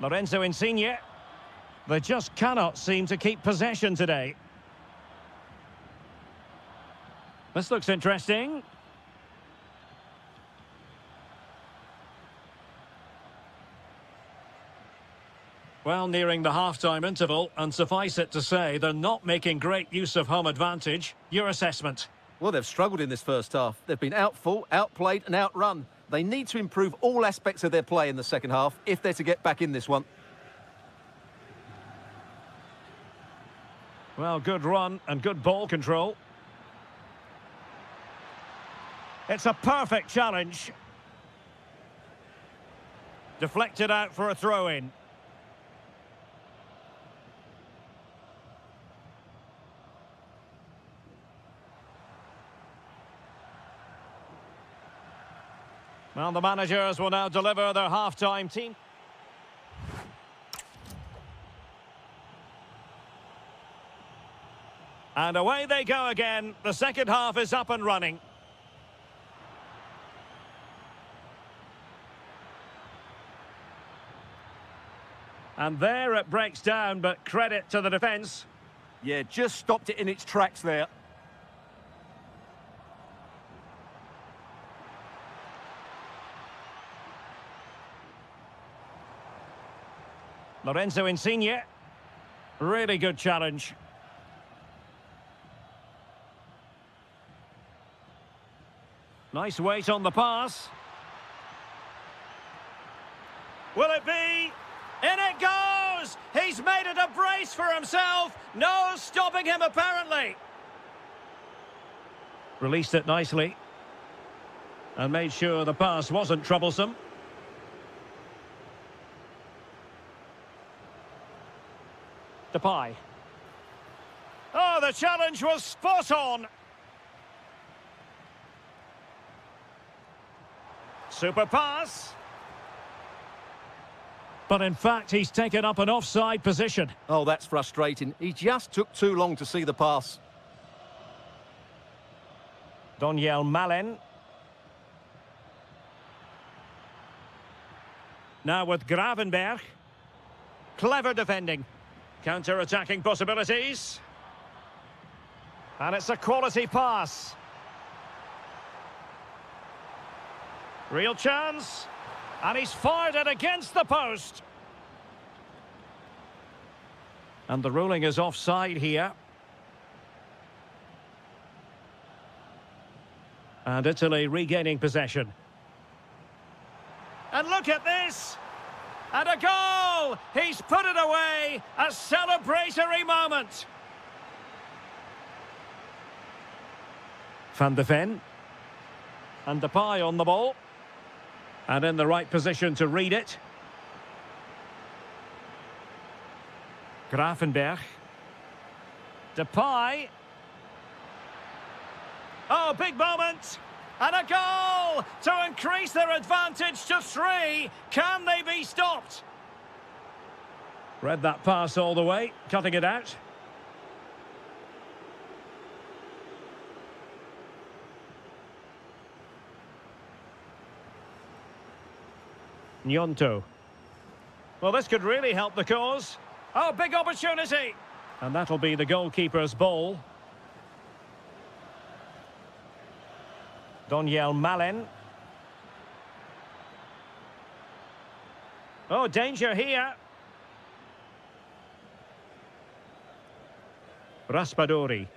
Lorenzo Insigne. They just cannot seem to keep possession today. This looks interesting. Well, nearing the half-time interval, and suffice it to say, they're not making great use of home advantage. Your assessment? Well, they've struggled in this first half. They've been outfought, outplayed and outrun. They need to improve all aspects of their play in the second half if they're to get back in this one. Well, good run and good ball control. It's a perfect challenge. Deflected out for a throw-in. Well, the managers will now deliver their half-time team. And away they go again. The second half is up and running. And there it breaks down, but credit to the defence. Yeah, just stopped it in its tracks there. Lorenzo Insigne. Really good challenge. Nice weight on the pass. Will it be? In it goes! He's made it a brace for himself. No stopping him, apparently. Released it nicely. And made sure the pass wasn't troublesome. Depay. Oh, the challenge was spot on. Super pass. But in fact, he's taken up an offside position. Oh, that's frustrating. He just took too long to see the pass. Daniel Malen. Now with Gravenberg. Clever defending. Counter-attacking possibilities. And it's a quality pass. Real chance. And he's fired it against the post. And the ruling is offside here. And Italy regaining possession. And look at this! And a goal! He's put it away! A celebratory moment! Van de Ven. And Depay on the ball. And in the right position to read it. Gravenberg. Depay. Oh, big moment! And a goal to increase their advantage to 3. Can they be stopped? Read that pass all the way, cutting it out. Gnonto. Well, this could really help the cause. Oh, big opportunity! And that'll be the goalkeeper's ball. Daniel Malen. Oh, danger here. Raspadori.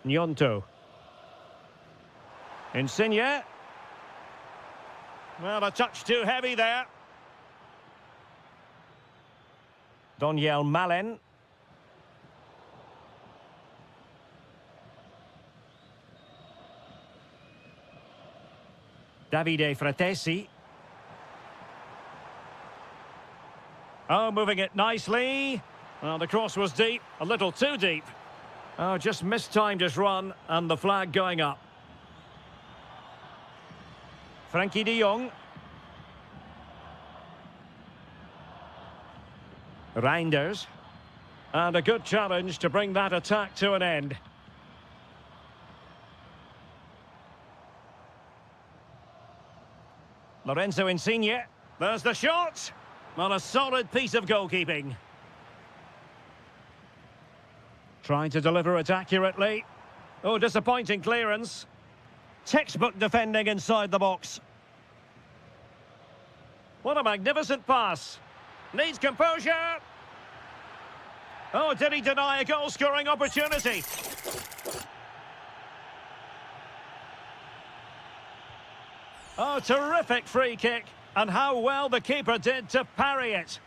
Gnonto. Insigne. Well, a touch too heavy there. Daniel Malen. Davide Fratesi. Oh, moving it nicely. Well, the cross was deep, a little too deep. Oh, just mistimed his run, and the flag going up. Frankie de Jong. Reinders. And a good challenge to bring that attack to an end. Lorenzo Insigne. There's the shot. Well, a solid piece of goalkeeping. Trying to deliver it accurately. Oh, disappointing clearance. Textbook defending inside the box. What a magnificent pass. Needs composure. Oh, did he deny a goal-scoring opportunity? Oh, terrific free kick. And how well the keeper did to parry it.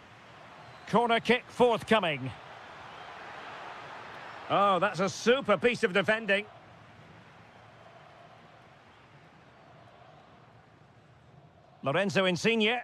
Corner kick forthcoming. Oh, that's a super piece of defending. Lorenzo Insigne.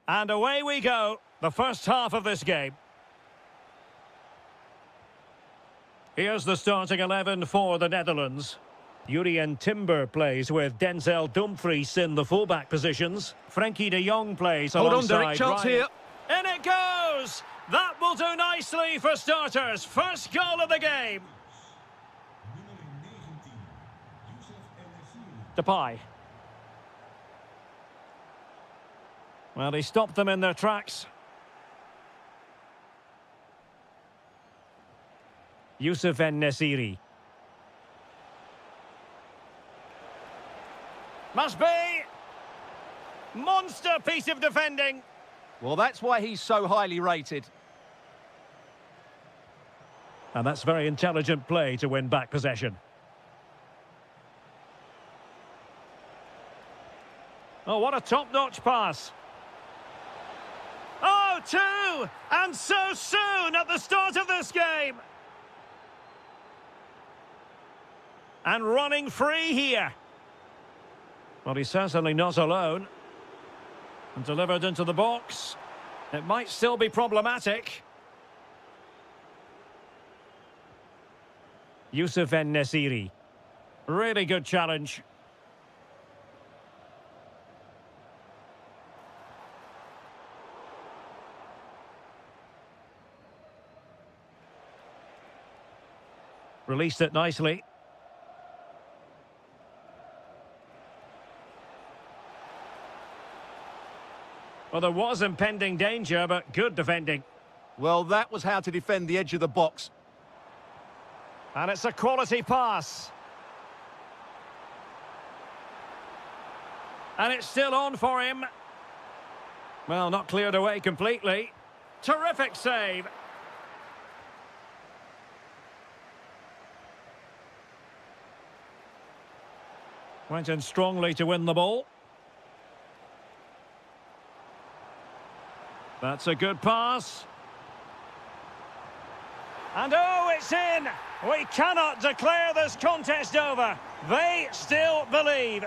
And away we go, the first half of this game. Here's the starting 11 for the Netherlands. Jurien Timber plays with Denzel Dumfries in the fullback positions. Frankie de Jong plays alongside Hold on, Derek, chance Ryan. here. In it goes! That will do nicely for starters. First goal of the game. Depay. Well, he stopped them in their tracks. Youssef En-Nesyri. Must be! Monster piece of defending. Well, that's why he's so highly rated. And that's very intelligent play to win back possession. Oh, what a top-notch pass. Oh, two! And so soon at the start of this game. And running free here. Well, he's certainly not alone. And delivered into the box. It might still be problematic. Youssef En-Nesyri. Really good challenge. Released it nicely. Well, there was impending danger, but good defending. Well, that was how to defend the edge of the box. And it's a quality pass. And it's still on for him. Well, not cleared away completely. Terrific save. Went in strongly to win the ball. That's a good pass. And oh, it's in! We cannot declare this contest over. They still believe.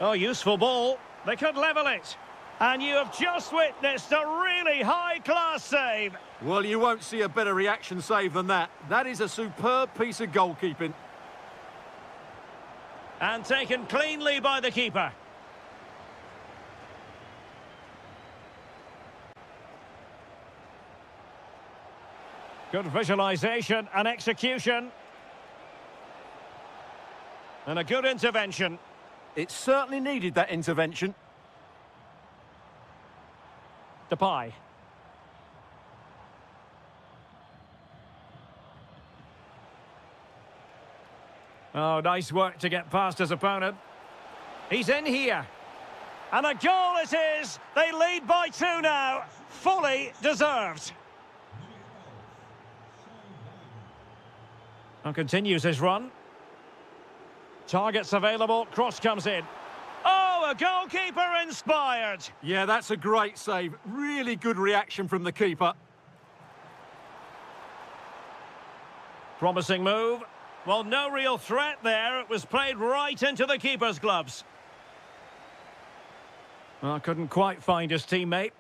Oh, useful ball. They could level it. And you have just witnessed a really high-class save. Well, you won't see a better reaction save than that. That is a superb piece of goalkeeping. And taken cleanly by the keeper. Good visualisation and execution. And a good intervention. It certainly needed that intervention. Depay. Oh, nice work to get past his opponent. He's in here. And a goal it is. They lead by 2 now. Fully deserved. And continues his run. Targets available. Cross comes in. Oh, a goalkeeper inspired. Yeah, that's a great save. Really good reaction from the keeper. Promising move. Well, no real threat there. It was played right into the keeper's gloves. Well, couldn't quite find his teammate.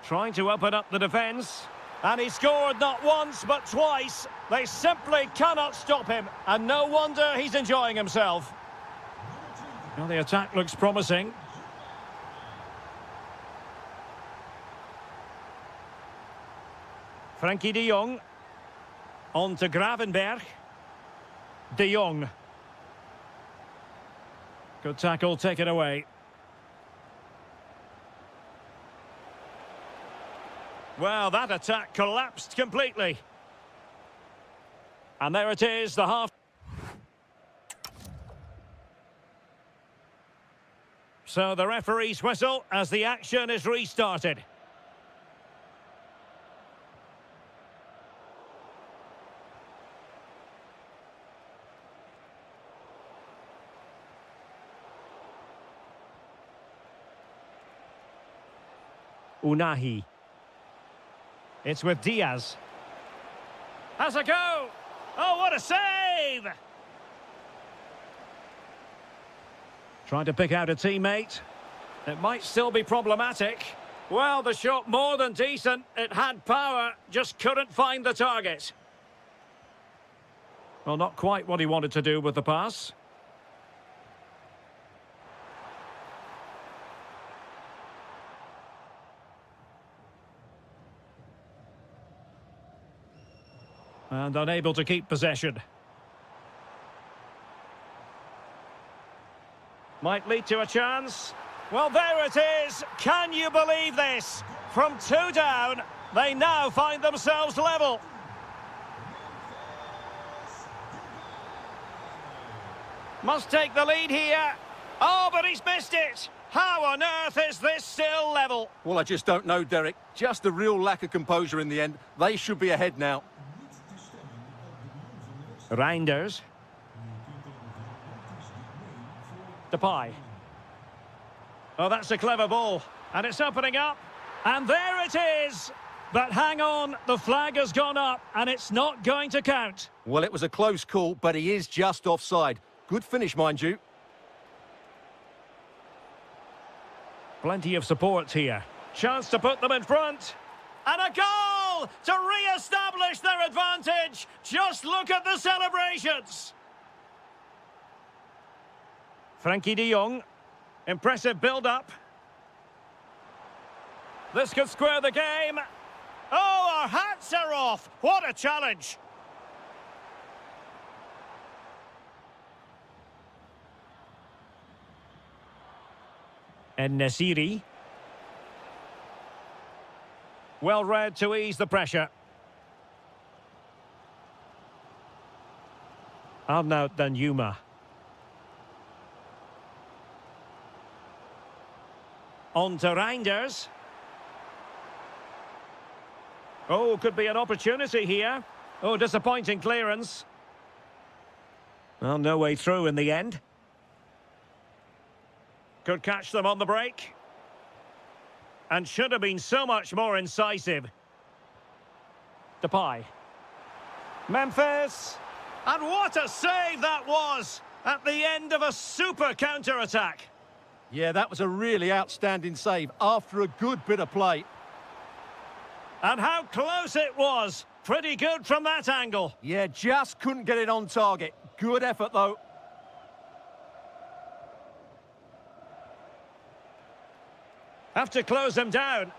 Trying to open up the defence. And he scored not once, but twice. They simply cannot stop him. And no wonder he's enjoying himself. Well, the attack looks promising. Frankie de Jong. On to Gravenberg. De Jong. Good tackle, taken away. Well, that attack collapsed completely. And there it is, the half. So the referee's whistle as the action is restarted. Unahi. It's with Diaz. Has a go. Oh, what a save! save! Trying to pick out a teammate. It might still be problematic. Well, the shot more than decent. It had power, just couldn't find the target. Well, not quite what he wanted to do with the pass. And unable to keep possession. Might lead to a chance. Well, there it is. Can you believe this? From 2 down, they now find themselves level. Must take the lead here. Oh, but he's missed it. How on earth is this still level? Well, I just don't know, Derek. Just a real lack of composure in the end. They should be ahead now. Reinders. Depay. Oh, that's a clever ball. And it's opening up. And there it is. But hang on, the flag has gone up and it's not going to count. Well, it was a close call, but he is just offside. Good finish, mind you. Plenty of support here. Chance to put them in front. And a goal to re-establish their advantage. Just look at the celebrations. Frankie de Jong. Impressive build-up. This could square the game. Oh, our hats are off. What a challenge. En-Nesyri. Well read to ease the pressure. Arnaut Danjuma. On to Reinders. Oh, could be an opportunity here. Oh, disappointing clearance. Well, no way through in the end. Could catch them on the break. And should have been so much more incisive. Depay. Memphis. And what a save that was at the end of a super counter-attack. Yeah, that was a really outstanding save after a good bit of play. And how close it was. Pretty good from that angle. Yeah, just couldn't get it on target. Good effort, though. Have to close them down.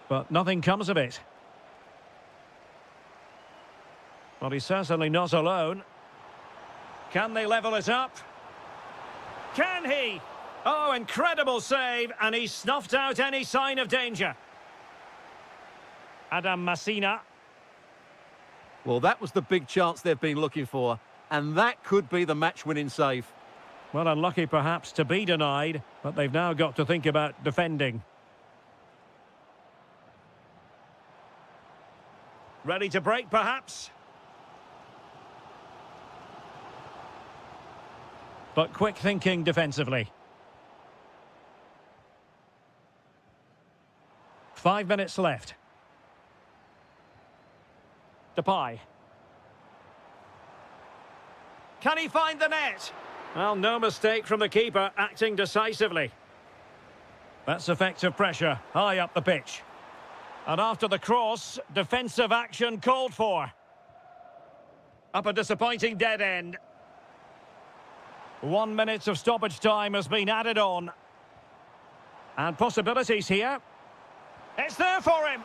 But nothing comes of it. Well, he's certainly not alone. Can they level it up? Can he? Oh, incredible save, and he snuffed out any sign of danger. Adam Masina. Well, that was the big chance they've been looking for, and that could be the match-winning save. Well, unlucky perhaps to be denied, but they've now got to think about defending. Ready to break, perhaps? But quick thinking defensively. 5 minutes left. Depay. Can he find the net? Well, no mistake from the keeper, acting decisively. That's effective pressure, high up the pitch. And after the cross, defensive action called for. Up a disappointing dead end. 1 minute of stoppage time has been added on. And possibilities here. It's there for him.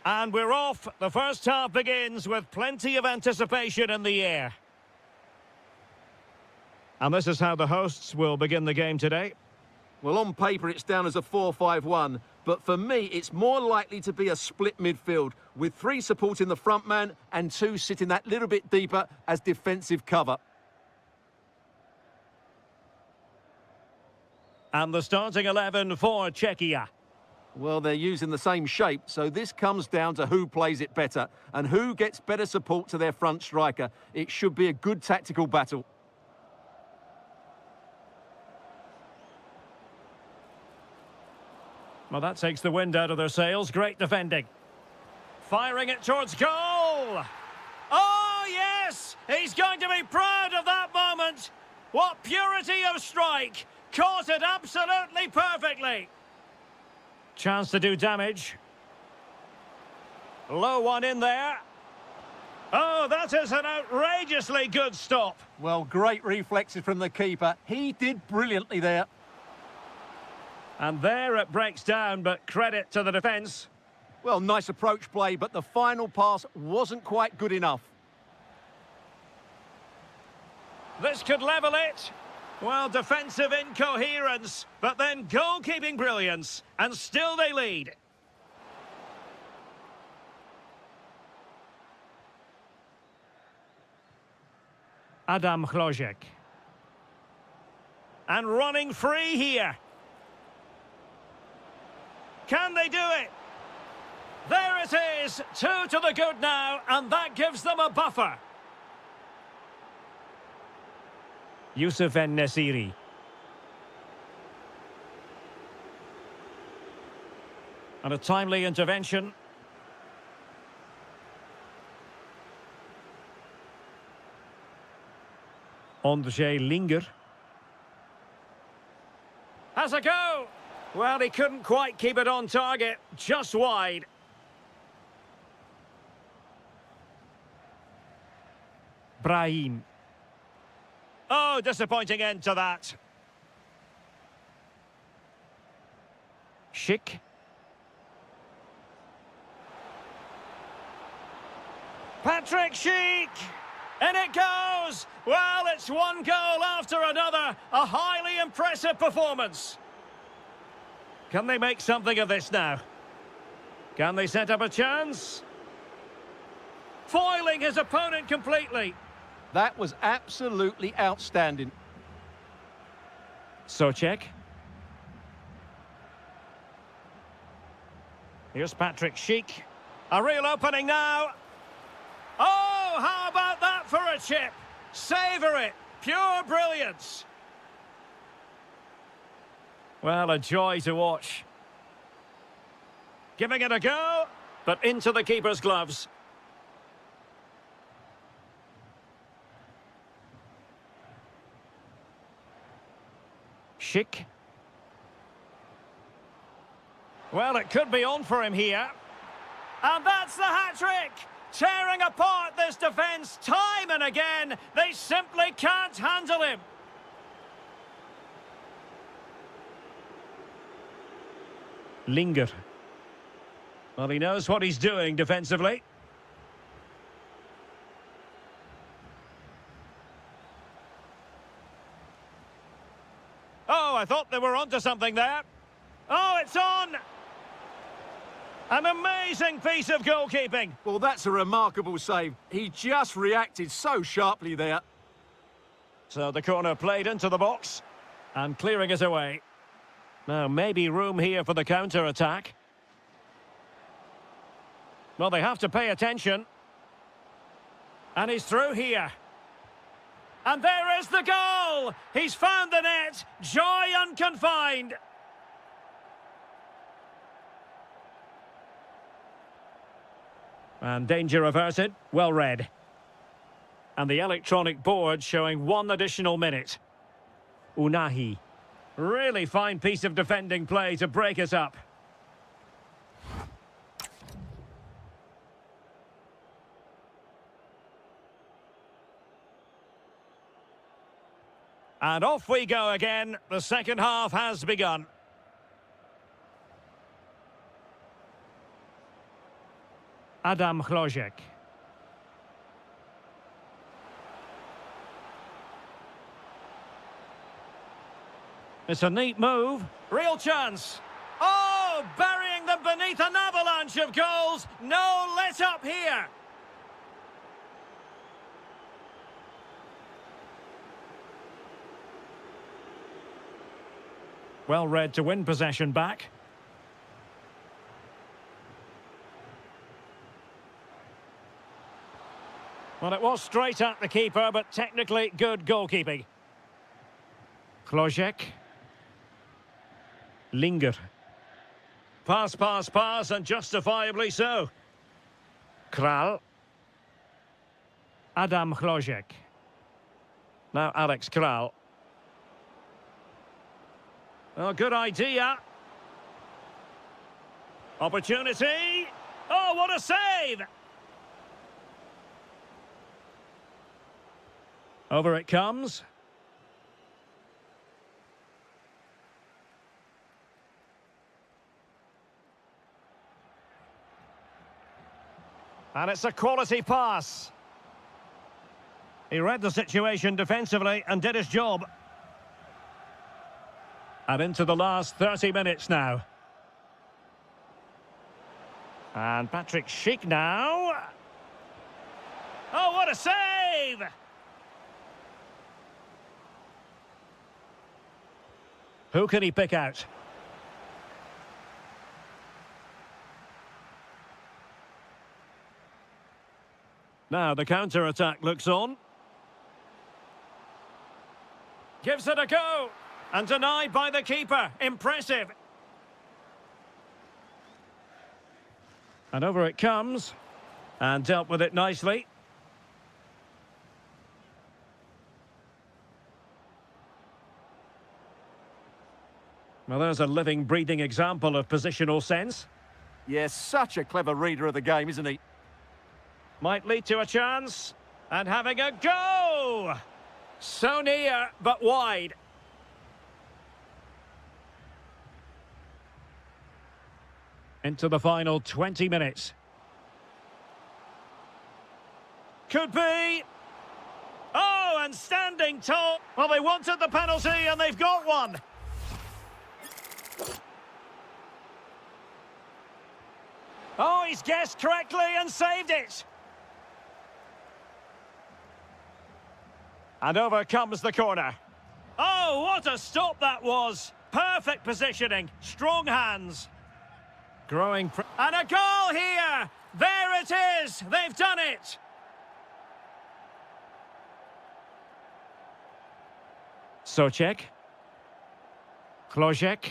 And we're off. The first half begins with plenty of anticipation in the air. And this is how the hosts will begin the game today. Well, on paper, it's down as a 4-5-1. But for me, it's more likely to be a split midfield, with 3 supporting the front man and 2 sitting that little bit deeper as defensive cover. And the starting 11 for Czechia. Well, they're using the same shape, so this comes down to who plays it better and who gets better support to their front striker. It should be a good tactical battle. Well, that takes the wind out of their sails. Great defending. Firing it towards goal. Oh, yes! He's going to be proud of that moment. What purity of strike. Caught it absolutely perfectly. Chance to do damage. Low one in there. Oh, that is an outrageously good stop. Well, great reflexes from the keeper. He did brilliantly there. And there it breaks down, but credit to the defence. Well, nice approach play, but the final pass wasn't quite good enough. This could level it. Well, defensive incoherence, but then goalkeeping brilliance, and still they lead. Adam Hlozek. And running free here. Can they do it? There it is, 2 to the good now, and that gives them a buffer. Youssef En-Nesyri. And a timely intervention. Ondřej Linger. Has a go! Well, he couldn't quite keep it on target, just wide. Brahim. Oh, disappointing end to that. Schick. Patrick Schick! And it goes! Well, it's one goal after another. A highly impressive performance. Can they make something of this now? Can they set up a chance? Foiling his opponent completely. That was absolutely outstanding. Socek. Here's Patrick Schick. A real opening now. Oh, how about that for a chip? Savour it. Pure brilliance. Well, a joy to watch. Giving it a go, but into the keeper's gloves. Schick. Well, it could be on for him here. And that's the hat-trick! Tearing apart this defence time and again. They simply can't handle him. Linger. Well, he knows what he's doing defensively. Oh, I thought they were onto something there. Oh, it's on! An amazing piece of goalkeeping. Well, that's a remarkable save. He just reacted so sharply there. So the corner played into the box and clearing it away. Now, maybe room here for the counter-attack. Well, they have to pay attention. And he's through here. And there is the goal! He's found the net. Joy unconfined. And danger averted. Well read. And the electronic board showing 1 additional minute. Unahi. Really fine piece of defending play to break it up. And off we go again. The second half has begun. Adam Chlojek. It's a neat move. Real chance. Oh, burying them beneath an avalanche of goals. No let up here. Well read to win possession back. Well, it was straight at the keeper, but technically good goalkeeping. Chlojek. Linger. Pass, pass, pass, and justifiably so. Kral. Adam Chlojek. Now Alex Kral. Oh, good idea. Opportunity. Oh, what a save! Over it comes. And it's a quality pass. He read the situation defensively and did his job. And into the last 30 minutes now. And Patrick Schick now. Oh, what a save! Who can he pick out? Now the counter-attack looks on. Gives it a go. And denied by the keeper. Impressive. And over it comes. And dealt with it nicely. Well, there's a living, breathing example of positional sense. Yes, such a clever reader of the game, isn't he? Might lead to a chance. And having a go! So near, but wide. Into the final 20 minutes. Could be. Oh, and standing tall. Well, they wanted the penalty and they've got one. Oh, he's guessed correctly and saved it. And over comes the corner. Oh, what a stop that was. Perfect positioning, strong hands. Growing... And a goal here! There it is! They've done it! Socek. Chlojek.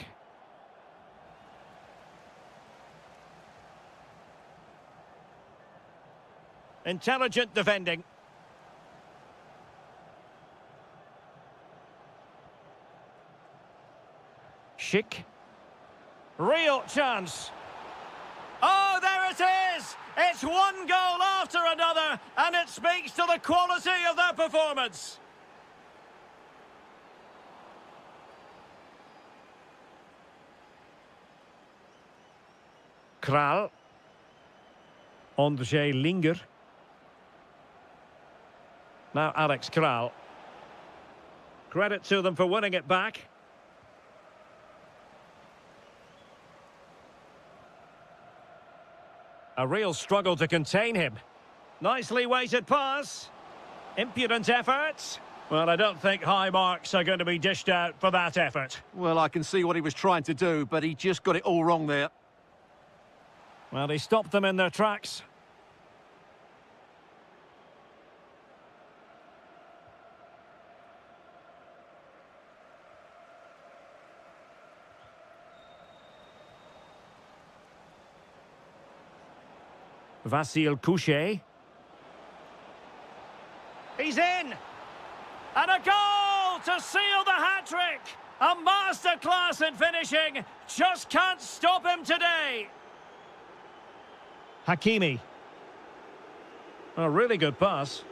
Intelligent defending. Schick. Real chance. Oh, there it is! It's one goal after another, and it speaks to the quality of their performance. Kral. Ondřej Linger. Now Alex Kral. Credit to them for winning it back. A real struggle to contain him. Nicely weighted pass. Impudent effort. Well, I don't think high marks are going to be dished out for that effort. Well, I can see what he was trying to do, but he just got it all wrong there. Well, he stopped them in their tracks. Vasil Couchet. He's in! And a goal to seal the hat-trick! A masterclass in finishing. Just can't stop him today. Hakimi. A really good pass.